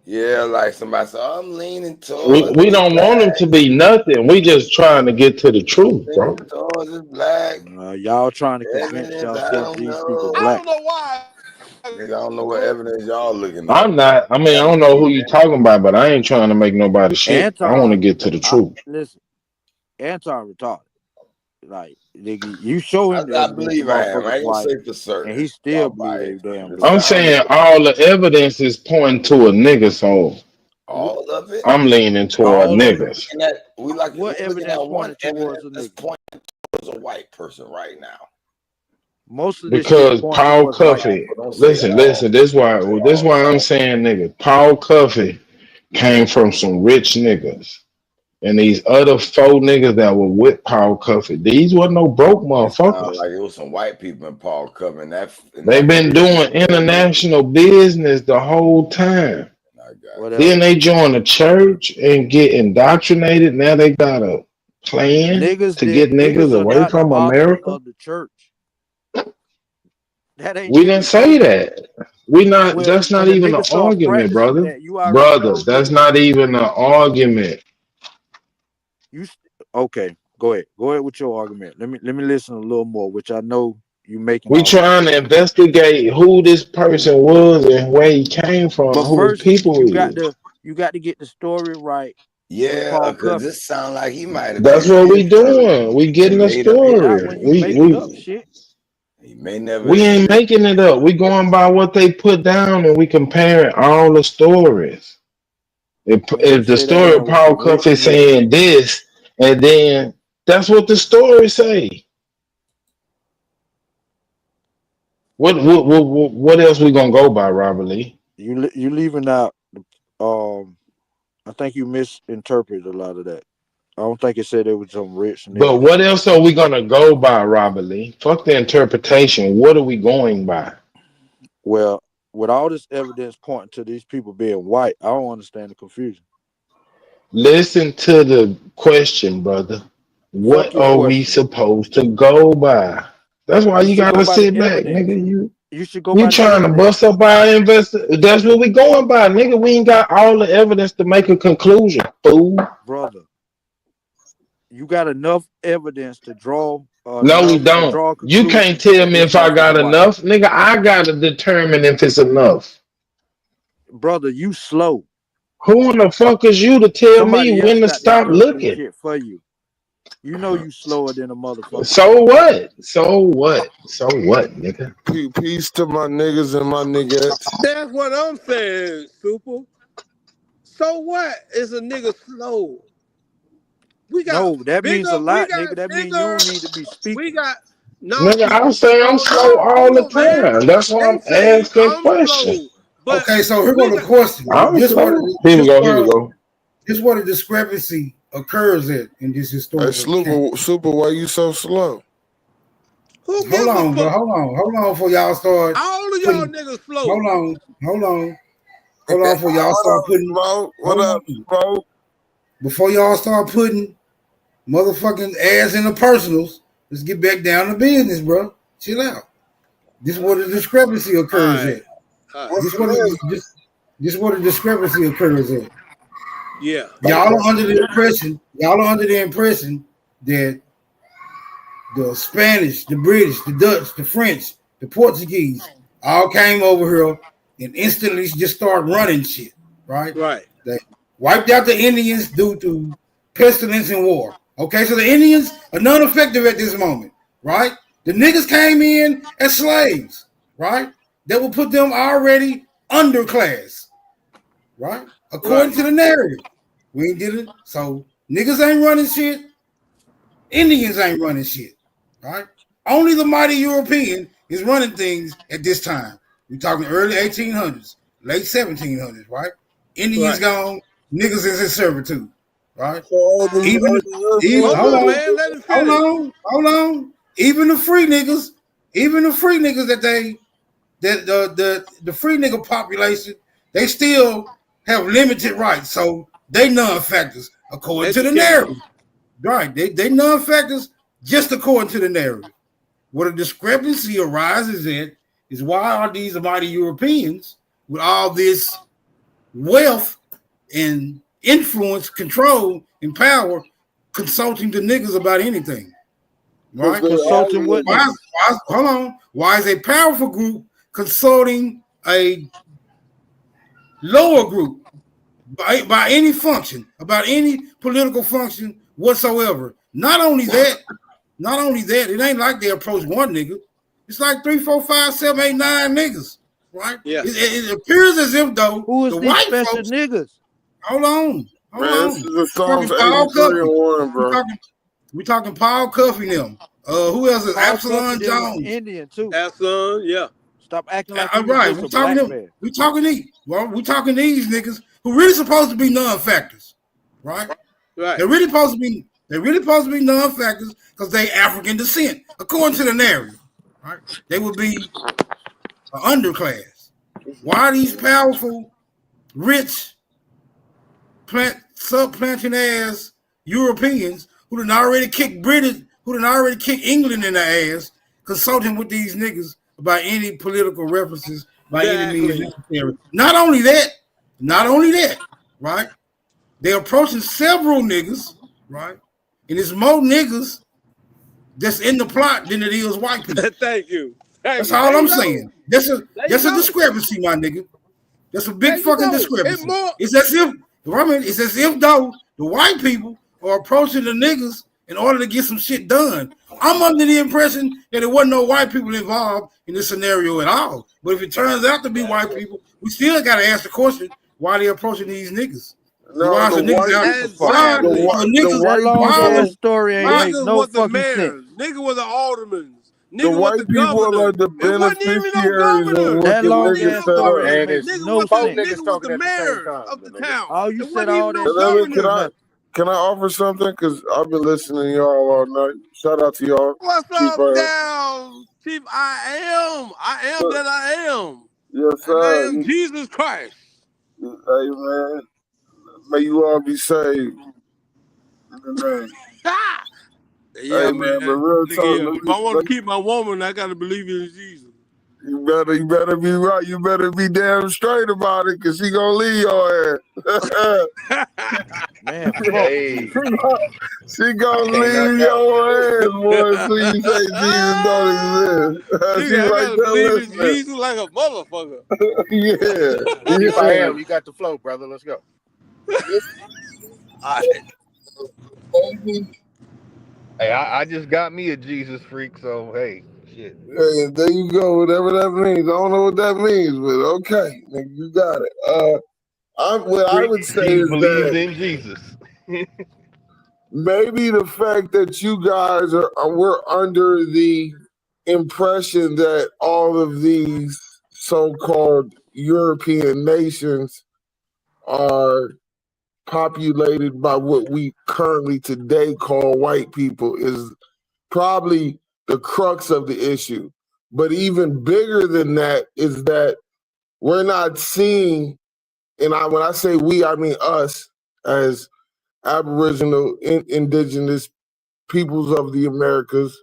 Yeah, like somebody said, oh, I'm leaning We towards we this don't want him black. to be nothing. We just trying to get to the truth, bro. Leaning towards this black. Y'all trying to convince Evidence, I yourself don't these people I know. black. don't know why. Nigga, I don't know what evidence y'all looking at. I'm not. I mean, I don't know who you talking about, but I ain't trying to make nobody shit. I want to Anton, get to the truth. listen, Anton retarded. Like, nigga, you show him the I evidence the believe I am. I motherfuckers ain't gonna white, say for certain. and he still Y'all believe they biased. damn It black. I'm sound saying like all the evidence is pointing to a nigga, so all of it. I'm leaning toward All of it. niggas We What looking evidence at one pointed towards evidence a that's nigga? pointing towards a white person right now. Most of this shit because point Paul towards white Cuffey. people. Don't say Listen, all. listen. This why I'm saying nigga. Paul Cuffey came from some rich niggas. And these other four niggas that were with Paul Cuffey, these wasn't no broke It sounded motherfuckers. like it was some white people in Paul covering that They been career doing before me. international business the whole time. I got Whatever. Then they join the church and get indoctrinated. Now they got a plan to get Niggas niggas are away not the from author America. of the church. That ain't We didn't niggas say doing that. that. We not. Well, That's not when a even an nigga start argument, practicing brother. that, you already Brother, know that's niggas. not even an argument. Okay? Go ahead. Go ahead with your argument. Let me listen a little more, which I know you making We all this trying shit. to investigate who this person was and where he came from, But who his first, people you got is. to get the story right with Yeah, Paul because Cuffey. this sound like he might have That's been what we here first doing. We getting and the made up Not story. when history. you making up shit. He may never We ain't exist. making it up. We going by what they put down and we comparing all the stories. Man, you If the say that story man of was Paul some rich Cuffey nigga. saying this, and then that's what the story say. What else we gonna go by, Robert Lee? You leaving out. I think you misinterpreted a lot of that. I don't think it said it was some rich But nigga. what else are we gonna go by, Robert Lee? Fuck the interpretation. What are we going by? Well, with all this evidence pointing to these people being white, I don't understand the confusion. Listen to the question, brother. Fuck What your are we question. supposed to go by? That's why You you should go gotta by the sit back, evidence. nigga. You should go You by the trying to evidence. bust up our investor? That's what we going by, nigga. We ain't got all the evidence to make a conclusion, fool. Brother, you got enough evidence to draw No, we enough to don't. draw a You can't conclusion tell that me this if I got motherfucker white. enough, nigga. I gotta determine if it's enough. Brother, you slow. Who in the fuck is you to tell me Somebody else when to got to stop interpret this looking? shit for you. You know you slower than a motherfucker. So what? So what? So what, nigga? Peace to my niggas and my niggas. That's what I'm saying, Super. So what is a nigga slow? We got No, that means a bigger, we lot, got nigga. That means you bigger, don't need to be we speaking. got no, Nigga, I'm saying I'm no, slow no, all hold the on, man. time. That's why They I'm say asking I'm questions. slow, but Okay, so here we go the got question. I'm slow. Here we go. Here we go. This is where the discrepancy occurs at in this Hey, historical account. Super, why you so slow? who Hold gives a on, bro. fuck? Hold on before y'all start All of y'all putting. niggas slow. Hold on, hold on, hold on before y'all What start up, putting. Smoke? What Hold up, on, Smoke? before y'all start putting motherfucking ass in the personals. Let's get back down to business, bro. Chill out. This is where the discrepancy All occurs right, at. all right. This is where this is where the discrepancy occurs at. Yeah. Y'all are under the impression. Y'all are under the impression that the Spanish, the British, the Dutch, the French, the Portuguese all came over here and instantly just started running shit, right? Right. They wiped out the Indians due to pestilence and war. Okay, so the Indians are non-effective at this moment, right? The niggas came in as slaves, right? That will put them already underclass, right? according to the narrative. We ain't did it. So niggas ain't running shit. Indians ain't running shit. Right? Only the mighty European is running things at this time. We talking early 1800s, late 1700s, right? Indians gone, niggas is in servitude, right? Even hold on. Even the free niggas that the free nigga population, they still have limited rights. So they non-factors according to the narrative. Right. They non-factors just according to the narrative. What a discrepancy arises in is why are these mighty Europeans with all this wealth and influence, control, and power consulting to niggas about anything? Right? Consulting what? Hold on. Why is a powerful group consulting a lower group by any function, about any political function whatsoever? Not only that, it ain't like they approach one nigga. It's like 3, 4, 5, 7, 8, 9 niggas, right? Yeah. It appears as if though who is the these white special folks, niggas? Hold on. This is the Psalms 83 and 1, bro. We talking Paul Cuffy them. Who else is Paul Absalom Cuffy them was Jones? Indian too. Absalom, yeah. Stop acting like All right, we talking them. We talking these niggas who really supposed to be non-factors, right? Right. They're really supposed to be non-factors because they African descent, according to the narrative. Right? They would be an underclass. Why are these powerful, rich, subplanting ass Europeans who done already kicked England in the ass, consulting with these niggas about any political references by any means necessary? Not only that, right? They're approaching several niggas, right? And it's more niggas that's in the plot than it is white people. Thank you. That's all I'm saying. That's a discrepancy, my nigga. That's a big fucking discrepancy. It's as if though the white people are approaching the niggas in order to get some shit done. I'm under the impression that there wasn't no white people involved in this scenario at all. But if it turns out to be white people, we still got to ask the question: why they approaching these niggas? No, why is the niggas out? That story ain't make no fucking sense. Nigga was the alderman. The white people are like the beneficiaries of what That the long niggas ass set story ain't up. make no sense. Nigga was the mayor of the town. Oh, you said all that shit. Can I offer something? Because I've been listening to y'all all night. Shout out to y'all. What's Chief, up, now, Chief? I am that I am. Yes, sir. And I am Jesus Christ. Hey, man. May you all be saved. In the name. Yeah, Hey, man. but real talk, If I want to keep my woman, I got to believe in Jesus. You better be right. You better be damn straight about it, cause she gonna leave your ass. Man, hey. She gonna leave your ass, boy. So you say Jesus don't exist. She I right gotta there believe listening. in Jesus like a motherfucker. Yeah. If I am, you got the flow, brother. Let's go. Hey, I just got me a Jesus freak, so hey, shit. Hey, there you go. Whatever that means. I don't know what that means, but okay, nigga, you got it. What I would say is believes that in Jesus. maybe the fact that you guys we're under the impression that all of these so-called European nations are populated by what we currently today call white people is probably the crux of the issue. But even bigger than that is that we're not seeing, and when I say we, I mean us as Aboriginal, indigenous peoples of the Americas,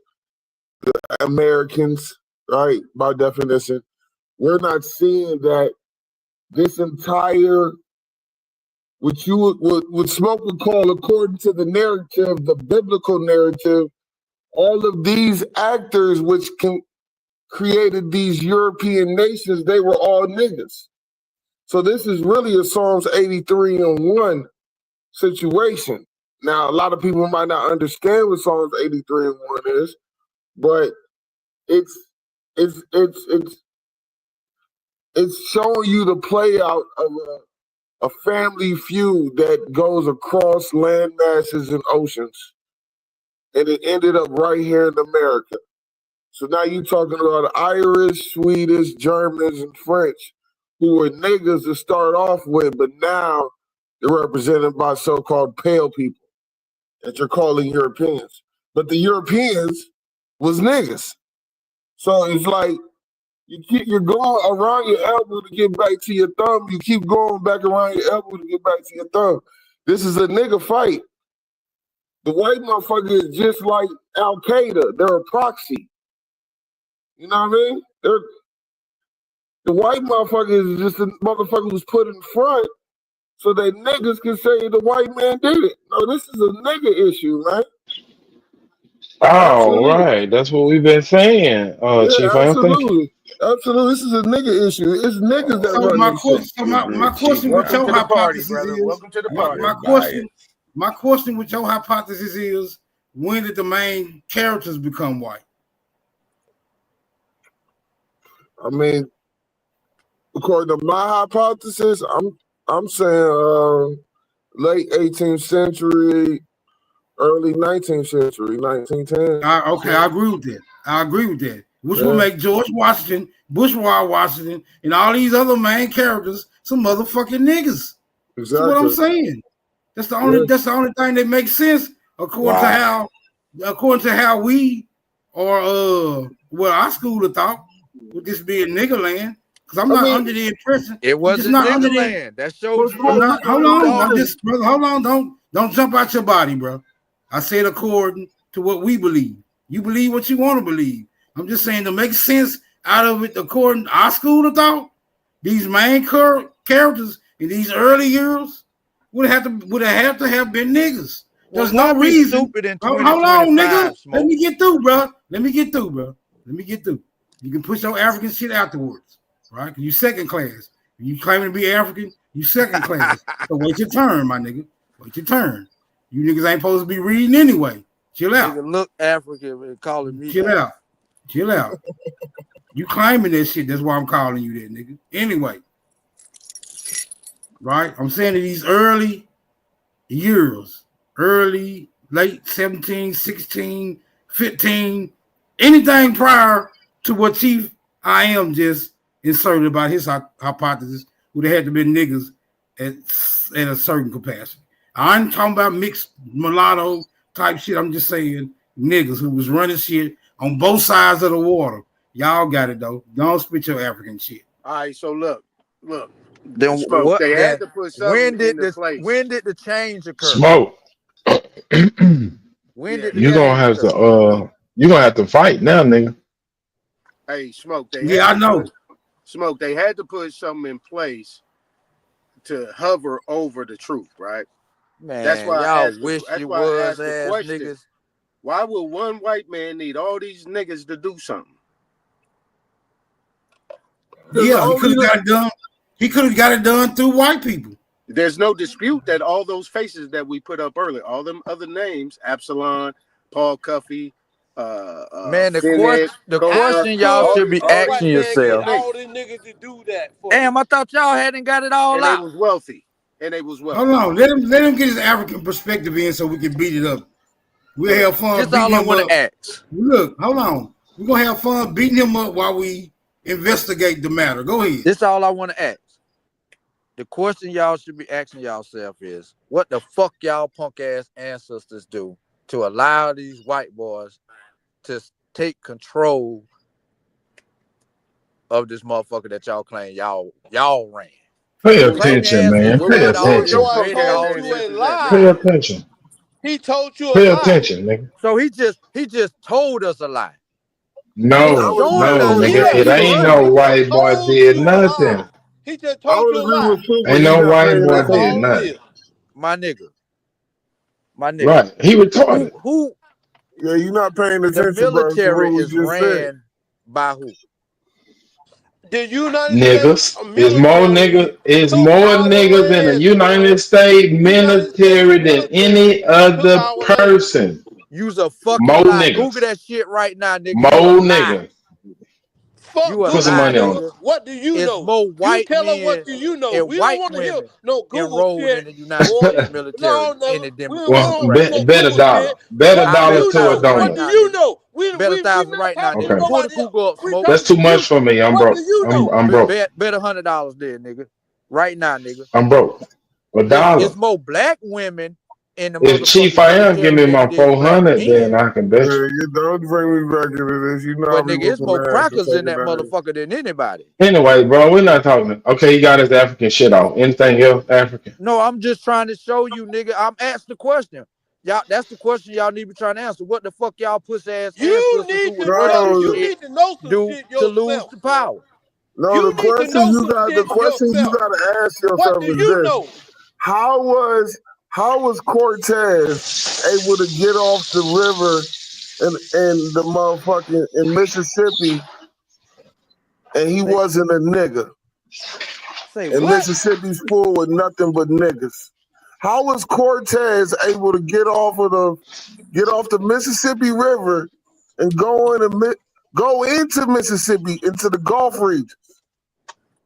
the Americans, right, by definition, we're not seeing that this entire, what Smoke would call, according to the narrative, the biblical narrative, all of these actors which created these European nations, they were all niggas. So this is really a Psalms 83 and 1 situation. Now, a lot of people might not understand what Psalms 83 and 1 is, but it's showing you the play out a family feud that goes across land masses and oceans, and it ended up right here in America. So now you're talking about Irish, Swedish, Germans, and French, who were niggas to start off with, but now they're represented by so-called pale people that you're calling Europeans. But the Europeans was niggas. So it's like you're going around your elbow to get back to your thumb. You keep going back around your elbow to get back to your thumb. This is a nigga fight. The white motherfucker is just like Al Qaeda. They're a proxy. You know what I mean? The white motherfucker is just a motherfucker who's put in front so that niggas can say the white man did it. No, this is a nigga issue, man. All Absolutely. right, that's what we've been saying, Chief. Yeah, I think. absolutely. Absolutely. This is a nigga issue. It's niggas that So run my this shit. question, my question with Welcome your to the party, hypothesis brother. is Welcome to the party. my question with your hypothesis is, when did the main characters become white? I mean, according to my hypothesis, I'm saying late 18th century, early 19th century, 1910. Okay, I agree with that. Which will make George Washington, Bourgeois Washington, and all these other main characters some motherfucking niggas. Exactly. That's what I'm saying. That's the only thing that makes sense according to how we or our school of thought with this being nigga land. Because I'm not under the impression. It wasn't nigga land. That shows you. Hold on. Brother, hold on. Don't jump out your body, bro. I said according to what we believe. You believe what you want to believe. I'm just saying to make sense out of it according to our school of thought. These main characters in these early years would have to have been niggas. There's no reason. Hold on, nigga. Let me get through, bro. You can push your African shit afterwards, right? Because you second class. You claiming to be African, you second class. So wait your turn, my nigga. Wait your turn. You niggas ain't supposed to be reading anyway. Chill out. Nigga look African and calling me. Chill out. You claiming that shit. That's why I'm calling you that, nigga. Anyway. Right? I'm saying in these early years, late 17, 16, 15, anything prior to what Chief I am just inserted about his hypothesis would have had to be niggas at a certain capacity. I ain't talking about mixed mulatto type shit. I'm just saying niggas who was running shit on both sides of the water. Y'all got it though. Don't spit your African shit. All right, so look. Then Smoke. what? They had to put something into place. When did the change occur? Smoke. When did You're gonna have to fight now, nigga. Hey, Smoke. I know. Smoke. They had to put something in place to hover over the truth, right? Man, that's why y'all wish you was ass question, niggas. Why would one white man need all these niggas to do something? Yeah, he could have got it done. He could have got it done through white people. There's no dispute that all those faces that we put up earlier, all them other names, Absalom, Paul Cuffey, man, the question y'all should be asking yourself. All these niggas to do that. Damn, I thought y'all hadn't got it all out. They was wealthy. Hold on, let him get his African perspective in so we can beat it up. We'll have fun. That's all I want to ask. Look, hold on. We're gonna have fun beating him up while we investigate the matter. Go ahead. This all I want to ask. The question y'all should be asking yourself is, what the fuck y'all punk ass ancestors do to allow these white boys to take control of this motherfucker that y'all claim y'all ran? Pay attention, man. Pay attention. Pay attention. He told you a Pay lie. attention, nigga. So he just told us a lie. No, nigga. It ain't no white boy did nothing. He just told you a lie. Ain't no white boy did nothing. My nigga. Right. He retarded. Who? Yeah, you're not paying attention. The military is ran by who? The United Niggas. States It's more niggas in the United States military than any other person. Use a fucking more lie. niggas. Google that shit right now, nigga. More niggas. Fuck You a Put some Google, lie, money on nigga. it. nigga. What do you It's know? more You white tell them what men do you know. and We don't white want to hear women no Google enrolled shit, in the United boy. States military No, in nigga. the We Well, don't do Democratic no Party. bet a Google dollar. shit. Bet a What I do bet dollar you to a know? What right do donut. now, you nigga. know? Bet a We thousand not right now, talking to nigga. Okay. Pull the nobody else. Google up, We smoke. That's talking too to much you. for me. I'm What do broke. you know? I'm broke. Bet $100 there, nigga. Right now, nigga. I'm broke. A It's dollar. more black women in the If Chief motherfucking I am give military me than my it is black 400, then men. I can bet you. Yeah, you don't bring me back into this. You know I'll But be nigga, it's whooping more ass and crackers in taking that names. motherfucker than anybody. Anyway, bro, we're not talking. Okay, he got his African shit off. Anything else African? No, I'm just trying to show you, nigga. I'm asking the question. Y'all, that's the question y'all need to be trying to answer. What the fuck y'all pussy ass You ancestors who need was to tell. running No, You shit need to know some do shit to lose yourself, the man. power? no. You need to know some The shit question you yourself. gotta ask What yourself do is you this: know? How was Cortez able to get off the river in the motherfucking in Mississippi, and he wasn't a nigga? Say And what? Mississippi's full with nothing but niggas. How was Cortez able to get off the Mississippi River and go into Mississippi into the Gulf region?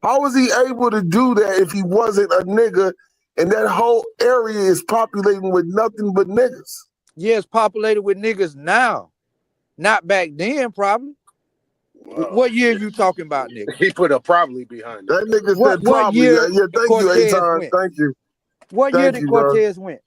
How was he able to do that if he wasn't a nigga and that whole area is populating with nothing but niggas? Yeah, it's populated with niggas now. Not back then, probably. What year you talking about, nigga? He put a probably behind it. That nigga What said probably. year Yeah, thank you, Cortez Aton. went? Thank you. What year Thank did you, bro. Cortez went?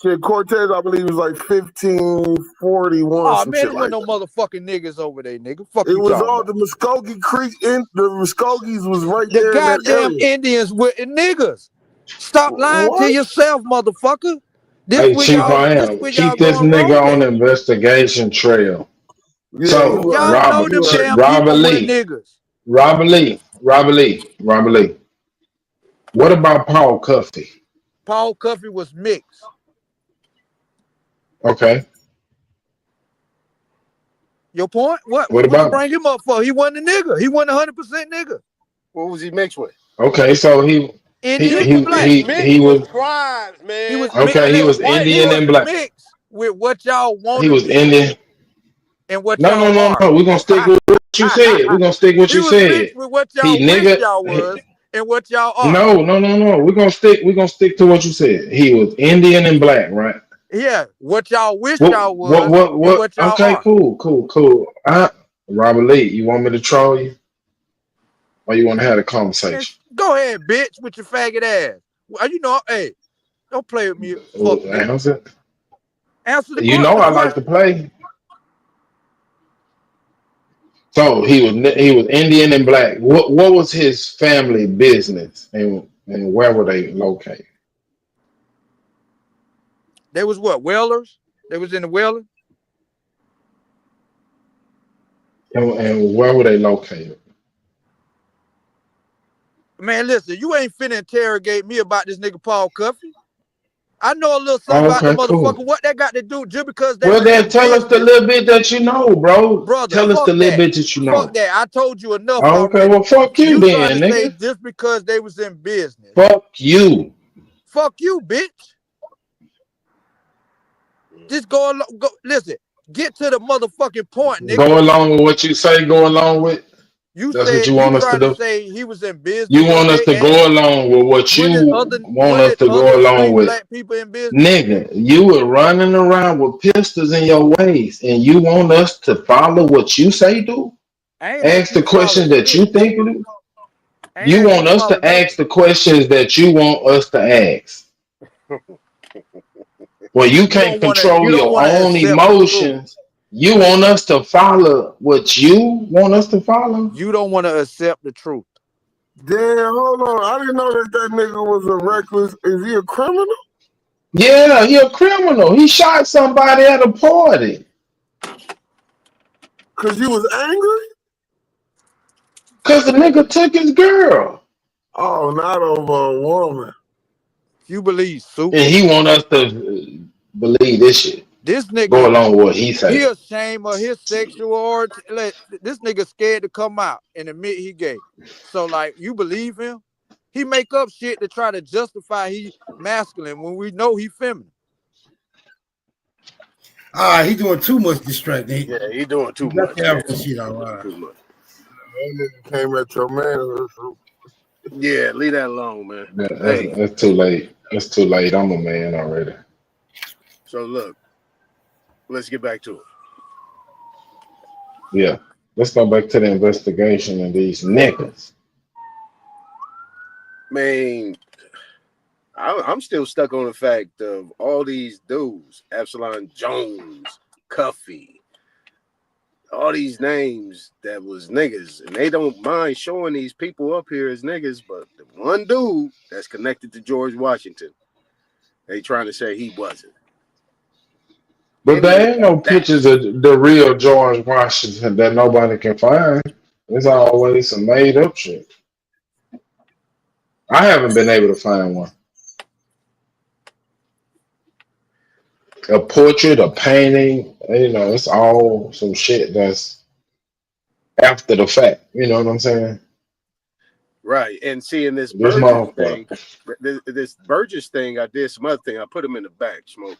Shit, Cortez, I believe, was like 1541, Oh some man, shit there like wasn't no motherfucking niggas over there, nigga. Fuck It you was talking all about? the Muskogee Creek. The Muskogees was right The there in that goddamn area. Indians with niggas. Stop lying to What? yourself, motherfucker. This Hey, where Chief y'all I this am. where y'all Keep this going nigga wrong on at. the investigation trail. Yeah, you So, right. Y'all know Robert, them You right. damn Robert people were Lee, niggas. Robert Lee, Robert Lee, Robert Lee. What about Paul Cuffey? Paul Cuffey was mixed. Okay. Your point? What What you about him? bring him up for? He wasn't a nigga. He wasn't 100% nigga. What was he mixed with? Okay, so he he Indians He and he black. he he mixed he with was tribes, He man. was mixed. That okay. He ain't was white He Indian was and folks. black. mixed with what y'all want He to was be Indian. and what No, no, y'all no, are. no. We're gonna stick with what you said. We're gonna stick with what He you was mixed said. with what He y'all wish nigga. y'all was and what y'all are. No, no, no, no. We're gonna stick to what you said. He was Indian and black, right? Yeah, what y'all wish What y'all what was what and what what y'all okay, are. cool. Robert Lee, you want me to troll you? Or you wanna have a Man, conversation? go ahead, bitch, with your faggot ass. Well, you know, hey, don't play with me, fuck nigga. Answer. Answer the You know I like to question. play. So he was Indian and black. What was his family business and where were they located? They was what, whalers? They was in the whaler? And where were they located? Man, listen, you ain't finna interrogate me about this nigga Paul Cuffey. I know a little something Oh, about the okay, cool. motherfucker. What that got to do just because they Well, was then in tell us the business? little bit that you know, bro. Brother, Tell us the fuck little that. bit that you Fuck know. that. I told you enough Oh, okay, already. well, fuck you You trying then, to say nigga. just because they was in business. Fuck you. Fuck you, bitch. Just go along. Go, listen, get to the motherfucking point, nigga. Go along with what you say, go along with. You That's what said you you want us to trying to do. say he was in You business, want us okay? to And go along with what you want us wasn't to other go along enslaved with. black people in business? Nigga, you were running around with pistols in your waist, and you want us to follow what you say do? I ain't Ask asked you the to follow questions that shit. you think do? I ain't You asked you want to us follow to ask nothing. the questions that you want us to ask. Well, you can't You control don't your wanna own accept the truth. emotions. You want us to follow what you want us to follow? You don't want to accept the truth. Damn, hold on. I didn't know that nigga was a reckless. Is he a criminal? Yeah, he a criminal. He shot somebody at a party. Cause you was angry? Cause the nigga took his girl. Oh, not over a woman. You believe Sue. And he want us to believe this shit. This Go nigga, along with what he he say. ashamed of his sexual origin. This nigga scared to come out and admit he gay. So like, you believe him? He make up shit to try to justify he masculine when we know he feminine. He doing too much distracting. Yeah, he doing He too got much. to Yeah, have some shit. All right. too much. nigga came at your man. Yeah, leave that alone, man. That's, Hey, that's too late. That's too late. I'm a man already. so look, let's get back to it. Yeah. Let's go back to the investigation of these niggas. Man, I'm still stuck on the fact of all these dudes, Epsilon Jones, Cuffy, all these names that was niggas, and they don't mind showing these people up here as niggas, but the one dude that's connected to George Washington, they trying to say he wasn't. But there ain't no pictures of the real George Washington that nobody can find. It's always some made up shit. I haven't been able to find one. A portrait, a painting, it's all some shit that's after the fact. You know what I'm saying? Right, and seeing this This Burgess thing, motherfucker. this Burgess thing, I did some other thing. I put him in the back, smoke.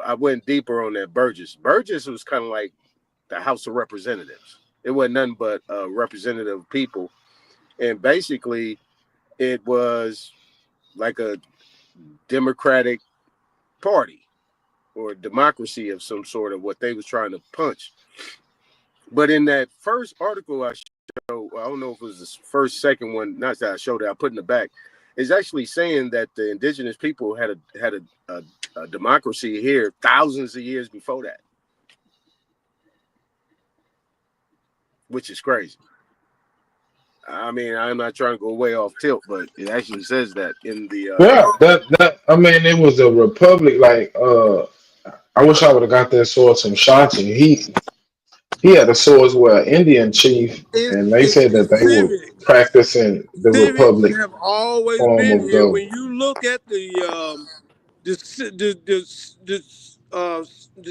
I went deeper on that Burgess. Burgess was kind of like the House of Representatives. It wasn't nothing but representative people, and basically, it was like a Democratic Party or democracy of some sort of what they was trying to punch. But in that first article I showed, I don't know if it was the first, second one, not that I showed it, I put in the back, is actually saying that the indigenous people had a democracy here thousands of years before that, which is crazy. I mean, I'm not trying to go way off tilt, but it actually says that in the Yeah, that I mean, it was a republic. Like, I wish I would have got that sword from Shanti. He had a sword where an Indian chief, and they said that they were Civic. practicing the Civics republic have always form been of here. government. When you look at the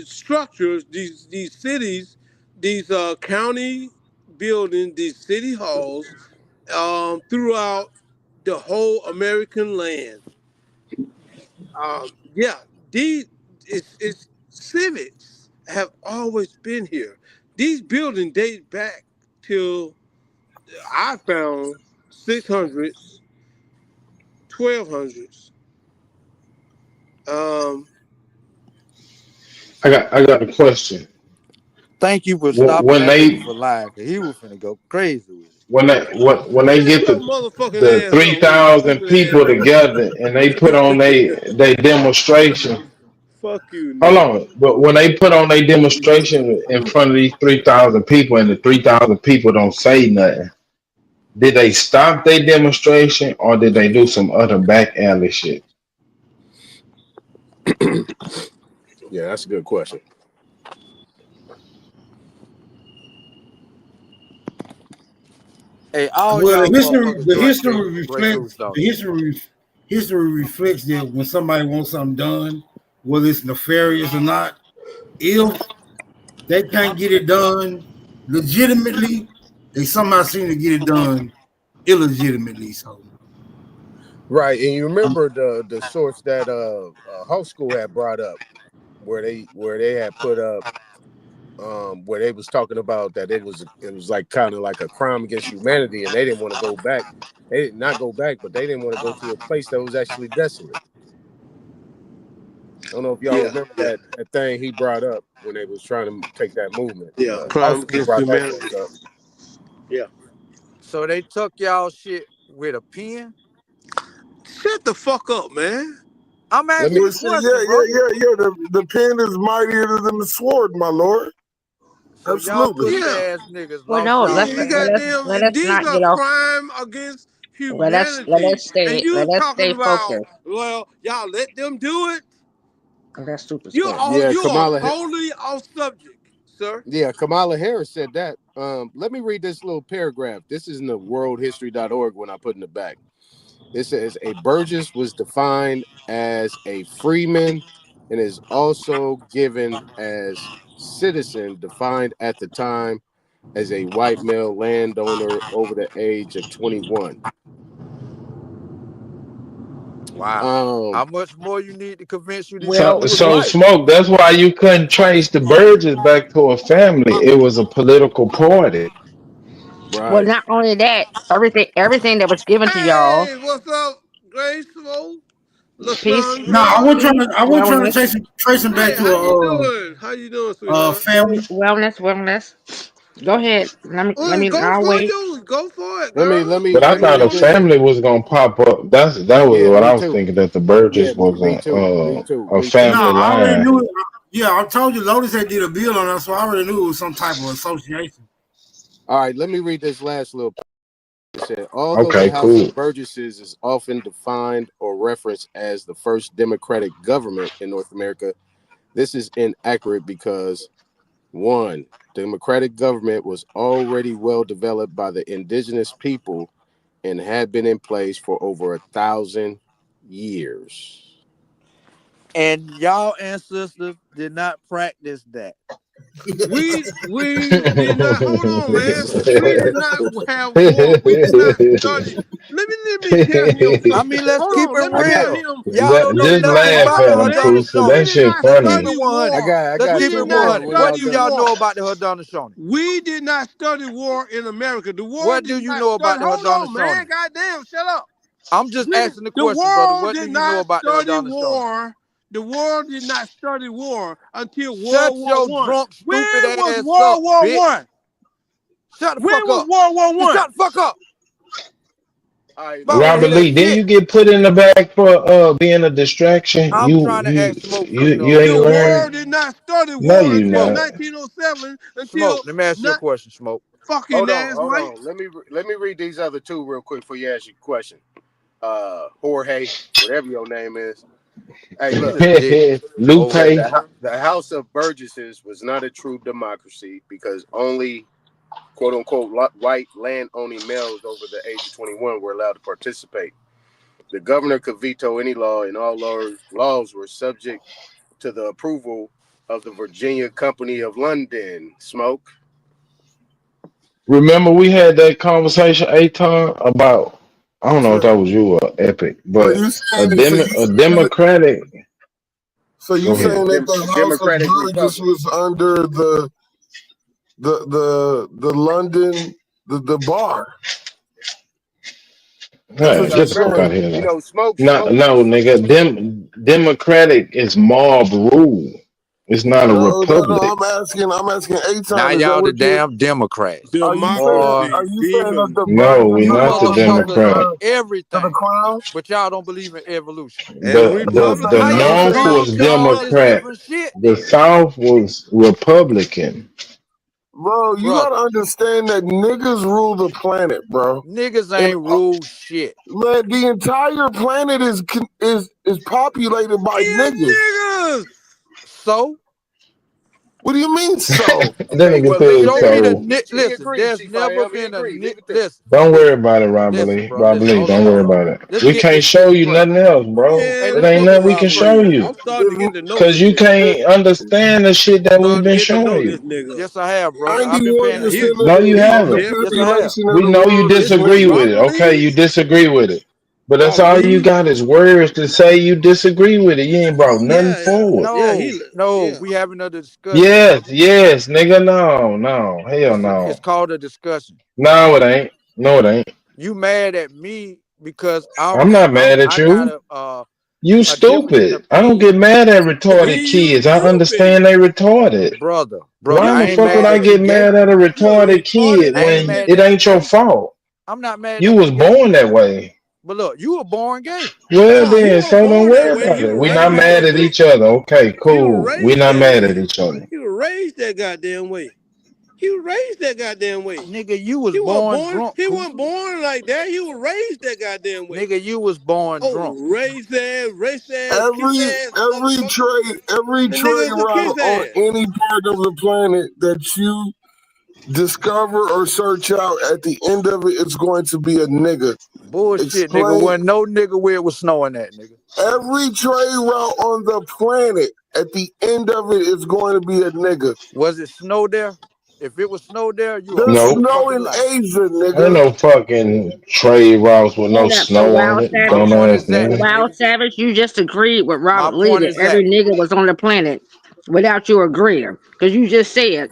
structures, these cities, these county buildings, these city halls, throughout the whole American land. Yeah, these it's civics have always been here. These buildings date back till I found 600s, 1200s. Um, I got a question. Thank you for When stopping when that nigga they for lying, cause he was finna go crazy with it. when they shut get your motherfucking the ass up with your 3,000 stupid ass people together and they put on nigga. they demonstration. Fuck you, Hold nigga. on, but when they put on their demonstration in front of these 3,000 people and the 3,000 people don't say nothing, did they stop their demonstration or did they do some other back alley shit? yeah, that's a good question. Hey, all Well, y'all the motherfuckers drink Grey Goose, don't you? history reflects that when somebody wants something done, whether it's nefarious or not, if they can't get it done legitimately, they somehow seem to get it done illegitimately. So, Right, and you remember the source that High School had brought up, where they had put up, where they was talking about that it was like kind of like a crime against humanity, and they didn't want to go back. They did not go back, but they didn't want to go to a place that was actually desolate. I don't know if y'all Yeah, remember yeah, that thing he brought up when they was trying to take that movement. yeah. High Crime School against brought that humanity. joke up. Yeah. So they took y'all shit with a pen? Shut the fuck up, man. I'm Let me. asking Well, the shit, yeah, question, bro. yeah, yeah, yeah. The pen is mightier than the sword, my lord. So y'all Absolutely. pussy Yeah. ass niggas Well, lost no, y'all Yeah, you mind. goddamn. These not are get off. crime against Let humanity, us and stay. you Let us talking stay about, focused. well, y'all let them do it. That's super You scary. are Yeah, you are Kamala. totally off subject, sir. Yeah, Kamala Harris said that. Let me read this little paragraph. This is in the worldhistory.org when I put in the back. It says a Burgess was defined as a freeman and is also given as citizen, defined at the time as a white male landowner over the age of 21. Wow. How much more you need to convince you these So, people Well, was so white? smoke. That's why you couldn't trace the Burgess back to a family. It was a political party. Well, Right. not only that, everything that was given to y'all, Hey, what's up, Graceful? peace, No, I Lysandra? wasn't trying peace, to. I wasn't trying to wellness, trace him back Hey, to how you doing? How you doing, sweetheart? family. wellness. Go ahead. Oh, go I'll for wait. you. Go for it, Let me girl. let me But I let me thought a read this. family was gonna pop up. That was Yeah, what me I was too. thinking. That the Yeah, Burgess was me too. Me too. a Me too. No, family I already line. knew it. Yeah, I told you Lotus had did a bill on us, so I already knew it was some type of association. All right, let me read this last little. It said, although the Okay, House cool. of Burgesses is often defined or referenced as the first democratic government in North America, this is inaccurate because one, democratic government was already well developed by the indigenous people and had been in place for over 1,000 years. And y'all ancestors did not practice that. We did not hold on, man. We did not have war. We did not study. Let me tell him I something. mean, let's Hold keep on, let it me tell real. him Y'all don't know we Just nothing hold laugh about the at on, him, man. Haudenosaunee. Crucial. We That did shit not Let's keep funny. it study 100. war. I Let's got We keep you, did it not Harold. 100. When What y'all do study done. y'all war. know about the Haudenosaunee? We did not study war in America. The war What did do you not know about study. the Hold on, man. Haudenosaunee? Goddamn, shut up. I'm just asking the The question, brother. world What do did you know not about the study Haudenosaunee? war. The world did not study war until Shut World War your One. drunk, stupid When was ass up, World War bitch. One? Shut the When fuck was up. World War Just One? shut the fuck up. All right, If I look. want to Robert hear that Lee, didn't shit, you get put in the back for being a distraction? I'm trying to ask Smoke something You though. ain't The learned. world did not study No, war you until Smoke, not. 1907 Smoke. until Let me ask you a not question, Smoke. fucking Hold on, ass hold white. on. Let me read these other two real quick before you ask your question. Jorge, whatever your name is. Hey, He's look. a dick. It Lupe. Old said ass. the House of Burgesses was not a true democracy because only quote unquote white land owning males over the age of 21 were allowed to participate. The governor could veto any law, and all laws were subject to the approval of the Virginia Company of London. Smoke. Remember we had that conversation, Aton, about I don't know if that So, was you or Epic, so but you saying, a Democratic. so you Go ahead. saying that the House of Democratic Burgess Republic. was under the London the bar. That's Hey, what Because you're get the fuck out saying. of remember, here. Smoke, No, Smoke no, was nigga. Democratic is mob rule. It's not a No. republic. I'm asking Now Aton. Is that y'all the what you? damn Democrats. Are Boy, Democracy, you saying that demon. the No, Burgess we you not the belong motherfuckers are Democrat. to the everything, crown? but y'all don't believe in evolution. And The How Republicans y'all North also. come was to all this Democrat. different shit The then? South was Republican. Bro, you gotta Brother, understand that niggas rule the planet, bro. niggas And ain't rule shit. man, the entire planet is populated by Yeah, niggas. niggas. So, What do you mean so? That okay. nigga Well, leave said it show there. me the so. He listen, agreed, there's never C5M. He been a agreed. Leave it there. listen, Don't worry listen, about it, Robert listen, Lee. bro. Robert Listen, Lee, hold on, don't hold worry on. about it. Let's We get can't this show shit you straight. nothing else, bro. Man, It Let's ain't get fuck nothing this we shit can Robert straight. show Lee. you. I'm starting to get to know Cause this you nigga. can't understand the shit that we've Starting to been get to know showing this you. nigga. Yes, I have, brother. I've been paying 91% Yeah, of attention. No, you he's the haven't. Yes, I different. have. population of We the know you world is This disagree niggas. with it. Robert Okay, Lee. you disagree with it. But that's Robert all you Lee. got is words to say you disagree with it. You ain't brought nothing forward. No, no, Yeah. we having a discussion, Yes, brother. yes, nigga. No, no. Hell It's no. called a discussion. No, it ain't. No, it ain't. You mad at me because I'm not mad at I got you. You a difference in stupid. I don't opinion, get mad at retarded He, you kids. I stupid. understand they retarded. brother. Why I the ain't fuck would mad I that you get gay. mad at a You a retarded retarded kid I ain't ass when mad it nigga. that you ain't your gay. fault? I'm not mad You that you was gay. born that way. But look, you were born gay. Well No, he then, wasn't so don't born that worry way. about He it. was We not raised mad that at way. each other. Okay, He was cool. We raised not that mad way. at each other. He was raised that goddamn way. He was raised that goddamn way. Nigga, you was born drunk, He wasn't Crucial. born like that. He was raised that goddamn way. Nigga, you was born Oh, drunk. race ass, kiss Every ass every motherfucker. The trade nigga could route kiss on ass. any part of the planet that you discover or search out, at the end of it, it's going to be a nigga. Bullshit, nigga. Explain Wasn't no nigga where it was snowing at, nigga. every trade route on the planet. At the end of it, it's going to be a nigga. Was it snow there? If it was snow there, you a There's Nope. snow motherfucking in lie. Asia, Ain't nigga. no fucking trade routes with no hold up. So snow on Wild it. My Savage, point Dumbass so nigga. exactly, Wild nigga. Savage, you just agreed with My Robert Lee point that every exactly. nigga was on the planet without you agreeing. Because you just said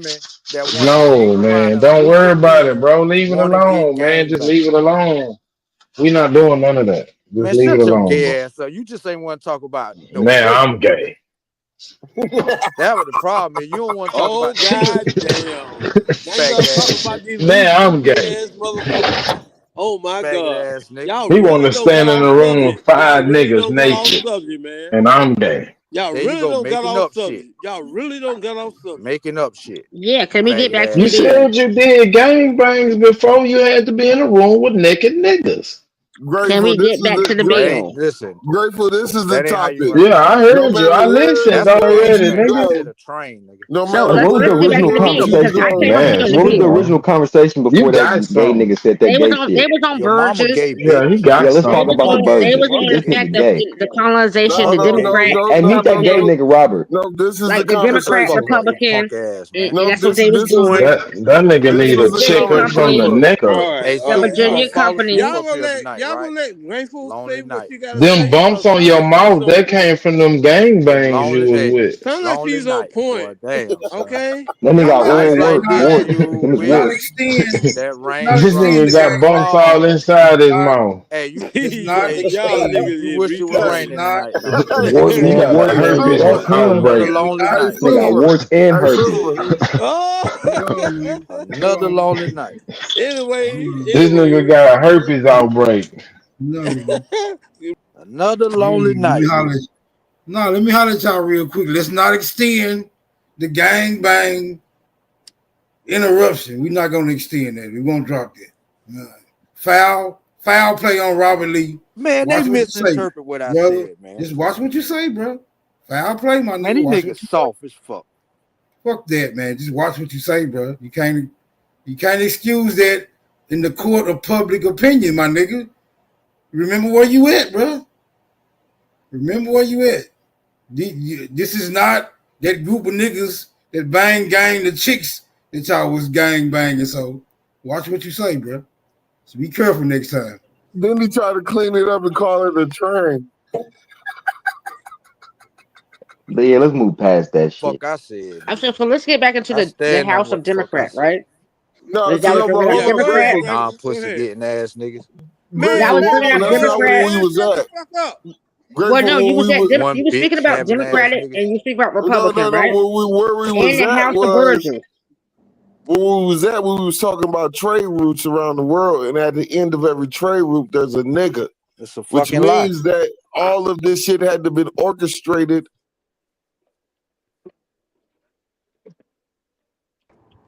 women that want to No, hang around man. a Don't group worry of about it, men bro. Leave it want to get alone, man. gang Just banged. leave it alone. We not doing none of that. Just Man, leave it shut your alone, bro. gay ass up. You just ain't want to talk about no Now women, I'm nigga. gay. That was the problem. You don't want to talk Oh about no god women, damn! Now you faggot gotta talk ass about nigga. these loose Now I'm goofy gay. ass motherfuckers. Oh my Faggot god, ass nigga. y'all He want really to don't got stand in off the room with subject. Y'all 5 really niggas don't got off naked, subject, man. and I'm gay. Y'all There you really go, don't got making off up shit. subject. Y'all really don't got off subject. Making up shit. Yeah, can we get Faggot back to You the ass nigga. bill? said you did gangbangs before you had to be in a room with naked niggas. Can Grateful. we This get is back to the the Hey, bill? listen, grateful. This is the that ain't how you topic. run a Yeah, I train. No heard you. I matter where listened That's what makes already, you sense. nigga. That go, shit a train, nigga. no So matter And what was the let's where get back to original the bill you because I conversation? came go, up with you on Man, the What was the bill. original conversation you before got that gay something. nigga said that gay They shit? was on Your mama Burgess. gay, Yeah, he bitch. Yeah, got let's They talk was something. about the on they Burgess. was on This the fact nigga of gay. the colonization, no, the no, no, Democrat, no, Hey, no, meet that no, gay Republican, no, nigga Robert. no. This is the like the Democrat, conversation. Fuck up your Republican, punk ass, and, man. and No, that's what they was this is doing. the That nigga this The need is a the Virginia checkup from company, the conversation. neck All up. right, Hey, the so all right, you all gonna Virginia right. fall asleep company. up here tonight, Y'all right? gonna let Grateful say Lonely what night. she gotta Them say? bumps Cause on sound your like she's mouth, on that came point. from them gang It's bangs you lonely. was Hey, with. Sound like lonely she's on night, point. boy. Damn, son. Okay, That nigga y'all got let her Nights warm say like work, what she this, gotta warm. say. you Them is Not warm. wish extend. that Not rain This from nigga extend the got game. heaven bumps all fall. inside his Not, mouth. Hey, you it's He not said, "Y'all extend. niggas you is wish it was That's retarded." raining not tonight, don't you? Warts He and got a warts. Hey, herpes Super, That's him. Another outbreak. lonely Not night. This nigga got Super, warts and hey, herpes. Super. Oh. no, man. Another No, lonely night. Anyway, This nigga got a herpes outbreak. no, man. Another lonely Let me night, holler. you. No, let me holler at y'all real quick. Let's not extend the gang bang interruption. We're not gonna extend that. We're gonna drop that. No. Foul play on Robert Lee. Man, they Watch what you say, misinterpret what I brother. said, man. Just watch what you say, bro. Foul play, my Man, nigga. these Watch niggas what you say. soft as fuck. Fuck that, man. Just watch what you say, bro. You can't excuse that in the court of public opinion, my nigga. Remember where you at, bro. Remember where you at. This is not that group of niggas that bang gang the chicks that y'all was gang banging. So watch what you say, bro. So be careful next time. Then he tried to clean it up and call it a train. But yeah, let's move past that shit. Fuck I said, I'm nigga. saying, so let's get back into I the stand on House what of the fuck I Democrat, said. right? No, Y'all was no, but bringing up hold yeah, on, go Democrat. ahead, Grateful. Grateful. Go Non-pussy ahead. getting ass niggas. Y'all Man, was Grateful. let bringing up the That's not grateful where Democrat. we man was shut the at. fuck up. Well, Grateful no, you when was we at was. One you was speaking bitch about having ass Democratic niggas. and you speak about No, Republican, no, no. right? Where we In was the at House of was Burgess. when we was at. We was talking about trade routes around the world, and at the end of every trade route, there's a nigga, It's a which fucking lie. means that all of this shit had to be orchestrated.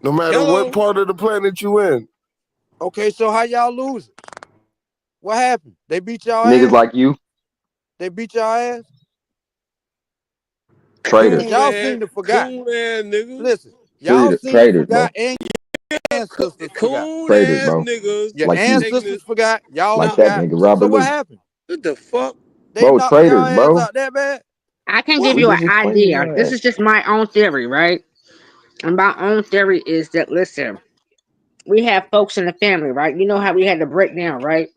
No matter what Hello. part of the planet you in. Okay, so how y'all lose it? What happened? They beat y'all Niggas ass? like you, They beat y'all ass? traitors. Cool Y'all ass, seem to forgot. cool ass niggas. Listen, y'all seem to Traitors, bro. forgot and your ancestors forgot. Cool Traitors, ass bro. niggas Your Like you. taking ancestors this. forgot. Y'all Like No, that forgot. nigga, So Robert what Lee. happened? what the fuck? They Bro, knocked y'all traitors, ass bro. out that bad? I can give What? We you an just explained idea. your This ass. is just my own theory, right? And my own theory is that listen, we have folks in the family, right? You know how we had to break down, right?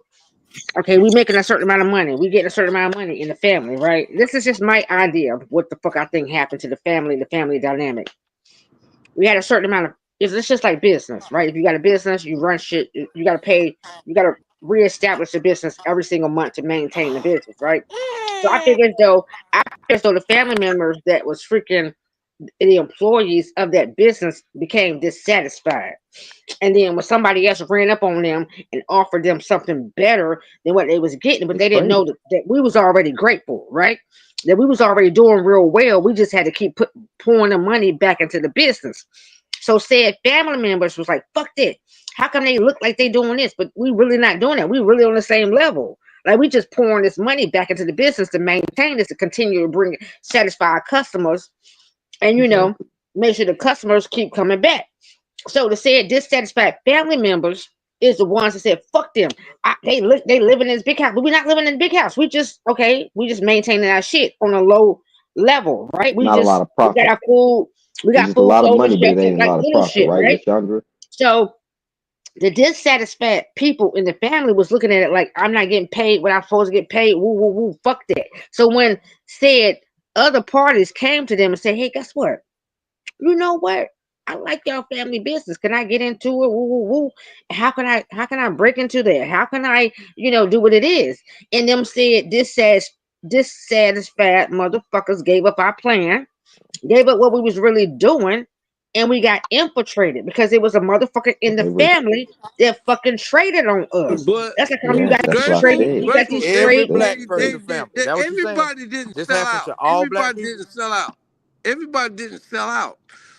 Okay, we making a certain amount of money. We getting a certain amount of money in the family, right? This is just my idea of what the fuck I think happened to the family dynamic. We had a certain amount of it's just like business, right? If you got a business, you run shit, you gotta pay, you gotta reestablish the business every single month to maintain the business, right? So I feel as though the family members that was freaking the employees of that business became dissatisfied. And then when somebody else ran up on them and offered them something better than what they was getting, but It's they didn't crazy. know that we was already grateful, right? That we was already doing real well. We just had to keep pouring the money back into the business. So said family members was like, fuck that. How come they look like they doing this? But we really not doing that. We really on the same level. Like we just pouring this money back into the business to maintain this, to continue to bring satisfy our customers and Okay. make sure the customers keep coming back. So to say dissatisfied family members is the ones that said, fuck them. They live in this big house, but we're not living in the big house. We just maintaining our shit on a low level, right? Not a lot of We got profit. our food, we It's got just a food, lot of clothing, money, but it shelter, ain't a like lot of little profit, shit, right, right? Miss Chandra? So the dissatisfied people in the family was looking at it like, I'm not getting paid what I'm supposed to get paid. Woo, woo, woo, fuck that. So when said other parties came to them and said, hey, guess what? You know what? I like y'all family business. Can I get into it? Woo, woo, woo. How can I break into that? How can I, do what it is? And them said dissatisfied motherfuckers gave up our plan, gave up what we was really doing, and we got infiltrated because it was a motherfucker in the They was, family that fucking traded on us. But That's like how you yeah, got that's these what I straight, grateful, said. you got grateful. these They, Every straight. they, black they, person they, family. they, That what you saying? everybody didn't This sell happened out. to all black Everybody people? didn't sell out. Everybody didn't sell out.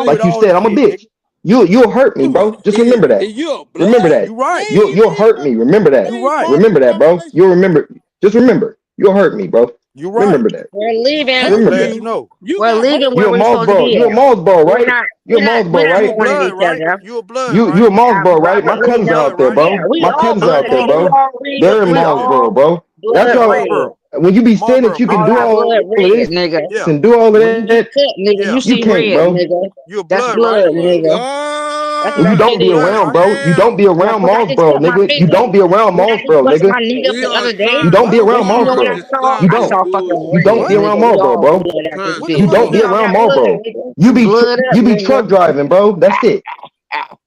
I'm Like with you all said, this I'm a shit, nigga. bitch. You'll hurt me, Come on. bro. Just remember that. And you're a Remember blood. that. You right. You'll hurt me. Remember that. You right. Remember that, bro. You'll remember. Just remember. You'll hurt me, bro. You right. Remember that. We're leaving. I'm Remember glad that. you know. We're leaving You where a we're supposed to Mossboro. be You a at. Mossboro, We're right? not. You a We're not. We're Mossboro, not You a right? warning blood, each right? other. You a blood, You right? a Mossboro, right? My Probably cousins are don't. out there, Blood, right? Yeah, bro. we My all cousins are blood, out there, nigga. We bro. all They're in we Mossboro, all bro. That's blood red. y'all. When you be standing, Marlboro, you can big All do our dog. all blood of red, this nigga. Yeah. and do all of When you get that. cut, nigga, Yeah. you You see can't, red, bro. nigga. You a That's blood, right? blood, Oh my nigga. That's And what God. you that don't shit be You is. blood, around, right? bro. You don't be Yeah, around 'cause I just Mossboro, cut my nigga. You finger. don't be around When I just Mossboro, busted nigga. my knee up We the are other day, You trying don't to be around you know what start I Mossboro. to saw? You stop I this don't. saw fucking You red, don't What? be nigga. around We Mossboro, all bro. blood out this Trying What bitch, You you don't doing be nigga. now? around Blood, Marlboro. nigga. You be Blood up, you be nigga. truck driving, bro. That's it.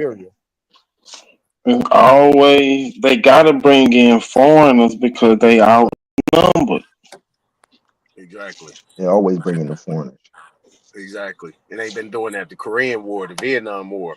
area. Always, they gotta bring in foreigners because they outnumbered. Exactly. They always bring in the foreigners. Exactly. And they've been doing that, the Korean War, the Vietnam War.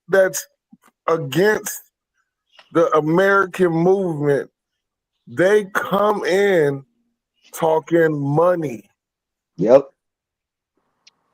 that's against the American movement, they come in talking money. Yep.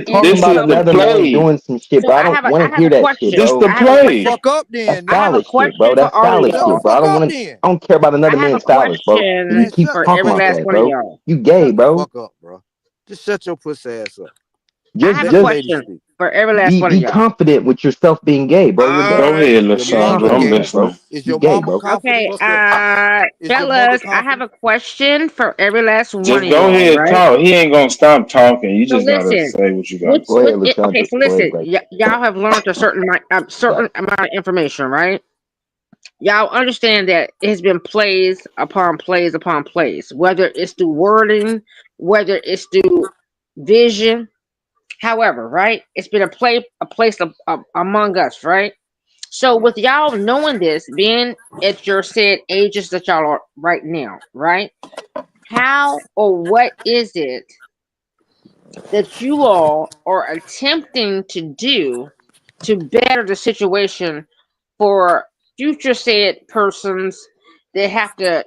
you're talking This about is the another man play. doing some shit, So bro, I don't want I to have hear a that shit, This question. bro. the I have a Shut the play. fuck question. up That's then, I have nigga. a phallic shit, bro. question for That's all of phallic Shut the shit, y'all. bro. I fuck don't up want to. then. I don't care about I another have a man's phallus, bro. And you question Man, keep shut for talking every about last that, one of bro. y'all. You gay, shut the bro. fuck up, bro. Just shut your pussy ass up. I have a Just Let the lady question speak. for every last one of be y'all. confident with yourself being gay, bro. You're All gay. Go right. ahead, Your Be mama Lashondra. I'm confident in gay. that, bro. listening. Is You your gay, mama bro. confident? Okay, What's up? Is your mother fellas, I have confident? a question for every last one Just of go y'all, ahead, right? talk. He ain't gonna stop talking. You So just gotta listen, say what you gotta what's Go say. ahead, okay? Lashandra. So Go ahead, listen, bro. y'all have learned a Right. certain amount of information, right? Y'all understand that it has been plays upon plays upon plays, whether it's through wording, whether it's through vision, however, right? It's been a place among us, right? So with y'all knowing this, being at your said ages that y'all are right now, right? How or what is it that you all are attempting to do to better the situation for future said persons that have to,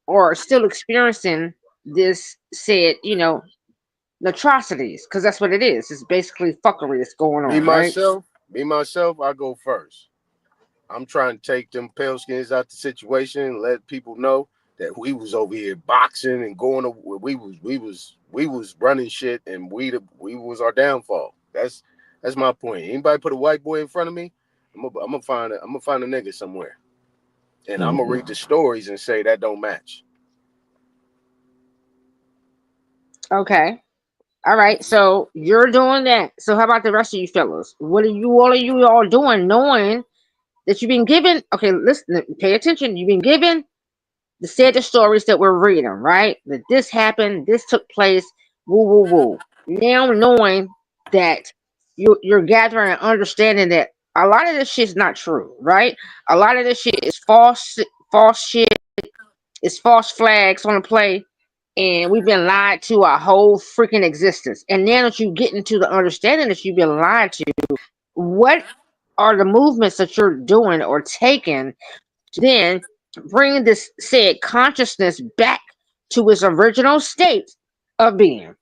or are still experiencing this said, atrocities? Because that's what it is. It's basically fuckery that's going Me on, right? myself, I go first. I'm trying to take them pale skins out the situation and let people know that we was over here boxing and we was running shit and we was our downfall. That's my point. Anybody put a white boy in front of me, I'm gonna find a nigga somewhere, and I'm gonna read the stories and say that don't match. Okay. All right. So you're doing that. So how about the rest of you fellas? What are you all doing knowing that you've been given, okay, listen, pay attention. You've been given the stories that we're reading, right? That this happened, this took place, woo woo woo. Now knowing that you're gathering and understanding that a lot of this shit's not true, right? A lot of this shit is false shit. It's false flags on the play, and we've been lied to our whole freaking existence. And now that you get into the understanding that you've been lied to, what are the movements that you're doing or taking to then bring this said consciousness back to its original state of being?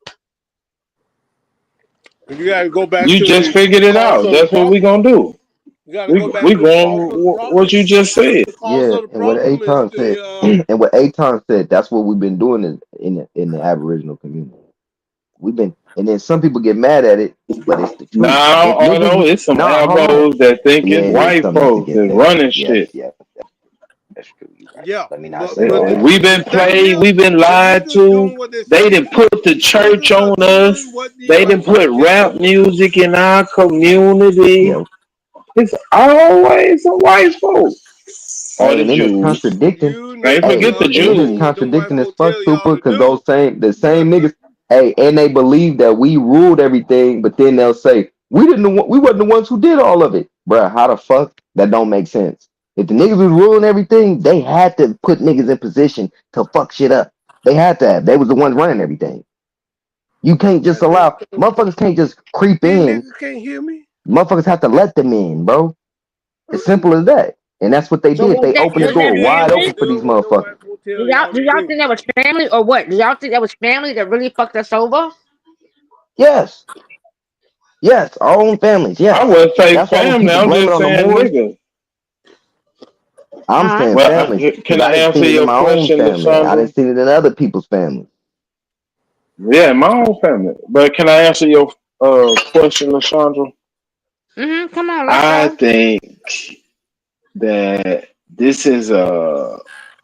You gotta go back You to just the figured it cause out. of the That's what we problem. gonna do. You gotta We go back we to the cause going of the what problem. you just said. The cause Yeah, of the and what problem is Aton said, the and what Aton said, that's what we've been doing in the Aboriginal community. We've been, and then some people get mad at it, but it's the truth. Now, If oh niggas no, was it's some nah, hold on. elbows that think Yeah, it's it is white some that's folks against that's that. running Yep, shit. yep, that's true. You right. yeah. Let me not But say but all the, that. We've the been thing played, is, we've been the lied niggas to. doing what they're They saying. didn't put the church Niggas are on doing us. what the They white didn't put church is rap doing. music in our community. Yeah. It's always some white folks or Hey, the and then it's Jews. contradicting. You Can't niggas Hey, forget the are and then doing it's Jews. what the white contradicting as folk fuck, tell y'all super, to because do. the same niggas, hey, and they believe that we ruled everything, but then they'll say we wasn't the ones who did all of it, bruh. How the fuck that don't make sense? If the niggas was ruling everything, they had to put niggas in position to fuck shit up. They had to have. They was the ones running everything. You can't just allow motherfuckers can't just creep These in. niggas can't hear me. Motherfuckers have to let them in, bro. As simple as that. And that's what they So did. They opened the Can't door hear wide me open for these doing what the motherfuckers. white folk tell y'all Do to y'all do. think that was family or what? Do y'all think that was family that really fucked us over? Yes. Yes. Our own families. I Yes. wouldn't say That's why when family. people I'm blame it just on the saying Moors, niggas. I'm saying Well, families. can Because I I didn't see answer it in your my own question, family. I Lashondra? didn't see it in other people's families. Yeah, my own family. But can I answer your question, Lashondra? Come on, let's I go. think that this is a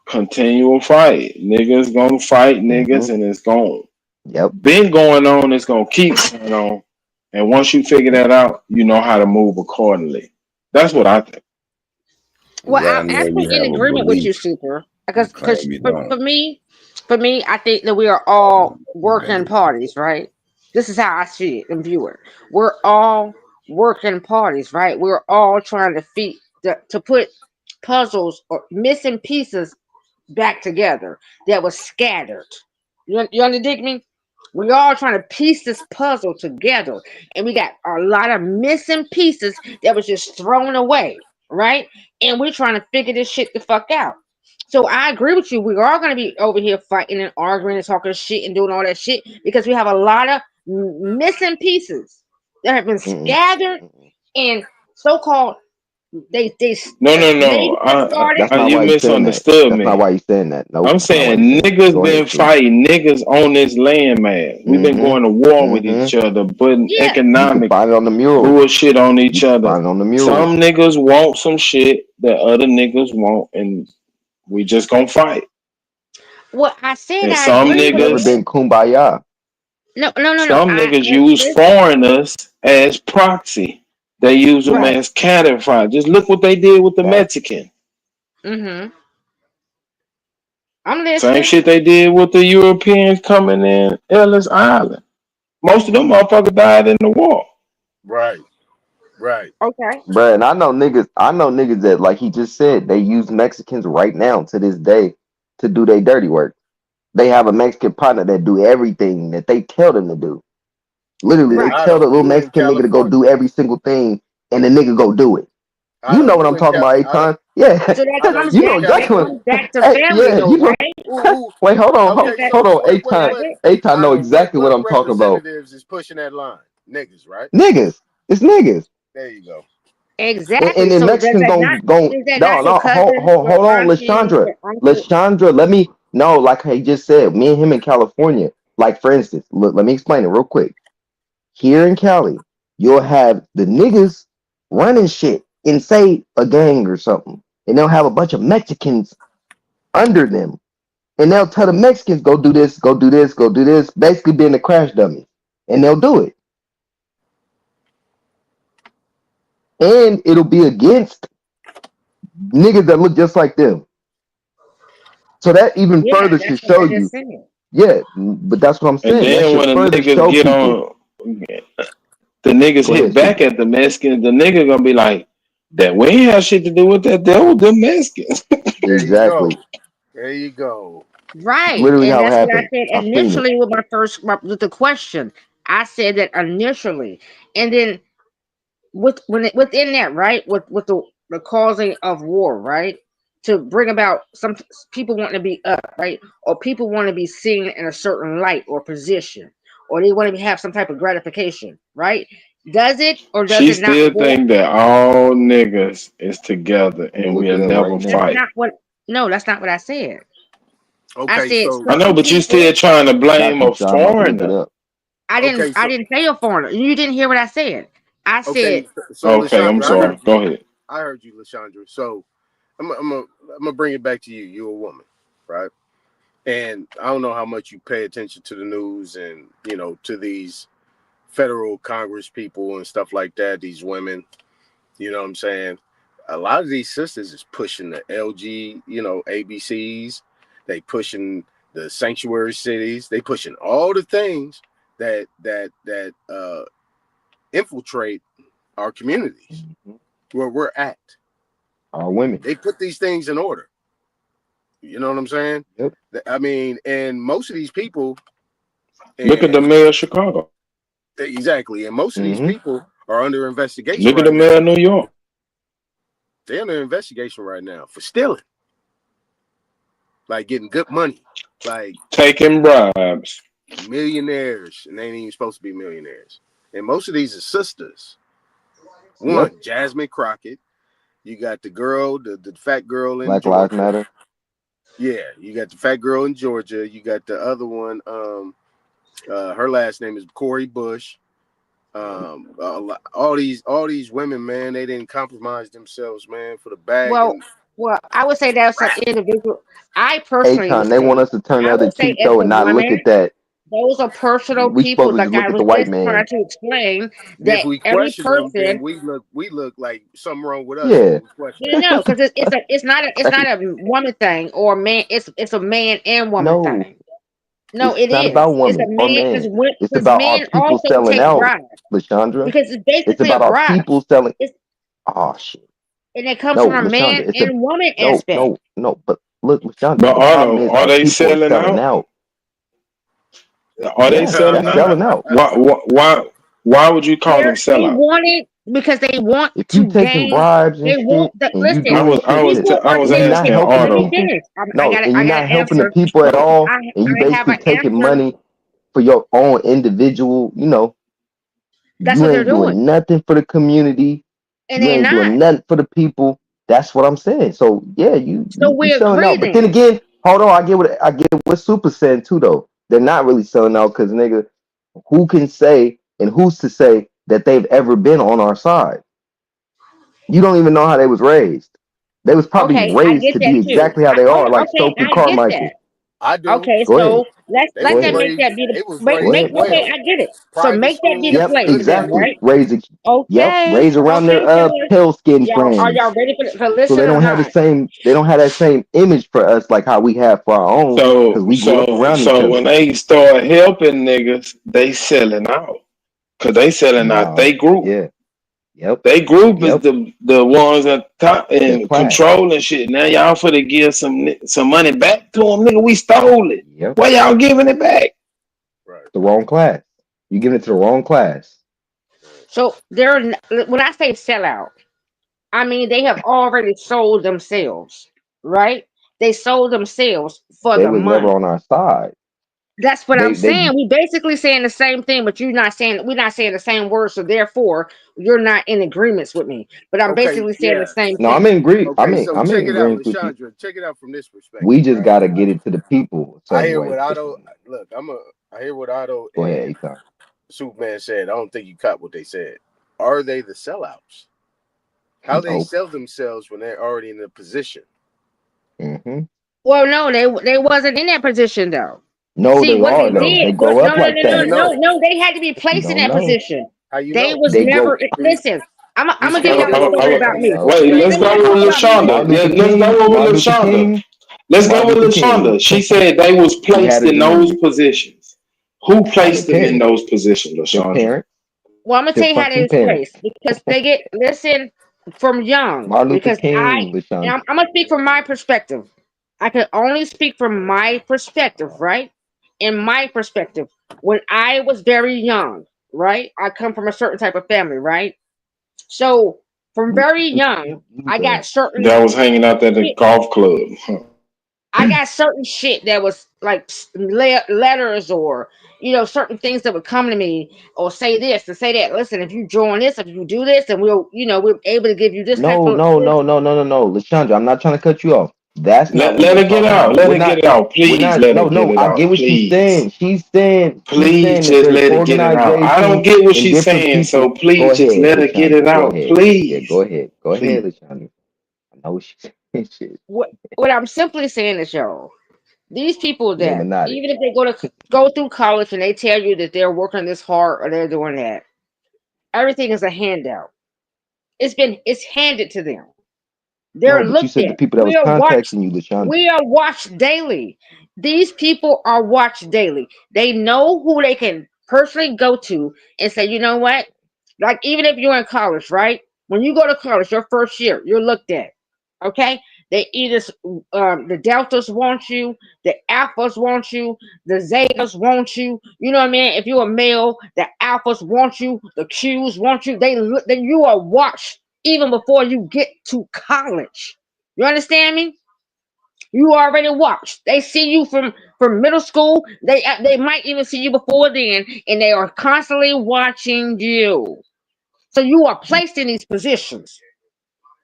continual fight. Niggas gonna fight Mm-hmm. niggas, and it's going Yep. been going on. It's gonna keep going on. And once you figure that out, you know how to move accordingly. That's what I think. You Well, I'm gotta know actually you in have a agreement with you, belief. Super. You Because claim you don't. for me, I think that we are all working parties, right? This is how I see it and view it. We're all working parties, right? We're all trying to to put puzzles or missing pieces back together that was scattered. You understand me? We all trying to piece this puzzle together, and we got a lot of missing pieces that was just thrown away, right? And we're trying to figure this shit the fuck out. So I agree with you. We are going to be over here fighting and arguing and talking shit and doing all that shit because we have a lot of missing pieces that have been Mm-mm. scattered and so-called they No, no, maybe no. they started. That's not You why he's saying that. misunderstood That's not me. why he's saying that. Nope, I'm that's not why saying he's saying that. niggas Go been ahead, King. fighting niggas on this land, man. We've been going to war with Mm-hmm. each other, putting Yeah. You can economic find it on the murals. bullshit on You each can other. find it on the murals. Some niggas want some shit that other niggas want, and we just gonna fight. Well, I said And I some agree It's with never niggas, that. been kumbaya. No. some I niggas use listen. foreigners as proxy. They use them Right. as cattle fire. Just look what they did with the Facts. Mexican. Mm-hmm. I'm Same listening. shit they did with the Europeans coming in Ellis Island. Most of them motherfuckers died in the war. Right, right. Okay. Bruh, and I know niggas that, like he just said, they use Mexicans right now to this day to do their dirty work. They have a Mexican partner that do everything that they tell them to do. Literally, And they Right. tell the little You in Mexican nigga to go California? do every single thing, and the nigga go do it. You know what You I'm in talking about, Aton? Yeah, So that Otto, comes you you in know back. That exactly what. California? comes back to Hey, family, yeah, though, you know. right? Who? Wait, hold on, Because Okay, that hold on, wait. Aton. does it. Aton know Otto, exactly what what I'm talking about. representatives is pushing that line? Niggas, right? Niggas, it's niggas. There you go. And Exactly. then So does Mexicans that gonna not go is that no not your no cousin hold or on, auntie Lashandra. or uncle? Lashandra, let me no, like he just said, me and him in California. Like for instance, look, let me explain it real quick. Here in Cali, you'll have the niggas running shit in say a gang or something, and they'll have a bunch of Mexicans under them, and they'll tell the Mexicans go do this, go do this, go do this, basically being the crash dummy, and they'll do it, and it'll be against niggas that look just like them. So that even Yeah, further that's should what show I just you, said. yeah. But that's what I'm And saying. That then should when the further niggas show get people. on, the niggas Go hit ahead, back Super. at the Mexicans, the nigga gonna be like, that we ain't have shit to do with that. That was the Mexicans. There you Exactly. go. There you go. Right, Literally and how it that's what I happened. said I've seen it. initially with with the question. I said that initially, and then within that, right, with the causing of war, right, to bring about some people want to be up, right, or people want to be seen in a certain light or position, or they want to have some type of gratification, right? Does it or does She it not still war? think that all niggas is together I'm gonna and look we'll it up right never That's now. fight. not what. No, that's not what I said. I Okay, said so I know, certain but you still people. trying to I got blame you, a Sean. I'm about to look it foreigner. up. okay, I so didn't say a foreigner. You didn't hear what I said. I okay, said so Okay, I'm Lashandra, I sorry. heard you. Go ahead. I heard you, Lashandra. So I'm gonna bring it back to you. You're a woman, right? And I don't know how much you pay attention to the news and to these federal Congress people and stuff like that. These women, you know what I'm saying? A lot of these sisters is pushing the LG, ABCs. They pushing the sanctuary cities. They pushing all the things that infiltrate our communities Mhm. where we're at. All women. They put these things in order. You know what I'm saying? Yep. I mean, and most of these people, Look at the and mayor of Chicago. exactly, and most of these Mm-hmm. people are under investigation Look at the right now. mayor of New York. They're under investigation right now for stealing, like getting good money, like Taking bribes. millionaires, and they ain't even supposed to be millionaires. And most of these are sisters. Yep. One, Jasmine Crockett. You got the girl, the fat girl in Black Lives Georgia. Matter. Yeah, you got the fat girl in Georgia. You got the other one. Her last name is Corey Bush. All these women, man, they didn't compromise themselves, man, for the bag well, and I would say that's an rap. individual. I personally would Aton, they want say, us to turn the I other would say cheek as though a and not look woman, at that. those are personal We people. supposed to Like just look I at the was white just trying man. to explain If that we every question them, then person. we look like something wrong with us Yeah. when we question them. No, because it's not a woman thing or man. It's a man and woman No, thing. No, it's it not is. about It's a woman or man man. It's because about our men people also selling take out, bribes Lashandra. because it's It's basically a about our bribe. people selling. It's Oh shit. and it comes No, from a man Lashandra. It's a and woman no, aspect. no, no. But look, Lashandra. But The problem Otto, is are our they people are selling selling out? out. Are they Yeah, they're selling out? selling out. Why would you call them They sellout? want it because they want If you to taking gain. bribes and They want shit the and you I listen. doing was I shit was to t- People I are was and you're not asking taking. helping the Let me Otto. people, finish. no, and I you're got not an helping the answer. people at all, I and you I have basically an taking answer. money for your own individual, That's you what they're ain't doing. doing nothing for the community. And You they're ain't not. doing nothing for the people. That's what I'm saying. So yeah, So you we selling agree out. But then then. again, hold on, I get what Super saying too though. They're not really selling out because nigga, who can say and who's to say that they've ever been on our side? You don't even know how they was raised. They was probably Okay, I raised get to that be too. exactly how they Hold are, on. like Okay, Stokely I get that. Carmichael. I do. Okay, Go ahead. so let's They Go let was that ahead. make that raised. be the They was make Go raised make ahead. okay, well. I get it. So Private make that be the schools, Yep, place good then, exactly. money. right? Raising, yep, Okay, raised around their okay, fellas. pale skinned Y'all friends. ready for So listen they or don't have the not? same they don't have that same image for us like how we have for our own because So we grew up so around each so other. when they start helping niggas, they selling out. Cause they selling out No, they group. yeah, yep, They group is yep. the ones that top Their and class. controlling shit. Now y'all finna give some money back to them, nigga. We stole it. Yep. Why y'all giving it back? Right. The wrong class. You give it to the wrong class. So when I say sellout, I mean they have already sold themselves, right? They sold themselves for They the was never money. on our side. That's what I'm They saying. We basically saying the same thing, but we're not saying the same words, so therefore you're not in agreements with me. But I'm Okay, basically saying the yeah. same no, I'm thing. in agree. Okay, so I'm in check it out, agreement with you. Lashandra. Check it out from this We perspective, just right? gotta get it to the people a I certain hear way. what Otto Lashondra. look. I hear what Otto Go ahead, and Ethan. Superman said. I don't think you caught what they said. Are they the sellouts? How they No. sell themselves when they're already in a position? Hmm. Well, no, they wasn't in that position though. No, See they what they are No. though. did? They What? grow No, up no, like no, How no, you that. no, know? no. They had to be You placed in don't that know. position. How you They know? was They grow. never listen. I'm You gonna give still y'all a dealing story with about me. Wait, Let let's me go just talk with about me. Martin Lashonda. Luther Let's King. go with Martin Luther Lashonda. King. Let's go Martin with Luther King. Lashonda. She said they was He had placed a in those dream. positions. Who By their placed them in parents. those positions, Their Lashonda? parents. Well, I'm gonna Their tell you how they fucking was parents. placed because they get listen from young. Martin Luther Because King, I'm Lashondra. gonna speak from my perspective. I can only speak from my perspective, right? In my perspective, when I was very young, right? I come from a certain type of family, right? So from very young, I got certain That was hanging out at the shit. golf club. Huh. I got certain shit that was like letters or certain things that would come to me or say this and say that. Listen, if you join this, if you do this, and we're able to give you this type No, of no, this. no, no, no, no, no. Lashondra, I'm not trying to cut you off. That's not what Let we're her get talking out. about. Let her get it out. We're Please not, let her no, get no, it I get out. what she's Please. saying. She's saying Please that just there's let her get it out. I don't organizations get what and she's different saying, so people. Go please just ahead, let her get it Lashondra. Go out. ahead. Yeah, Please. go ahead. Go ahead, Please. Lashondra. I know what she's saying. Shit. What I'm simply saying is, y'all, these people that Illuminati. even if they go through college and they tell you that they're working this hard or they're doing that, everything is a handout. It's handed to them. No, They're but you looked said the at. people that was contacting you, Lashondra. We are watched daily. These people are watched daily. They know who they can personally go to and say, you know what? Like even if you're in college, right? When you go to college, your first year, you're looked at. Okay? They either the deltas want you, the alphas want you, the zetas want you. You know what I mean? If you're a male, the alphas want you, the Qs want you. Then you are watched even before you get to college. You understand me? You already watched. They see you from middle school. They might even see you before then, and they are constantly watching you. So you are placed in these positions.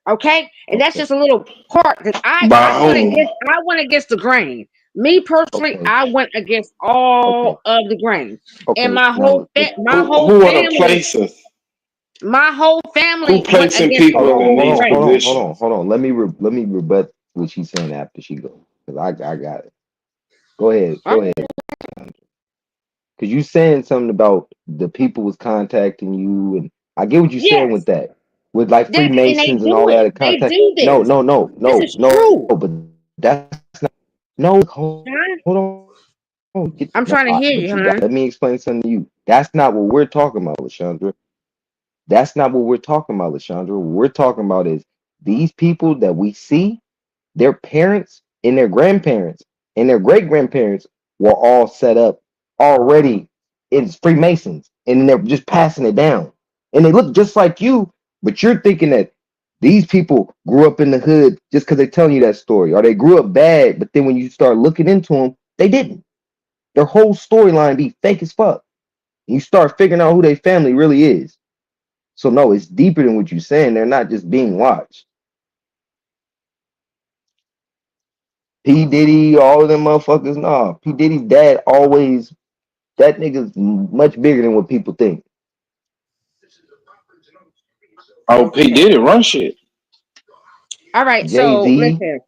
Okay, and that's Okay. just a little part that By whom? I went against the grain. Me personally, Okay. I went against Okay. all of the grain, and Okay. Now let's Who are the places? my whole Who family went placing against hold people on, in all hold these on, hold grain. on, hold on, positions? hold on. Let me rebut what she's saying after she goes. Because I got it. Go ahead. All Go right. ahead. Because you saying something about the people was contacting you, and I get what you're saying Yes, with that, with like and they Freemasons and do all it. that They contact. do No, this. no, no, This no, is no. true. But that's not. No, Huh? hold on. I'm No, trying to hear but you, you got. huh? Let me explain something to you. That's not what we're talking about, Lashandra. That's not what we're talking about, Lashandra. What we're talking about is these people that we see, their parents and their grandparents and their great grandparents were all set up already as Freemasons, and they're just passing it down. And they look just like you, but you're thinking that these people grew up in the hood just because they're telling you that story, or they grew up bad, but then when you start looking into them, they didn't. Their whole storyline be fake as fuck. You start figuring out who their family really is. So no, it's deeper than what you're saying. They're not just being watched. P. Diddy, all of them motherfuckers, nah. P. Diddy's dad always, that nigga's much bigger than what people think. Oh, P Diddy run shit. All right, so Jay-Z, listen.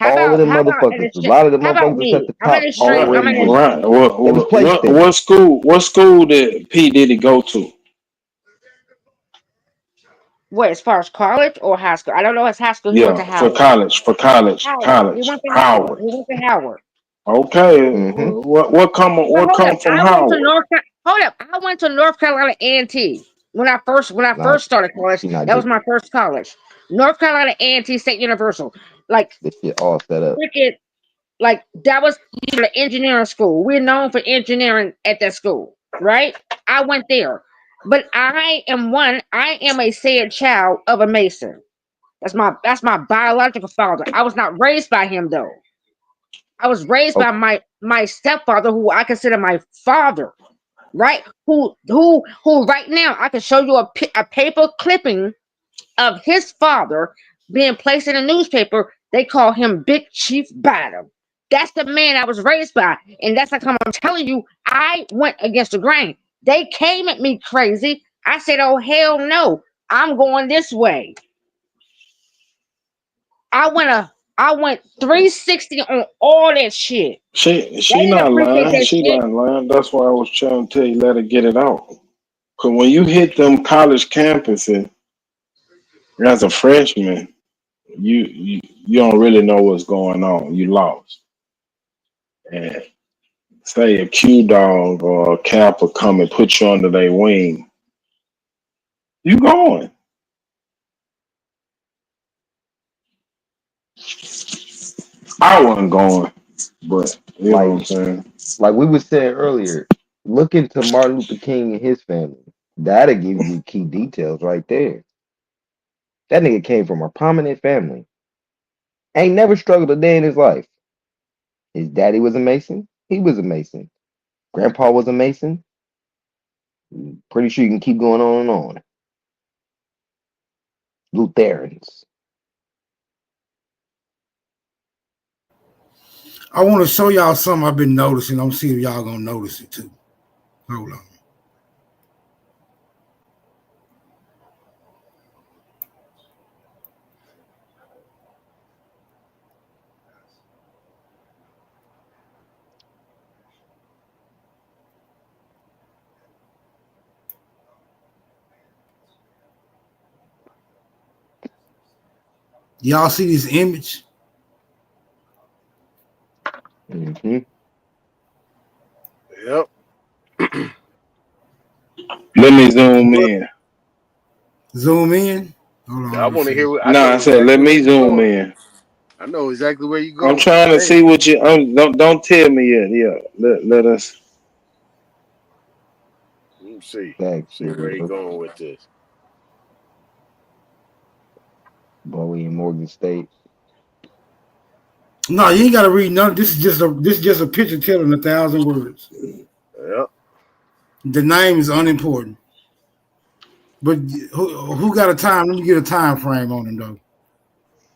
all of them motherfuckers. A lot of the How about motherfuckers that's at me? the I'm in top the street. I'm already in the was, Right. they was placed there. What school did P Diddy go to? what as far as college or high school? I don't know his high school. He went Yeah, to for Howard. college, for college, Howard. He college, went to Howard. Howard. He went to Howard. Okay, Mm-hmm. what But hold come up, from Howard? Hold up, I went to North Carolina A&T when I first Nah, started college. she not That was getting my first college, North Carolina A&T State Universal. Like this shit all set up. freaking, like that was the engineering school. We're known for engineering at that school, right? I went there, but I am a said child of a Mason. That's my biological father. I was not raised by him though. I was raised by my stepfather, who I consider my father, right? Who right now I can show you a paper clipping of his father being placed in a newspaper. They call him Big Chief Bottom. That's the man I was raised by, and that's like I'm telling you, I went against the grain. They came at me crazy. I said, "Oh hell no, I'm going this way." I went 360 on all that shit. They She didn't not appreciate lying. that She shit. not lying. That's why I was trying to tell you, let her get it out. Cause when you hit them college campuses as a freshman, you don't really know what's going on. You lost. And say a Q dog or a Kappa come and put you under their wing, you going. I wasn't going, but you know what I'm saying. Like we were saying earlier, look into Martin Luther King and his family. That'll give you key details right there. That nigga came from a prominent family. Ain't never struggled a day in his life. His daddy was a Mason. He was a Mason. Grandpa was a Mason. Pretty sure you can keep going on and on. Lutherans. I want to show y'all something I've been noticing. I'm see if y'all gonna notice it too. Hold on. Y'all see this image? Mm-hmm. Yep. Let me zoom in. Zoom in. Hold on. I want to hear. I Nah, know I said let exactly where me you're zoom going. in. I know exactly where you're I'm going. trying to Hey, see what you. Don't tell me yet. Yeah, let us. let me see. Thanks, See where he going with this. Bowie in Morgan State. No, you ain't gotta read none. This is just a picture telling 1,000 words. Yep. The name is unimportant. But who got a time? Let me get a time frame on him though.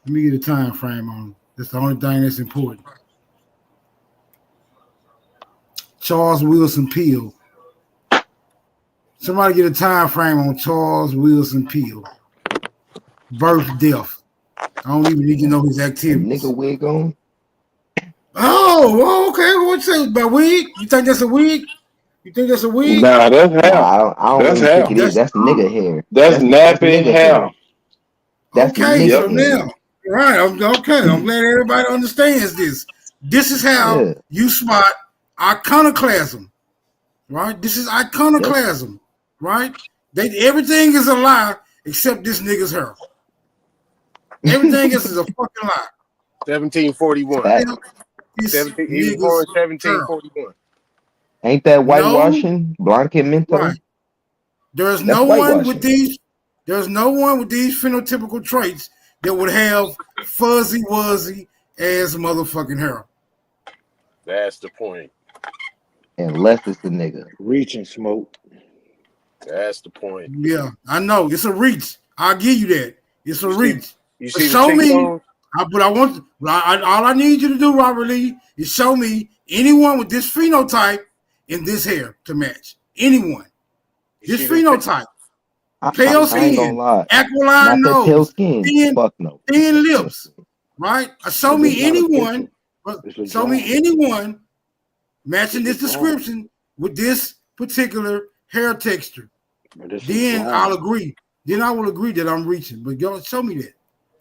Let me get a time frame on him. That's the only thing that's important. Charles Wilson Peel. Somebody get a time frame on Charles Wilson Peel. Birth, death. I don't even need to know his A activities. nigga wig on? Oh, okay. What's that? By wig? You think that's a wig? You think that's a wig? Nah, that's Nah, hair. I don't That's really think it hair. is. That's That's nigga hair. That's That's nappy nigga hair. hair. That's okay. nigga So Yep. hair. now, right? Okay. I'm glad everybody understands this. This is how Yeah. you spot iconoclasm, right? This is iconoclasm, right? Everything is a lie except this nigga's hair. Everything else is a fucking lie. 1741. That, This 17. He was nigga's born hair. 1741. ain't that No, whitewashing? Blanqueamento? right. There's That's no one with whitewashing. these. There's no one with these phenotypical traits that would have fuzzy wuzzy ass motherfucking hair. That's the point. Unless it's the nigga. Reach and smoke. That's the point. Yeah, I know it's a reach. I'll give you that. It's a reach. You But see the show me. cheekbones? But I want. All I need you to do, Robert Lee, is show me anyone with this phenotype and this hair to match. Anyone. This phenotype. Pale I ain't gonna skin, lie. aquiline Not that pale nose, skin. thin, Fuck no. thin lips. Right? Show But it's me not a anyone. picture. It's a Show me drawing. anyone matching It's a this drawing. description with this particular hair texture. But it's a Then I'll drawing. agree. Then I will agree that I'm reaching. But y'all show me that.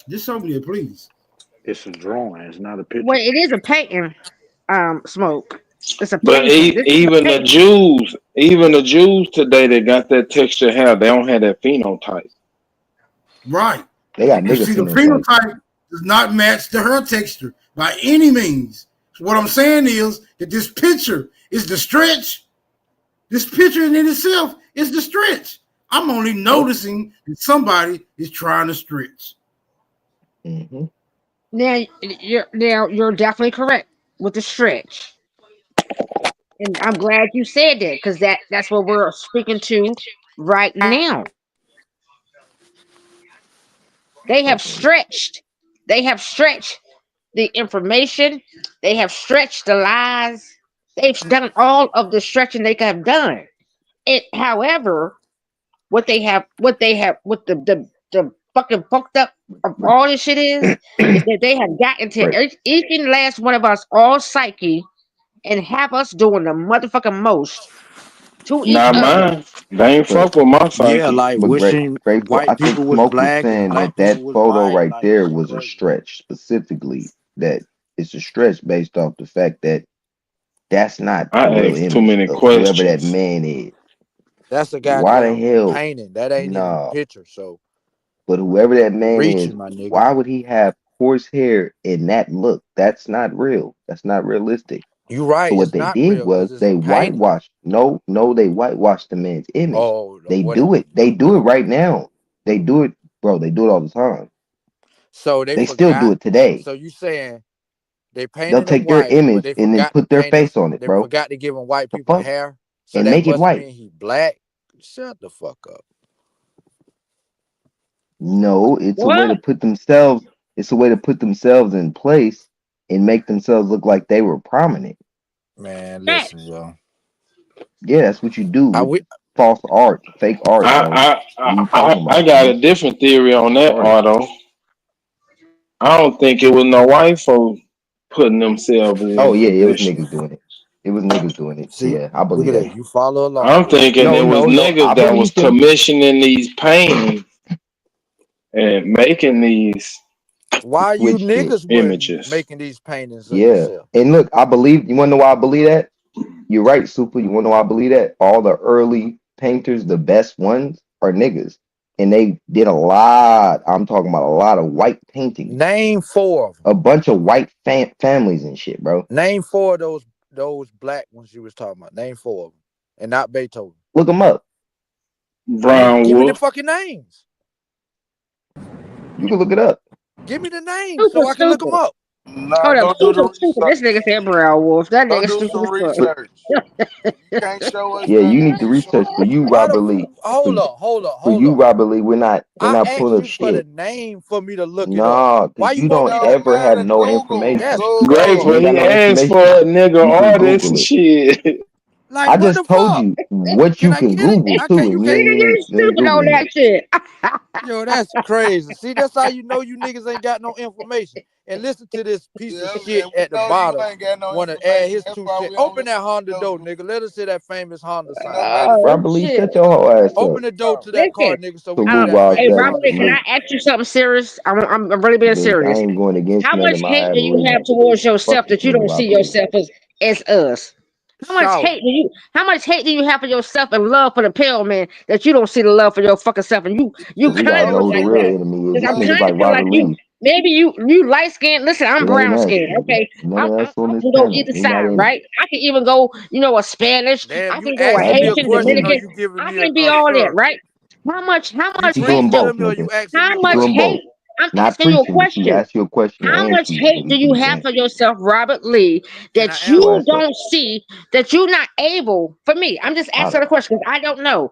Just show me that, please. It's a drawing. It's not a picture. Well, it is a painting. Smoke. It's a But painting. This is a even the painting. Jews today that got that texture hair, they don't have that phenotype. Right. They got You nigga see, the phenotype. phenotype does not match the hair texture by any means. So what I'm saying is that this picture is the stretch. This picture in itself is the stretch. I'm only noticing that somebody is trying to stretch. Mm-hmm. Now you're definitely correct with the stretch, and I'm glad you said that because that's what we're speaking to right now. They have stretched. They have stretched the information. They have stretched the lies. They've done all of the stretching they could have done. However, what what the fucking fucked up of all this shit is that they have gotten to Right. each and last one of us all psyche and have us doing the motherfucking most to each Not other. mine. They ain't But fuck with my Yeah, psyche. like but wishing grateful. I white think people was Smoke was black and saying black that people was photo white. right Like there shit was a crazy. stretch specifically. That it's a stretch based off the fact that that's not I a real asked too image many of whoever that questions. man is. That's a Why the goddamn hell? painting. That ain't even a Nah. picture. So But whoever that you man is, reaching, my nigga. why would he have coarse hair in that look? That's not real. That's not realistic. You right. So what It's they not did real was because it's a they painting. whitewashed. No, they whitewashed the man's image. Oh, They do whatever. it. They do it right now. They do it, bro. They do it all the time. So they They still do forgot. it today. So you saying they They'll painted them take their white, but image they and then forgot to put their paint face on it, They bro. forgot to give white The people fuck? hair. So And that make it must white. mean he black. Shut the fuck up. No, it's a way to What? put themselves. It's a way to put themselves in place and make themselves look like they were prominent. Man, That listen, yo. Yeah, that's what you do I with we false art, fake art, bro. What are you talking I about, got a Smoke? different theory on It's that, art. Auto. I don't think it was no white folks putting themselves Oh in yeah, it was niggas position. doing it. It was niggas doing it. see. Yeah, I Look believe at that. that. You follow along. I'm thinking it was No. I niggas that was believe them. commissioning these paintings and making these Why you Switched it. niggas wouldn't images. making these paintings of Yeah. yourself? And look, I believe you wanna know why I believe that? You're right, Super. You wanna know why I believe that? All the early painters, the best ones, are niggas. And they did a lot. I'm talking about a lot of white paintings. Name four of them. A bunch of white families and shit, bro. Name four of those black ones you was talking about. Name four of them, and not Beethoven. Look them up. Brown Give me the Wolf. fucking names. You can look it up. Give me the names super so I can look them stupid. up. Nah, Hold up, don't do the super stupid. This research. nigga said Brown Wolf. That Go nigga do stupid some as fuck. But research. You can't show us yeah, nothing you you need to can't show research for us. you, Why the Robert Lee. hold up, For hold you, up. Robert Lee, we're not I pulling asked up you for the shit. name for me to look it up. Nah, Why cause you you won't don't do No, that? ever have man, no Google. That's information. Grateful You ain't crazy. got he no asked for information. a nigga You can artist Google and it. shit. Like I what the just told fuck? you what Can you I can get it? Google Can too, you and get Nigga, it? you you ain't stupid on Googling that it. shit. Yo, that's crazy. See, that's how you know you niggas ain't got no information. And listen to this piece of Yeah, shit and we at the know you bottom. ain't got no Want to add information. his That's 2 why cents. we don't Open listen that to Honda your door, group. nigga. Let us hear that famous Honda Ain't sound. nobody Oh Robert Lee, shit. shut your whole ass Open up. the door to that car, Listen, nigga, so we can hear Salute that while hey famous Dazzy Robert, Honda can salute. sound. I ask you something serious? I'm really being Look, I serious. ain't going against How none much of my hate do you rivalries. have towards Fuck yourself you that you saying, don't see Robert Lee. yourself as us? Shout it. How much hate do you have for yourself and love for the pale man that you don't see the love for your fucking self and you Cause we gotta kind of know feel who the like real that? enemy is. Because This I'm nigga's kind like of feel like Robert Lee. maybe you light skin. Listen, I'm It ain't brown us, skin. nigga. Okay, None of us I on this can go panel. either We not side, in it. right? I can even go, a Spanish. Damn, I you can go a asking me Right? a Haitian, question or Dominican. you giving I me can be a all that, sir? right? How You much He hate doing does preaching to both, me or nigga. you asking me how a He much doing question? both. hate? I'm Not asking you a preaching. He question. asked you a question How and much preaching. hate What do you you think have saying? for yourself, Robert Lee, And I that Your you answered. ass up. don't see, that you're not able? For me, I'm just I asking a question because I don't know.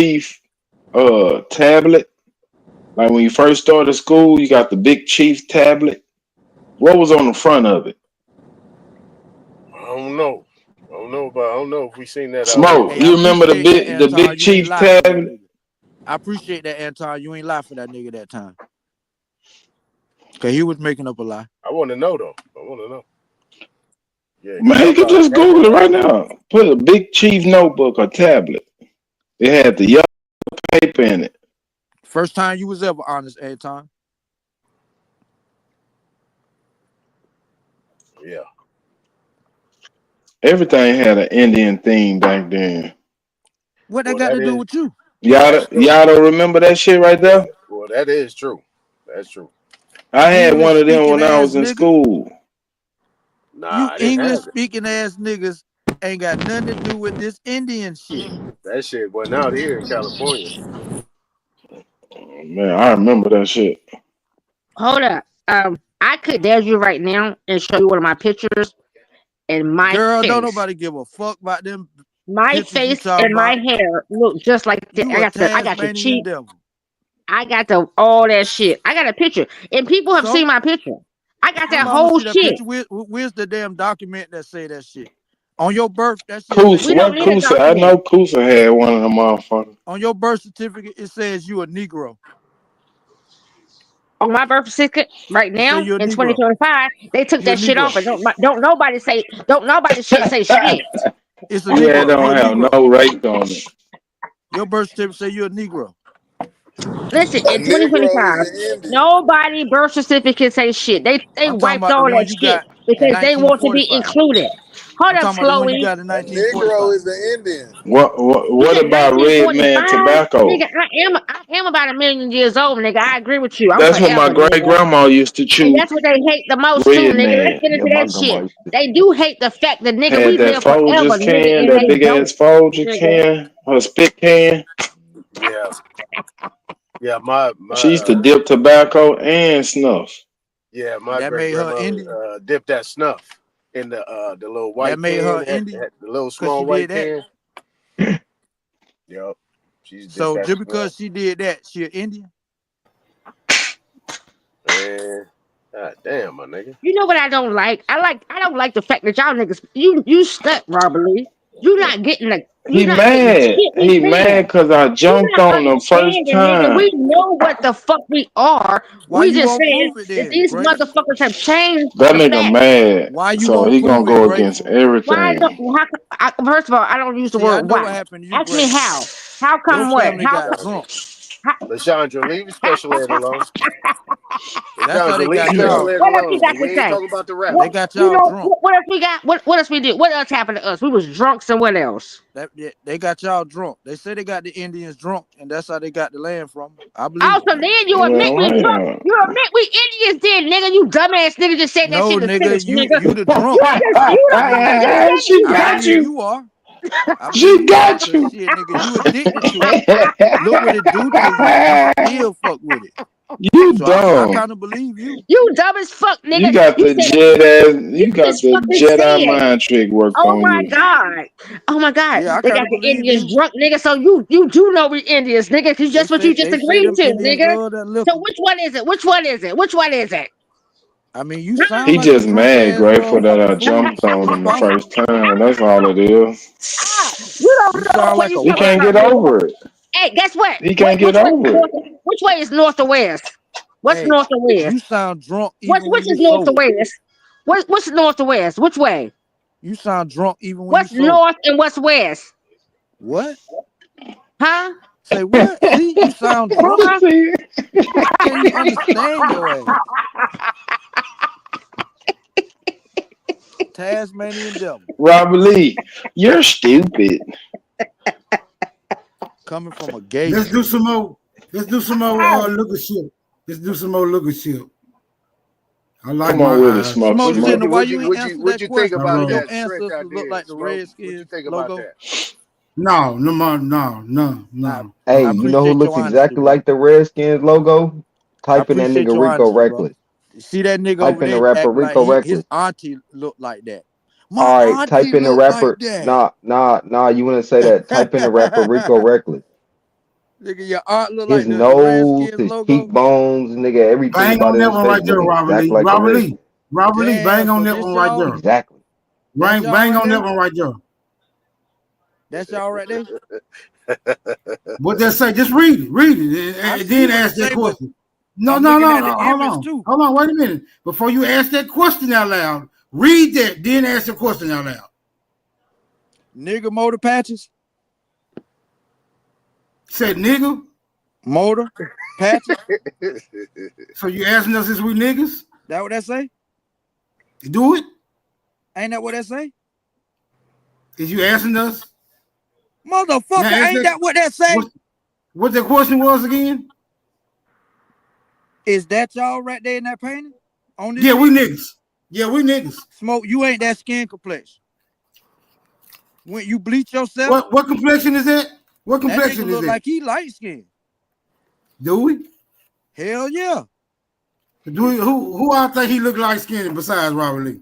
chief tablet? Like when you first started school, you got the big chief tablet. What was on the front of it? I don't know. I don't know if we seen that out here. Smoke. Hey, You I remember appreciate that, the Anton. big You ain't chief lied to me, tablet? nigga. I appreciate that, Anton. You ain't lie for that nigga that time. Okay, he was making up a lie. I want to know though. I want to know. Yeah, Man, you can just Google it right now. Put a Big Chief notebook or tablet. It had the yellow paper in it. First time you was ever honest, Anton. Yeah. Everything had an Indian theme back then. What that got to do with you? Y'all don't remember that shit right there? Well, that is true. That's true. I had English one of them speaking when I ass was in nigga. school. Nah, You I didn't English have it. speaking ass niggas ain't got nothing to do with this Indian shit. That shit wasn't out here in California. Man, I remember that shit. Hold up. I could dare you right now and show you one of my pictures and my Girl, don't face. nobody give a fuck about them My pictures you face talking and my about. hair look just like that. You I a got the Tasmanian cheek. devil. I got the all that shit. I got a picture, and people have seen my picture. I got that Come on, whole see that shit. picture. Where's the damn document that say that shit? On your birth, that shit Kusa, say what Kusa? I know Kusa had one of them motherfuckers. on your birth certificate, it says you a Negro. On my birth certificate right now you're a in Negro. 2025, they took You're a that shit Negro. off, and don't nobody say shit. It's a Yeah, Negro. it don't You're a have Negro. no rate on it. Your birth certificate say you're a Negro. Listen, A in Negro 2025, is an Indian. nobody birth certificate say shit. They I'm talking wiped about the all one that you shit got in because they want to be 1945. included. Hold I'm up, talking about the one you Chloe. got in A Negro 1945. is an Indian. What Nigga, about Red Man 1945, Tobacco? nigga, I am about 1,000,000 years old, nigga. I agree with you. I'm That's what my forever, great nigga. grandma used to And chew. that's what they hate the most too, Red nigga. Let's Man. get into Yeah, my that grandma shit. used to. They do hate the fact that nigga Had we that live forever, Folgers nigga, can, and that they big don't, ass Folger nigga. can, her spit can. Yeah. Yeah, my She used to dip tobacco and snuff. yeah, my That great made her grandmother Indian. dipped that snuff in the little That white made can, her Indian had the little because she small did white that. can. Yep. She's dipped So that just snuff. because she did that, she an Indian? Man, god damn, my nigga. You know what I don't like? I don't like the fact that y'all niggas you stuck, Robert Lee. You not getting He mad. shit we He saying. mad because I You jumped not on the first understanding, nigga. time. We know what the fuck we are. Why We you just won't saying prove it that then, these Grace? motherfuckers have changed That the nigga fact. mad. Why you So won't he gonna prove it, go against Grayson? Why everything. don't first of all, I don't use the See, I word know why. what happened to you, Ask me Grayson. how. How Your come what? family got drunk. LaShondra, leave the special ed alone. That's how LaShondra, they leave got special y'all. ed What else you alone. got to We ain't say? talking about the rap. They What got you y'all know? drunk. What else we got? What else we did? What else happened to us? We was drunks and what else? They got y'all drunk. They say they got the Indians drunk, and that's how they got the land from. I believe Also, it. then you admit Well, we right drunk. on. You admit we Indians did, nigga. You dumbass nigga just said that No, shit to nigga, finish, nigga. you the You drunk. just I believe She I got believe you. you are. I believe She you are, got cause you. shit, nigga, you addicted to it. Look what it do to you. You still fuck with it. You So I dumb. kind of believe you. you dumb as fuck, You nigga. got You the said Jedi ass. you You got just the fucking Jedi said. mind trick work Oh on my you. god. Oh my god. Yeah, I They kind got of the believe Indians you. drunk, nigga. So you do know we Indians, nigga, because that's what you just They say agreed them to, Indians nigga. love that So liquor. which one is it? Which one is it? Which one is it? I mean, you Huh? sound He like a just drunk mad, ass grateful that I motherfucking jumped fool, so on it's him the first possible. time. That's all it is. You don't You know sound what like you a He talking what? can't about, get nigga. over it. Hey, guess what? He can't get Which way is over it. north? Which way is north or west? What's Hey, north or west? you sound drunk even when Which you is north or sober. west? What's north or west? Which way? You sound drunk even when you What's sober. north and what's west? What? Huh? Say what? See, you sound drunk. Huh? See? Can you understand your ass? Tasmanian devil Robert Lee, you're stupid. coming from a gay Let's do state. some more. Let's do some more leadership. Let's do some more leadership. I like Come my on with it, eyes. Smoke Smoke Smoke. Signal, why you ain't answer What that you think question? All about Do right. your that Shrek ancestors look idea, like the Smoke? What you Redskins think about logo? that? No, no, no, no, I, no. Hey, I you know who appreciate looks your honesty, exactly bro. like the Redskins logo? I Type in that appreciate nigga your Rico honesty, bro. Reckless. See that nigga Type over in the there rapper acting like Rico his Reckless. auntie looked like that. My All right, auntie type in the looked like rapper. that. Nah. You wouldn't say that. Type in the rapper Rico Reckless. Nigga, your aunt look His like the nose, Redskins his logo. cheekbones, nigga, everything Bang about on that his one face right there, look Robert exactly Lee. like the Robert Lee. Redskins. Robert Lee, Damn, bang on so that this one right y'all? there. Exactly. That's Bang y'all right on that there? one right there. That's y'all right there. What they say? Just read it. Read it, and then ask that question. No, I'm no, looking no, at no. the Hold image on. too. Hold on. Wait a minute. Before you ask that question out loud, read that. Then ask the question out loud. Nigga motor patches. Said nigga. Motor patches. So you asking us is we niggas? That what that say? Do it. Ain't that what that say? Is you asking us? Motherfucker, Now, ain't that what that say? What the question was again? Is that y'all right there in that painting? On this Yeah, we shit? niggas. Yeah, we niggas. Smoke, you ain't that skin complexion. When you bleach yourself. What complexion is that? What complexion that nigga is look that? like he light skinned. Do we? Hell yeah. Do we, who I think he look like skinny besides Robert Lee?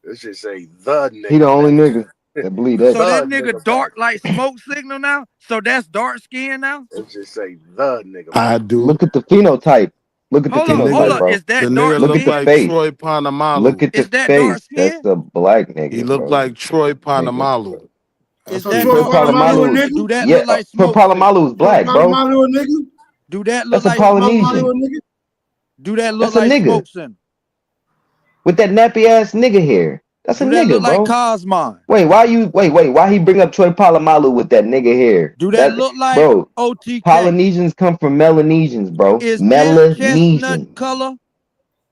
This shit say the nigga. He the only nigga that believe that. So that nigga dark like smoke signal now? So that's dark skin now? It just say the nigga. I do. Look at the phenotype. Look at the Hold up, phenotype, bro. is that The dark nigga Look look at the like face. Troy Polamalu. Look at the Is that dark face. That's skin? a black nigga. He look bro. like Troy Polamalu. Is So that Troy dark Polamalu a Polamalu, nigga? Do that yeah, look like Troy smoke signal? Polamalu is Troy black, bro. Polamalu a nigga? Do that look That's a like smoke Polamalu Polynesian. a nigga? Do that look That's a like nigga smoke signal? with that nappy ass nigga hair. That's a Do that nigga, look like bro. Cosmon? Wait, why he bring up Troy Polamalu with that nigga hair? Do that look like Bro, OTK? Polynesians come from Melanesians, bro. Is this chestnut Melanesians. color?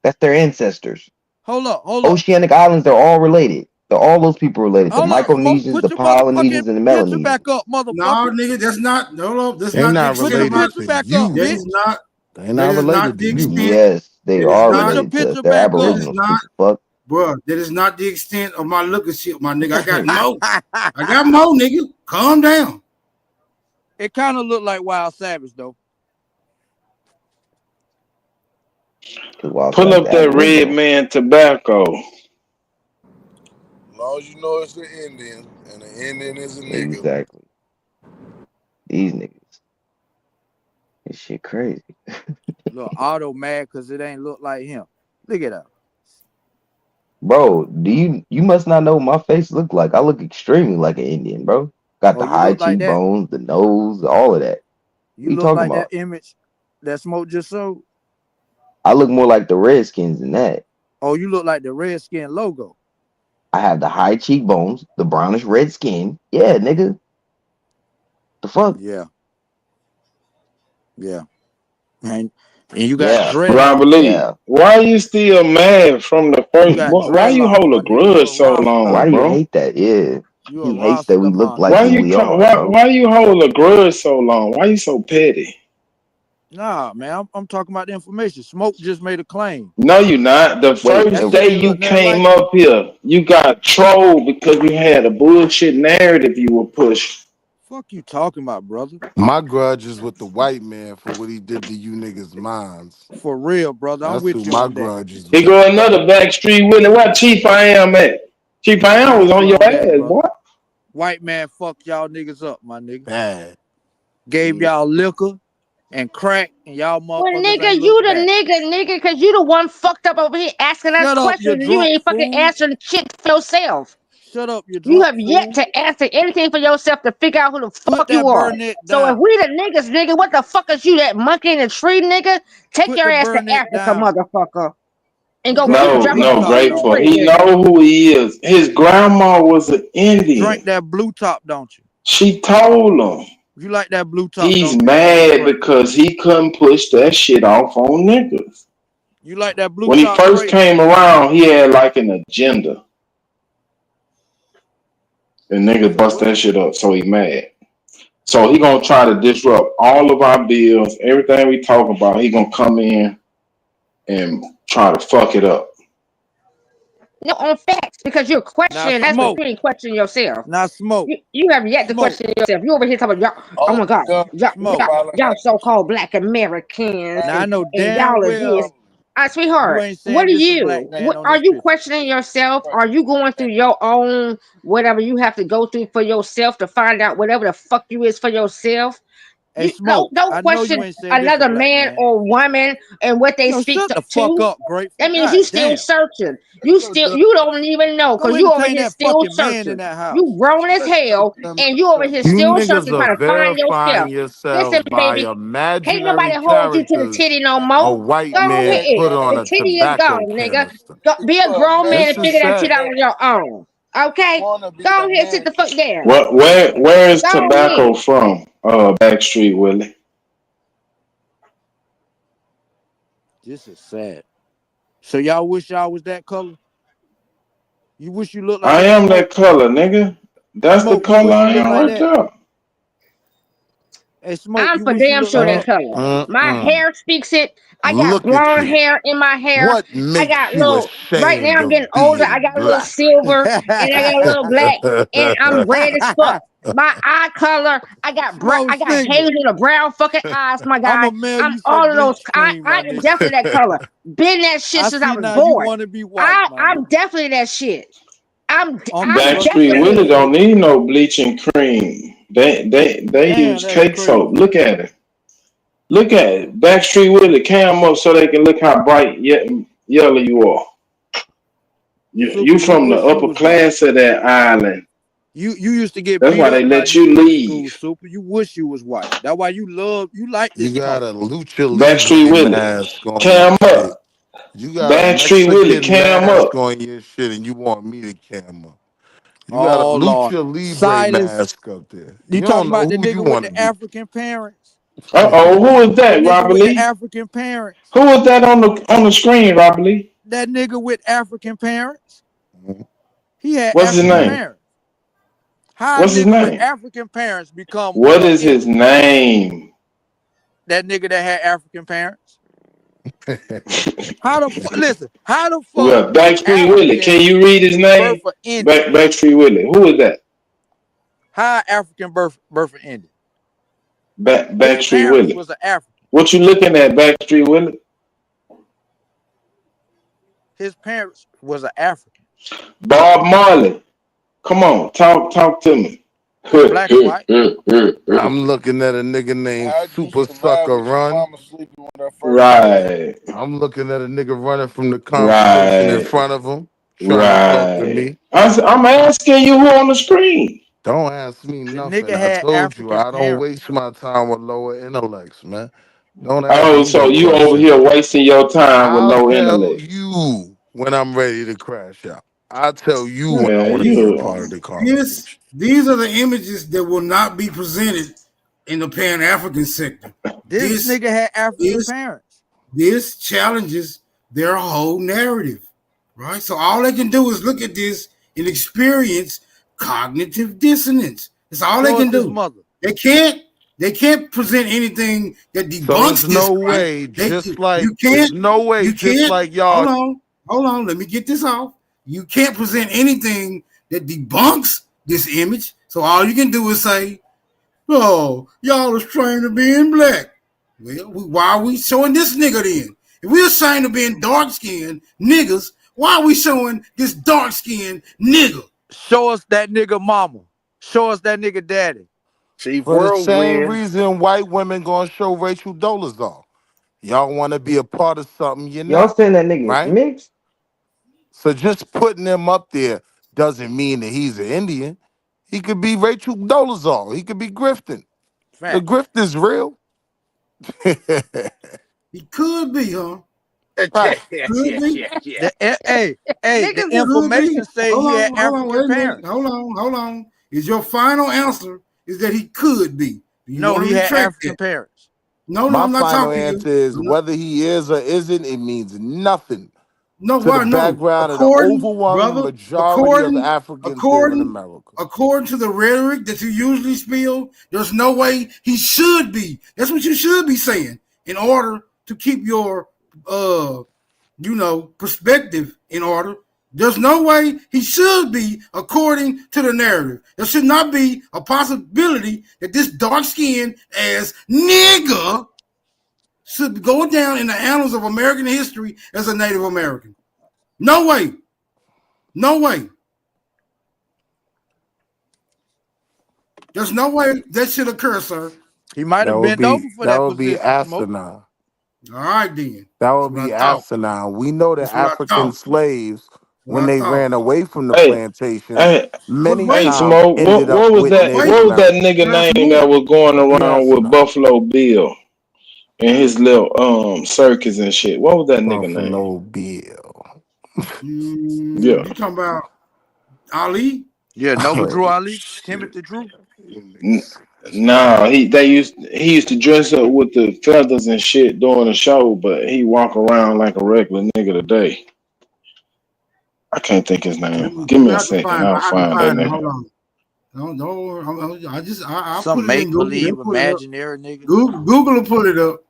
That's their ancestors. Hold up. Oceanic islands, they're all related. They're all those people related. The Hold up, Smoke. Micronesians, Put the your motherfucking Polynesians, and the picture Melanesians. back up, No, motherfucker. nigga, that's not. No, that's They not the not extent Put your of my. related picture to back up, you. That bitch. is not. They That not is not related the to you. extent. Yes, they That is are not. Put your related to us. picture They're back up. That is aboriginal, not, stupid fuck. bro. That is not the extent of my looking shit, my nigga. I got more. I got more, nigga. Calm down. It kind of looked like Wild Savage though. Pull up that Red Man tobacco. As long as you know it's an Indian, and an Indian is a nigga. Exactly. These niggas. This shit crazy. Look, Otto mad because it ain't look like him. Look at that. Bro, you must not know what my face look like. I look extremely like an Indian, bro. Got Oh, the you high look like that? cheekbones, the nose, all of that. What You you look talking like about? that image that Smoke just showed. I look more like the Redskins than that. Oh, you look like the Redskin logo. I have the high cheekbones, the brownish red skin. Yeah, nigga. The fuck? Yeah. And you got Yeah. Robert dreadlocks. Lee, Yeah. why you still mad from the You first? got Why you dreadlocks, hold my a nigga. You grudge a so Why long, Rasta. do you bro? hate that? Yeah. You a He hates that we Rasta look man. like Why who you we are, why, bro. why you hold a grudge so long? Why you so petty? Nah, man. I'm talking about the information. Smoke just made a claim. No, you not. The Wait, That first shit day ain't you look nothing came like him. up here, you got trolled because you had a bullshit narrative you were pushing. Fuck you talking about, brother? My grudge is with the white man for what he did to you niggas' minds. For real, brother. I'm That's with who you my on that. grudge is He with. go another backstreet Willie. What Chief I am at? Chief I I'm am was with on you your on that, ass, brother. boy. White man fucked y'all niggas up, my nigga. Bad. Gave yeah. y'all liquor and crack, and y'all Well, motherfuckers nigga, ain't you look the back. nigga, because you the one fucked up over here asking us Shut up, you questions and you drunk ain't fucking fool. answering shit for yourself. Shut up, you You drunk have yet fool. to answer anything for yourself to figure out who the Put fuck that you are. burn it So if down. we the niggas, nigga, what the fuck is you, that monkey in the tree, nigga? Take Put your the ass to burn it Africa, down. motherfucker, and go Drink keep that No, blue jumping no, from top, tree to don't grateful. you? tree, He nigga. know who he is. His grandma was an Drink Indian. that blue top, don't you? She told him. You like that blue top, He's don't you, mad grateful? because he couldn't push that shit off on niggas. You like that blue When he top, first grateful? came around, he had like an agenda. And You niggas say bust what? that shit up, so he mad. So he gonna try to disrupt all of our bills, everything we talk about. He gonna come in and try to fuck it up. No, on facts, because you're Now questioning. That's what smoke. you ain't questioning yourself. Now smoke. You have yet to Smoke. question yourself. You over here talking about y'all. Oh Oh my God, God, Smoke. y'all so-called Black Americans, Now I know and damn y'all are this. well you Sweetheart, ain't what saying are this a black you? man What on are this you picture. questioning yourself? Are you going through your own whatever you have to go through for yourself to find out whatever the fuck you is for yourself? Hey, Smoke, Don't I know you question ain't said this, a another black man man. or woman and what they Yo, speak shut the fuck to. up, Grateful. That means you God still damn. searching. You don't even know Go because you over entertain here that still fucking man in searching. that house. You grown as hell and you over here You still niggas searching, are trying to find verifying yourself. Listen, yourselves by baby, can't nobody imaginary hold you to the characters titty no a more. white Go man ahead. put on The a titty is tobacco gone, nigga. canister. Be a grown man This and is figure that shit sad. out on your own. Okay? Go ahead, sit the fuck down. Where is Go tobacco ahead. from? Backstreet Willie. This is sad. So y'all wish y'all was that color? You wish you looked like I that, am Smoke? that color, nigga. That's the Smoke, you color wish you I looked am like right that? there. Hey, Smoke, I'm you for wish you damn looked sure like that that? color. My hair speaks it. I got Look at blonde you. hair in my hair. What I makes got you little. Right now ashamed I'm getting of older. I being got a little black? silver and I got a little black, and I'm red as fuck. My eye color. I got Smoke I got signal. hazel to brown fucking eyes. My I'ma guy. mail I'm you some all of those. bleach cream, I my am nigga. definitely that color. Been that shit I since I see was now you born. want to be white, my I'm nigga. definitely that shit. I'm Backstreet definitely Willie that don't shit. need no bleaching cream. They Damn, use that's cake soap. crazy. Look at it. Look at it. Backstreet Willie cam up so they can look how bright yellow you are. You Super, you from the wish you upper was white. class of that island. You used to get That's beat why they up by let you niggas in school, leave. Super. You wish you was white. That's why you like You this got talk. a lucha Backstreet libre Willie, mask on your cam shit. up. You got a Backstreet Willie, Mexican cam mask up. on your shit, and you want me to cam up. You got a Oh Lord. lucha libre Silence. mask up there. You You don't talking know about the who you nigga with want to the be. African parents? Who is The that, nigga Robert with the Lee? African parents. Who is that on the screen, Robert Lee? That nigga with African parents. Mhm. He had What's his African Mhm. name? parents. How a What's his nigga with name? African parents become What a is his Indian? name? That nigga that had African parents. How the listen? How the fuck Well, an Backstreet Willie. Can African you read his birth name? an Indian? Backstreet Willie. Who is that? How an African birth an Indian? His Backstreet parents Willie. was an African. What you looking at, Backstreet Willie? His parents was an African. Bob Marley. Come on, talk to me. Black or white? I'm looking at a nigga named How'd you Super survive Sucker with your Run. mama sleeping with her first cousin? Right, I'm looking at a nigga running from the conversation in right, front of him, trying to talk to right. me. I'm asking you who on the screen. Don't ask me The nothing. nigga I had told you African I don't parents. waste my time with lower intellects, man. Don't ask Oh, me so no you over questions. here wasting your time with I'll low tell intellect. you when I'm ready to crash out. I'll tell you when I Man, want to be a you part of the This, conversation. these are the images that will not be presented in the Pan African sector. This This nigga had African is parents. this challenges their whole narrative, right? So all they can do is look at this and experience cognitive dissonance. That's all they Show us can his do. mother. They can't present anything that So it's debunks this, no right? way, They just like you it's can't no way, you just can't like y'all. hold on, let me get this off. You can't present anything that debunks this image. So all you can do is say, "Oh, y'all is trained to being black." Well, why are we showing this nigga then? If we're ashamed of being dark skinned niggas, why are we showing this dark skinned nigga? Show us that nigga mama. Show us that nigga daddy. Chief For the same Whirlwind. reason white women gonna show Rachel Dolezal. Y'all want to be a part of something you're Y'all not, saying that nigga is right? mixed? So just putting him up there doesn't mean that he's an Indian. He could be Rachel Dolezal. He could be grifting. The Fact. grift is real. He could be, huh? Right. Could be. The Niggas is Could be. information say he had Hold on, African wait a minute. parents. Hold on. Is your final answer is that he could be? Do you No, want to he had retract that? African parents. No, My I'm not final talking to you. answer is I'm not, whether he is or isn't, it means nothing no, to the why no? background of the According, overwhelming brother, majority of Africans here in America. according to the rhetoric that you usually spill, there's no way he should be. That's what you should be saying in order to keep your perspective in order. There's no way he should be according to the narrative. There should not be a possibility that this dark-skinned ass nigga should go down in the annals of American history as a Native American. No way. No way. There's no way that should occur, sir. He might That have would bent be over for that position, Smoke. asinine. All right, then. That That's would what I be thought. asinine. We know that That's what I African thought. slaves, What when I they thought. ran away from the Hey, plantations, hey, many Wait, times Smoke. ended up What was with that? wait. What was that nationality. nigga Let's name move. that was going Be around with asinine. Buffalo Bill and his little circus and shit? What was that nigga name? Buffalo Bill. Yeah. You talking about Ali? Yeah, Noble Drew Oh Ali, shit. Timothy Drew. N- Nah, he used to dress up with the feathers and shit during the show, but he walk around like a regular nigga today. I can't think his name. Give Let me me a have to second. find. I'll I have to find that find him. nigga. Hold on. No, I'll put Some it in make Google. They'll believe pull it up. imaginary nigga. Google will pull it up.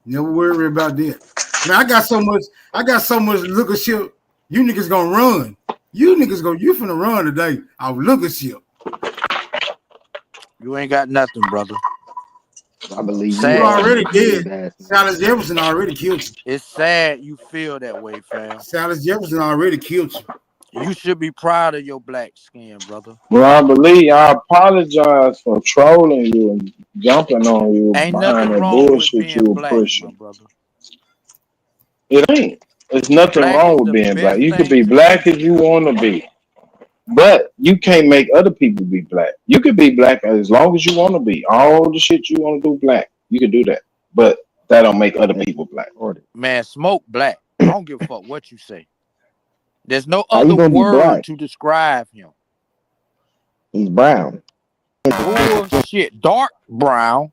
Never worry about that. Man, I got so much. I got so much liquor shit. You niggas gonna run. You finna run today. I'll liquor shit. You ain't got nothing, brother. I believe you You Sad are, you already you feel. dead. big ass nigga. Silas Jefferson already killed you. It's sad you feel that way, fam. Silas Jefferson already killed you. You should be proud of your black skin, brother. Robert Lee, I apologize for trolling you and jumping on you Ain't behind nothing that wrong with bullshit you being were black, my pushing. brother. It ain't. There's nothing Black wrong is with the being black. best You could thing be to be. black if you want to be, but you can't make other people be black. You could be black as long as you want to be. All the shit you want to do black, you can do that, but that don't make other people black. Man, Smoke black. I don't give a fuck what you say. There's no How you other gonna be word black? to describe him. He's brown. Bullshit. Dark brown.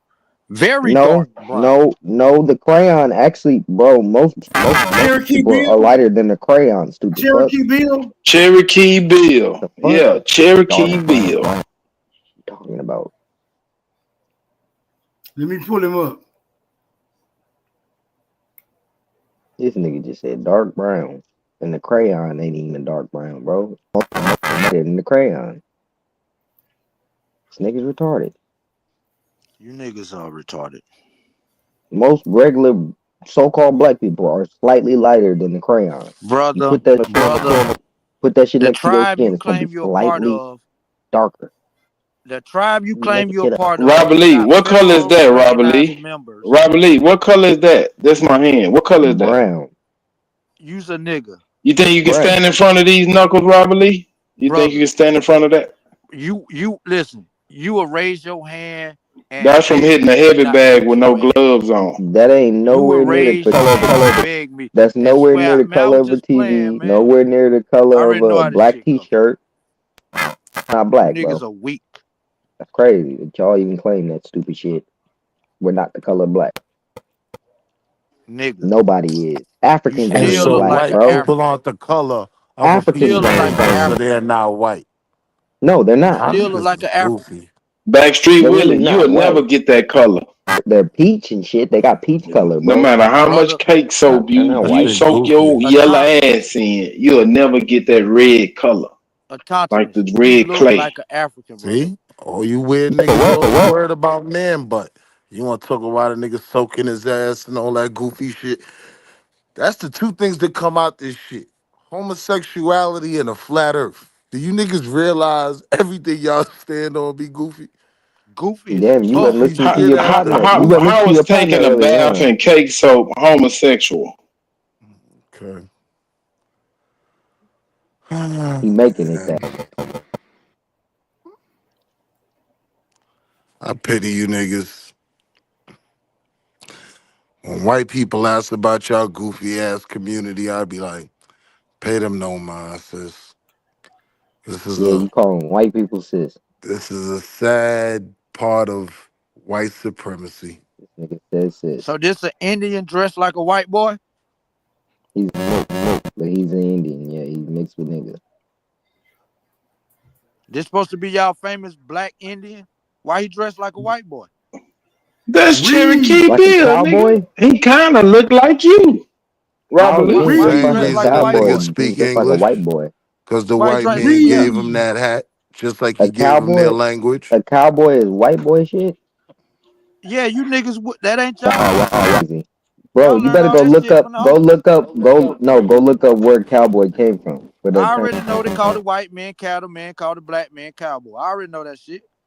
Very No, dark brown. no. The crayon actually, bro. Most Cherokee people are Bill. lighter than the crayon. Stupid fuck. Cherokee Bill. Cherokee Bill, The fuck? yeah, Cherokee Dark Bill. brown. Talking about Let me pull him up. this nigga just said dark brown, and the crayon ain't even a dark brown, bro. Lighter than the crayon. This nigga's retarded. You niggas are retarded. Most regular so-called black people are slightly lighter than the crayon. You Brother, put that shit brother, the next to your tribe skin, you it's gonna be claim you're a part slightly of, darker. the tribe you You make claim a you're a shit up. part of Robert has Lee, got what color is federal that? Robert recognized Lee, members. Robert Lee, what color is that? That's my hand. What color is that? Brown. You's a nigga. You think you can Brown. stand in front of these knuckles, Robert Lee? You think you Brother, can stand in front of that? you listen, you will raise your hand and That's from beg hitting a me to heavy not bag shoot with your no ass. gloves on. That ain't You will nowhere near the raise your hand and beg me that's and nowhere near swear, the man, I color was of a just playing, TV, man. nowhere near the I color of already know a how this black shit go. t-shirt. Not You black, niggas bro. are weak. That's crazy that y'all even claim that stupid shit. We're not the color black. Nigga. Nobody is. You Africans And ain't still even so look black, like an white bro. people African. aren't the color of a You Africans still people look ain't like group, an black. so they're African. not white. No, they're You not. Huh? still look Niggas like is an African. goofy. Backstreet They're really Willie, not you'll never white. get that color. They're peach and shit. They got peach color, No bro. matter how much Brother, cake soap They're not That you white. shit soak goofy. your yellow autonomous. ass in, you'll never get that red color, like Autonomous. the You red look clay. like an African, brother. See? All you weird niggas always worried about man butt. You want to talk about a nigga soaking his ass and all that goofy shit. That's the two things that come out this shit. Homosexuality and a flat earth. Do you niggas realize everything y'all stand on be goofy? Goofy as Damn, you better fuck. Goofy listen to How, shit your how, after partner. You how, better goofy. listen how to is your partner taking a earlier, bath huh? in cake soap homosexual? Okay. He making it that. I pity you niggas. When white people ask about y'all goofy ass community, I'd be like, pay them no mind, sis. This is Yeah, a you calling white people sis. this is a sad part of white supremacy. This nigga says sis. So this an Indian dressed like a white boy? He's mixed, but he's an Indian. Yeah, he's mixed with niggas. This supposed to be y'all famous black Indian? Why he dressed like a white boy? That's Read. Cherokee Like a Bill, nigga. cowboy? He kind of look like you, Robert How Why Lee. depends why what he type Same dressed of like a reason white cowboy niggas boy? you think speak just like a English, white boy. because the Why he white dressed man gave Read. them that hat, just like he A gave them their cowboy language. a cowboy is white boy shit? Yeah, you niggas that ain't y'all. Wow, crazy. Bro, Y'all you learned better all that shit from the hoes. go look up where cowboy came from. Where that I term already know they call the white man cattle man, call the black man cowboy. I already know that shit.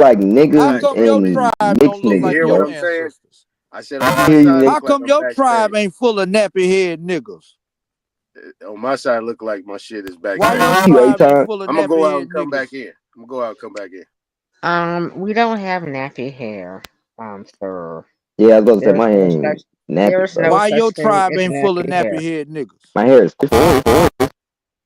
like How niggas come your and tribe mixed don't look You niggas, like hear what your bro. I'm saying? ancestors? I said on I my hear you, side nigga. look How like come I'm your tribe backstage. ain't full of nappy head niggas? On my side look like my shit is Why backstage. your You tribe ain't A-Time. full of I'm gonna nappy go out head and come back niggas? in. I'm gonna go out and come back in. We don't have nappy hair, sir. Yeah, I was about to say There's my no hair ain't such nappy, there's no bro. Why such your thing tribe as ain't full of nappy nappy hair. head niggas? My hair is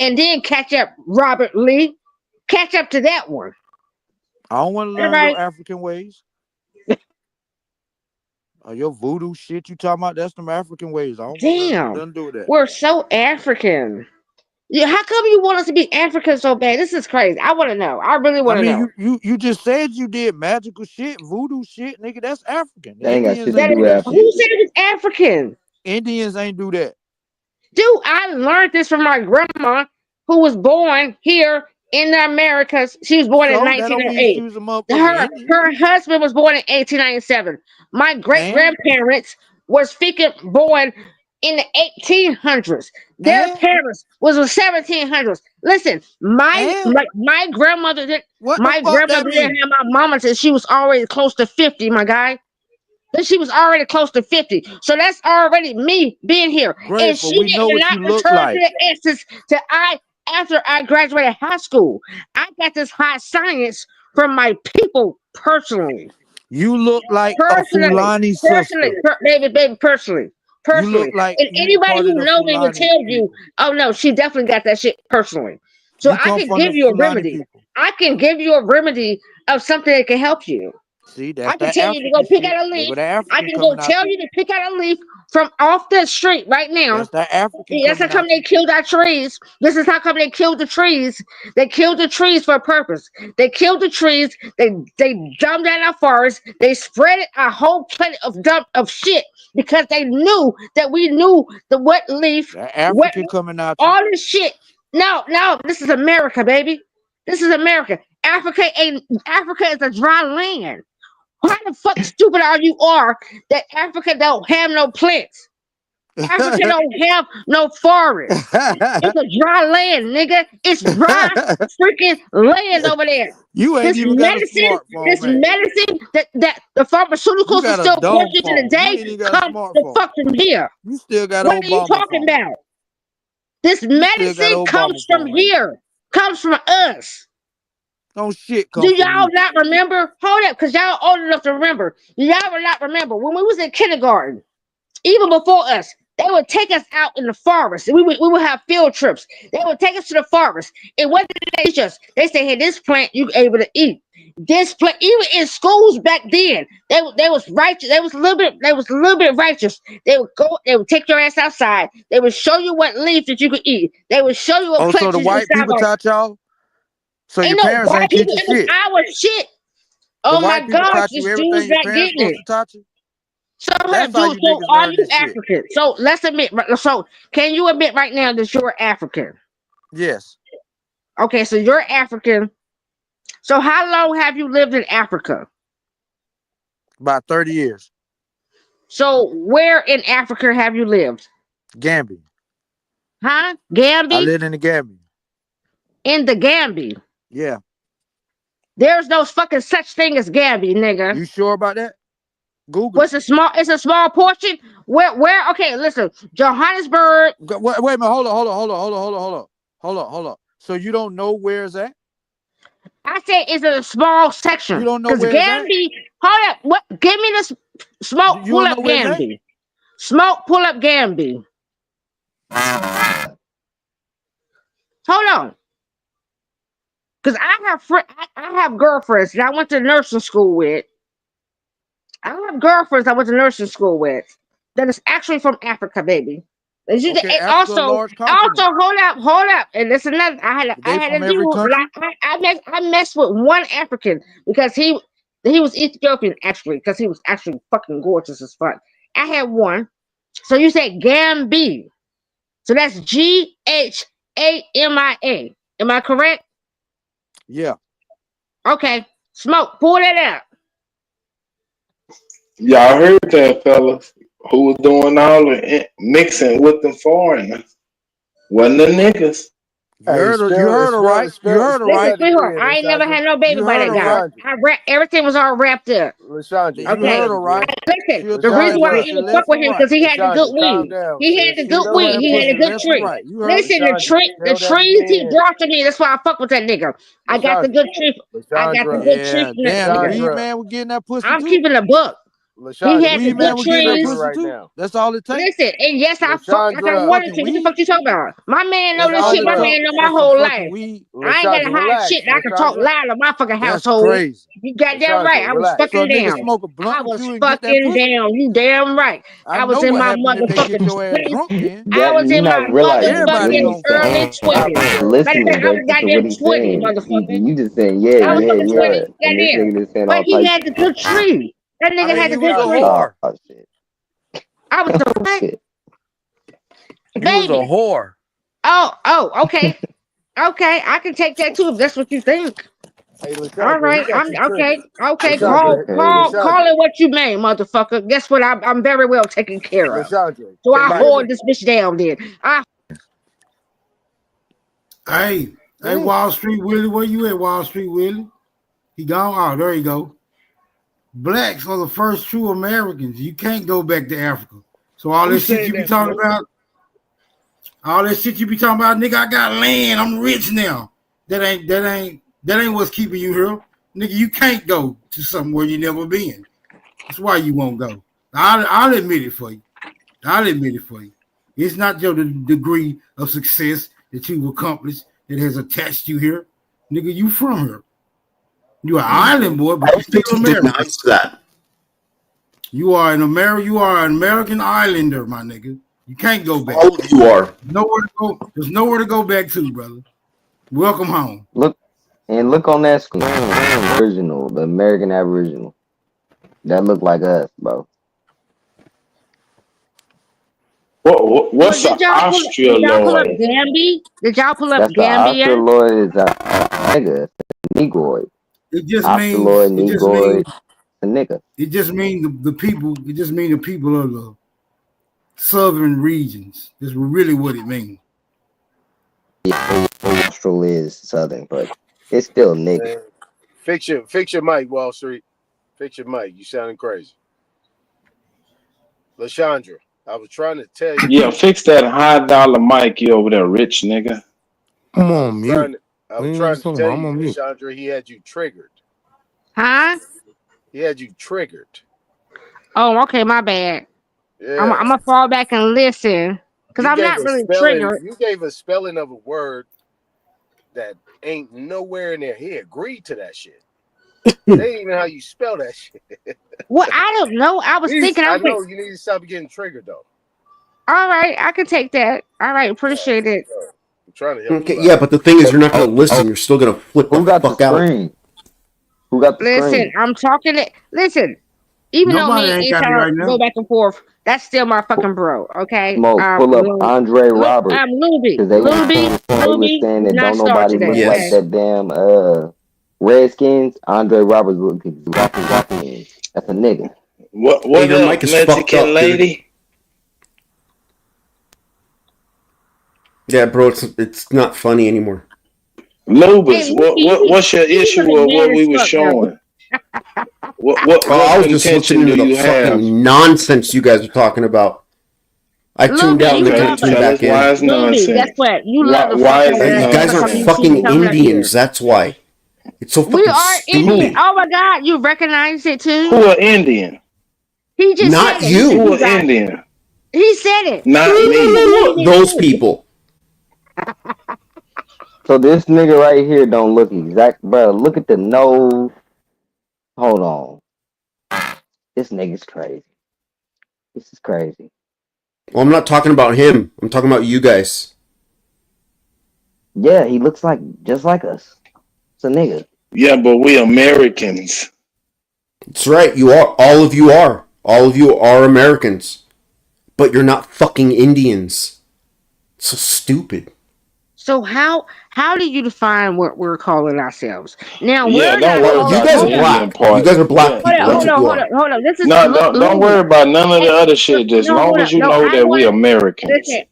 and then catch up Robert Lee. Catch up to that one. I don't want to learn your Everybody, African ways. Oh, your voodoo shit you talking about? That's them African ways. I don't want Damn, nothing to do with that. we're so African. Yeah, how come you want us to be African so bad? This is crazy. I want to know. I really I want to mean, know. you just said you did magical shit, voodoo shit, nigga. That's African. That ain't got Indians shit to That ain't do do with is, that who Africa. shit. said it's African? Indians ain't do that. Dude, I learned this from my grandma, who was born here in the Americas. She was born in So that don't mean she 1908. was a motherfucking Indian. Her husband was born in 1897. My great And grandparents was speaking born in the 1800s. Their and parents was the 1700s. Listen, and my grandmother did. what the My fuck that grandmother didn't mean? have my mama until she was already close to 50. My guy. Then she was already close to 50. So that's already me being here. And Grateful. she We know did what not you look return to like. the essence to after I graduated high school. I got this high science from my people personally. You look like a Personally. Fulani Personally. sister. Baby, personally. You Personally. look like And you anybody part of who the knows me will Fulani tell you, people. oh no, she definitely got that shit personally. So You I come can from give the you a Fulani remedy. people. I can give you a remedy of something that can help you. See, I that's can that tell you to go African pick shit. out a They leaf. go the I African can go coming out tell you. you to pick out a leaf from off the street right now. That's that African That's how coming come out they you. killed our trees. This is how come they killed the trees. They killed the trees for a purpose. They killed the trees. They dumped out our forests. They spread a whole planet of dump of shit because they knew that we knew the what leaf, That what African coming out you. all this shit. No, this is America, baby. This is America. Africa is a dry land. Why the fuck stupid are you that Africa don't have no plants? Africa don't have no forest. It's a dry land, nigga. It's dry freaking land over there. You ain't This even got a medicine, smartphone, man. that the You pharmaceuticals are got a still dumb pushing phone. You today ain't even got a come the smartphone. fuck from here. You still got an What are you Obama talking phone. about? This You still got an medicine Obama comes from phone, ain't here. Comes from us. you? No shit come Do from y'all you. not remember? Hold up, because y'all old enough to remember. Y'all will not remember when we was in kindergarten, even before us. They would take us out in the forest. We would have field trips. They would take us to the forest. And what did they teach us? They say, hey, this plant you able to eat. This plant, even in schools back then, they was righteous. They was a little bit righteous. They would take your ass outside. They would show you what leaf that you could eat. They would show you what Oh, so plants the you could white stop people on. taught y'all? So your Ain't no parents white ain't people, teaching it was shit. our shit. The Oh my white people gosh, taught you this dude's everything your not parents getting supposed it. to teach you? So That's how dude, you so niggas are learn you this shit. African? So let's admit. So can you admit right now that you're African? Yes. Okay, so you're African. So how long have you lived in Africa? About 30 years. So where in Africa have you lived? Gambia. Huh? I Gambia? lived in the Gambia. In the Gambia. Yeah. There's no fucking such thing as Gambia, nigga. You sure about that? Google it. What's it's a small portion? Where okay, listen, Johannesburg. Wait a minute. Hold on. So you don't know where it's at? I said it's a small You section. don't know Cause where it's at? Gambia, hold up, what give me this smoke, You pull don't up know where it's at? Gambia. Smoke, pull up Gambia. Hold on. Cause I have girlfriends that I went to nursing school with. I have girlfriends I went to nursing school with that is actually from Africa, baby. Okay, And Africa a also, large continent. hold up, and this another. But I they had from a every dude. country? Like I messed with one African because he was Ethiopian actually because he was actually fucking gorgeous as fuck. I had one. So you said Gambia. So that's Ghamia. Am I correct? Yeah. Okay. Smoke. Pull that out. Y'all heard that, fellas? Who was doing all the mixing with the foreigners? Wasn't the niggas. You Hey, heard her. You spell heard her right. You spell heard her spell Listen, right. that sweetheart, again, I ain't never Lashandra. had no baby You by heard that her guy. right. Lashandra. Everything was all wrapped up. Lashandra, You spell Okay. heard that her right. again. Listen, She'll the tell reason that why I Lashandra. pussy even fuck left with and him right. because he had the good Lashandra, calm weed. down, He had sis. the good She'll Spell tell weed. that that He had pussy a good again. left and tree. right. You heard her. Listen, Lashandra, the spell that trees he again. brought to me. That's why I fuck with that nigga. I got the Lashandra. good tree. I got the Lashandra. good tree Yeah, from that damn. The nigga. weed Lashandra. man was getting that pussy I'm too. keeping a book. LaShondra, He had the get good back Weed man to will the give that trees. scripture pussy right too. now. That's all it takes. Listen, and yes, I LaShondra, wanted to. Fucking What the fuck weed. you talking about? My man know That's this all shit. it My LaShondra, takes man know for my some whole fucking life. weed. I ain't gotta LaShondra, hide relax. shit. I can talk LaShondra, loud in my fucking That's household. crazy. You goddamn right. LaShondra, I was relax. So a fucking nigga down. smoke a blunt I with was you and get that fucking pussy? down. You damn right. I I was know in what my happened if they get motherfucking your ass 20s. drunk then. I That was you're in my not realizing Everybody what motherfucking he's know. early saying. 20s. You're Matter of fact, listening, I was Grateful, to what goddamn he's 20, saying. motherfucker. You just saying, yeah, I was yeah, fucking yeah. 20, And this goddamn. nigga just saying But all he types had of the shit. good tree. That I nigga mean, had the you was good a tree. whore. Oh, shit. I was the what? Shit. You was a Baby. whore. Okay. Okay, I can take that too if that's what you think. Hey, All LaShondra, he right, got I'm you okay. triggered. Okay, Nigga LaShondra, crazy. call LaShondra, it what you may, motherfucker. Guess what? I'm very well taken care of. LaShondra, So can I you hear me? hold this bitch down. Then I Hey, hey, Wall Street Willie, where you at, Wall Street Willie? He gone? Oh, there you go. Blacks are the first true Americans. You can't go back to Africa. So all Who that shit said you be that, talking Smoke? about, nigga, I got land, I'm rich now. That ain't what's keeping you here. Nigga, you can't go to somewhere you never been. That's why you won't go. I'll admit it for you. I'll admit it for you. It's not your degree of success that you've accomplished that has attached you here. Nigga, you from here. You an island boy, but you still American. That. You are an American Islander, my nigga. You can't go back. All of you are. Nowhere to go. There's nowhere to go back to, brother. Welcome home. Look on that screen. Original, the American Aboriginal. That look like us, bro. well, What's an did y'all pull up Australoid? Gambi? Did y'all pull up That's the Gambia? Australoid is a nigga, a Negroid. It just Australoid, means Negroid, a nigga. it just means the people. It just means the people of the southern regions. That's really what it means. Austral is southern, but it's still nigga. Man, fix your mic, Wall Street. Fix your mic. You sounding crazy. LaShondra, I was trying to tell you. Yeah, fix that $100 mic you over there, rich nigga. I'm I on was mute. I What was are you trying to talking tell about? I'm you, on mute. LaShondra, he had you triggered. Huh? He had you triggered. Oh, okay, my bad. I'm Yeah. gonna fall back and listen because You I'm gave not a really spelling. triggered. You gave a spelling of a word that ain't nowhere in there. He agreed to that shit. That ain't even how you spell that shit. Well, I don't know. I was thinking. I know you need to stop getting triggered though. All right, I can take that. All right, appreciate it. I'm trying to help Okay, you yeah, out. but the thing is, you're not going to listen. You're still going to flip the Who got the fuck out. screen? Who got the Listen, screen? I'm talking it. Listen, even though Nobody me and ain't got it Ishar right go now. back and forth, that's still my fucking bro. Okay. Smoke, pull up Andre Roberts. Luby, Because they was saying do that not don't start nobody today. look like Yes. Okay. that damn Redskins. Andre Roberts look exactly like him. That's a nigga. What Hey, what your up, mic is fucked Mexican up, dude. lady? Yeah, bro, it's not funny anymore. Hey, Lubus, Luby, what's your you issue look of mad what as we were fuck though. showing? What I was just contention listening do to the you have? fucking nonsense you guys are talking about. I tuned Luby, out and you then I Okay, love tuned it. tell us back why in. it's Luby, guess nonsense. what? You love the fuck Why out is of it You that. guys Every are time you nonsense? see me fucking coming up here. Indians, that's why. It's so We fucking are Indian. stupid. Oh my God, you recognize it too? Who are Indian? He just said Not it. He said you. Who you are guys. Indian? He said it. Not He said me. we Indian Those too. people. So this nigga right here don't look exact, bro. Look at the nose. Hold on. This nigga's crazy. This is crazy. Well, I'm not talking about him. I'm talking about you guys. Yeah, he looks like just like us. It's a nigga. Yeah, but we Americans. That's right. You are. All of you are. All of you are Americans. But you're not fucking Indians. It's so stupid. So how do you define what we're calling ourselves? Now Yeah, we're don't not worry calling. You about guys the are Hold up, Indian black. You part. guys are black Yeah, people. That's what you hold are. up, hold up. This is no, don't Lumi. worry about none of Hey, the other shit. Just no, long hold as up. you No, know I that we want to Americans. listen.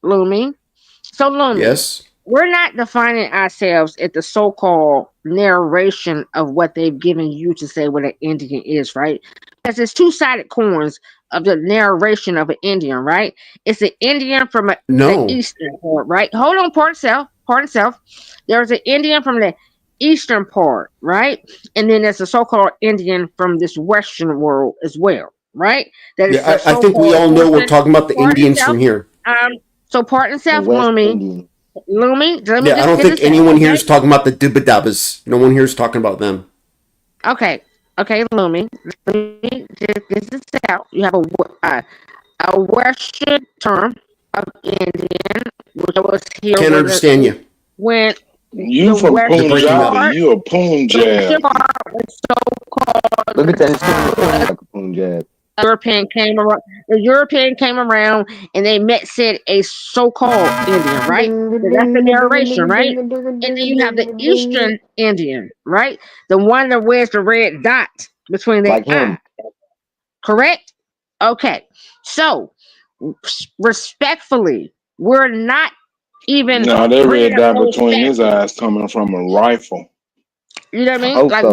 Lumi. So Lumi, Yes. we're not defining ourselves at the so-called narration of what they've given you to say what an Indian is, right? Because it's two-sided coins of the narration of an Indian, right? It's an Indian from the No. eastern part, right? Hold on, part self. There's an Indian from the eastern part, right? And then there's a so-called Indian from this western world as well, right? That is the Yeah, I think we so-called all know we're portion talking about the part in Indians South. from here. So part in The South West Lumi, Indian. let me Yeah, I just don't get think this out, anyone here okay? is talking about the Dibadabas. No one here is talking about them. Okay, okay, Lumi. Let me just get this out. You have a Western term of Indian, which was here Can't understand you. when You the from You're Western breaking up. Punjabi? part, You a the Western Punjab? part was Look at that so-called like a Punjab. European came around. The European came around and they met said a so-called Indian, right? So that's the narration, right? And then you have the Eastern Indian, right? The one that wears the red dot between their Like him. eyes. Correct? Okay. So respectfully, we're not even No, that bringing red up dot those between facts. his eyes coming from a rifle. You know what I I mean? hope Like so.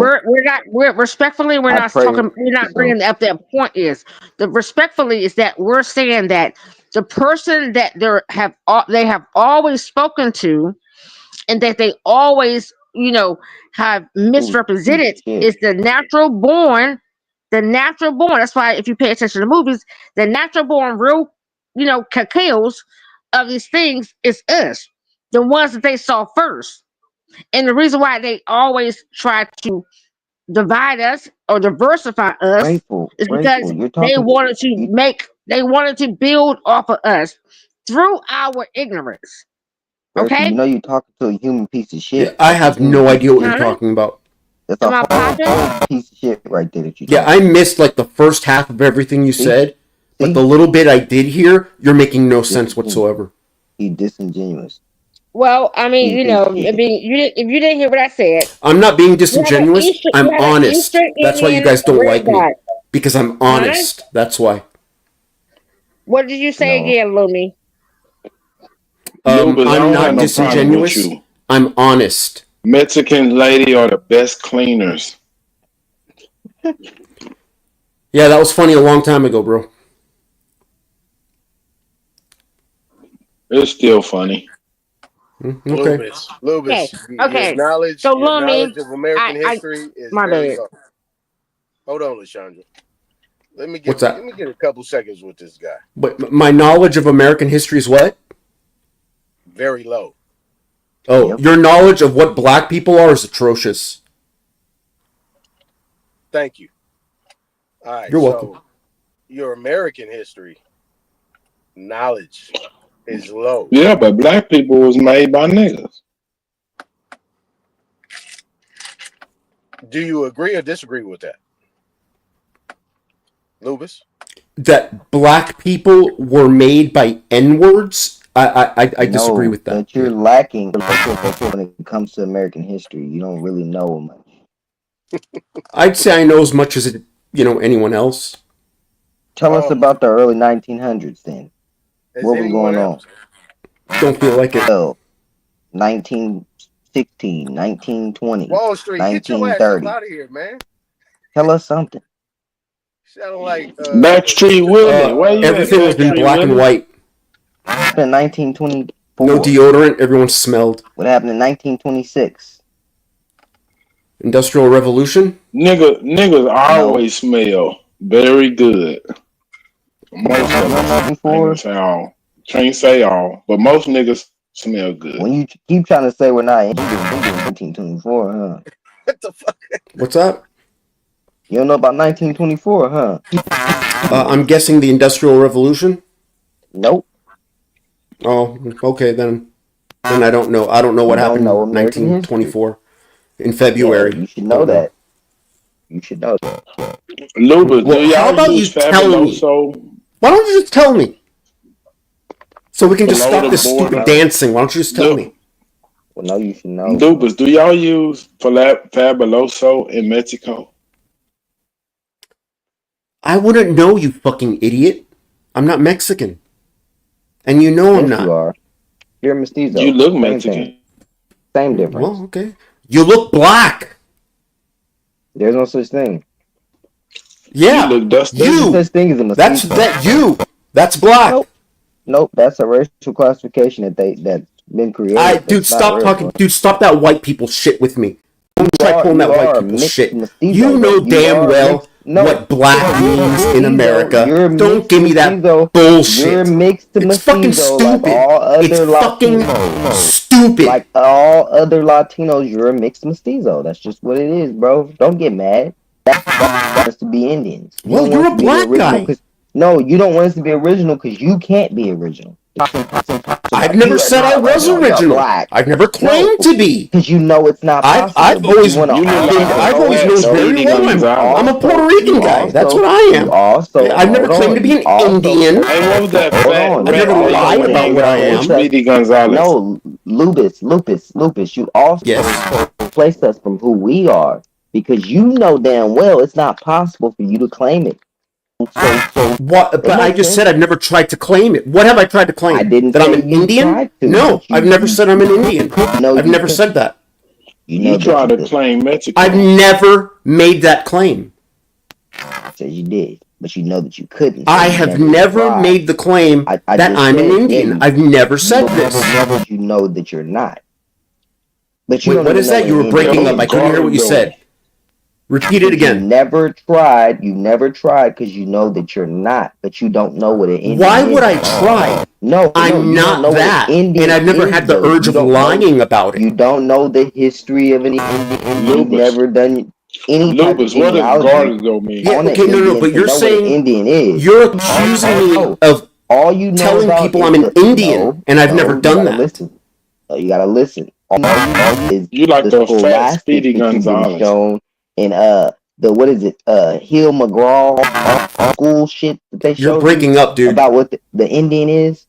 we're respectfully we're I not pray talking we're not so. bringing up that point is the respectfully is that we're saying that the person that they have always spoken to and that they always have It was a piece misrepresented of shit. is the natural born. That's why if you pay attention to movies, the natural born real cacaos of these things is us, the ones that they saw first. And the reason why they always try to divide us or diversify us is because Grateful. You're talking. You, they wanted to build off of us through our ignorance. Grateful. Okay? You know you're talking to a human piece of Yeah, shit. I That's a have human no piece idea of what you're shit. Huh? talking about. That's Am a I popping? whole piece of shit right there that you're Yeah, I talking. missed like the first half of everything you See, said, but the see, little bit I did hear, you're making no sense disingenuous. whatsoever. He's disingenuous. Well, I mean, He's a piece of I shit. mean, if you didn't hear what I said, I'm not being disingenuous. you I'm have an honest. Eastern That's why you Indian guys don't red like me. dot. Because I'm Huh? honest. That's why. What did you say No. again, Lumi? Lubas, I I'm don't have not no problem with disingenuous. you. I'm honest. Mexican lady are the best cleaners. Yeah, that was funny a long time ago, bro. It's still funny. Okay. Lubis, Okay. So your Lumi, knowledge of American I history is my very bad. low. Hold on, Lashandra. What's Let that? me get a couple seconds with this guy. But my knowledge of American history is what? Very low. Oh, Yep. your knowledge of what black people are is atrocious. Thank you. All right, You're welcome. so your American history knowledge is low. Yeah, but black people was made by niggas. Do you agree or disagree with that, Lubis? That black people were made by N-words? I disagree No, with that. that you're lacking when it comes to American history. You don't really know much. I'd say I know as much as anyone else. Tell us about the early 1900s then. What was going on? Don't feel like it. 1916, 1920, Wall Street, get your ass up 1930. out of here, man. Tell us something. Sound like Backstreet Willie. Where you at, Everything was in Backstreet black and Willie? white. What happened in 1924? No deodorant. Everyone smelled. What happened in 1926? Industrial Revolution. Niggas always smell very good. Most of them. I ain't gonna say all. Can't say all, but most niggas smell good. When you keep trying to say we're not in 1924, huh? What the fuck? What's that? You don't know about 1924, huh? I'm guessing the Industrial Revolution. Nope. Oh, okay then. Then I don't know. I don't know what You don't happened know in American history. 1924 in February. Yeah, you should know that. You should know that. Lubas, Well, do how y'all about you use tell me? Fabuloso? Why don't you just tell me? So we can just Below stop the this stupid border? dancing. Why don't you just tell me? Well, no, you should know. Lubas, do y'all use Fabuloso in Mexico? I wouldn't know, you fucking idiot. I'm not Mexican. And you know I'm Yes, you not. are. You're mestizo. You look Same Mexican. thing. Same difference. Well, okay. You look black. There's no such thing. Yeah. You look dusty. There's no such thing as a mestizo. That's black. Nope. That's a racial classification that's been created. Dude, stop talking. Dude, stop that white people shit with me. Don't try pulling that white people shit. You know damn well what black means in America. Don't give me that You're bullshit. mixed to It's fucking mestizo like stupid. all other It's fucking Latinos. stupid. Like all other Latinos, you're a mixed mestizo. That's just what it is, bro. Don't get mad. That's to be Indians. You Well, don't you're want a us to be the black original guy. no, you don't want us to be original because you can't be original. I've never said I was original. I've never claimed to be. Because you know it's not possible. I've always You wanna I've always known very well. I'm a Puerto Rican guy. That's what I am. I've never claimed to be an Indian. Hey, what was that Hold fat on. I've never rat lied nigga about hang what I out with am. Speedy Gonzalez? No, Lupus. You also replace us from who we are because you know damn well it's not possible for you to claim it. So What? But I just said I've never tried to claim it. What have I tried to claim? I didn't that I'm say an you Indian? tried to, No, but you- I've never said I'm an Indian. No, I've you never could- said that. You tried to claim Mexico. I've never made that claim. Says you did, but you know that you couldn't. I have never made the claim that I'm an Indian. I've never said this. You know that you're not. But you Wait, don't what even is know that? what You were an breaking Indian up. I is. couldn't hear what you said. Repeat it again. You never tried because you know that you're not, but you don't know what an Indian is. Why would I try? No, I'm you not don't know that. What an Indian And I've never is, had the though. urge You of don't know- lying about it. You don't know the history of an Indian. You've never done any type of Lupus, what does genealogy Gardago mean? Yeah, on an okay, no, Indian but to you're know what an saying Indian is. you're accusing me of all you know telling about people is I'm an the- Indian, no, and I've no, never you done gotta that. Listen. You gotta listen. All is You like the a fat scholastics Speedy that you've been Gonzalez. shown in the what is it Hill McGraw school shit that they You're showed breaking you up, dude. about what the Indian is.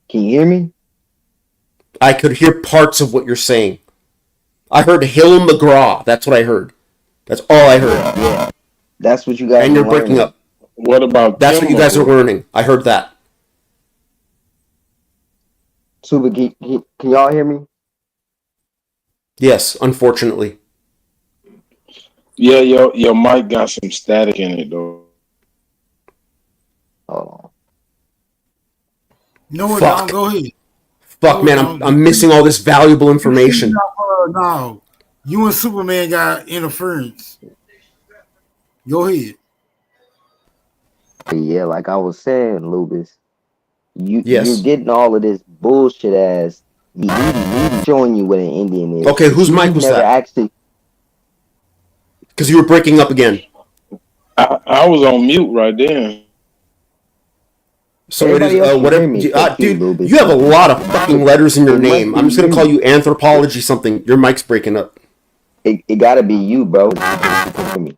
Can you hear me? I could hear parts of what you're saying. I heard Hill McGraw. That's what I heard. That's all I heard. Yeah, that's what you guys. And you're are breaking learning. up. What about That's what you guys are McGraw? learning. I heard that. Super, can y'all hear me? Yes, unfortunately. Yeah, your mic got some static in it though. Oh, No, Fuck. no, go ahead. Fuck, No, man, no. I'm missing all this valuable information. No, you and Superman got interference. Go ahead. yeah, like I was saying, Lupus, you're Yes. getting all of this bullshit ass. Showing you what an Indian is. Okay, whose You mic was never that? actually. Because you were breaking up again. I was on mute right there. So it Everybody is else can whatever, hear me, except you, dude. Lupus. You have a lot of fucking letters in your It must name. I'm be just gonna you. call you anthropology something. Your mic's breaking up. It gotta be you, bro. For me.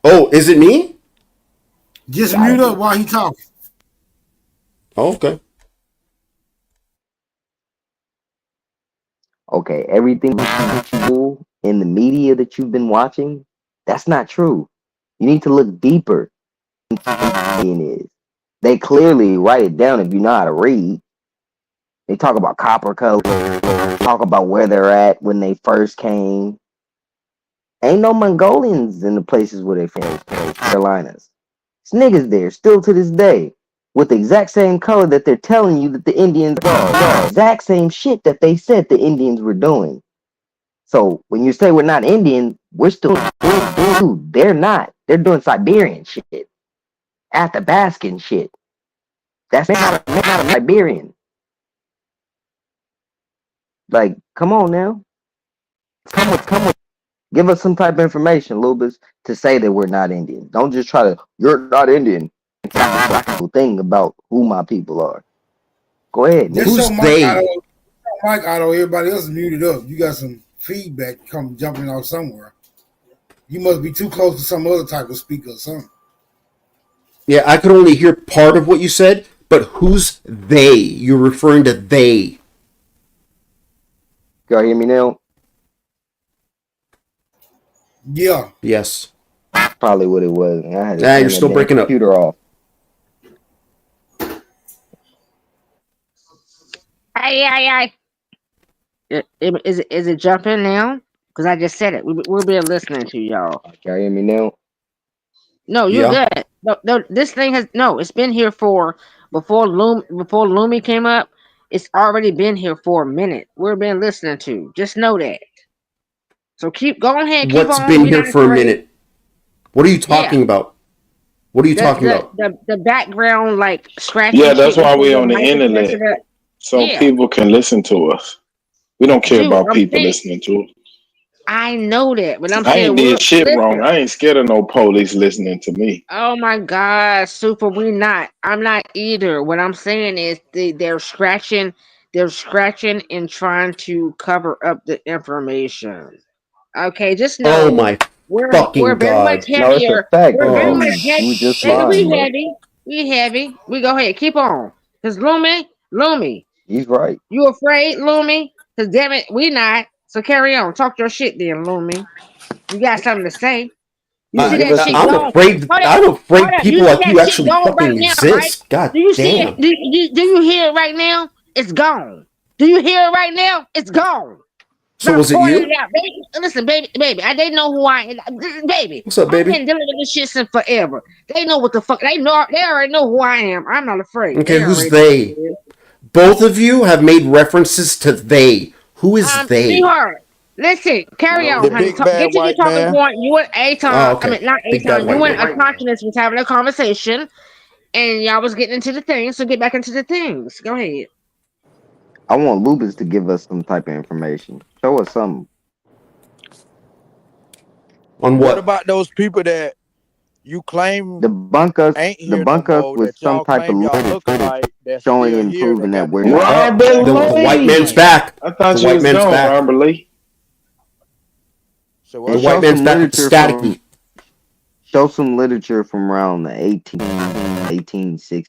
Oh, is it me? Just Gotta mute be. up while he talking. Oh, okay. Okay, everything in the media that you've been watching, that's not true. You need to look deeper. Is. They clearly write it down if you know how to read. They talk about copper color, talk about where they're at when they first came. Ain't no Mongolians in the places where they first came, Carolinas. It's niggas there still to this day with the exact same color that they're telling you that the Indians are. Exact same shit that they said the Indians were doing. So when you say we're not Indian, we're still dude, they're not. They're doing Siberian shit. Athabascan shit. That's not a Siberian. Like, come on now. Come with. Give us some type of information, Lubis, to say that we're not Indian. Don't just try to, you're not Indian. Thing about who my people are. Go ahead, nigga. Just Who's so they? Mike Otto, everybody else is muted up. You got some feedback jumping off somewhere. You must be too close to some other type of speaker or something. Yeah, I could only hear part of what you said, but who's they? You're referring to they. Y'all hear me now? Yeah. Yes. Probably what it was. I had to Nah, turn you're that still damn breaking up. computer off. Aye. Is it jumping now? Because I just said it. We'll be listening to y'all. Y'all hear me now? No, you're Yeah. good. No, this thing has no. It's been here for before Lumi came up. It's already been here for a minute. We've been listening to. Just know that. So go ahead, keep What's on. been We're here not for a afraid. minute? What are you Yeah. talking about? What are you talking The about? the the background like Yeah, scratching that's shit. They why say we your on the mic is messing internet. up. So Yeah, people can listen to us. We don't care dude, about I'm people saying listening to us. I know that, but I'm I saying ain't did shit wrong. listen. I ain't scared of no police listening to me. Oh my God, super. We not. I'm not either. What I'm saying is they're scratching. They're scratching and trying to cover up the information. Okay, just Oh know my we're fucking very much god. No, it's a heavier. fact, We're bro. very Oh much heavy. We just Baby, shit. fine, bro. We heavy. We go ahead. Keep on. Cause Lumi, He's right. you afraid, Lumi? Cause damn it, we not. So carry on. Talk your shit then, Lumi. You got something to say. You Yeah, see give that us shit some I'm going? afraid Hold up, I'm hold afraid up. You people see like that you shit actually going right fucking now, right? exist. God Do you see it? damn. Do you hear it right now? It's gone. Do you hear it right now? It's gone. So But I'm was it pointing you? it out, baby. Listen, baby. They know who I am, baby. What's up, I've baby? been dealing with this shit since forever. They know what the fuck. They know. They already know who I am. I'm not afraid. Okay, They who's already know what it they? is. Both of you have made references to they. Who is they? Sweetheart. Listen, carry The on, honey. big Talk, bad get to your white talking man. point. You and Oh, Aton. I okay. mean, not Big bad Aton. You white and man. Autonomous was having a conversation, and y'all was getting into the things. So get back into the things. Go ahead. I want Lubis to give us some type of information. Show us something. On What what? about those people that you claim ain't here no Debunk us more with that some y'all type of claim y'all literature look alike that's showing still and here proving that that got the we're same not. Robert background The that white y'all man's Lee. claim? back. I The thought you white was man's gone, back. Robert Lee. So The And what? white show man's some back with the literature from staticky. around the 1860s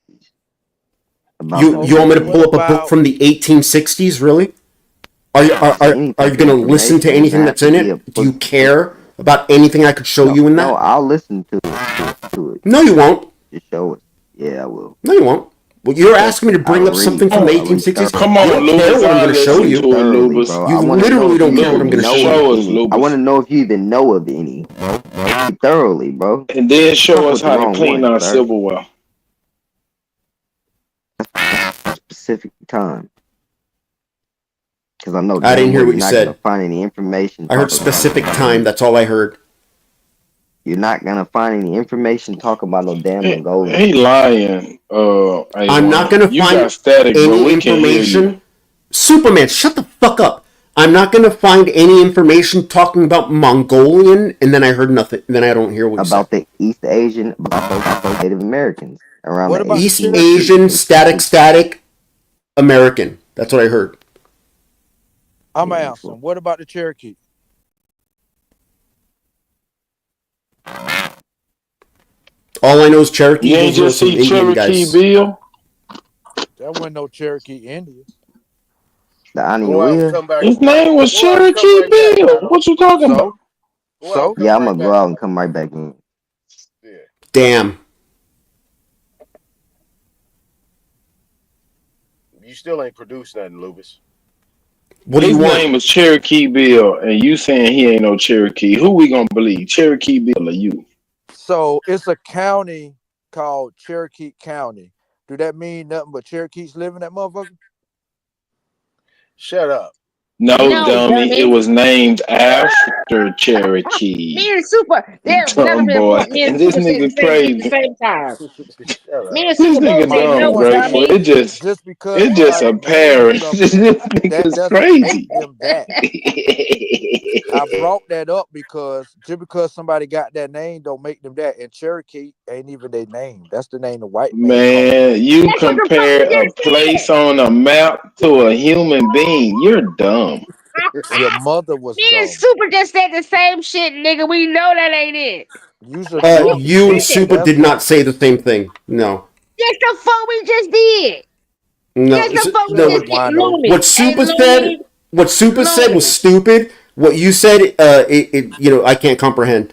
about You the you want me to What pull enslavement. up a book about from the 1860s? Really? Any Are you type of gonna listen to information. It doesn't anything have that's to in be a it? Do you book. care about anything I could show No, you in no, that? I'll listen to it. No, you won't. Just show us. Yeah, I will. No, you won't. Well, you're asking me to I'll bring up read, something from bro. the I'll read 1860s. thoroughly. Come You on, don't care Lubis. what I'm I'll going to show listen you. to it, Thoroughly, Lubis. bro. I You want to know literally if don't you care what I'm even going to know show of you. Show us, any. I want Lubis. to know if you even know of any, bro. Thoroughly, bro. And then You show fuck us with the how to wrong clean one, our sir. silverware. Specific time. Because I know I didn't damn hear well what you're you not gonna said. find any information I heard talking specific about time. any. That's all I heard. You're not gonna find any information talking about no damn He Mongolians. lying, I'm not A1. going to You find got static, bro. any We can hear you. information. Superman, shut the fuck up. I'm not going to find any information talking about Mongolian, and then I heard nothing. And then I don't hear what you said. About the East Asian, about those Native Americans around what the about the East 1860s. Cherokee? Asian, static, American. That's what I heard. I'm Yeah, that's what. asking. What about the Cherokee? All I know is You Cherokee. ain't Those are just some see Indian Cherokee guys. Bill? That wasn't no Cherokee Indian. The Go out and Aniawea. come back. His name was Go out and come Cherokee right back, Bill. Shadow. What you talking about? So, Go out and so come Yeah, I'm right gonna go back, out and Shadow. come right back in. Yeah. Damn. You still ain't produced nothing, Lubis. What do you His want? name is Cherokee Bill, and you saying he ain't no Cherokee. Who we gonna believe? Cherokee Bill or you? so it's a county called Cherokee County. Do that mean nothing but Cherokees live in that motherfucker? Shut up. No, No, dummy. It dummy. was named after Cherokee. Me and Super. There's never Dumb been a boy. point. Me and And this Super said the nigga same shit at the crazy. same time. Shut Me up. and This Super both nigga My said dumb, no, point grateful. dummy. is It just just because it just somebody named apparent. something, This that nigga's doesn't make crazy. them that. I brought that up because just because somebody got that name don't make them that. And Cherokee ain't even their name. That's the name the white man called them. Man, you That's what the fuck we compare a just place said. on a map to a human being. You're dumb. Your mother was Me and dumb. Super just said the same shit, nigga. We know that ain't it. You's a drunk You and bitch. Super Listen, did That's not why. say the same thing. No. just the fuck we just did. No. Just the fuck we Shut No. up, just did. wino. Lumi. What Hey, Super Lumi. said. What Super said was Lumi. stupid. What you said, I can't comprehend.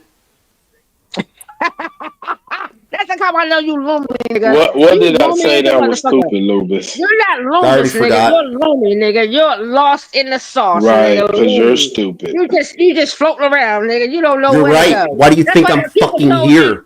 That's the time I know you Lumi, nigga. What You did I Lumi say as a that was motherfucker. stupid, Lubis? You're not I already Loomis, nigga. forgot. You're Lumi, nigga. You're lost in the sauce, nigga. Right, because you're Lumi. stupid. You just floating around, nigga. You don't know You're where to right. go. Why do you That's think why I'm the people fucking told you. here?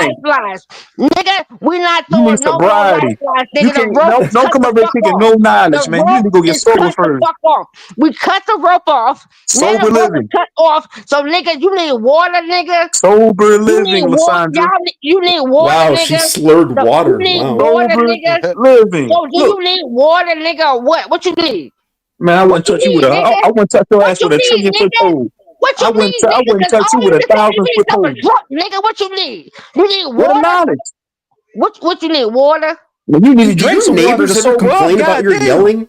everything. lifelines. Nigga, we not You throwing need no more sobriety. lifelines. You Nigga, the can't rope is don't cut come the up here fuck kicking off. no The knowledge, man. You need to rope go get is sober cut the first. fuck off. We cut the rope off. Now Sober the rope is living. cut off. So nigga, you need water, nigga. Sober You need living, water. Lysandra. You need water, Wow, she nigga. slurred So you water. need Wow. water, Sober nigga. living. So do Look, you need water, nigga? Or what? What you need? man, I What wouldn't you touch you with need, a nigga? I wouldn't touch your What ass you with a need, 1,000,000,000 nigga? pole. What you need, I nigga? wouldn't Cause touch you all with you a saying you 1,000 need foot something pole. drunk, nigga. What you need? You need What a water? knowledge. What you need? Water? When you need to drink Your some water to neighbors ever sober up, complain about your goddamn. yelling?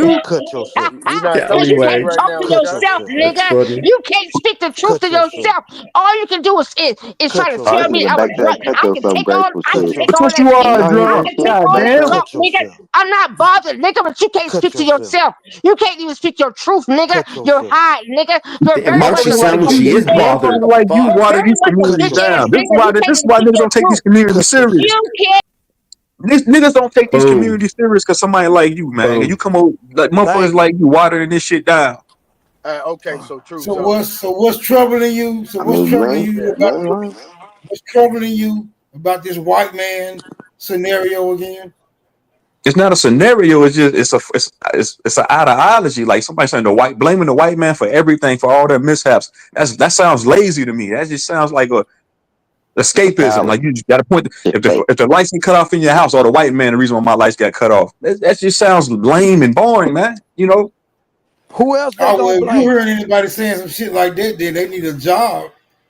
You cut yourself. We not Cause talking you to you can't Alleyway. right talk now, to Cut Scott. yourself, yourself. That's nigga. funny. You can't speak the truth Cut to yourself. yourself. All you can do is try Cut to Oh, I tell can me yourself. get I'm back to that. drunk. Cut I can yourself, take all grateful I can Cut shit. take all Because that you yourself. are shit. a No, he I drunk. didn't. can take God all that damn. talk, Cut nigga. yourself. I'm not bothered, nigga, but you can't Cut speak to yourself. yourself. You can't even speak your truth, nigga. Cut You're yourself. high, nigga. You're Damn, very Motherfuckers much Marcy a like sound like you, she is bitch ass bothered. motherfuckers nigga. The like you You're fuck? water very these much a Cut communities bitch ass down. yourself. nigga. You can't This is even why speak niggas your don't take these truth. communities Cut serious. yourself. You can't. Niggas don't take these Boom. communities serious because somebody like you, man. And you Boom. come over like motherfuckers Thank like you. you watering this shit down. Okay, so true. So So what's troubling you? So I what's mean, you troubling ain't you yeah. you about ain't lying. what's troubling you about this white man scenario again? It's not a scenario. It's just it's an ideology. Like somebody saying blaming the white man for everything for all their mishaps. That sounds lazy to me. That just sounds like a escapism. Like Fatality. you just got to point Shit if fake. the lights get cut off in your house, or the white man the reason why my lights got cut off. That just sounds lame and boring, man. You know. Who else they Oh well, gonna if you blame? heard anybody saying some shit like that, then they need a job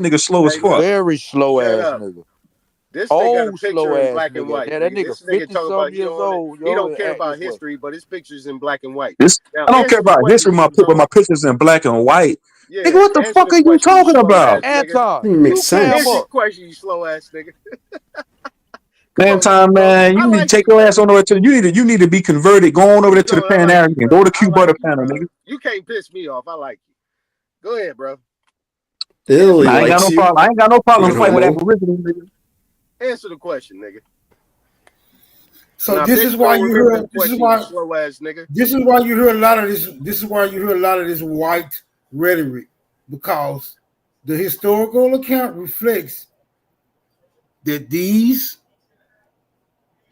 nigga slow as Hey, fuck. Very slow shut ass up. nigga. This nigga got a Old picture slow in ass black and nigga. white. That Nigga. nigga This nigga 50 talking about something years old, he yo, don't and care act about this way. history, but his picture's in black and white. This Now I don't care answer the about history. question, My True Zone. pictures in black and white. Nigga, Yeah, what the answer fuck the are you question, you talking slow about? ass nigga. Anton, Doesn't make you cam Answer sense. the up. question, you slow ass nigga. Come Man, on, True time, Zone. man, I you need to like take you, your man. ass on over to you need to be converted. Go on over True there to the Zone, I Pan like you, African. Go brother. to I Q like Butter you, panel, brother. nigga. You can't piss me off. I like you. Go ahead, bro. Ew, Answer he the I ain't got likes no question. you. problem. I ain't got no problem You don't fighting with know. Aboriginals, nigga. Answer the question, nigga. So Now, this bet is you why don't you remember hear the question, you slow ass nigga. this is why you hear a lot of this. This is why you hear a lot of this white rhetoric, because the historical account reflects that these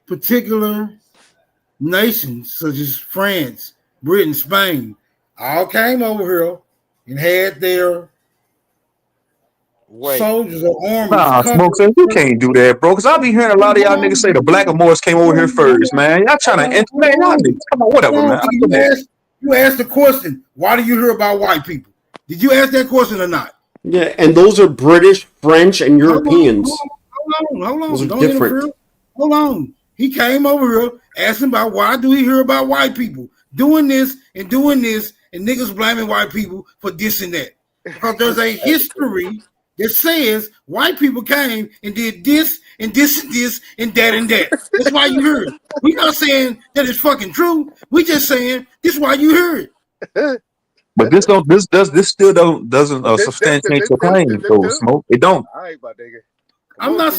particular nations, such as France, Britain, Spain, all came over here and had their Wait. soldiers or armies Nah, conquer. Smoke says you can't do that, bro. Cause I be hearing a lot of y'all niggas say the Blackamoors came over here first, man. Y'all trying to, man, y'all niggas, come on, whatever, man. Come on. You asked the question, why do you hear about white people? Did you ask that question or not? Yeah, and those are British, French, and Hold on, Europeans. hold Those on. are Don't different. interfere. Hold on. He came over here asking about why do he hear about white people doing this, and niggas blaming white people for this and that. Because there's a history that says white people came and did this and this and this and that and that. That's why you heard it. We're not saying that it's fucking true. We just saying this is why you heard it. But this still doesn't substantiate your claim, though, Smoke. It don't. All right, my nigga. I'm not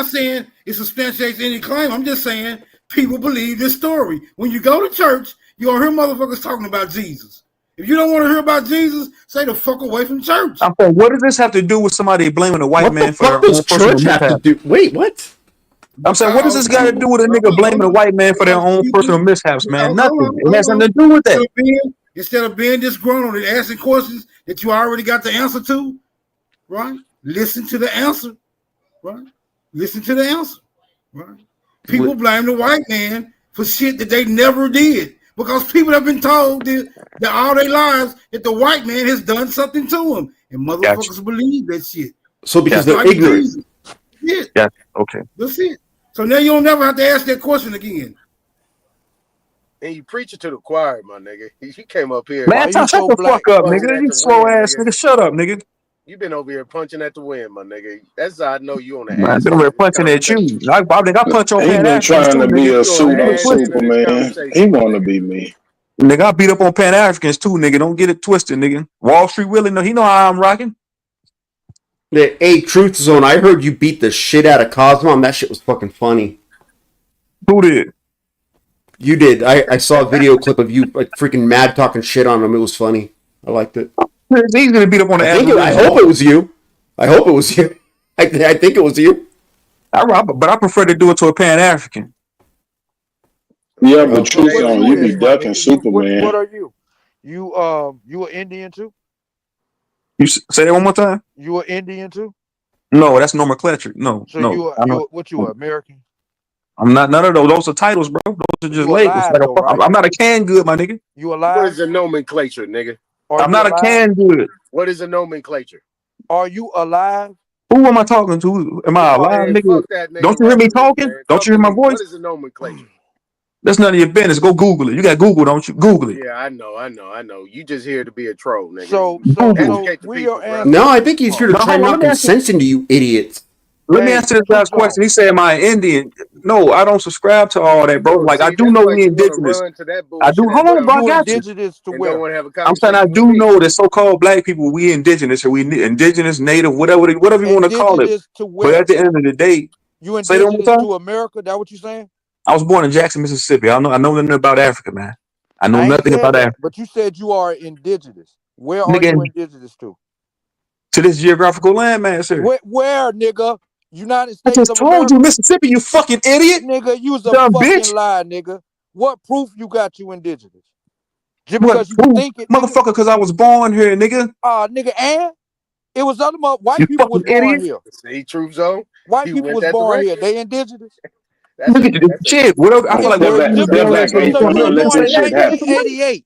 saying it substantiates any claim. I'm just saying people believe this story. When you go to church, you'll hear motherfuckers talking about Jesus. If you don't want to hear about Jesus, stay the fuck away from church. I'm saying, what does this have to do with somebody blaming a white What the man for their fuck does own personal church have to mishaps? do? Wait, what? I'm saying, what does this got to do with a nigga blaming a white man for their own personal mishaps, man? Nothing. It has nothing to do with that. Instead of being disgruntled and asking questions that you already got the answer to, right? Listen to the answer, right? Listen to the answer, right? People blame the white man for shit that they never did because people have been told that all their lives that the white man has done something to them, and motherfuckers believe that shit. So because That's they're ignorant. Jesus. Yeah. Okay. That's it. So now you don't never have to ask that question again. And you preaching to the choir, my nigga. You came up here. Man, shut the fuck up, nigga. You slow ass nigga. Shut up, nigga. You been over here punching at the wind, my nigga. That's how I know you on the Man, ass. been over here punching at you. I punch on He Pan been Africans trying too, to be nigga. a You on the pseudo ass end of this Superman. He conversation, my want to nigga. be me. Nigga, I beat up on Pan Africans too, nigga. Don't get it twisted, nigga. Wall Street Willie, he know how I'm rocking. Hey, Truth Zone, I heard you beat the shit out of Cosmo, and that shit was fucking funny. Who did? You did. I saw a video clip of you like freaking mad talking shit on him. It was funny. I liked it. It's easy to beat up on the I hope it was you. I hope it was you. I think it was you. But I prefer to do it to a Pan African. Yeah, but So Truth what Zone, you you be is, my ducking nigga? Superman. What are you? You an Indian too? You say that one more time? You an Indian too? No, that's nomenclature. No, So no. you American? I'm not none of those. Those are titles, bro. Those are just You labels. alive though, right? I'm not a canned good, my nigga. You What alive? is a nomenclature, nigga? Are I'm you not a alive? canned good. What is a nomenclature? Are you alive? Who am I talking to? Am I alive, Man, nigga? fuck that nigga Don't you hear right me quick, talking? man. Don't Talk you to hear my me. What voice? is a nomenclature? That's none of your business. Go Google it. You got Google, don't you? Google it. Yeah, I know. You just here to be a troll, nigga. So Google. Educate the where people, your bro. No, I ancestors think he's here from? to Now try and hold on. knock some sense into you, idiots. Let me Hey, answer this Truth guy's Zone. question. He said, "Am I Indian?" No, I don't subscribe to all that, bro. Like I See, do that's know why we you want to indigenous. run to that I do. bullshit Hold ass on, bro. I You got conversation you. indigenous to and don't where? want to have a I'm saying I conversation with do me. know that so-called black people, we indigenous or we indigenous, native, whatever you want to call it. Indigenous to But at where? the end of the day, You say that one more indigenous time. to America? That what you saying? I was born in Jackson, Mississippi. I know nothing about Africa, man. I know I ain't nothing said about that, Africa. but you said you are indigenous. Where are Nigga, you indigenous to? to this geographical landmass here. Where, nigga? United I States just of told you, America? Mississippi, you fucking idiot. Nigga, you's a Dumb fucking bitch. lie, nigga. What proof you got you indigenous? Just What because you proof? think it, nigga? Motherfucker, because I was born here, nigga. Nigga, and it was other white You people was fucking born idiot. here. See, Truth Zone, White you people went was that born here. direction. They indigenous. That's Look a at you. that's a Shit. Whatever. I feel that's like a Step whatever back, you that's was a step born back, in, So A you Truth, was and you let born say, this in hey, shit nigga, happen. it's late. 1988.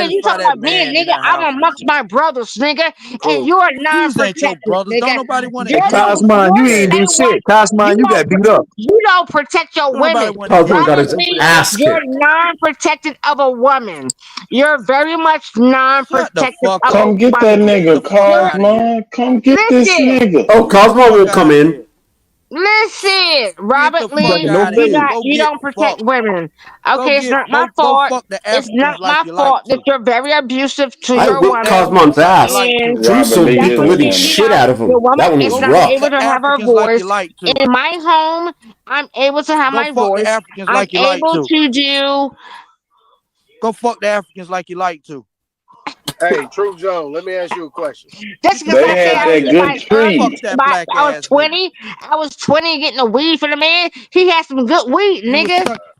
Nigga, you satisfy talking that about me, man in nigga? that I'm house, amongst nigga. my brothers, nigga, and Bro, you're these ain't your non-protected, brothers. Don't nigga. nobody want to Hey, You're hear no, you. Cosman, you you ain't do ain't what? shit. Cosman, you got beat up. You don't protect your Don't nobody women. want to hear Cosmo you, got his Robert stupid Lee, ass. ass you're kicked. non-protected of a woman. You're very much Shut the non-protected fuck of up. a Come get that woman. Get the nigga, fuck You're out of here. Cosmo. Come get this listen, nigga. Oh, Get the Cosmo fuck won't come out of in. here. listen, Get the Robert fuck Lee. Taking no out of here. bait. Go You get don't protect fucked. women. Go Okay, it's get not my go fault. fuck the It's not Africans like my you like fault that to. you're very abusive to I Go your fuck whipped the woman, Cosmo's Africans like you ass. like to. and Robert Truso Lee that's beat the what is living you shit know. out of The him. woman That one is was Go not fuck rough. able the to have her Africans like you voice. like to. In my home, I'm able to have Go my fuck the voice. Africans I'm like you like able to. to do. Go fuck the Africans like you like to. Hey, True Joe, let me ask you a question. Just Get the because They I fuck say had I out of was that in here. good my early, Fuck tree. that black I was ass nigga. 20. I was 20 getting the weed for the man. He had some good weed, You was nigga. 20.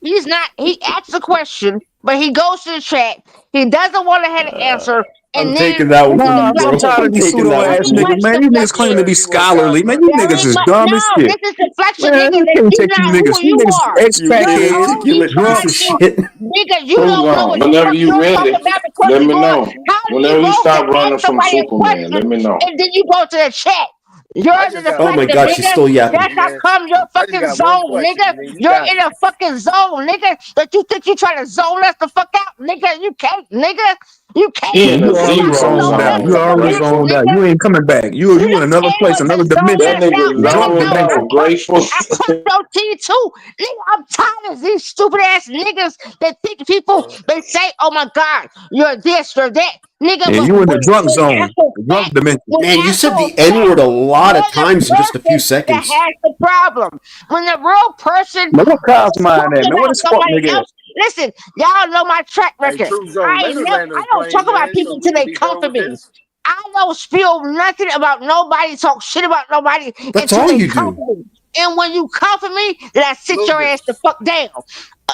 He's not. He asks a question, but he goes to the chat. He doesn't want to have an answer, I'm and then taking that one it's from Nah, you, I'm bro. tired deflection. of I'm these taking pseudo that one ass from Very you. niggas, much man. You niggas claim to deflection. be scholarly, man. You niggas is dumb as No, shit. this is deflection, Man, nigga. I That can't you take you not niggas. who You you niggas are. You You're ex-crackheads. only inarticulate piece trying of to, shit. nigga. You Prove don't know wrong. what the Whenever fuck you you're talking ready, about because let you me go. know. How do you Whenever you go to stop ask running from somebody a Superman, let question me know. and then you go to the chat? You're I the just got Oh one my deflector, god, she's nigga. still yapping. That's how man. come your I just fucking got one zone, question, nigga. man. You You're got in it. a fucking zone, nigga. That you think you trying to zone us the fuck out, nigga. You can't, nigga. You can't. He Man, in you a You're already not zero gonna zoned zone us out. You the zone. fuck already out, zoned out. nigga. You ain't coming back. You You in done another came place, up to another zone That us dimension, out, nigga nigga. drunk No, zoned I dimension. out clocked, graceful. I clocked your T too. Nigga, I'm tired of these stupid ass niggas that think people, they say, oh my God, you're this, you're that. Nigga, And but you in the drunk when zone, actual the drunk fact, dimension. when Man, you said actual the N fact, word a lot you're of the times in just a few person that seconds. has the problem. When the real person Man, what is Cosmine at, talking man? What about this fuck somebody nigga at? else, listen, y'all know my track Hey, record. True Zone, let us land I this don't talk plane, about man, people so we until can they be come done for with me. this. I don't spill nothing about nobody, talk shit about nobody That's until all they you come do. for me. And when you come for me, then I sit your ass the fuck down.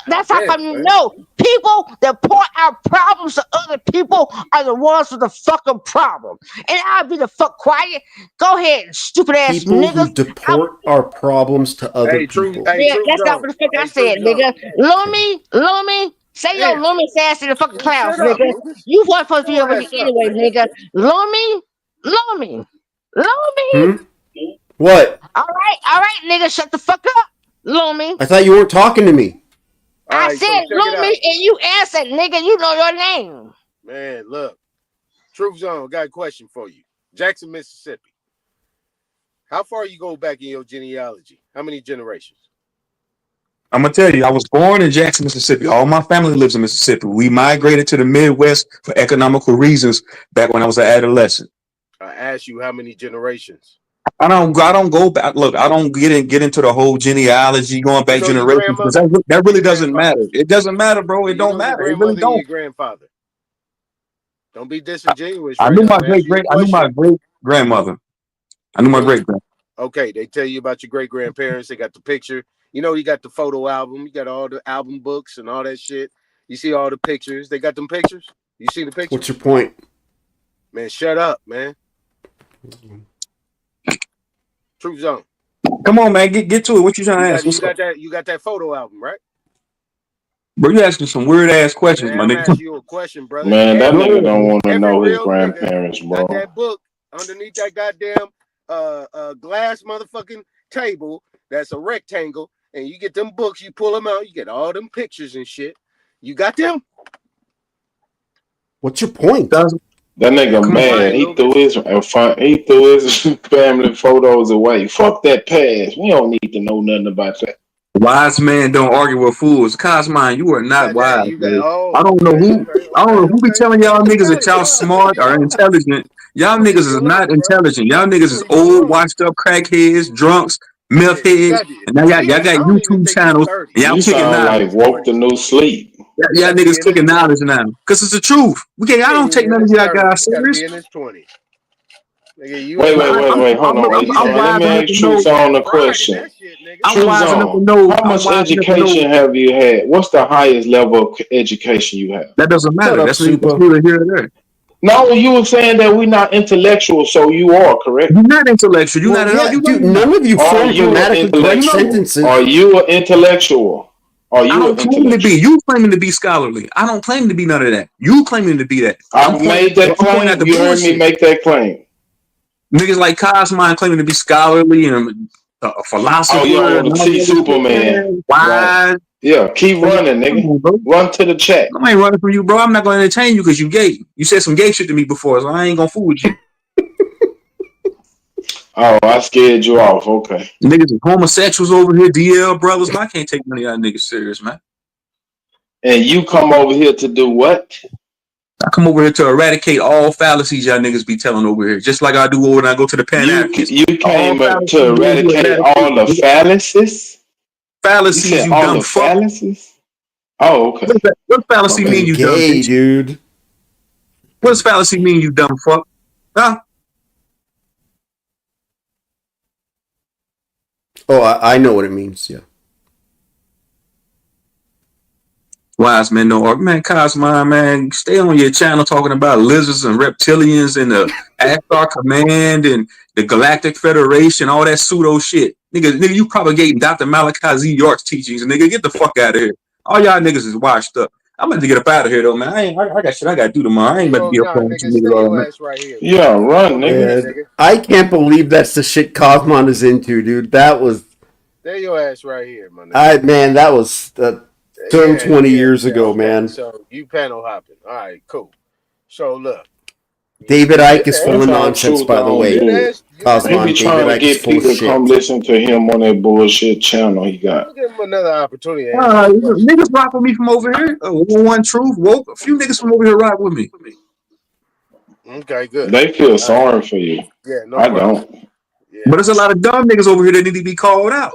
That's how damn, come you man. know people that point out problems to other people are the ones with the fucking problem. And I'll be the fuck quiet. Go ahead, stupid ass People who niggas. deport our problems to other Hey, Truth, people. hey, Yeah, Truth that's not Zone. what the fuck I Hey, said, Truth Zone. nigga. Lumi, say your Damn. Lumi ass in the fucking Man, clouds, shut up, nigga. Lucas. You weren't supposed to be Your over here ass up, anyway, nigga. nigga. Lumi. Hmm? What? All right, nigga, shut the fuck up, Lumi. I thought you weren't talking to me. All I right, so said check it Lumi, out. and you answered, nigga. You know your name. Man, look. Truth Zone, got a question for you. Jackson, Mississippi. How far you go back in your genealogy? How many generations? I'm gonna tell you, I was born in Jackson, Mississippi. All my family lives in Mississippi. We migrated to the Midwest for economical reasons back when I was an adolescent. I asked you how many generations. I don't go back. Look, I don't get into the whole genealogy going You back know your generations because grandmother that or really your doesn't grandfather? matter. It doesn't matter, bro. Do It you don't know your matter. It really grandmother and don't. your grandfather? Don't be disingenuous I right knew now. my I'm asking you a I knew my question. great grandmother. I knew my great grandmother. Okay, they tell you about your great grandparents. They got the picture. You know, you got the photo album. You got all the album books and all that shit. You see all the pictures. They got them pictures. You see the pictures? What's your point? Man, shut up, man. Truth Zone. Come on, man, get to it. What you trying to ask? What's up, You got that photo album, right? bro? You asking some weird ass questions, Man, my I'm nigga. asking you a question, brother. Man, that Go nigga ahead, don't man. want to Every know his real nigga grandparents, got bro. that book underneath that goddamn glass motherfucking table that's a rectangle, and you get them books, you pull them out, you get all them pictures and shit. You got them? What's your point? That nigga Come on. mad. Right, He threw his family photos away. Fuck that past. We don't need to know nothing about that. Wise man don't argue with fools. Cosmine, you are you not got that. wise, You got man. I don't know okay, who. I don't know who be telling y'all niggas that okay. y'all smart or intelligent. Y'all I'm gonna niggas leave you is alone, not bro. intelligent. Y'all I'm niggas gonna is leave you old, alone. washed up crackheads, drunks, meth Shit, you heads, got it. and now y'all Shit, I got don't even YouTube think you channels. 30. And y'all You kicking sound You in knowledge. like his woke the 20s. new sleep. You Y'all got to be niggas in his kicking knowledge 20s. now. Cause it's the truth. I He don't ain't take even in none of his y'all 30s. guys He got to serious. be in his 20s. Nigga, you Wait, ain't wait, no wait, fucking wait. Hold on. 20. Wait. I'm Let wise me enough ask to True know. Zone a Fried in question. that shit, nigga. I'm True wise enough to Zone. know. How I'm much wise enough to know education have you had? What's the highest level of education you have? that doesn't Shut matter. up, That's Super. neither here nor there. No, you were saying that we're not intellectual, so you are correct. You're not intellectual. You're Well, not at all. yeah, You know dude, you're not. none of you Are form you an grammatically correct You intellectual? know. Are sentences. you an intellectual? Are I you an don't claim to be. intellectual? You claiming to be scholarly. I don't claim to be none of that. You claiming to be that. I made that I'm pointing at claim. the You heard me bullshit. make that claim. Niggas like Cosmine claiming to be scholarly and a Oh, you don't philosopher want and to all see that other shit, Superman, man. right? Wise. Yeah, keep Come running, nigga. on, bro. Run to the chat. I ain't running from you, bro. I'm not gonna entertain you because you gay. You said some gay shit to me before, so I ain't gonna fool with you. Oh, I scared you off. Okay. Niggas is homosexuals over here, DL brothers. Man, I can't take none of y'all niggas serious, man. And you come over here to do what? I come over here to eradicate all fallacies y'all niggas be telling over here, just like I do when I go to the Pan Africans. You All came fallacies to man, you eradicate eradicate. all the fallacies? You Fallacies, said you all dumb the fuck. fallacies? Oh, okay. What fallacy mean, Fucking you dumb gay, bitch? dude. What does fallacy mean, you dumb fuck? Huh? Oh, I know what it means. Yeah. Wise men don't argue. Man, Cosmine, man, stay on your channel talking about lizards and reptilians and the Astar Command and the Galactic Federation, all that pseudo shit. Nigga, you propagating Dr. Malachi Z. York's teachings, nigga. Get the fuck out of here. All y'all niggas is washed up. I'm about to get up out of here, though, man. I got shit I got to do tomorrow. I ain't about to be up on some Nigga, niggas stay all your night. ass right here, man. Yeah, run, Come on in, nigga. And nigga. I can't believe that's the shit Cosmon is into, dude. That was, Stay your ass right here, my nigga. that was some 20 years Yeah. ago, Okay, man. so you panel hopping. All right, cool. So look, David you Icke did is full That's of ask. how nonsense, True by the Zone You way. did do. ask. You did He ask be Cosmon, him. David trying to Icke is get full of people to come shit. listen to him on that bullshit channel he I'm got. gonna give him another opportunity to answer the question. Niggas rock with me from over here. One Truth, woke. A few niggas from over here rock with me. Okay, good. They feel All right. sorry for you. Yeah, no I problem. don't. Yeah. But there's a lot of dumb niggas over here that need to be called out.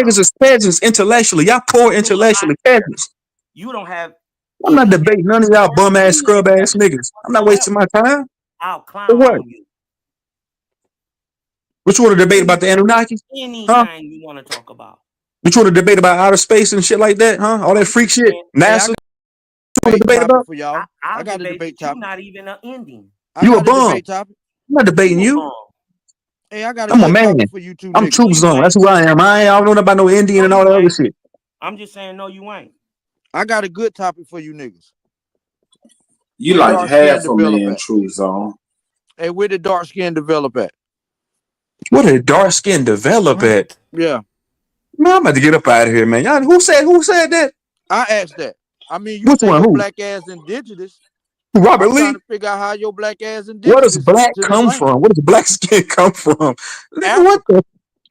niggas is peasants intellectually. Y'all poor intellectually peasants. You don't have. I'm not debating none of y'all bum ass scrub ass niggas. I'm not wasting my time. I'll For clown what? on you. What you want to debate about the Anunnaki? Huh? Anything you want to talk about. What you want to debate about outer space and shit like that? Huh? All that freak shit. NASA. You want to debate about? For y'all. I got a debate topic. You're not even an Indian. You a bum. debate topic. I'm not debating you. Hey, I got a I'm a good man. topic for you two I'm niggas. Troop Zone. That's who I am. I don't know about no Indian and all that other shit. I'm just saying, no, you ain't. I got a good topic for you niggas. You Where like dark-skinned half a develop man, at? True Zone. Hey, where did dark skin develop at? What did dark skin develop at? Yeah. Man, I'm about to get up out of here, man. Y'all, who said that? I asked that. I mean, you Which say one? your Who? black ass indigenous. Robert I'm Lee? trying to figure out how your black ass indigenous Where does black to this come land. from? Where does black skin come from? Nigga, what Africa. the?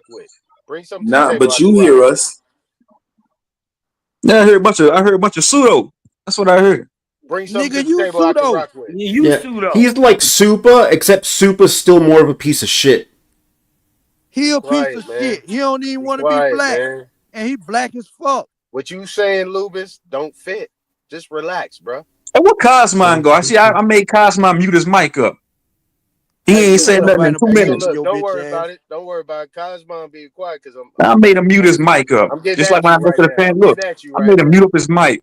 rock with. Bring something to the Nah, table but I can you rock hear with. us. Yeah, I heard a bunch of pseudo. That's what I heard. Bring something Nigga, to the you table I can pseudo. rock with. You Yeah, pseudo. he's like Supa, except Supa's still more of a piece of shit. He Be a piece quiet, of man. shit. He don't even Be want to be quiet, black. man. And he black as fuck. What you saying, Lubis, don't fit. Just relax, bro. Hey, where Cosmon go? I made Cosmon mute his mic up. He Hey, ain't so saying look. nothing in 2 Hey, so minutes. look. Don't worry about it. Don't worry about it. Cosmon being quiet because I made him mute his mic up. I'm getting Just like at when I you go right to the now. fan. I'm Look, getting at you I right made him now. mute up his mic.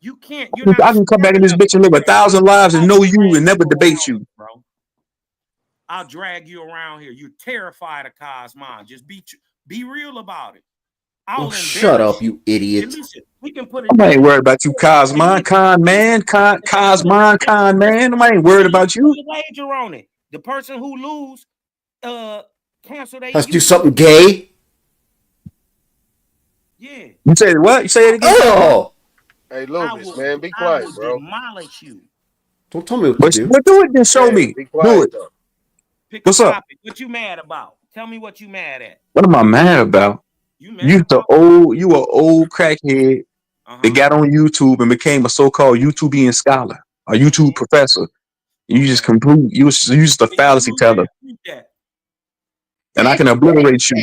You can't. You're not I can come back smart in this enough bitch and live 1,000 lives and know you and never debate you. bro. I'll drag you around here. You're terrified of Cosmon. Just be real about it. Oh, shut up, you Hey, idiot. listen, we can put it. I ain't worried about you, Cosmon, con man, Cosmon, con man. I ain't worried about you. Wager on it. The person who lose, cancel their Let's do YouTube. something gay. Yeah. You say what? You say it again? Oh. Hey, Loomis, man, be quiet, bro. Demolish you. Don't tell me what to do. But do it then. Show Yeah, me. be Do quiet, it. though. Pick What's a up? topic. What you mad about? Tell me what you mad at. What am I mad about? You an old crackhead that got on YouTube and became a so-called YouTubian scholar, a YouTube professor. You just you just a fallacy teller. And I can obliterate you.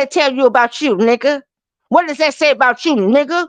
that tell you about you, nigga? What does that say about you, nigga?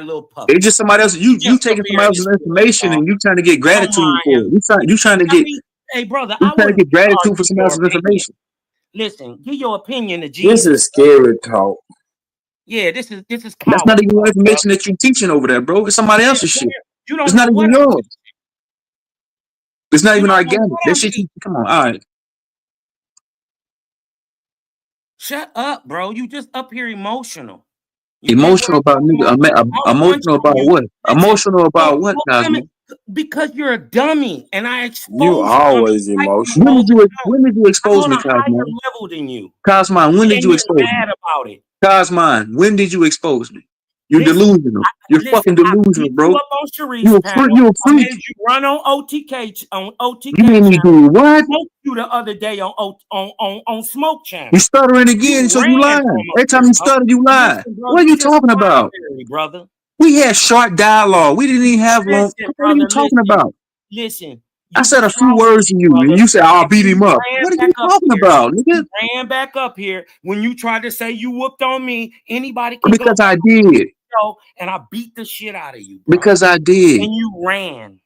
my little puppy. It's just somebody else. You Just taking up somebody here else's and information and you trying to get come gratitude on for it. You trying to I get mean, hey, brother, you I trying to wouldn't get gratitude for argue somebody your else's opinion. information. Listen, give your opinion to This Jesus. is scary talk. Yeah, this is That's coward not even your talk, bro. information that you're teaching over there, bro. It's somebody else's shit. You don't It's know not what even I'm yours. teaching. It's not You even don't know organic. what That I'm shit. eating. Come on, all right. Shut up, bro. You just up here emotional. You dig what Emotional I'm about talking nigga. about? I'll punch Emotional about you. what? Listen, Emotional about what, let me, Cosmo? because you're a dummy, and I You expose dummies always right here emotional. all the time. When did you I'm expose on me, a higher Cosmo? level than you, Cosmo, when did and you you're expose me? mad about it. Cosmo, when did you expose me? You're Listen, delusional. You're listen. fucking I delusional, beat you bro. up on Sharice's You a freak. panel. You a I freak. made you run on OTK You made me do channel. what? I smoked you the other day on Smoke You channel. stuttering again, You so you ran lying. from up Every time there, you bro. stutter, you lie. Listen, bro, What are you you just talking about? cranberry, brother. We had short dialogue. We didn't even have long. Listen, What are you brother, talking listen. about? Listen. I You said a few words to cowardly, you, and brother. you said, "I'll And beat then him you up." ran What are back you up talking here. about, nigga? You ran back up here when you tried to say you whooped on me. Anybody can go Because back I on the did. show, and I beat the shit out of you, bro. Because I did. And you ran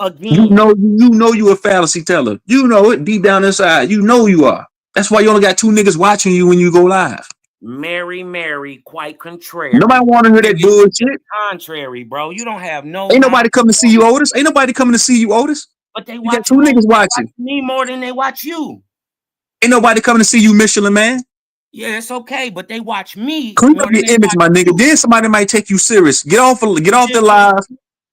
You again. know you a fallacy teller. You know it deep down inside. You know you are. That's why you only got 2 niggas watching you when you go live. Mary, quite contrary. Nobody want to hear that Nigga, you just bullshit. contrary, bro. You don't have no Ain't knowledge. nobody coming to see you, Otis. Ain't nobody coming to see you, Otis. But they You got watch 2 niggas they watching. watch me more than they watch you. Ain't nobody coming to see you, Michelin man. Yeah, it's okay, but they watch me Clean more up than your they image, watch my nigga. you. Then somebody might take you serious. Get off the live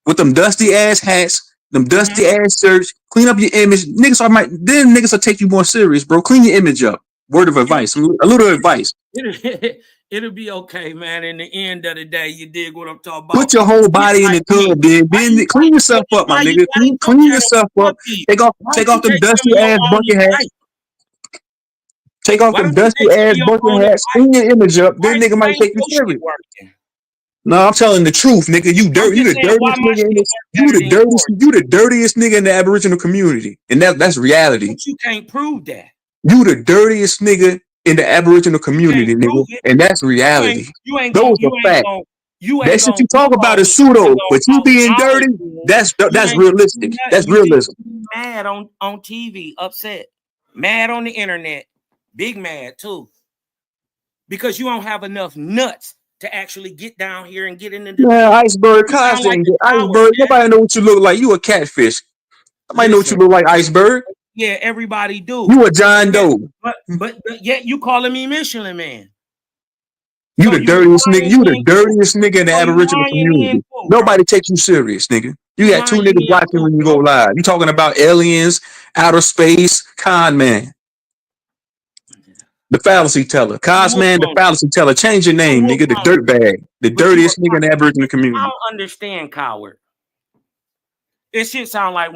with them dusty ass hats, them dusty ass shirts. Clean up your image. Niggas will take you more serious, bro. Clean your image up. Word of advice. A little advice. It'll be okay, man. In the end of the day, you dig what I'm talking about. Put your whole Get body in like the tub, then clean yourself up, my why you nigga. gotta go Clean channel yourself up. puppy? Take Why off don't them you take some dusty of your ass own bucket hats. advice? Take off Why them don't you dusty take some of ass your bucket own hats. Clean advice? your image up. Why Then nigga might ain't take you your shit serious. working? No, I'm telling the truth, nigga. You I'm the just saying, why dirtiest my nigga in shit this. work better than yours? You the dirtiest nigga in the Aboriginal community, and that's reality. But you can't prove that. You the dirtiest nigga in the Aboriginal You community, can't nigga, prove it. and that's reality. You ain't Those gonna are facts. That shit you talk Google about is and pseudo, but you being acknowledge dirty, it. that's You ain't gonna do realistic. nothing. That's You just realism. mad on TV, upset, mad on the internet, big mad too, because you don't have enough nuts to actually get down here and get in the Man, debate. iceberg, You sound like constant a coward, iceberg. man. Nobody know what you look like. You a catfish. Nobody know what you Listen, look like, iceberg. yeah, everybody do. You a John Doe. But yet you calling me Michelin man. You So the you dirtiest nigga. lying You the in too. dirtiest nigga in the So you Aboriginal lying in community. too, bro. Nobody takes you serious, nigga. You You got 2 lying niggas in watching too, when you go bro. live. You talking about aliens, outer space, con man, the fallacy teller, So what's Cosman, the wrong? fallacy teller. Change your So name, what's nigga. The wrong? dirt bag, the But you a dirtiest nigga in the Aboriginal I community. don't understand coward. It shit sound like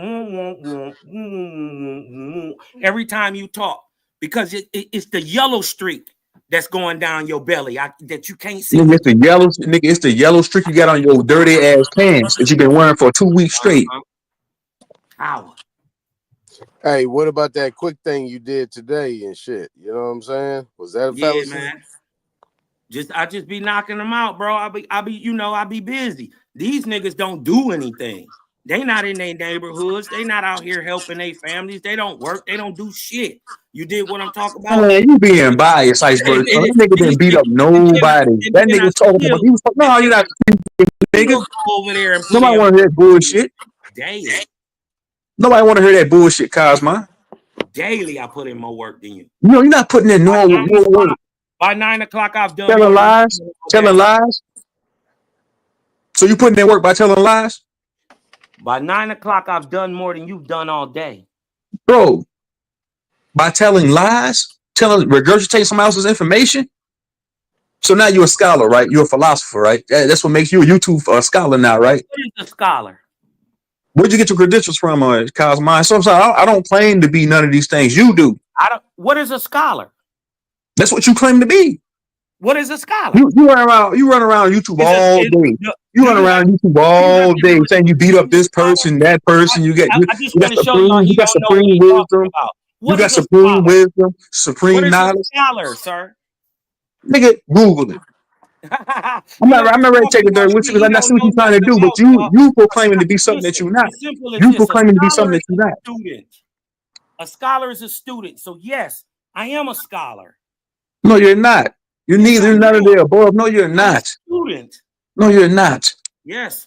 every time you talk because it's the yellow streak that's going down your belly that you can't seem Nigga, to it's the yellow, nigga. It's the yellow streak you got on your dirty ass pants that you've been wearing for 2 weeks straight. Coward. Hey, what about that quick thing you did today and shit? You know what I'm saying? Was that a Yeah, fallacy? man. I just be knocking them out, bro. I be busy. These niggas don't do anything. They not in their neighborhoods. They not out here helping their families. They don't work. They don't do shit. You did what I'm talking about? Man, you being biased, iceberg. Son. That nigga didn't beat up nobody. That nigga talking about he was talking. No, you're not nigga. Go over there and put Nobody in want to hear that bullshit. daily. Nobody want to hear that bullshit, Cosma. Daily, I put in more work than you. You know, you're not putting in no work. By 9 o'clock, I've done Telling more than lies, you. telling lies. So you putting in work by telling lies, By 9 o'clock, I've done more than you've done all day, bro. By telling lies, regurgitating somebody else's information. So now you're a scholar, right? You're a philosopher, right? That's what makes you a YouTube scholar now, right? What is a scholar? Where'd you get your credentials from, Cosmine? So I'm sorry, I don't claim to be none of these things. You do. What is a scholar? That's what you claim to be. What is a scholar? You run around YouTube all day. You run around YouTube all day saying you beat up this person, that person. You got want to show y'all he don't know what supreme he's wisdom. talking about. You got What is a supreme scholar? wisdom, What supreme is a knowledge. scholar, sir? Nigga, Google it. I'm not ready to take it there with you because I see what you're trying to do, but you proclaiming to be something that you're not. As simple as You this: a proclaiming to be something scholar that is you're a not. student. A scholar is a student. So yes, I am a scholar. No, you're not. You're neither none of the above. No, you're I'm a not. student. No, you're not. Yes.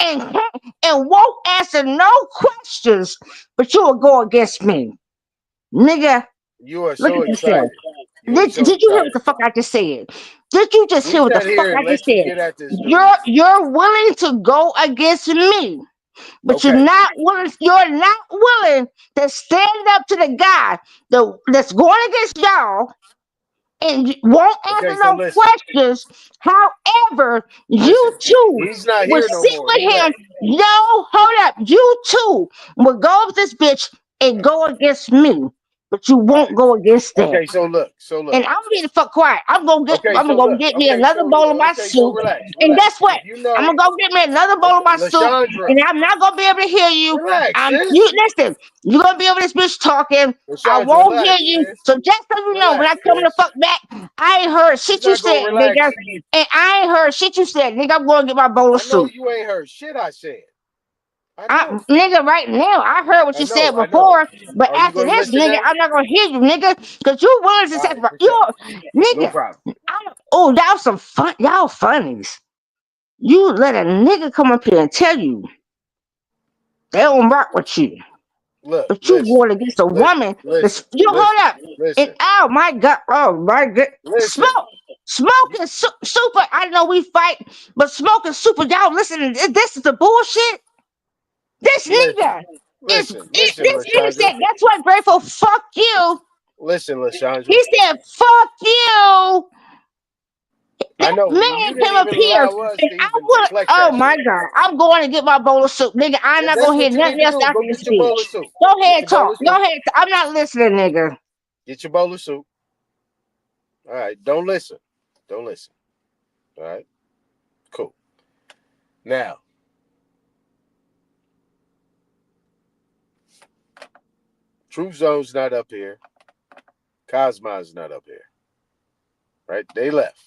ass and won't answer no questions, but you will go against me. Nigga, You are look so at yourself. excited. You are so Did you hear what excited. the fuck I just said? Did you just We hear what the sat fuck here I and just let you said? get at this, dude. You're willing to go against me, but Okay. you're not willing to stand up to the guy that's going against y'all and you won't Okay, answer so no listen. questions. However, you Listen. too He's not will here no sit more. with He him. left. No, hold up. You too will go with this bitch and go against me, but you All won't right. go against that. Okay, so look. So look. And I'm gonna be the fuck quiet. I'm Okay, gonna so go look. get me Okay, another so bowl of my okay, so soup. relax, And relax. guess what? If you I'm know, gonna go get me another bowl of okay, my soup. Lashandra, And I'm not gonna be able to hear you. relax, sis. Listen, you're gonna be over this bitch talking. I Lashandra, won't hear relax, you. sis. So just so you know, when I Relax, come the sis. fuck back, I ain't heard You're shit you not gonna said, nigga. relax. And I ain't heard shit you said, nigga. I'm gonna get my bowl of I know soup. you ain't heard shit I said. I know. Nigga, right now, I heard what I you said know. I know. before, but Are you after gonna this, listen nigga, now? I'm not gonna hear you, nigga, because you willing to All right, sacrifice. for sure. You, No nigga, problem. oh, y'all some fun, y'all funnies. You let a nigga come up here and tell you they don't rock with you, Look, but you listen, going against a listen, woman listen, that's you hold listen, up. And listen, oh my god, listen. smoking super. I know we fight, but smoking super. Y'all listen, this is the bullshit. This Listen, nigga listen, this nigga Lashandra. said, that's what grateful. Fuck you. Listen, Lashandra. He said, fuck you. I That know you man didn't came up even here allow us and to I even would, deflect oh that my shit. God, I'm going to get my bowl of soup. Nigga, I'm And not that's going to hear what you need nothing to else do. after Go this get your bowl of bitch. soup. Go Get ahead, your bowl talk. of Go soup. ahead. I'm not listening, nigga. Get your bowl of soup. All right. Don't listen. Don't listen. All right. Cool. Now, Truth Zone's not up here. Cosmo's not up here. Right? They left.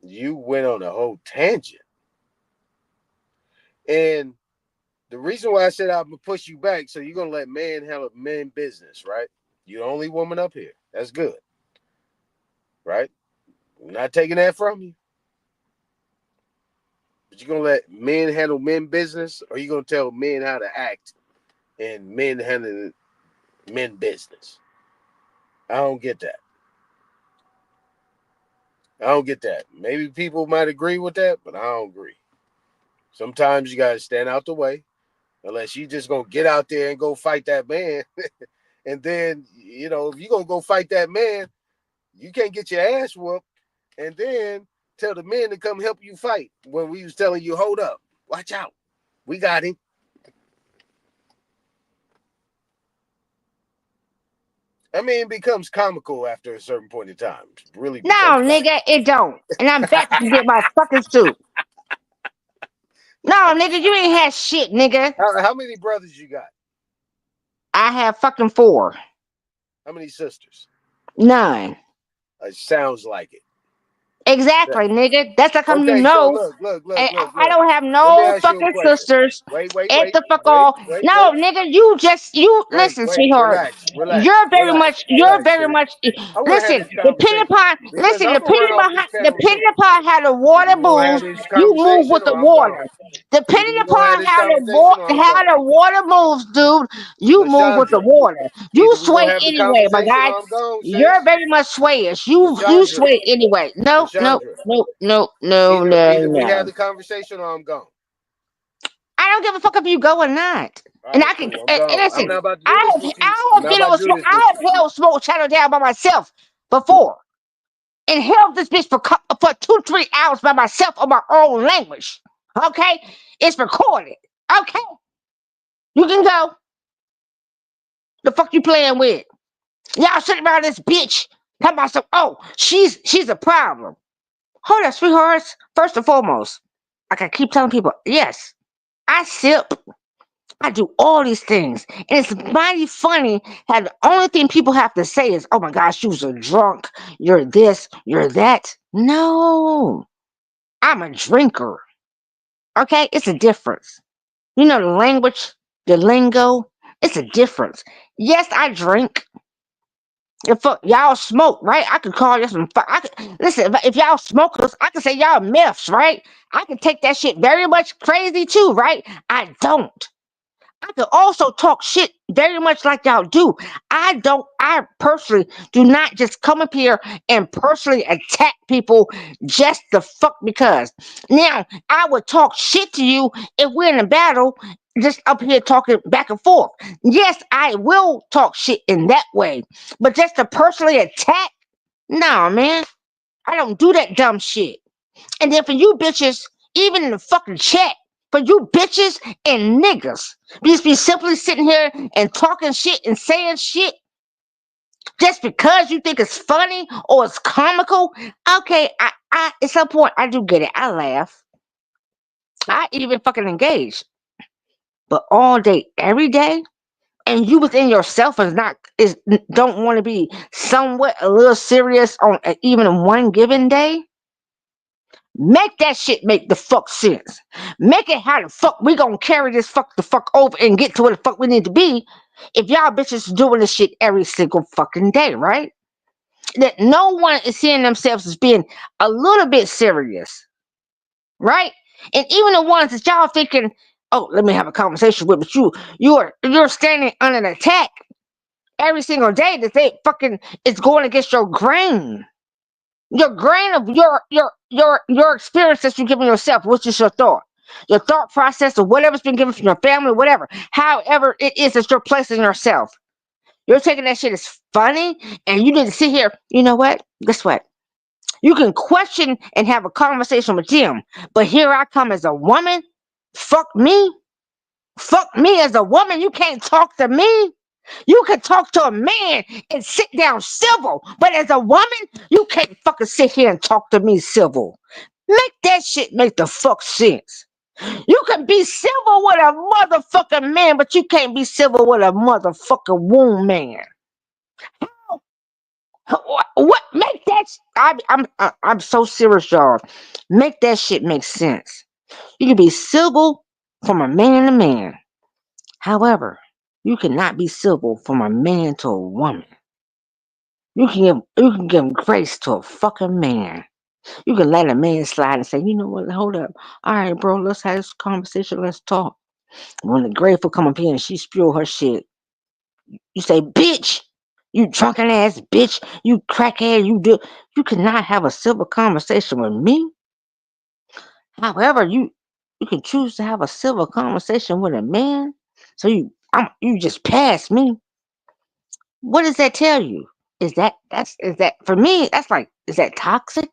You went on a whole tangent. And the reason why I said I'm gonna push you back, so you're gonna let man handle men business, right? You're the only woman up here. That's good. Right? I'm not taking that from you. But you're gonna let men handle men business, or you gonna tell men how to act and men handling men business? I don't get that. I don't get that. Maybe people might agree with that, but I don't agree. Sometimes you gotta stand out the way, unless you just gonna get out there and go fight that man. And then, if you're gonna go fight that man, you can't get your ass whooped and then tell the men to come help you fight when we was telling you, hold up, watch out. We got him. I mean, it becomes comical after a certain point in time. It really No, becomes nigga, it don't. And I'm back to get my fucking soup. No, nigga, you ain't had shit, nigga. How many brothers you got? I have fucking 4. How many sisters? None. It sounds like it. Exactly, nigga. That's how come you Okay, so know. look, look, look, And look, I look. don't have Let me no ask you a fucking question. sisters. Wait, wait, At wait, the fuck wait, all. wait, No, wait, nigga, you wait, listen, wait. sweetheart. Relax, relax, relax, You're relax, very sis. much I want to have listen, this conversation because I'm gonna run off this panel too. depending upon how the Either water we're gonna have moves, this you move conversation with the or I'm gone. water. Either Depending we're gonna have upon this conversation or I'm how gone. the water moves, dude, you move with the Lashandra, water. You either we're sway gonna have the anyway, my conversation guy. or I'm gone, You're sis. very much swayish. You Lashandra, sway anyway. No, no, Lashandra. no, no, no, no, Either we have no. the conversation or I'm gone. I don't give a fuck if you go or not. All And right, I can cool. I'm and gone. I'm listen. not about to do this with you. I'm not about to do this with I you. have held Smoke Channel down by myself before, and held this bitch for 2-3 hours by myself on my own language. Okay, it's recorded. Okay, you can go. The fuck you playing with? Y'all sitting around this bitch talking about some. Oh, she's a problem. Hold up, sweethearts. First and foremost, like I keep telling people, yes, I sip. I do all these things. And it's mighty funny how the only thing people have to say is, oh my gosh, you're a drunk. You're this, you're that. No, I'm a drinker. Okay? It's a difference. You know, the language, the lingo, it's a difference. Yes, I drink. If y'all smoke, right? I could call you some. Listen, if y'all smokers, I could say y'all myths, right? I can take that shit very much crazy too, right? I don't. I could also talk shit very much like y'all do. I personally do not just come up here and personally attack people just the fuck because. Now, I would talk shit to you if we're in a battle, just up here talking back and forth. Yes, I will talk shit in that way, but just to personally attack, nah, man, I don't do that dumb shit. And then for you bitches, even in the fucking chat, for you bitches and niggas, just be simply sitting here and talking shit and saying shit just because you think it's funny or it's comical. Okay, I at some point I do get it. I laugh. I even fucking engage. But all day, every day, and you within yourself is don't want to be somewhat a little serious on even one given day. Make that shit make the fuck sense. Make it how the fuck we gonna carry this fuck the fuck over and get to where the fuck we need to be if y'all bitches doing this shit every single fucking day, right? That no one is seeing themselves as being a little bit serious, right? And even the ones that y'all thinking, oh, let me have a conversation with, but you're standing under attack every single day that they fucking is going against your grain. Your grain of your experience that you're giving yourself, which is your thought. Your thought process or whatever's been given from your family, whatever. However it is that you're placing yourself. You're taking that shit as funny and you need to sit here. You know what? Guess what? You can question and have a conversation with them. But here I come as a woman. Fuck me. Fuck me as a woman. You can't talk to me. You can talk to a man and sit down civil, but as a woman, you can't fucking sit here and talk to me civil. Make that shit make the fuck sense. You can be civil with a motherfucking man, but you can't be civil with a motherfucking woman. What? Make that? I'm so serious, y'all. Make that shit make sense. You can be civil from a man to man. However, you cannot be civil from a man to a woman. You can give grace to a fucking man. You can let a man slide and say, you know what, hold up. All right, bro, let's have this conversation, let's talk. When the grateful come up here and she spew her shit, you say, bitch, you drunken ass bitch, you crackhead, you cannot have a civil conversation with me. However, you can choose to have a civil conversation with a man. So you just pass me. What does that tell you? Is that for me? That's like, is that toxic?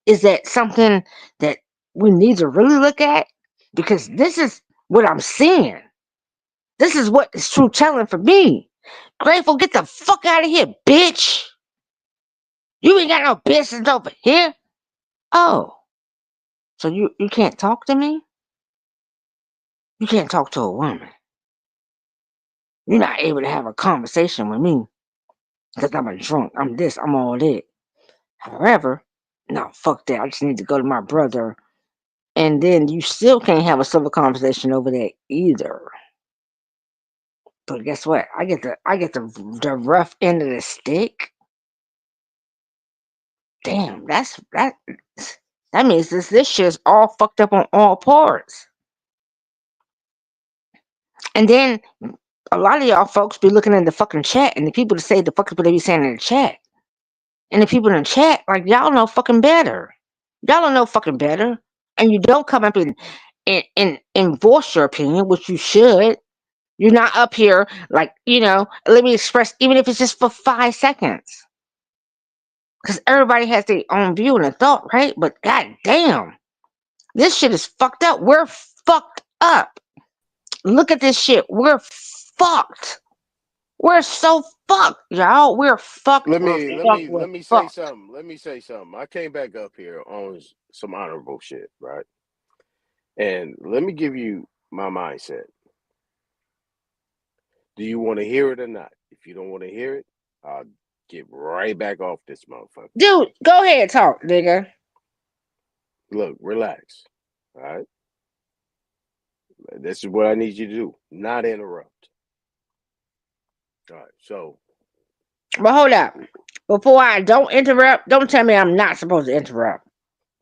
Is that something that we need to really look at? Because this is what I'm seeing. This is what is true telling for me. Grateful, get the fuck out of here, bitch. You ain't got no business over here. Oh, so you can't talk to me? You can't talk to a woman. You're not able to have a conversation with me because I'm a drunk. I'm this. I'm all that. However, no, fuck that. I just need to go to my brother. And then you still can't have a civil conversation over that either. But guess what? I get the rough end of the stick. Damn, that means this shit's all fucked up on all parts. And then a lot of y'all folks be looking in the fucking chat and the people that say the fucking what they be saying in the chat. And the people in the chat, like y'all know fucking better. Y'all don't know fucking better. And you don't come up and voice your opinion, which you should. You're not up here like, let me express, even if it's just for 5 seconds. Because everybody has their own view and a thought, right? But god damn, this shit is fucked up. We're fucked up. Look at this shit. We're fucked. We're so fucked, y'all. We're fucked. Let We're me let fucked. me We're let me say fucked. something. Let me say something. I came back up here on some honorable shit, right? And let me give you my mindset. Do you want to hear it or not? If you don't want to hear it, I'll get right back off this motherfucker. Dude, go ahead, talk, nigga. Look, relax. All right. This is what I need you to do. Not interrupt. All right. So But hold up. Before I don't interrupt, don't tell me I'm not supposed to interrupt.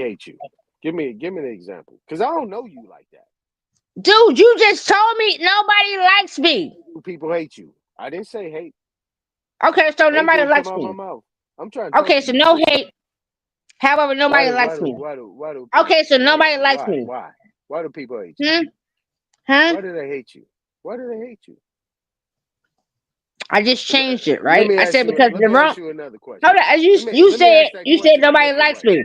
hate you? Give me an example, because I don't know you like that. Dude, you just told me nobody likes me. People hate you. I didn't say hate. Okay, so Hate nobody didn't likes come out me. my mouth. I'm trying to talk Okay, to so you. no hate. However, nobody likes me. Okay, so nobody likes me. Why do people hate you? Huh? Why do they hate you? Why do they hate you? I just changed it, Let right? me I ask said you. because Let the me wrong. ask you another question. Hold on, you Let me ask that said question a nobody different likes way. me.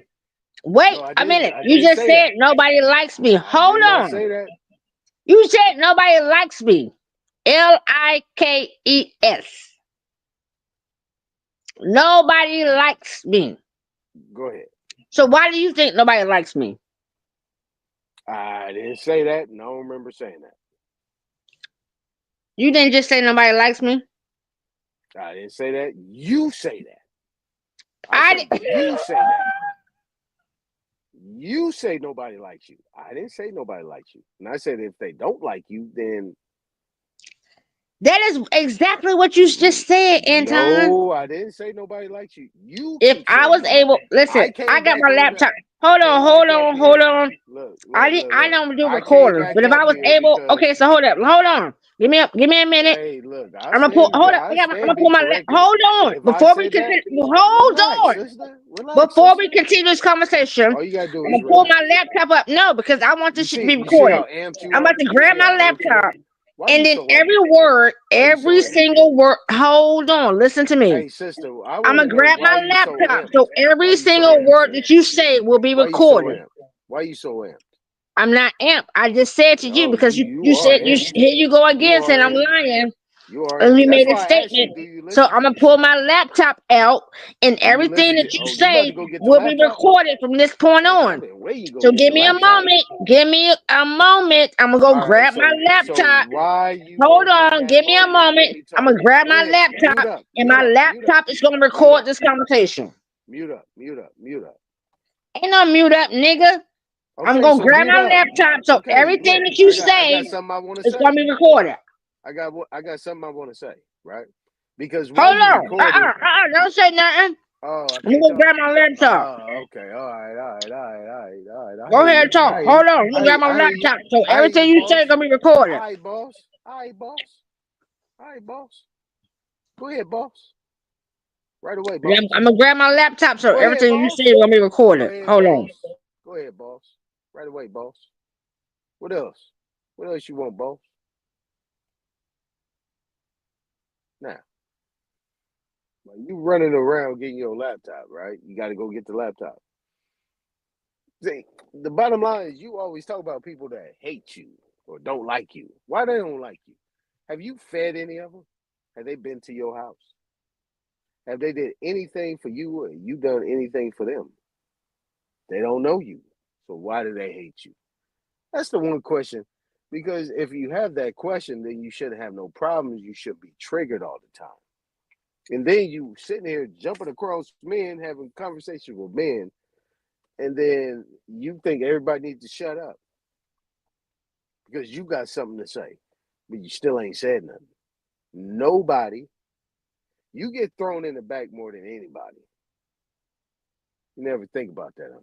Wait No, I a didn't. minute. I You didn't just say said that. nobody likes me. I Hold did not on. say that. You said nobody likes me. Likes. Nobody likes me. Go ahead. So why do you think nobody likes me? I didn't say that, and I don't remember saying that. You didn't just say nobody likes me? I didn't say that. You say that. I said you say that. You say nobody likes you. I didn't say nobody likes you. And I said if they don't like you, then that is exactly what you just said, Anton. no, I didn't say nobody likes you. You If keep I saying was that. able, listen, I got my laptop. Hold on. I don't do recordings, but if I was able, okay, so hold on. Give me a minute. Hey, look, I'm gonna pull. Hold up, I'm gonna pull my. Hold on, before we continue. Hold on. Before we continue this conversation, all you gotta do I'm is gonna pull relax. my laptop up. No, because I want this shit to be You see how recorded. amped you I'm are? about to grab my laptop, Why and you then so every amped? word, Why you so every amped? single word. Hold on, listen to me. Hey, sister, I I'm want gonna to know grab why my you so laptop, amped. so Why every you so single amped, word sis? that you say will be Why you so recorded. amped? Why you so amped? I'm not amped. I just said to you No, because you you are said amped. here you go You again saying are I'm amped. lying. You are And amped. you That's made a why I asked you, statement. do you listen So to I'm gonna me, pull sister? my laptop out, and Do you everything listen that to? you Oh, you about to say go get the will be laptop? recorded from this point Oh, on. I've been waiting. You go So get give the me a laptop. moment. Give me a moment. I'm gonna go All right. grab my laptop. Why you Hold won't give me on. that Give me a moment? Let moment. me I'm talk. gonna grab Go my ahead. Mute laptop, up. and Mute my up. Mute up. laptop is gonna Mute record up. this conversation. Mute up. Mute up. Mute up. Ain't no mute up, nigga. I'm Okay, gonna so grab mute my up. laptop, so Okay, everything look, that you I say got something I want to is gonna say. be recorded. I got something I want to say, right? Because while Hold you on. recording, Don't say nothing. oh, I I'm can't gonna talk. grab my laptop. Oh, okay, all right. I Go hear ahead, you. talk. Hold on. I'm gonna grab my I hear you. laptop, so I hear everything you, you say is boss. gonna be recorded. All right, boss. All right, boss. All right, boss. Go ahead, boss. Right away, boss. I'm gonna grab my laptop, so Go ahead, everything you boss. say is gonna be Go recorded. ahead, Hold on. boss. Go ahead, boss. Right away, boss. What else? What else you want, boss? Now, while you running around getting your laptop, right? You got to go get the laptop. See, the bottom line is you always talk about people that hate you or don't like you. Why they don't like you? Have you fed any of them? Have they been to your house? Have they did anything for you or you done anything for them? They don't know you. So why do they hate you? That's the one question. Because if you have that question, then you shouldn't have no problems. You should be triggered all the time. And then you sitting here jumping across men, having conversations with men, and then you think everybody needs to shut up because you got something to say, but you still ain't said nothing. Nobody, you get thrown in the back more than anybody. You never think about that, huh?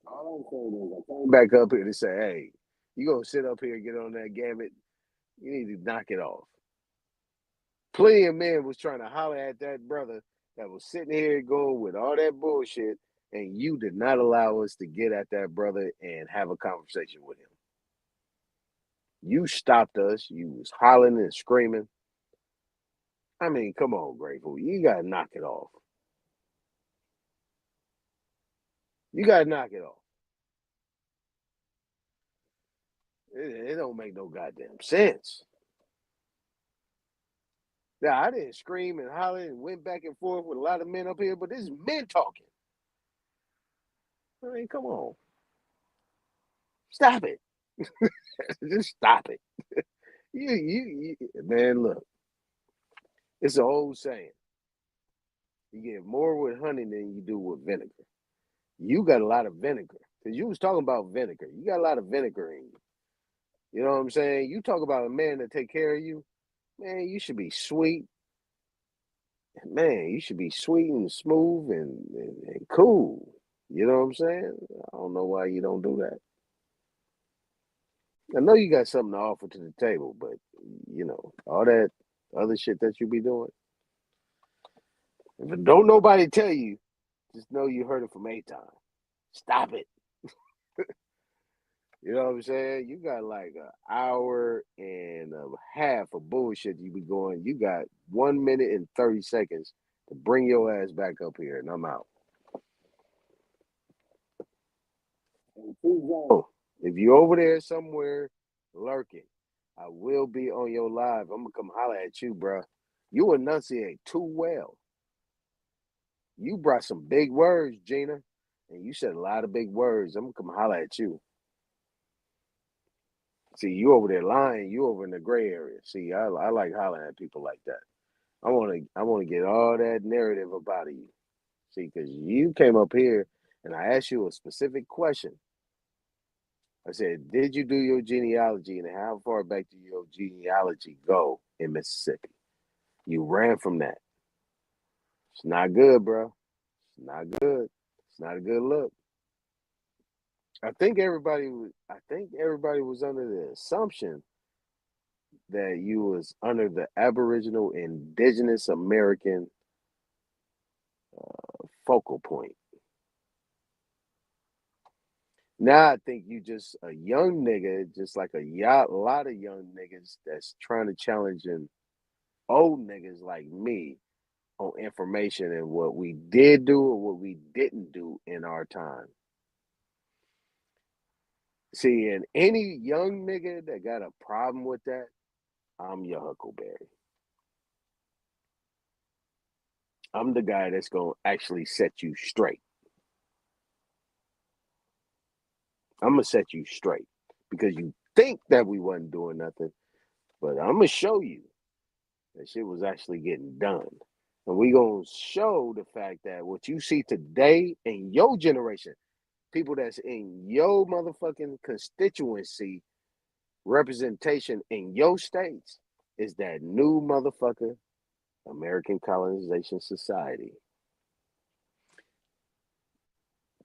All I'm saying is I came back up here to say, hey, you gonna sit up here and get on that gamut, you need to knock it off. Plenty of men was trying to holler at that brother that was sitting here going with all that bullshit, and you did not allow us to get at that brother and have a conversation with him. You stopped us. You was hollering and screaming. I mean, come on, Grateful. You got to knock it off. You got to knock it off. It don't make no goddamn sense. Now, I didn't scream and holler and went back and forth with a lot of men up here, but this is men talking. I mean, come on. Stop it. Just stop it. Man, look. It's an old saying. You get more with honey than you do with vinegar. You got a lot of vinegar. Because you was talking about vinegar. You got a lot of vinegar in you. You know what I'm saying? You talk about a man that take care of you. Man, you should be sweet. Man, you should be sweet and smooth and cool. You know what I'm saying? I don't know why you don't do that. I know you got something to offer to the table, but, all that other shit that you be doing, If don't nobody tell you, just know you heard it from A-Time. Stop it. You know what I'm saying? You got like an hour and a half of bullshit you be going. You got 1 minute and 30 seconds to bring your ass back up here, and I'm out. If you over there somewhere lurking, I will be on your live. I'm gonna come holler at you, bro. You enunciate too well. You brought some big words, Gina, and you said a lot of big words. I'm gonna come holler at you. See, you over there lying. You over in the gray area. See, I like hollering at people like that. I want to get all that narrative up out of you. See, because you came up here and I asked you a specific question. I said, did you do your genealogy and how far back did your genealogy go in Mississippi? You ran from that. It's not good, bro. It's not good. It's not a good look. I think everybody was under the assumption that you was under the Aboriginal Indigenous American focal point. Now I think you just a young nigga, just like a lot of young niggas that's trying to challenge old niggas like me on information and what we did do or what we didn't do in our time. See, and any young nigga that got a problem with that, I'm your Huckleberry. I'm the guy that's going to actually set you straight. I'm going to set you straight because you think that we wasn't doing nothing, but I'm going to show you that shit was actually getting done. And we going to show the fact that what you see today in your generation, people that's in your motherfucking constituency representation in your states, is that new motherfucker American Colonization Society.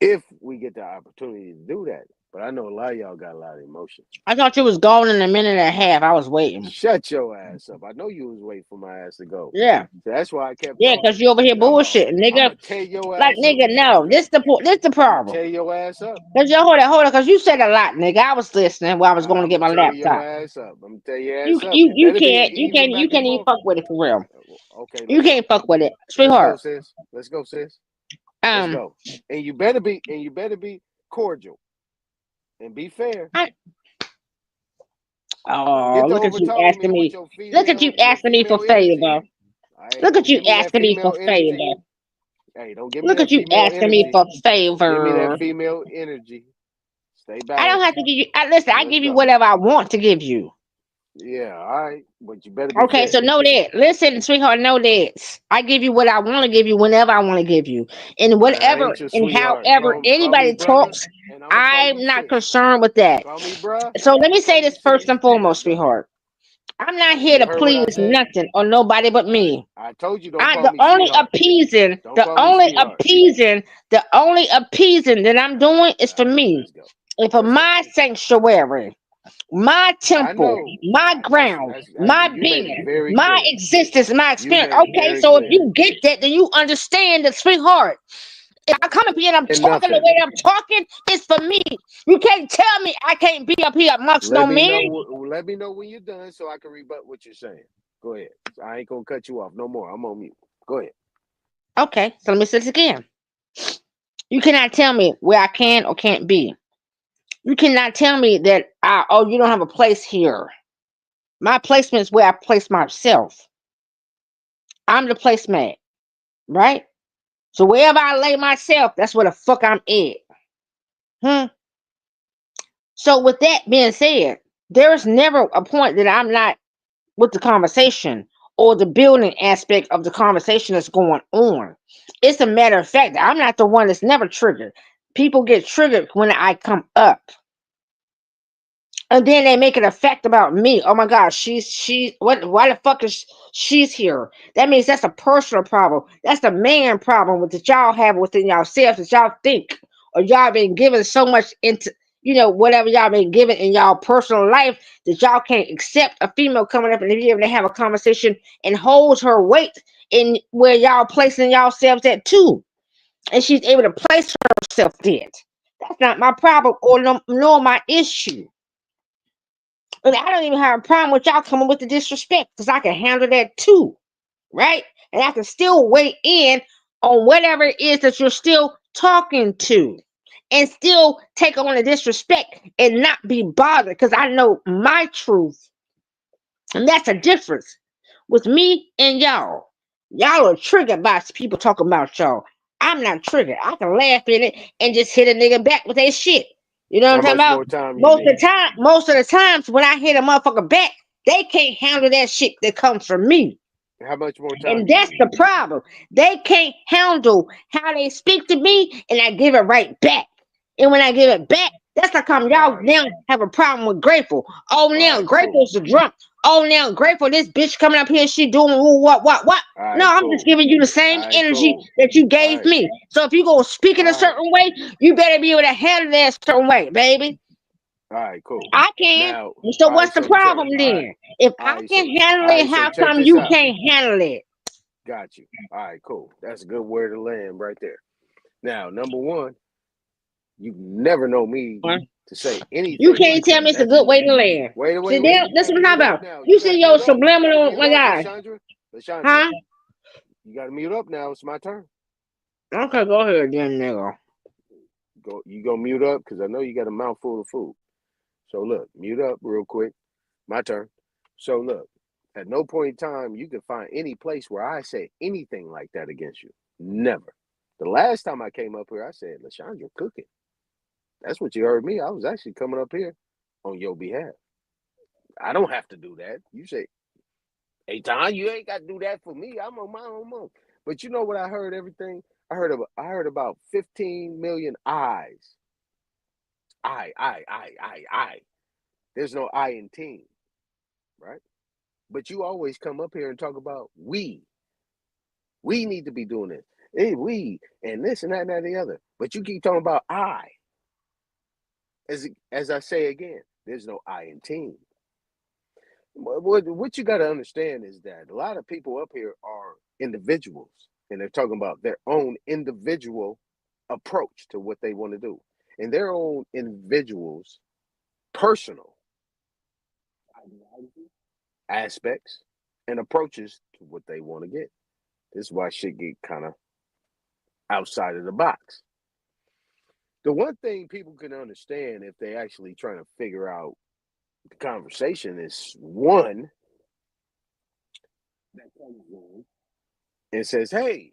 If we get the opportunity to do that. But I know a lot of y'all got a lot of emotion. I thought you was gone in a minute and a half. I was waiting. Shut your ass up. I know you was waiting for my ass to go. Yeah. So that's why I kept Yeah, talking. because you over here bullshitting, nigga. I'm gonna tear your Like, ass nigga, no. This the problem. tear your ass up. Cause hold on, because you said a lot, nigga. I was listening while I was going to get my Tear your laptop. ass up. I'm gonna tear your You ass up. you Better be even you back can't and even forth. fuck with it for real. Okay, You can't fuck with it, sweetheart. Let's go, sis. Let's go. And you better be cordial and be fair. Oh, look at you asking me. Look at you asking me for favor. Look at you asking me for favor. Hey, don't give me Look that at you female asking me energy. for Give me that favor. female energy. Stay balanced. I don't have to give you. Listen, I give you whatever I want to give you. Yeah, all right, but you better be Okay, fair. so know that. Listen, sweetheart, know that. I give you what I want to give you whenever I want to give you. And whatever I ain't your and sweetheart. however Call anybody me brother, talks, and I'm gonna call I'm you not sis. concerned with that. Call me bruh. So let I'm me gonna call say you this first sis. and foremost, Let's go. sweetheart. I'm not And here you to heard what I please said? nothing or nobody but me. I told you don't I'm call the me only sweetheart. appeasing, Don't the call me only sweetheart. appeasing that I'm doing is for me. Let's go. And for my sanctuary, my temple, know. my ground, my You made being, it very my clear. existence, my You experience. made it Okay, very so if clear. you get that, then you understand that, sweetheart. If I come up here and I'm And talking the nothing. way I'm talking, it's for me. You can't tell me I can't be up here amongst no men. Let me know when you're done so I can rebut what you're saying. Go ahead. I ain't gonna cut you off no more. I'm on mute. Go ahead. Okay, so let me say this again. You cannot tell me where I can or can't be. You cannot tell me that you don't have a place here. My placement is where I place myself. I'm the placemat, right? So wherever I lay myself, that's where the fuck I'm at. So with that being said, there is never a point that I'm not with the conversation or the building aspect of the conversation that's going on. It's a matter of fact, I'm not the one that's never triggered. People get triggered when I come up. And then they make it a fact about me. Oh my gosh, why the fuck is she's here? That means that's a personal problem. That's the man problem with that y'all have within yourselves that y'all think or y'all been given so much into whatever y'all been given in y'all personal life that y'all can't accept a female coming up and be able to have a conversation and hold her weight in where y'all placing yourselves at too. And she's able to place herself there. That's not my problem or nor my issue. And I don't even have a problem with y'all coming with the disrespect because I can handle that too, right? And I can still weigh in on whatever it is that you're still talking to and still take on the disrespect and not be bothered because I know my truth. And that's a difference with me and y'all. Y'all are triggered by people talking about y'all. I'm not triggered. I can laugh in it and just hit a nigga back with that shit. You know what How I'm talking much about? more time you need? Most of the times when I hit a motherfucker back, they can't handle that shit that comes from me. How much more time And you that's need? the problem. They can't handle how they speak to me, and I give it right back. And when I give it back, that's like y'all now have a problem with Grateful. Oh, now Grateful's a drunk. Oh, now Grateful, this bitch coming up here, she doing what? All No, right, I'm cool. just giving you the same All right, energy cool. that you All gave right. me. So if you gonna speak in All a certain way, you better be able to handle that a certain way, baby. All right, cool. I can. Now, So all right, what's the so check. problem All then? right, If all I right, can so handle all it, right, so how check come this you out. can't handle it? Got you. All right, cool. That's a good word to land right there. Now, number one, you never know me to say anything. You can't tell me it's a good way to land. Wait. See, You that's gotta what I'm mute talking up about. now. You You see gotta your mute up. You gotta subliminal, mute my up, guy. Lashandra. Huh? You gotta mute up now. It's my turn. Okay, go ahead, then, nigga. You go mute up because I know you got a mouthful of food. So look, mute up real quick. My turn. So look, at no point in time you can find any place where I say anything like that against you. Never. The last time I came up here, I said, Lashandra cooking. That's what you heard me. I was actually coming up here on your behalf. I don't have to do that. You say, hey, Tom, you ain't got to do that for me. I'm on my own mom. But you know what I heard everything? I heard about 15 million eyes. I. There's no I in team, right? But you always come up here and talk about we. We need to be doing this. Hey, we and this and that and the other. But you keep talking about I. As I say again, there's no I in team. What you got to understand is that a lot of people up here are individuals, and they're talking about their own individual approach to what they want to do, and their own individuals' personal aspects and approaches to what they want to get. This is why shit get kind of outside of the box. The one thing people can understand if they actually trying to figure out the conversation is one that comes in and says, hey,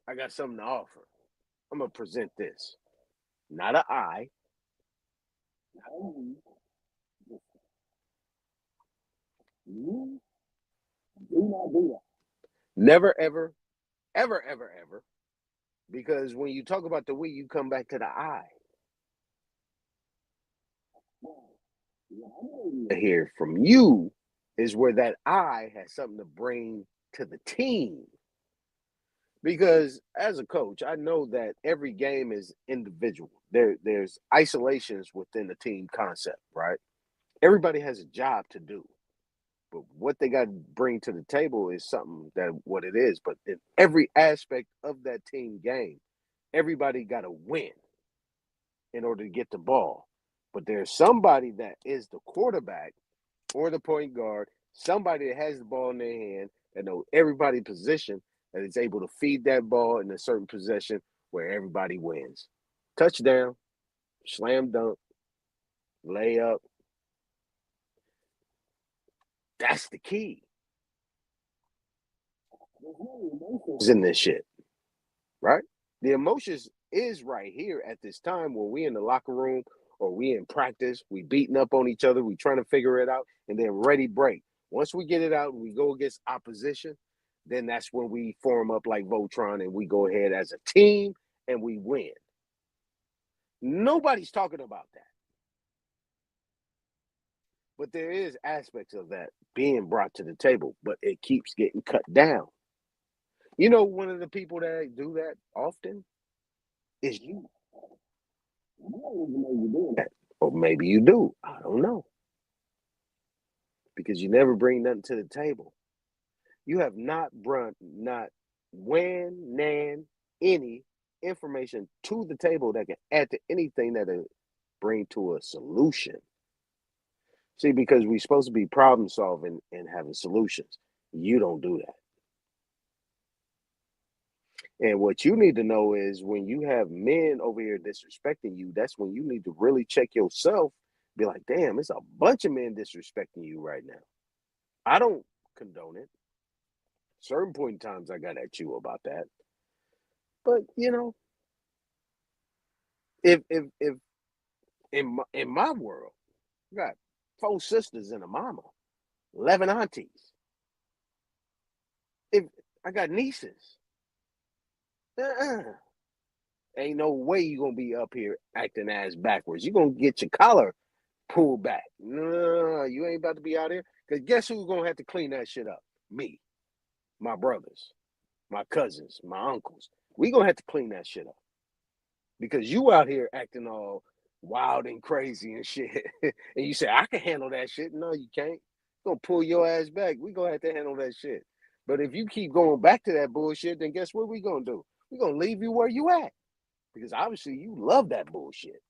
I got something to offer. I'm going to present this. Not an I. Not a we. You do not do that. Never, ever, ever. Because when you talk about the we, you come back to the I. What I hear from you is where that I has something to bring to the team. Because as a coach, I know that every game is individual. There's isolations within the team concept, right? Everybody has a job to do. But what they got to bring to the table is something that what it is. But in every aspect of that team game, everybody got to win in order to get the ball. But there's somebody that is the quarterback or the point guard, somebody that has the ball in their hand, that know everybody's position, that is able to feed that ball in a certain possession where everybody wins. Touchdown, slam dunk, layup. That's the key. Is in this shit, right? The emotions is right here at this time when we in the locker room or we in practice, we beating up on each other, we trying to figure it out, and then ready break. Once we get it out and we go against opposition, then that's when we form up like Voltron and we go ahead as a team and we win. Nobody's talking about that. But there is aspects of that being brought to the table, but it keeps getting cut down. You know, one of the people that do that often is you. I don't even know you're doing that. Or maybe you do. I don't know. Because you never bring nothing to the table. You have not brought not when, nan, any information to the table that can add to anything that'll bring to a solution. See, because we're supposed to be problem solving and having solutions. You don't do that. And what you need to know is when you have men over here disrespecting you, that's when you need to really check yourself. Be like, damn, it's a bunch of men disrespecting you right now. I don't condone it. Certain point in times I got at you about that. But you know, if in my world, you got 4 sisters and a mama, 11 aunties. If I got nieces, ain't no way you gonna be up here acting ass backwards. You gonna get your collar pulled back. No, you ain't about to be out here. Cause guess who's gonna have to clean that shit up? Me, my brothers, my cousins, my uncles. We gonna have to clean that shit up. Because you out here acting all wild and crazy and shit. And you say, I can handle that shit. No, you can't. Gonna pull your ass back. We gonna have to handle that shit. But if you keep going back to that bullshit, then guess what we gonna do? We gonna leave you where you at. Because obviously you love that bullshit.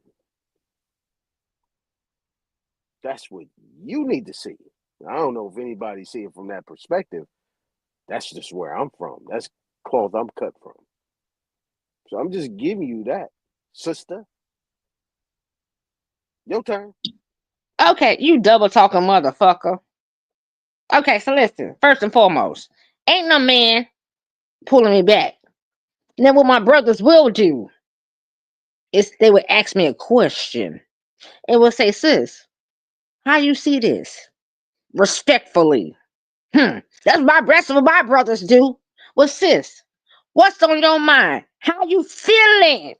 That's what you need to see. I don't know if anybody see it from that perspective. That's just where I'm from. That's cloth I'm cut from. So I'm just giving you that, sister. Your turn. Okay, you double talking motherfucker. Okay, so listen. First and foremost, ain't no man pulling me back. Then what my brothers will do is they would ask me a question and will say, sis, how you see this? Respectfully. That's what my brothers do. Well, sis, what's on your mind? How you feeling?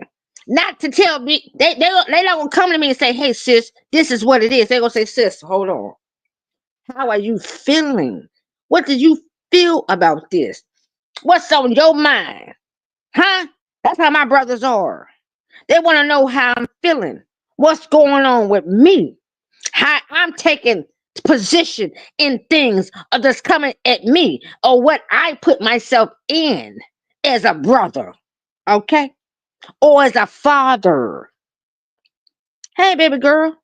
Not to tell me they not gonna come to me and say, hey sis, this is what it is. They're gonna say, sis, hold on. How are you feeling? What do you feel about this? What's on your mind? Huh? That's how my brothers are. They want to know how I'm feeling. What's going on with me? How I'm taking position in things that's coming at me or what I put myself in as a brother, okay? Or as a father. Hey, baby girl,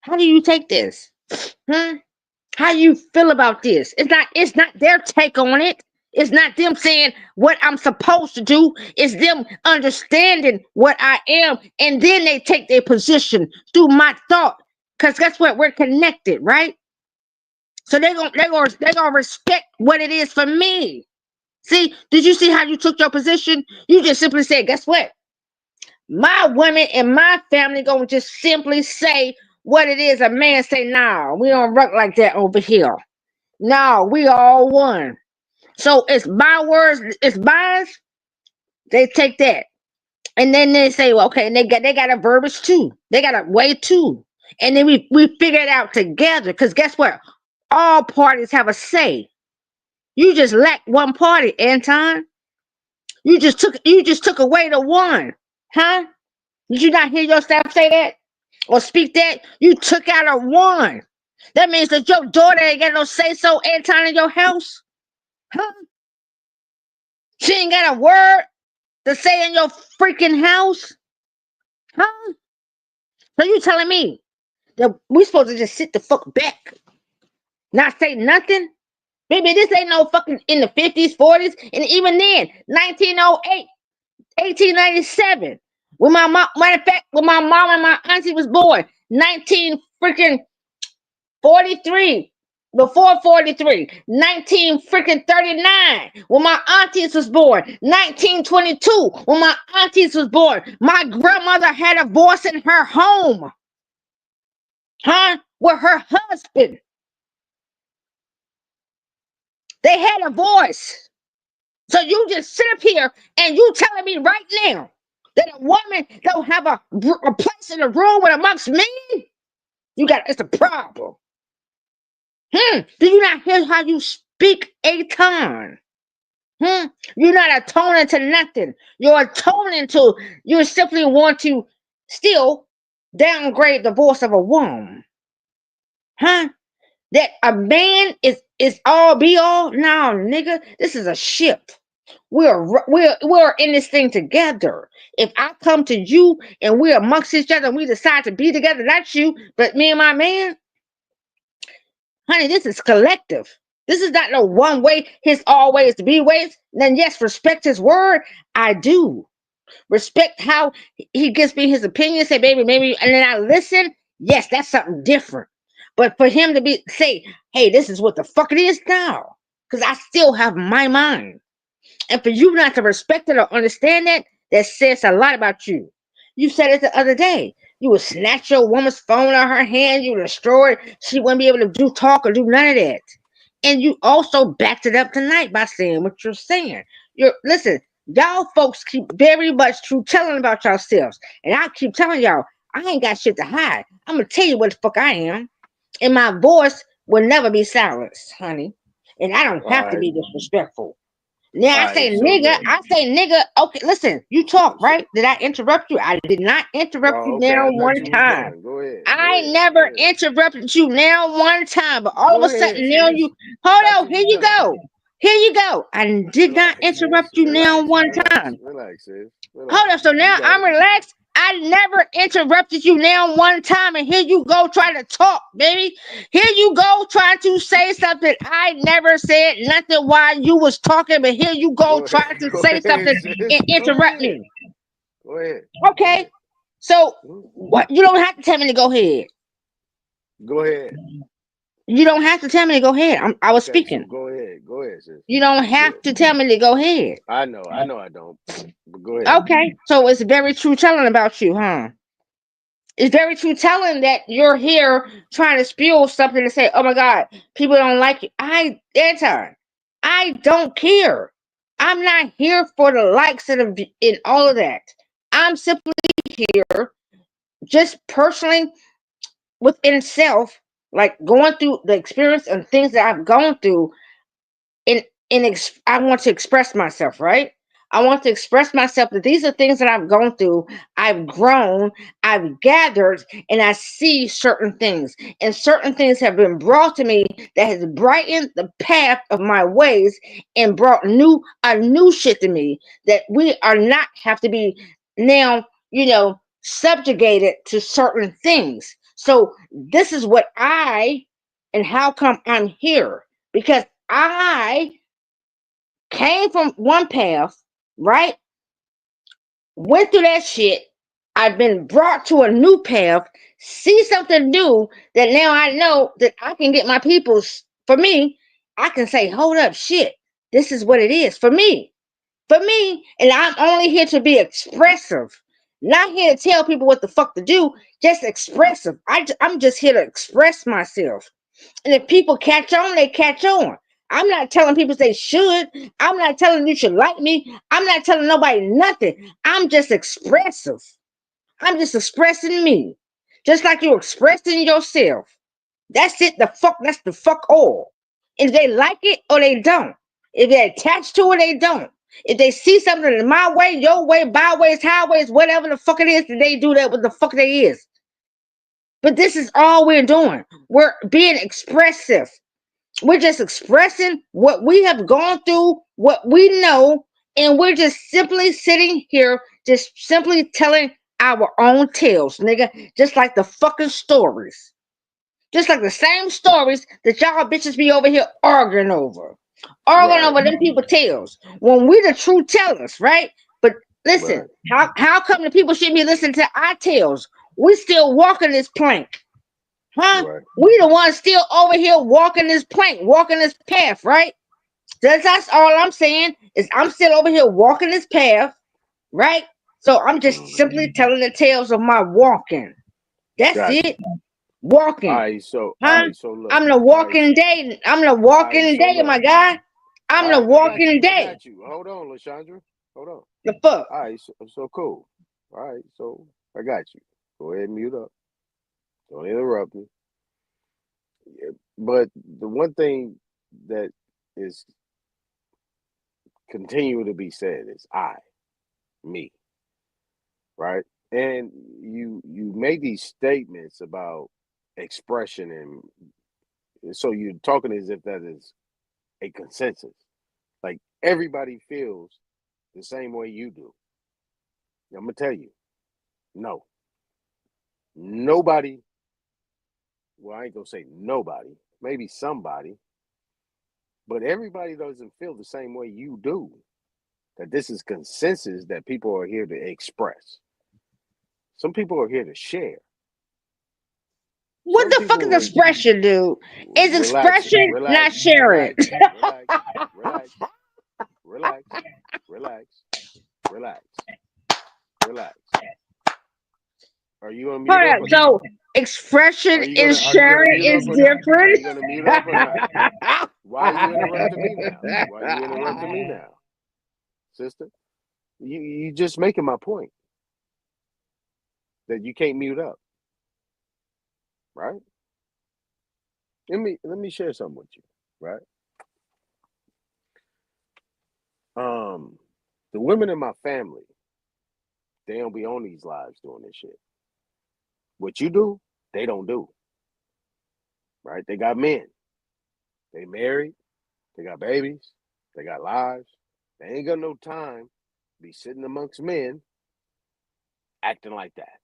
how do you take this? How do you feel about this? It's not their take on it. It's not them saying what I'm supposed to do. It's them understanding what I am, and then they take their position through my thought. Cause guess what? We're connected, right? So they gonna respect what it is for me. See, did you see how you took your position? You just simply said, guess what? My women and my family gonna just simply say what it is. A man say, nah, we don't work like that over here. No, we all one. So it's my words, it's mine. They take that. And then they say, well, okay, and they got a verbiage too. They got a way too. And then we figure it out together. Because guess what? All parties have a say. You just lack one party, Anton. You just took away the one. Huh? Did you not hear your staff say that? Or speak that? You took out a one. That means that your daughter ain't got no say so, Anton, in your house. Huh? She ain't got a word to say in your freaking house. Huh? So you telling me that we supposed to just sit the fuck back, not say nothing? Baby, this ain't no fucking in the 50s, 40s, and even then, 1908, 1897. When my mom, matter of fact, when my mom and my auntie was born, 19 freaking 43, before 43, 19 freaking 39, when my aunties was born, 1922, when my aunties was born. My grandmother had a voice in her home, huh? With her husband. They had a voice. So you just sit up here and you telling me right now that a woman don't have a place in the room with amongst me? It's a problem. Do you not hear how you speak, Aton? You're not atoning to nothing. You simply want to still downgrade the voice of a woman. Huh? that a man is all be all. No, nigga, this is a ship. We're in this thing together. If I come to you and we're amongst each other and we decide to be together, not you, but me and my man, honey, this is collective. This is not no one way, his always to be ways. Then yes, respect his word. I do. Respect how he gives me his opinion, say, baby, maybe, and then I listen. Yes, that's something different. But for him to be say, hey, this is what the fuck it is now. Because I still have my mind. And for you not to respect it or understand that, that says a lot about you. You said it the other day. You would snatch your woman's phone out of her hand, you would destroy it. She wouldn't be able to do talk or do none of that. And you also backed it up tonight by saying what you're saying. You're listen, y'all folks keep very much true telling about yourselves. And I keep telling y'all, I ain't got shit to hide. I'm gonna tell you what the fuck I am. And my voice will never be silenced, honey. And I don't All have to right. be disrespectful. Now All I right. say So nigga, look. I say nigga. Okay, listen, you talk, right? Did I interrupt you? I did not interrupt Oh, you okay. now I thought one you was time. done. Go ahead. Go I ahead. Go never ahead. interrupted you now one time, but all of Go a ahead, sudden now sis. you I hold thought on, you here was you done. go. Here you go. I did not Relax, sis. interrupt you now Relax. one Relax. time. Relax, sis. Hold Relax. up, so You now got I'm it. relaxed. I never interrupted you now one time, and here you go trying to talk, baby. Here you go trying to say something. I never said nothing while you was talking, but here you go Go ahead. trying to Go say ahead, something sis. and Go interrupt ahead. me. Go ahead. Go Okay, ahead. so what? You don't have to tell me to go ahead. Go ahead. You don't have to tell me to go ahead. I was Okay, so speaking. go ahead. Go ahead, sis. You don't You have good. to tell me to go ahead. I know. I don't. But go ahead. Okay, so it's very true telling about you, huh? It's very true telling that you're here trying to spew something to say, oh my God, people don't like you. I don't care. I'm not here for the likes and all of that. I'm simply here just personally within self, like going through the experience and things that I've gone through in I want to express myself, right? I want to express myself that these are things that I've gone through, I've grown, I've gathered, and I see certain things. And certain things have been brought to me that has brightened the path of my ways and brought a new shit to me that we are not have to be now, subjugated to certain things. So this is what and how come I'm here? Because I came from one path, right? Went through that shit. I've been brought to a new path, see something new that now I know that I can get my people's. For me, I can say, hold up, shit. This is what it is for me. For me, and I'm only here to be expressive. Not here to tell people what the fuck to do, just expressive. I'm just here to express myself. And if people catch on, they catch on. I'm not telling people they should. I'm not telling you should like me. I'm not telling nobody nothing. I'm just expressive. I'm just expressing me. Just like you're expressing yourself. That's it. That's the fuck all. If they like it or they don't. If they're attached to it, they don't. If they see something in my way, your way, byways, highways, whatever the fuck it is, that they do that what the fuck they is. But this is all we're doing. We're being expressive. We're just expressing what we have gone through, what we know, and we're just simply sitting here, just simply telling our own tales, nigga. Just like the fucking stories. Just like the same stories that y'all bitches be over here arguing over. Arguing Right. over them people tales. When we the true tellers, right? But listen, Right. how come the people shouldn't be listening to our tales? We still walking this plank. Huh? Right. We the ones still over here walking this plank, walking this path, right? That's all I'm saying is I'm still over here walking this path, right? So I'm just simply telling the tales of my walking. That's Got you. it. Walking. All Huh? right, so look. I'm the All right, walking day. I'm the all right, walking so day, look. my guy. I'm All the right, I got walking you. I day. got you. Hold on, Lashandra. Hold on. The fuck? All right, so cool. All right, so I got you. Go ahead and mute up. Don't interrupt me. Yeah, but the one thing that is continuing to be said is me, right? And you made these statements about expression and So you're talking as if that is a consensus. Like everybody feels the same way you do. I'm gonna tell you, no. Nobody, well, I ain't gonna say nobody, maybe somebody, but everybody doesn't feel the same way you do. That this is consensus that people are here to express. Some people are here to share. What Some the fuck is people expression, dude? Is relax, expression not relax, sharing? relax, relax, relax, relax, relax, relax, relax. Are you gonna mute Hold up up. or not? So expression is Are you gonna sharing mute up is or not? Are different. you gonna mute up or not? Why are you interrupting me now? Why are you interrupting me now, sister? You just making my point that you can't mute up, right? Let me share something with you, right? The women in my family, they don't be on these lives doing this shit. What you do, they don't do, right? They got men, they married, they got babies, they got lives. They ain't got no time to be sitting amongst men acting like that.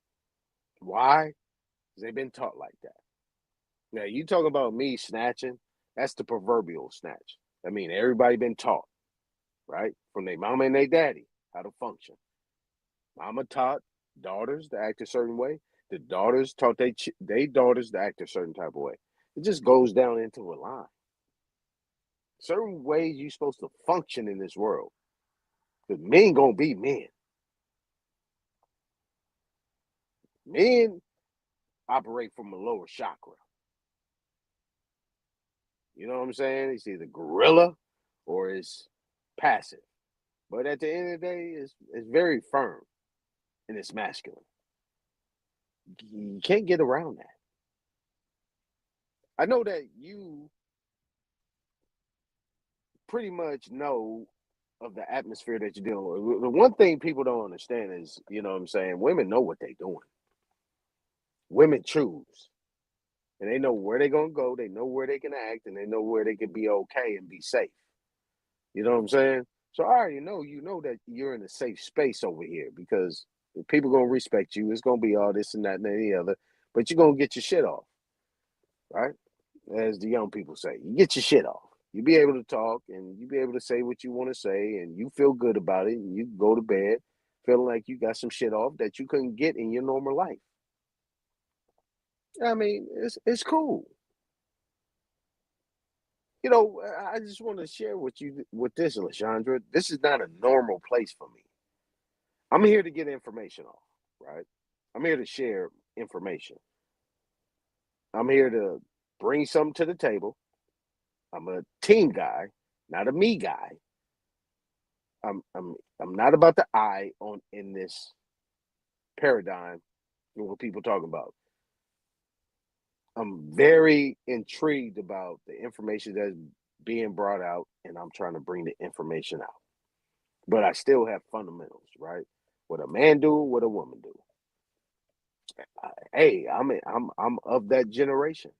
Why? Because they've been taught like that. Now you talk about me snatching, that's the proverbial snatch. I mean, everybody been taught, right? From their mama and their daddy how to function. Mama taught daughters to act a certain way. The daughters taught they daughters to act a certain type of way. It just goes down into a line. Certain ways you're supposed to function in this world. Because men gonna be men. Men operate from a lower chakra. You know what I'm saying? It's either gorilla or it's passive. But at the end of the day, it's very firm and it's masculine. You can't get around that. I know that you pretty much know of the atmosphere that you're dealing with. The one thing people don't understand is, you know what I'm saying, women know what they're doing. Women choose. And they know where they're gonna go, they know where they can act, and they know where they can be okay and be safe. You know what I'm saying? So I already know you know that you're in a safe space over here because people gonna respect you. It's gonna be all this and that and any other, but you're gonna get your shit off, right? As the young people say, you get your shit off. You be able to talk and you be able to say what you want to say, and you feel good about it, and you go to bed feeling like you got some shit off that you couldn't get in your normal life. I mean, it's cool. You know, I just want to share with you with this, Alessandra. This is not a normal place for me. I'm here to get information off, right? I'm here to share information. I'm here to bring something to the table. I'm a team guy, not a me guy. I'm not about the I on in this paradigm what people talk about. I'm very intrigued about the information that's being brought out, and I'm trying to bring the information out. But I still have fundamentals, right? What a man do, what a woman do. Hey, I'm of that generation.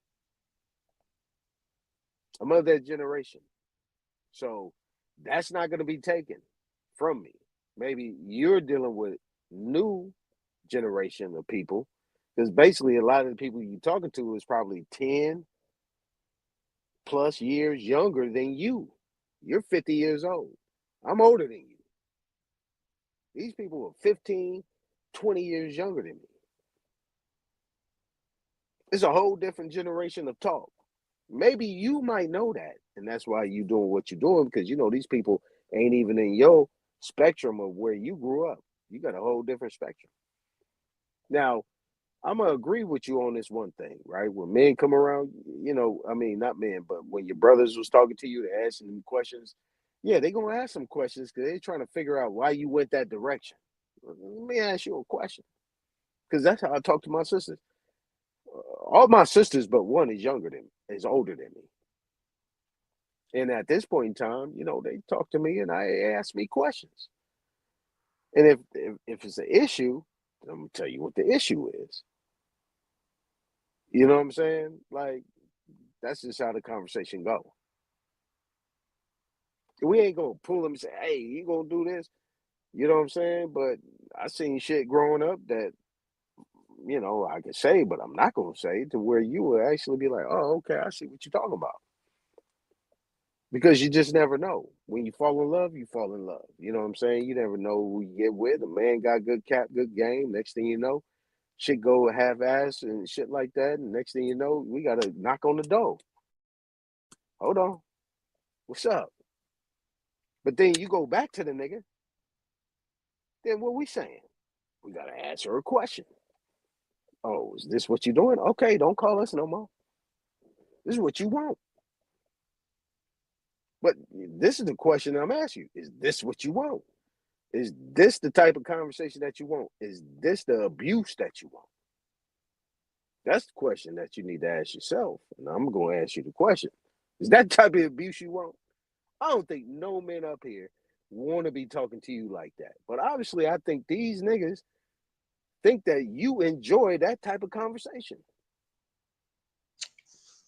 I'm of that generation. So that's not going to be taken from me. Maybe you're dealing with new generation of people because basically a lot of the people you're talking to is probably 10 plus years younger than you. You're 50 years old. I'm older than you. These people are 15, 20 years younger than me. It's a whole different generation of talk. Maybe you might know that, and that's why you're doing what you're doing because you know these people ain't even in your spectrum of where you grew up. You got a whole different spectrum. Now, I'm gonna agree with you on this one thing, right? When men come around, you know, I mean, not men, but when your brothers was talking to you, they asking them questions. Yeah, they gonna ask some questions because they're trying to figure out why you went that direction. Let me ask you a question, because that's how I talk to my sisters. All my sisters, but one is older than me. And at this point in time, you know, they talk to me and I ask me questions. And if it's an issue, I'm gonna tell you what the issue is. You know what I'm saying? Like That's just how the conversation go. We ain't gonna pull him and say, "Hey, you gonna do this?" You know what I'm saying? But I seen shit growing up that I could say, but I'm not gonna say to where you will actually be like, "Oh, okay, I see what you're talking about." Because you just never know. When you fall in love, you fall in love. You know what I'm saying? You never know who you get with. A man got good cap, good game. Next thing you know, shit go half ass and shit like that. And next thing you know, we gotta knock on the door. Hold on. What's up? But then you go back to the nigga. Then what we saying? We gotta answer a question. Oh, is this what you doing? Okay, don't call us no more. This is what you want. But this is the question I'm asking you. Is this what you want? Is this the type of conversation that you want? Is this the abuse that you want? That's the question that you need to ask yourself. And I'm going to ask you the question. Is that the type of abuse you want? I don't think no men up here want to be talking to you like that. But obviously, I think these niggas think that you enjoy that type of conversation.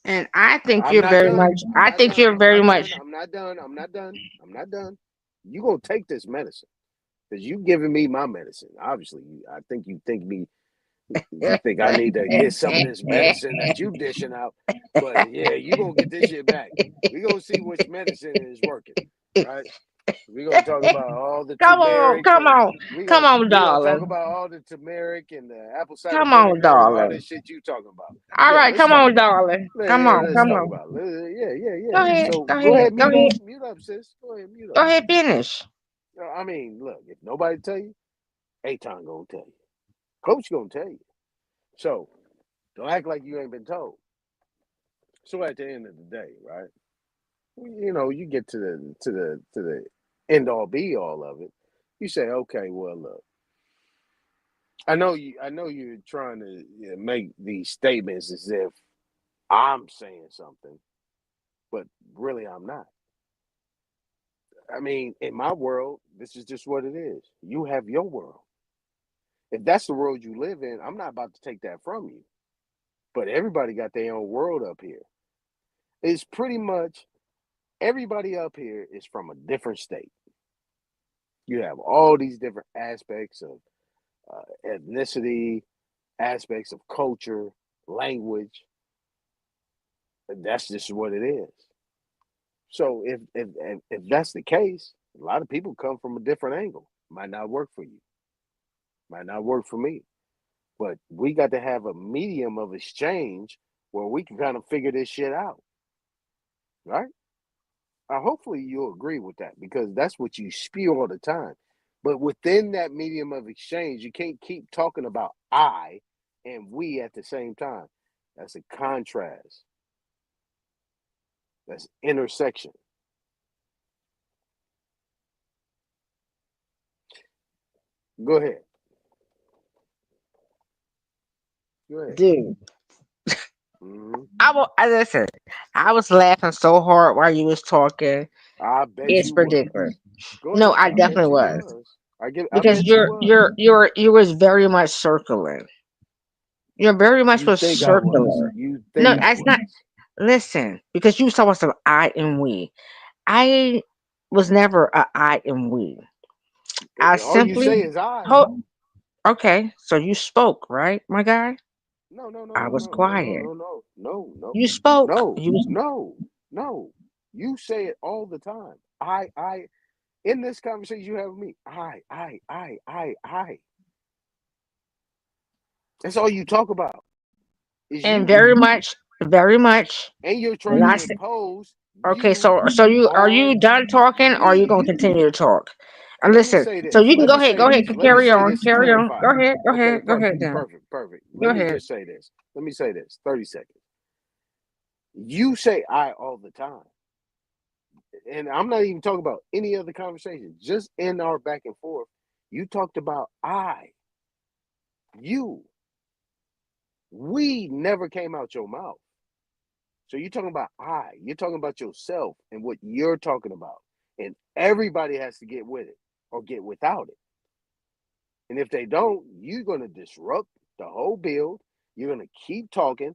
And I think I'm you're not very done. much. I'm I not think done. you're I'm very not much. done. I'm not done. I'm not done. I'm not done. You gonna take this medicine because you giving me my medicine. Obviously, I think you think me. You think I need to get some of this medicine that you dishing out, but yeah, you gonna get this shit back. We gonna see which medicine is working, right? We gonna talk about all the Come on, turmeric come and on, come on, we gonna talk darling. about all the turmeric and the apple cider Come on, vinegar and all darling. this shit you talking about. All Yeah, right, let's come talk on, about it. darling. Come Yeah, on, let's come talk on. about it. Yeah. Go ahead, So go go ahead, ahead, go ahead, mute up, sis. Go ahead, mute go up. ahead. Finish. I mean, look, if nobody tell you, Aton gonna tell you. Coach gonna tell you. So don't act like you ain't been told. So at the end of the day, right? You get to the end all be all of it. You say, okay, well, look, I know you're trying to make these statements as if I'm saying something, but really I'm not. I mean, in my world, this is just what it is. You have your world. If that's the world you live in, I'm not about to take that from you. But everybody got their own world up here. It's pretty much everybody up here is from a different state. You have all these different aspects of ethnicity, aspects of culture, language. And that's just what it is. So if that's the case, a lot of people come from a different angle. Might not work for you. Might not work for me. But we got to have a medium of exchange where we can kind of figure this shit out. Right? Hopefully you'll agree with that because that's what you spew all the time. But within that medium of exchange, you can't keep talking about I and we at the same time. That's a contrast. That's intersection. Go ahead. Go ahead. Dude, Mm-hmm. listen. I was laughing so hard while you was talking. I bet It's you ridiculous. was. Go No, ahead. I I bet definitely you was was. I because bet you was. you was very much circling. You're very much You was think I was. circular. You No, think I that's not. was. Listen, because you was talking about some I and we. I was never a I and we. I All you say simply is I. hold. Okay, so you spoke, right, my guy? No, no, no, I no, was no, no, no, quiet. no, no, no, no, You spoke. no, You was, no, no. You say it all the time. I. In this conversation you have with me, I. That's all you talk about is and you, very much. and you're trying to Not impose okay. you So you are you on done talking, or are you me. gonna continue to talk? And Let me listen. say So this. you can Let go me ahead. say Go ahead. this. Let me Carry say on. this to Carry on. clarify. Go ahead. Go Okay, ahead. Go ahead. perfect, Then perfect, perfect. Let go me ahead. just say this. Let me say this. 30 seconds. You say I all the time. And I'm not even talking about any other conversation. Just in our back and forth, you talked about I, you. We never came out your mouth. So you're talking about I. You're talking about yourself and what you're talking about. And everybody has to get with it or get without it. And if they don't, you're going to disrupt the whole build. You're going to keep talking.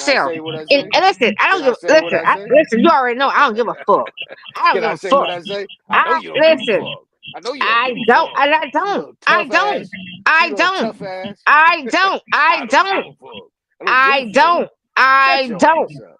I myself. say what I And, say? and listen, I Can don't I give. say what Listen, I say? listen. You already know I don't give a fuck. I don't Can give I a say what fuck. I say? I know I you don't give a listen. fuck. I know you don't I give a don't. fuck. And I You don't. little I tough don't. ass. I You little don't. tough ass. I don't. I I don't give don't. a fuck. I don't give a I fuck. don't. Shut I your don't. ass up.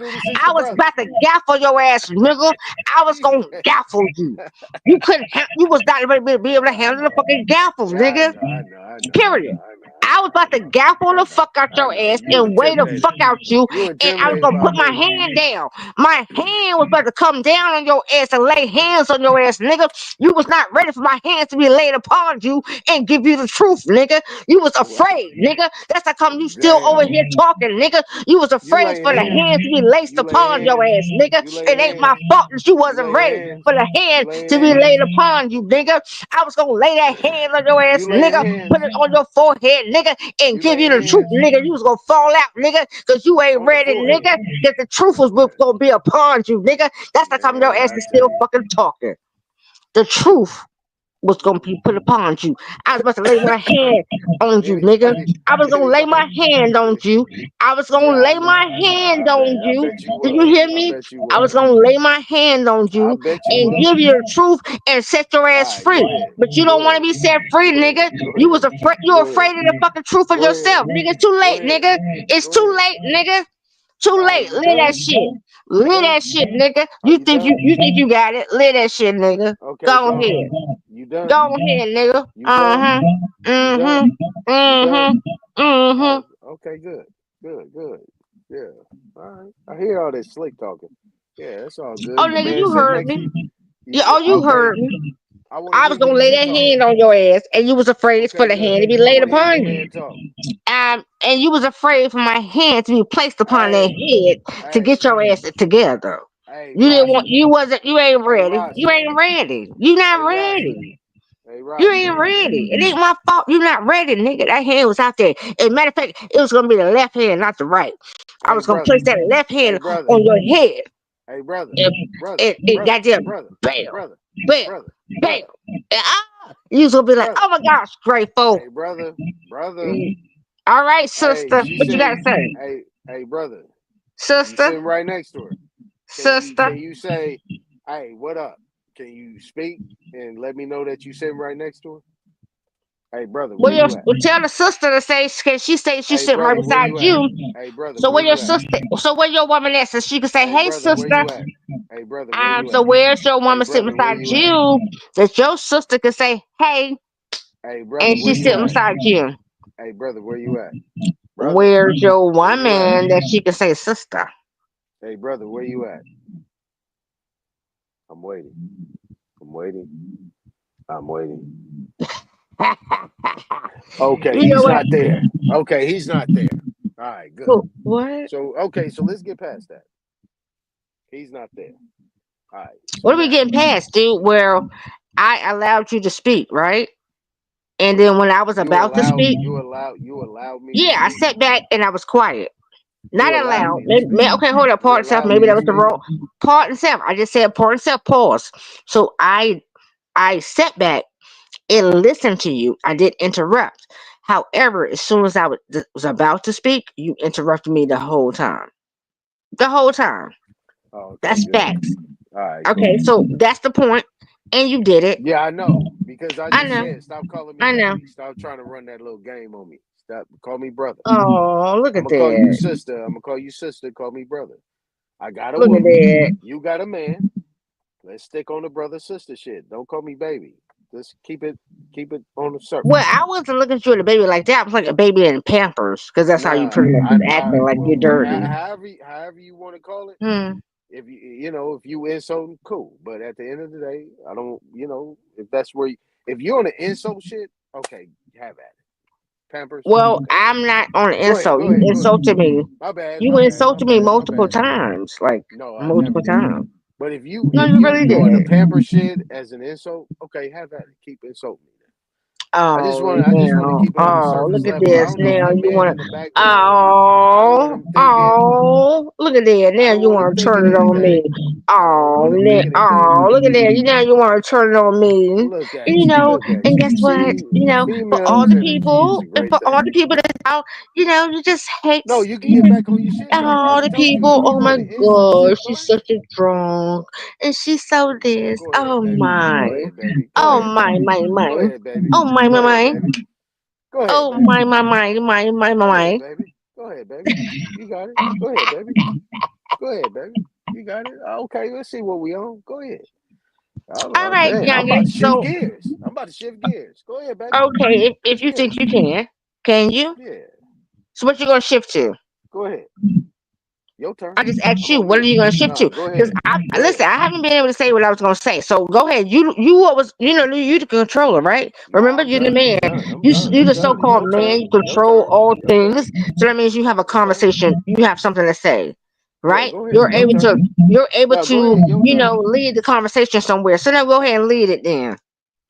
do to I sister was brother? about to gaffle your ass, nigga. I was gonna gaffle you. You couldn't. You was not ready to be able to handle the fucking gaffles, nigga. I know. Period. I was about to gaffle the fuck out your ass You and weigh the intimidated. fuck out you, You and I was intimidated gonna by put my me. hand down. My hand was about to come down on your ass and lay hands on your ass, nigga. You was not ready for my hands to be laid upon you and give you the truth, nigga. You was afraid, nigga. That's how come you still over here talking, nigga. You was afraid for the hands to be laced upon your ass, nigga. It ain't my fault that you wasn't ready for the hand to be laid upon you, nigga. I was gonna lay that hand on your ass, nigga. Put it on your forehead, nigga. nigga, and You give you laying the truth, hands nigga. You was gonna fall out, nigga, because you ain't on the ready, forehead. nigga. That the truth was gonna be upon you, nigga. That's the time your Man, ass I is tell still you. fucking talking. The truth was gonna be put upon you. I was about to lay my hand on you, nigga. I was gonna lay my hand on you. I was gonna Yeah, I lay know. my hand on I you. bet you Did you was. hear I me? bet you I was was. gonna lay my hand on I you bet you and was. give you the truth and set your All ass right, go free. ahead. But you Go don't want to ahead. be set free, Go ahead. nigga. Go You ahead. was afraid. You Go ahead. afraid of the fucking truth for Go ahead. yourself, nigga. It's too Go late, ahead. nigga. It's Go too ahead. late, nigga. Too All right, late. you Live that done? shit. You Live done? that shit, nigga. Are you done? You think you got it. Live that shit, nigga. Okay, Go go ahead. on. You done? Go ahead, nigga. You done? You done? You done? Okay, good. Good. Yeah. All right. I hear all this slick talking. Yeah, that's all Oh, good. Your nigga, man you sitting heard next to me. you. Yeah, oh, you Okay. heard me. I want to I hear was your gonna lay man that talk. hand on your ass, and you was afraid for Okay, the good. hand to be I laid want to hear your upon man you. talk. And you was afraid for my hand to be placed upon their Hey, head to hey, get your ass together. hey, You didn't want. Rasta. You wasn't. You ain't Hey, ready. You Rasta. ain't ready. You Hey, not Rasta. ready. Hey, You Rasta. ain't ready. It ain't my fault. You not ready, nigga. That hand was out there. As a matter of fact, it was gonna be the left hand, not the right. I Hey, was gonna brother. place that left Hey, hand brother. on your head. Hey, brother. And, Brother. and Brother. goddamn, Brother. bam, Brother. bam, Brother. bam. Brother. You was gonna be like, Brother. oh my gosh, grateful. Hey, brother. Brother. All right, Hey, sister. she What you sitting. gotta say? Hey, brother. You Sister, sitting right next to her. sister. Can you say, hey, what up? Can you speak and let me know that you sitting right next to her? Hey, brother, where you at? Tell the sister to say, can she say she's Hey, sitting right brother, where beside you at? you? Hey, brother, So where where your you at? sister? So where your woman at? So she can say, Hey, hey, brother, where sister. you at? Hey, brother, where you So at? where's your Hey, woman sitting brother, where beside you at? you? That your sister can say, hey, Hey, brother, and where she's you sitting at? beside you. Hey, brother, where you at? Brother, Where's your where you at? woman that she can say, sister? Hey, brother, where you at? I'm waiting. I'm waiting. I'm waiting. Okay, You know he's what? not there. Okay, he's not there. All right, good. What? So, okay, so let's get past that. He's not there. All right. So What are we now getting past, dude? Where I allowed you to speak, right? And then when I was about to speak, you allowed me to yeah, I speak. sat back and I was quiet. You Not allowed allowed. me to speak. Okay, hold up. You Part and self. allowed Maybe me to that was the speak. wrong part and self. I just said part and self. Pause. So I sat back and listened to you. I did interrupt. However, as soon as I was about to speak, you interrupted me the whole time. The whole time. Oh, okay, That's good. facts. All right, Okay, cool. so that's the point, and you did it. Yeah, I know. Because I I just know. said, stop calling me I know. baby. Stop trying to run that little game on me. Stop. Call me brother. Oh, look I'm at gonna call you that. sister. I'm gonna call you sister. Call me brother. I got a Look at woman. that. You got a man. Let's stick on the brother sister shit. Don't call me baby. Just keep it on the Well, surface. I wasn't looking at you as a baby like that. I was like a baby in Pampers, because that's how you Nah, pretty much was acting like you're dirty. however you want to call it. Hmm. If if you insult, cool. But at the end of the day, I don't. If that's where if you're on the insult shit, okay, have at it. Pampers, Well, okay. I'm not on an Go ahead, insult. go You ahead, go ahead. insulted me. My bad, You my bad, my insulted me bad, my multiple bad. times, like No, I never multiple did. times. But if you No, if you you really doing the did. pamper shit as an insult, okay, have at it. Keep insulting me. Oh, I just want to now. keep it on the Oh, surface look at level. I this. don't know if Now your you man want in the to. back channel. I don't want Oh, him thinking. oh, look at that. I Now don't you want him want to turn thinking it on me. anything. I don't Oh, want him thinking anything. look at that. Now you want to turn it on me. Look And at you. Look at and you. guess what? See, For all females the energy is people, a and great for all thing. the people that's out, you just hate. No, you can get back on your shit though. I All done the told you people, when oh you on my the insult gosh, shit, go she's ahead. such a drunk, and she's so this. Go ahead, Oh baby. my, Go ahead, baby. Go oh ahead, my, baby. my, Go my, ahead, baby. oh my, Go my, ahead, my, baby. Go ahead, oh baby. my, my, my, my, my, Go ahead, my. baby. Go ahead, baby. You got it. Go ahead, baby. Go ahead, baby. You got it. Okay, let's see what we on. Go ahead. All right, Damn, I'm about youngin. to shift So, gears. Go ahead, baby. okay, if Shift you think gears. you can you? Yeah. So, what you gonna shift to? Go ahead. Your turn. I just asked I'm you, on what are mute. you gonna shift Nah, to? go Because ahead. I Go listen, ahead. I haven't been able to say what I was gonna say. So go ahead. You what was you the controller, right? Nah, Remember, I'm you're the done. man. I'm done. I'm You done. you I'm the done. so-called Your man. turn. You Your control turn. all Your turn. things. So that means you have a Your turn. conversation. You have something to say, Yeah, right? go ahead. Your turn. You're able No, go to ahead. Your turn. lead the conversation somewhere. So now go ahead and lead it then.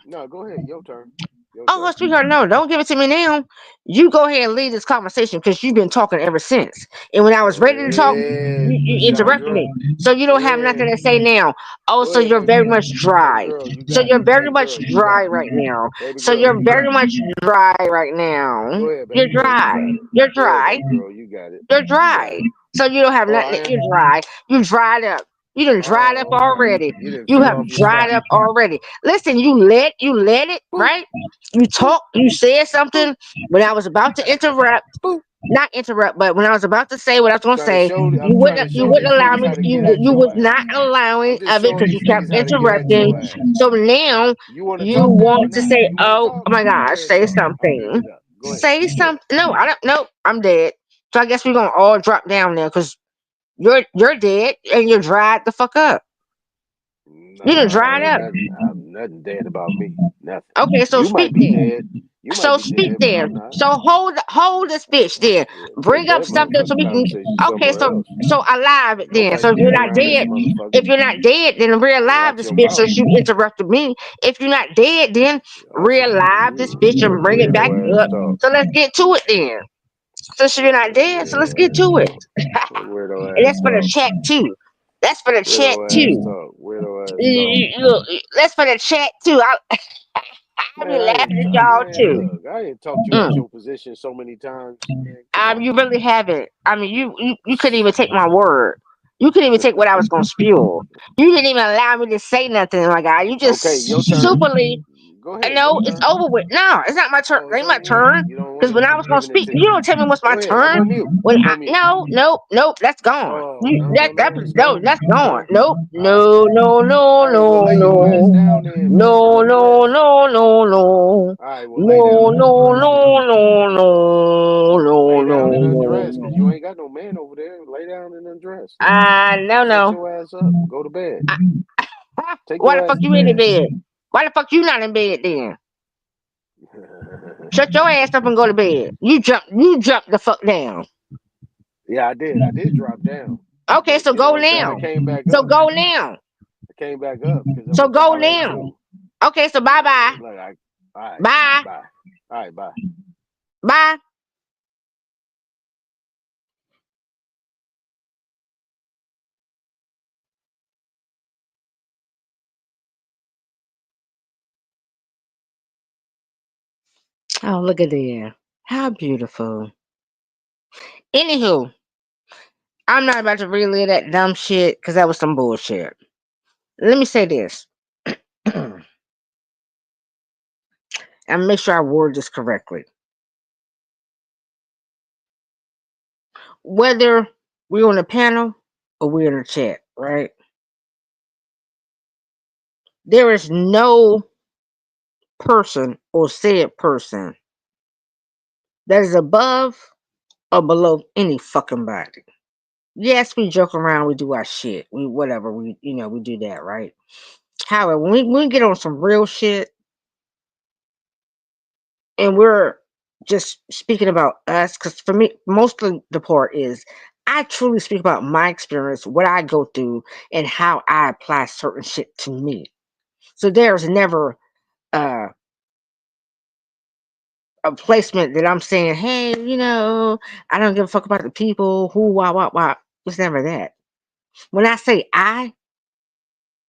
No, go ahead. Your turn. Your Oh, turn. sweetheart, no, don't give it to me now. You go ahead and lead this conversation because you've been talking ever since. And when I was Go ready to talk, ahead, you interrupted Chandra. me. So you Go don't have nothing ahead. to say now. Oh, Go so ahead, you're baby very girl. much Baby dry. girl, you So got you're it. very Baby much girl, you got dry it. right now. Baby So girl, you're you very got it. much dry right now. Go ahead, You're baby girl, you dry. got it. You're Go ahead, dry. baby girl, you got it. You're You got dry. it. So you don't have Oh, I nothing. am? You're dry. You dried up. You done dried up Oh, okay. already. You didn't You fell have off your dried spot. up already. Listen, you let it, right? You talk, you said something when I was about to interrupt. Not interrupt, but when I was about to say what I was gonna say, I'm trying to you show wouldn't these allow niggas me how to get at you your was ass. not allowing I'm just of it showing because you these kept niggas how to get at interrupting. your ass. So now You want to you talk now or want to not? say, You want to oh, talk? oh my Go gosh, ahead, say talk. I'm something. muted up. Go ahead. Say Go ahead. something. No, I don't no, I'm dead. So I guess we're gonna all drop down there because you're dead and you're dried the fuck up. You done Nah, dried ain't up. nothing. I'm nothing dead about me. Nothing. Okay, so You might speak be then. dead. You might So be speak dead, but then. I'm not. So hold this bitch then. Take Bring up that something so motherfucking we can. conversation Okay, somewhere so else. alive it then. So Nobody if you're dead not around this dead, motherfucker. if you're not dead, then realive Watch this your bitch mouth. since you interrupted me. If you're not dead, then Awesome. realive this bitch and bring it back Weirdo ass up. talk. So let's get to it then. Since you're not dead, so let's get Weirdo ass to it. talk. Weirdo And ass that's for the talk. chat too. That's for the chat Weirdo ass too. talk. Weirdo ass talk. Look, that's for the chat too. I be Man, laughing at y'all man, too. look, I ain't talked you out Mm. your position so many times, man. Come on. You really haven't. I mean, you couldn't even take my word. You couldn't even take what I was gonna spew. You didn't even allow me to say nothing, my guy. You just Okay, your turn. superly. Go ahead, your No, it's turn. over with. No, it's not my turn. Oh, It it's ain't my over with. turn. You don't want Because it? when I I'm was gonna giving it speak, to you you. don't tell me what's my Go ahead. I'm turn. on mute. When I'm on mute. nope, that's gone. Oh, no, it's No, gone. that's It's gone. gone. Nope, All right. no, no, no, All right, well, no, lay your ass no, down then, man, and no, no, undress. no, no, no, All right, well, lay no, down and no, undress then. no, no, no, no, Lay down and no, undress, no. because you ain't got no man over there. Lay down and undress. No, Shut no. your ass up. Go to bed. Take Why your the ass fuck to you in the bed. bed? Why the fuck you not in bed then? Shut your ass up and go to bed. You jump the fuck down. Yeah, I did. I did drop down. Okay, But so you know go what I'm saying? I now. came back So up. go now. I came back up because I So went to go holler at now. you. Okay, so bye bye. Look, all right, Bye. bye. All right, bye. Bye. Oh, look at there. How beautiful. Anywho, I'm not about to relive that dumb shit because that was some bullshit. Let me say this. And make sure I word this correctly. Whether we're on a panel or we're in a chat, right? There is no person or said person that is above or below any fucking body. Yes, we joke around, we do our shit, we whatever, we do that, right? However, when we get on some real shit and we're just speaking about us, because for me, mostly the part is I truly speak about my experience, what I go through, and how I apply certain shit to me. So there's never uh a placement that I'm saying, hey, I don't give a fuck about the people who, why. It's never that. When I say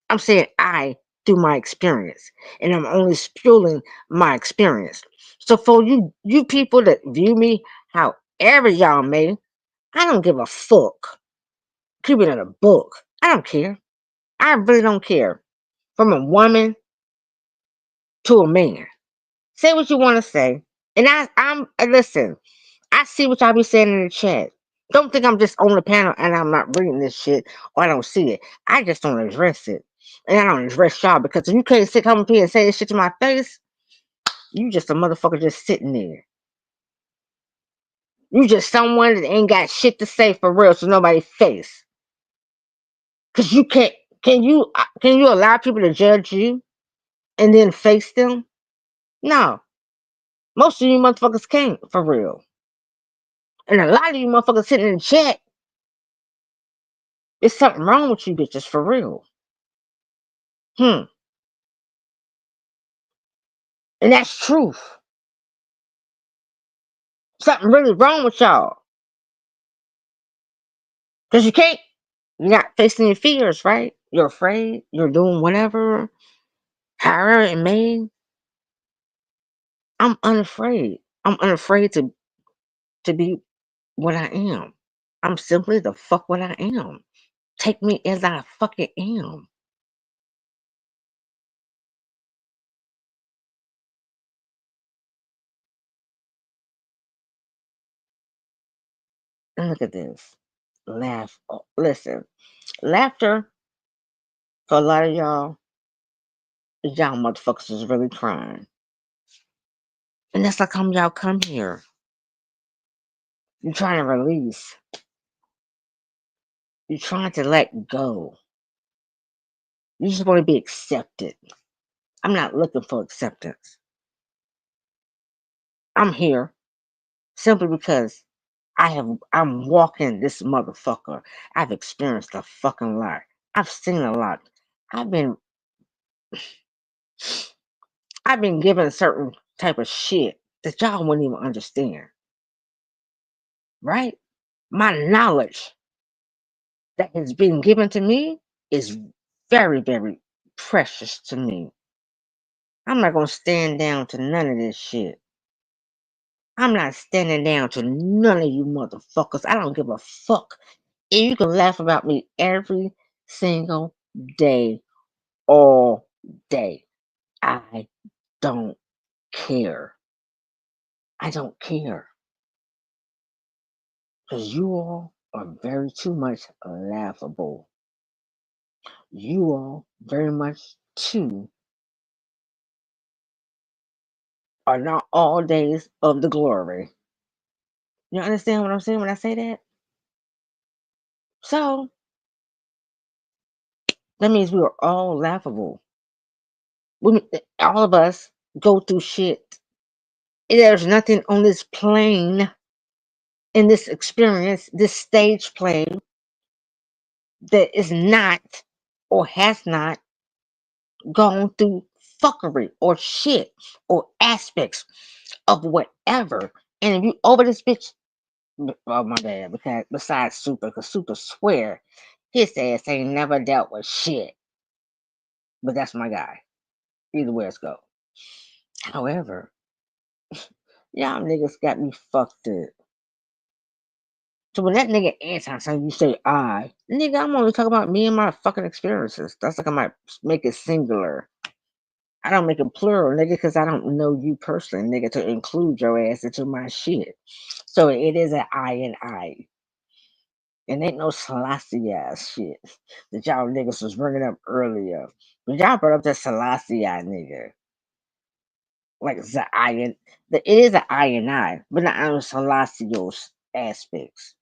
I'm saying I through my experience, and I'm only spewing my experience. So for you people that view me however y'all may, I don't give a fuck. Keep it in a book. I don't care. I really don't care. From a woman to a man. Say what you want to say. And listen, I see what y'all be saying in the chat. Don't think I'm just on the panel and I'm not reading this shit or I don't see it. I just don't address it. And I don't address y'all because if you can't come up here and say this shit to my face, you just a motherfucker just sitting there. You just someone that ain't got shit to say for real to nobody's face. Cause you can't can you allow people to judge you and then face them? No. Most of you motherfuckers can't for real. And a lot of you motherfuckers sitting in the chat, there's something wrong with you bitches for real. Hmm. And that's truth. Something really wrong with y'all. Because you can't, you're not facing your fears, right? You're afraid. You're doing whatever, however it may. I'm unafraid. I'm unafraid to be what I am. I'm simply the fuck what I am. Take me as I fucking am. And look at this. Laugh. Oh, listen, laughter for a lot of y'all motherfuckers is really crying. And that's like y'all come here. You're trying to release. You're trying to let go. You just want to be accepted. I'm not looking for acceptance. I'm here simply because I'm walking this motherfucker. I've experienced a fucking lot. I've seen a lot. I've been I've been given certain type of shit that y'all wouldn't even understand. Right? My knowledge that has been given to me is very, very precious to me. I'm not gonna stand down to none of this shit. I'm not standing down to none of you motherfuckers. I don't give a fuck. And you can laugh about me every single day, all day. I don't care. I don't care. Because you all are very too much laughable. You all very much too are not all days of the glory. You understand what I'm saying when I say that? So that means we are all laughable. All of us go through shit. There's nothing on this plane, in this experience, this stage play, that is not or has not gone through fuckery or shit or aspects of whatever. And if you over this bitch, oh my bad, because besides Super, because Super swear his ass ain't never dealt with shit. But that's my guy. Either way it's go. However, y'all niggas got me fucked up. So when that nigga answer something, you say I. Nigga, I'm only talking about me and my fucking experiences. That's like I might make it singular. I don't make it plural, nigga, because I don't know you personally, nigga, to include your ass into my shit. So it is an I and I. And ain't no Selassie ass shit that y'all niggas was bringing up earlier. But y'all brought up that Selassie nigga. Like it's a I and it is an I and I, but not on Selassie's aspects.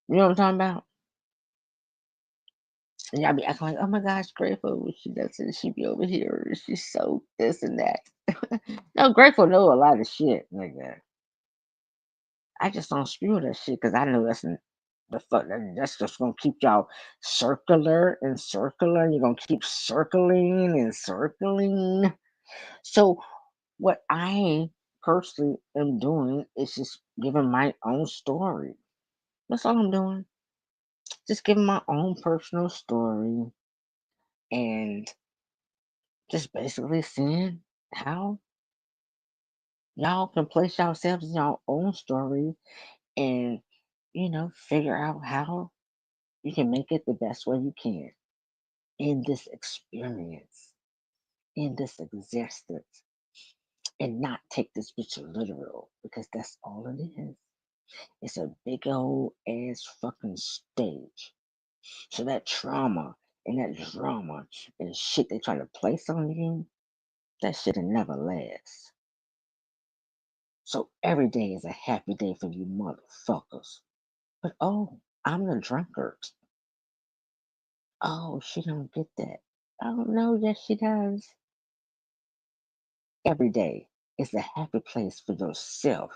You know what I'm talking about? And y'all be acting like, oh my gosh, Grateful, what she does it, she be over here, she's so this and that. No, Grateful know a lot of shit, nigga. I just don't spew that shit because I know the fuck that's just gonna keep y'all circular and circular. You're gonna keep circling and circling. So what I personally am doing is just giving my own story. That's all I'm doing. Just giving my own personal story and just basically seeing how y'all can place yourselves in your own story and figure out how you can make it the best way you can in this experience, in this existence, and not take this bitch literal because that's all it is. It's a big old ass fucking stage. So that trauma and that drama and shit they try to place on you, that shit'll never last. So every day is a happy day for you motherfuckers. But oh, I'm the drunkard. Oh, she don't get that. Oh no, yes she does. Every day is a happy place for yourself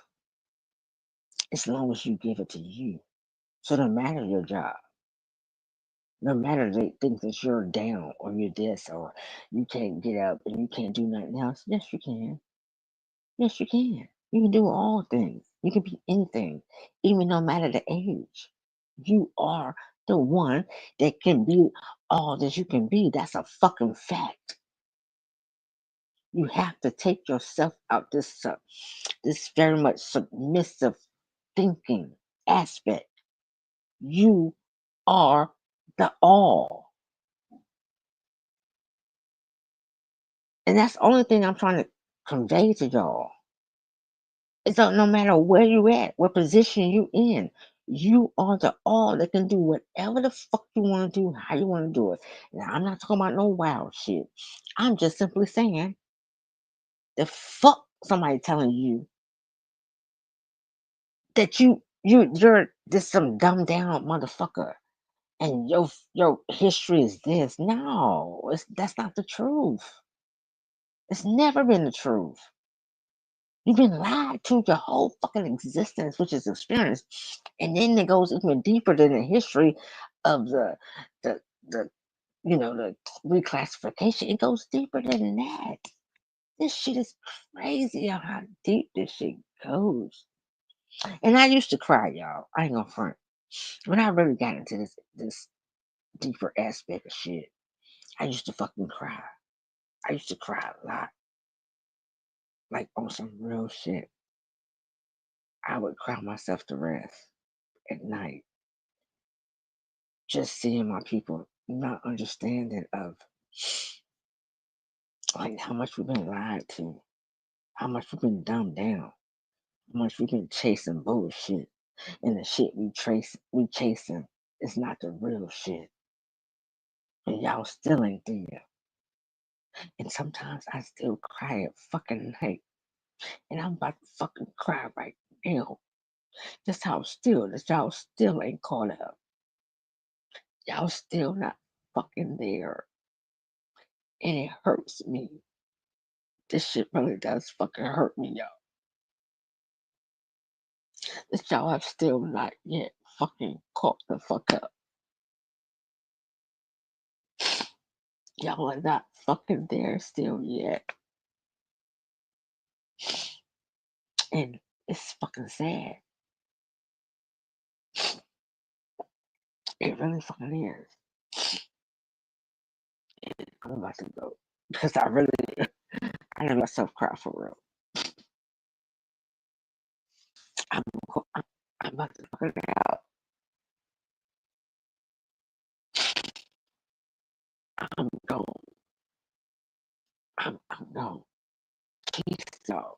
as long as you give it to you. So no matter your job, No matter they think that you're down or you're this or you can't get up and you can't do nothing else. Yes, you can. Yes, you can. You can do all things. You can be anything, even no matter the age. You are the one that can be all that you can be. That's a fucking fact. You have to take yourself out this very much submissive thinking aspect. You are the all. And that's the only thing I'm trying to convey to y'all. It's no matter where you at, what position you in, you are the all that can do whatever the fuck you want to do, how you want to do it. Now, I'm not talking about no wild shit. I'm just simply saying the fuck somebody telling you that you're just some dumbed down motherfucker and your history is this. No, that's not the truth. It's never been the truth. You've been lied to your whole fucking existence, which is experience. And then it goes even deeper than the history of the the the reclassification. It goes deeper than that. This shit is crazy how deep this shit goes. And I used to cry, y'all. I ain't gonna front. When I really got into this deeper aspect of shit, I used to fucking cry. I used to cry a lot. Like on some real shit. I would cry myself to rest at night. Just seeing my people not understanding of like how much we've been lied to, how much we've been dumbed down, how much we've been chasing bullshit, and the shit we chasing is not the real shit. And y'all still ain't there. And sometimes I still cry at fucking night. And I'm about to fucking cry right now. That's how still that y'all still ain't caught up. Y'all still not fucking there. And it hurts me. This shit really does fucking hurt me, y'all. That y'all have still not yet fucking caught the fuck up. Y'all are not fucking there still yet. And it's fucking sad. It really fucking is. I'm about to go. Because I let myself cry for real. I'm, I'm about to fucking out. I'm gone. I'm gone. Peace out.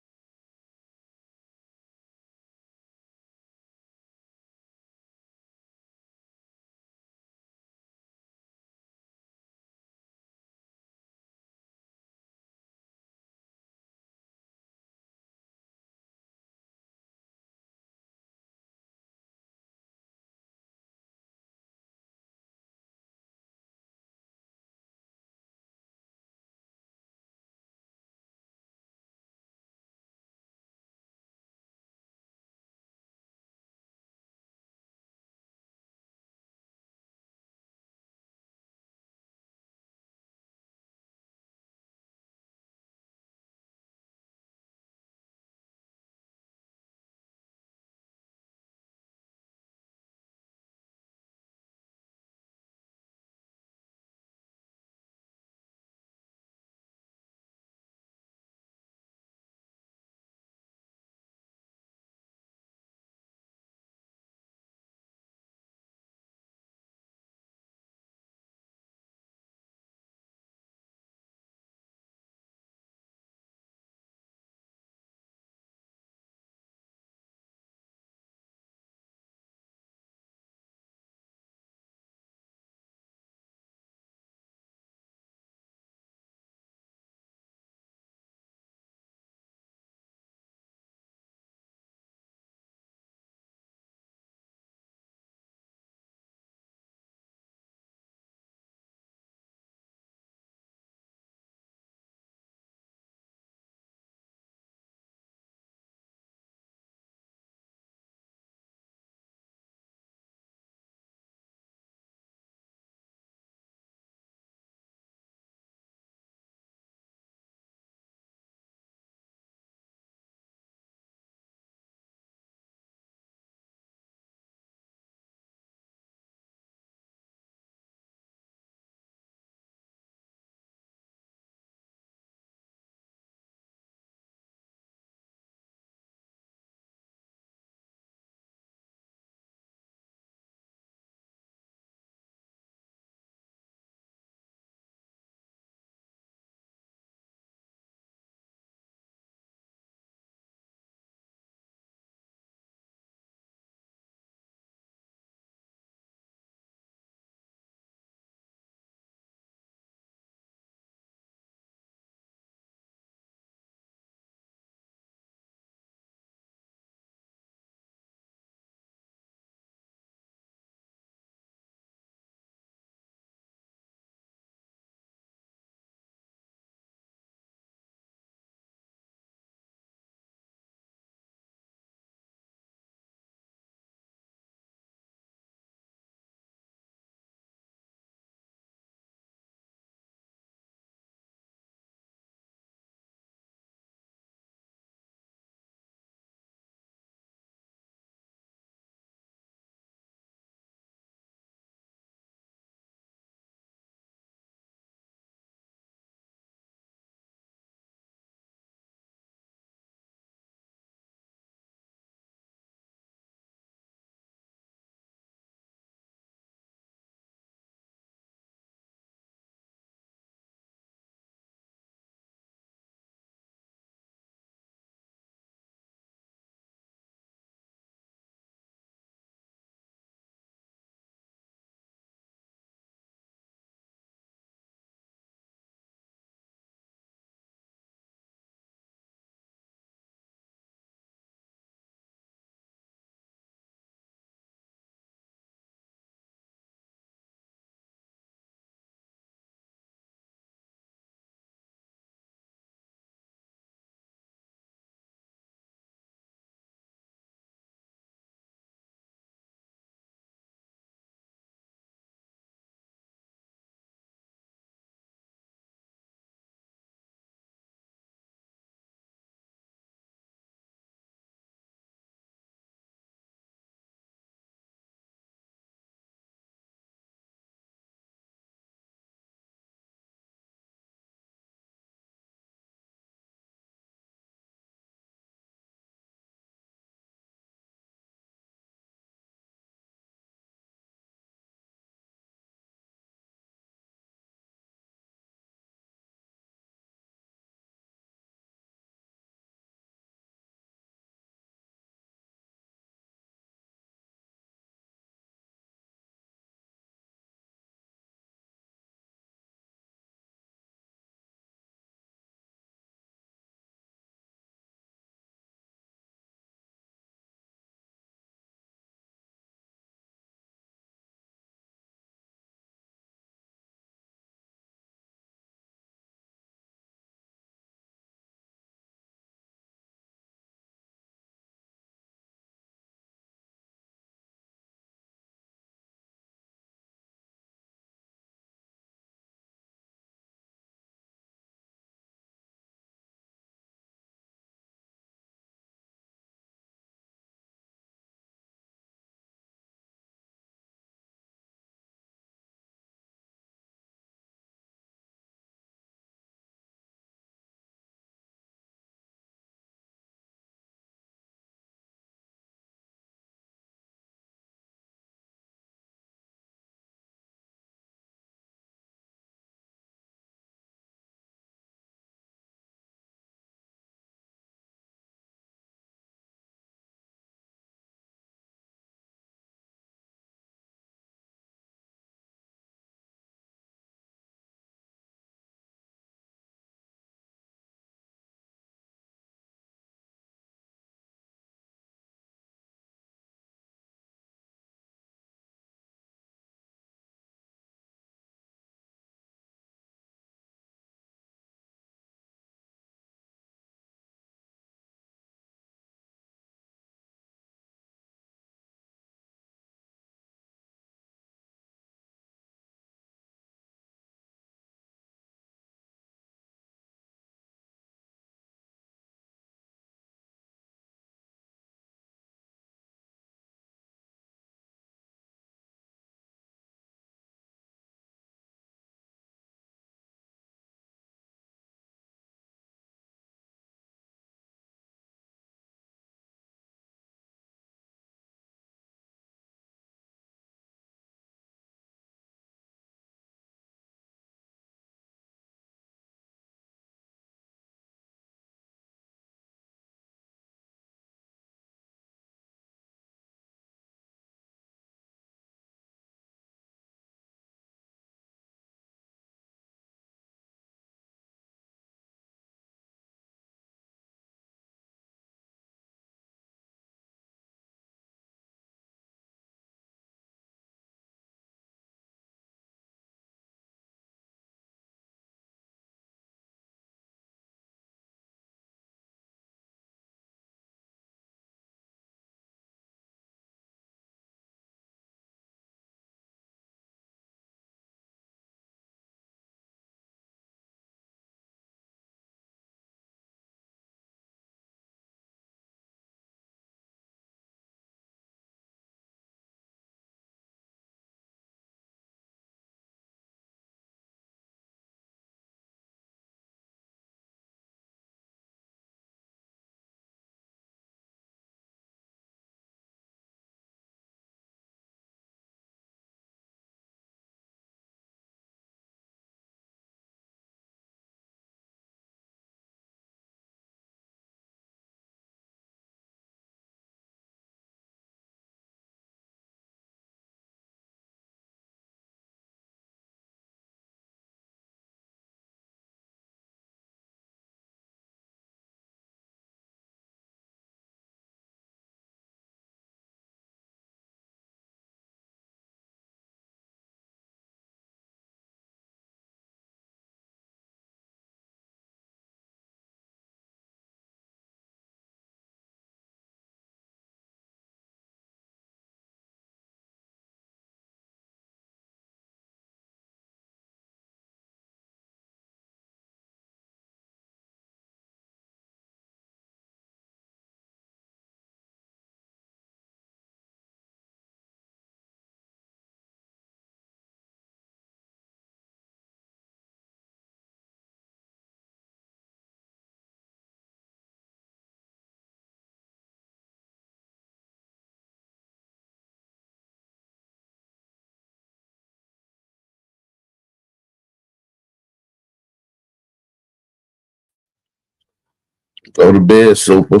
Go to bed, Super.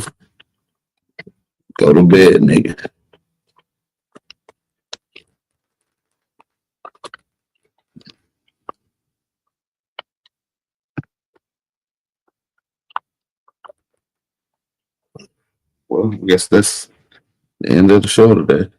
Go to bed, nigga. Well, I guess that's the end of the show today.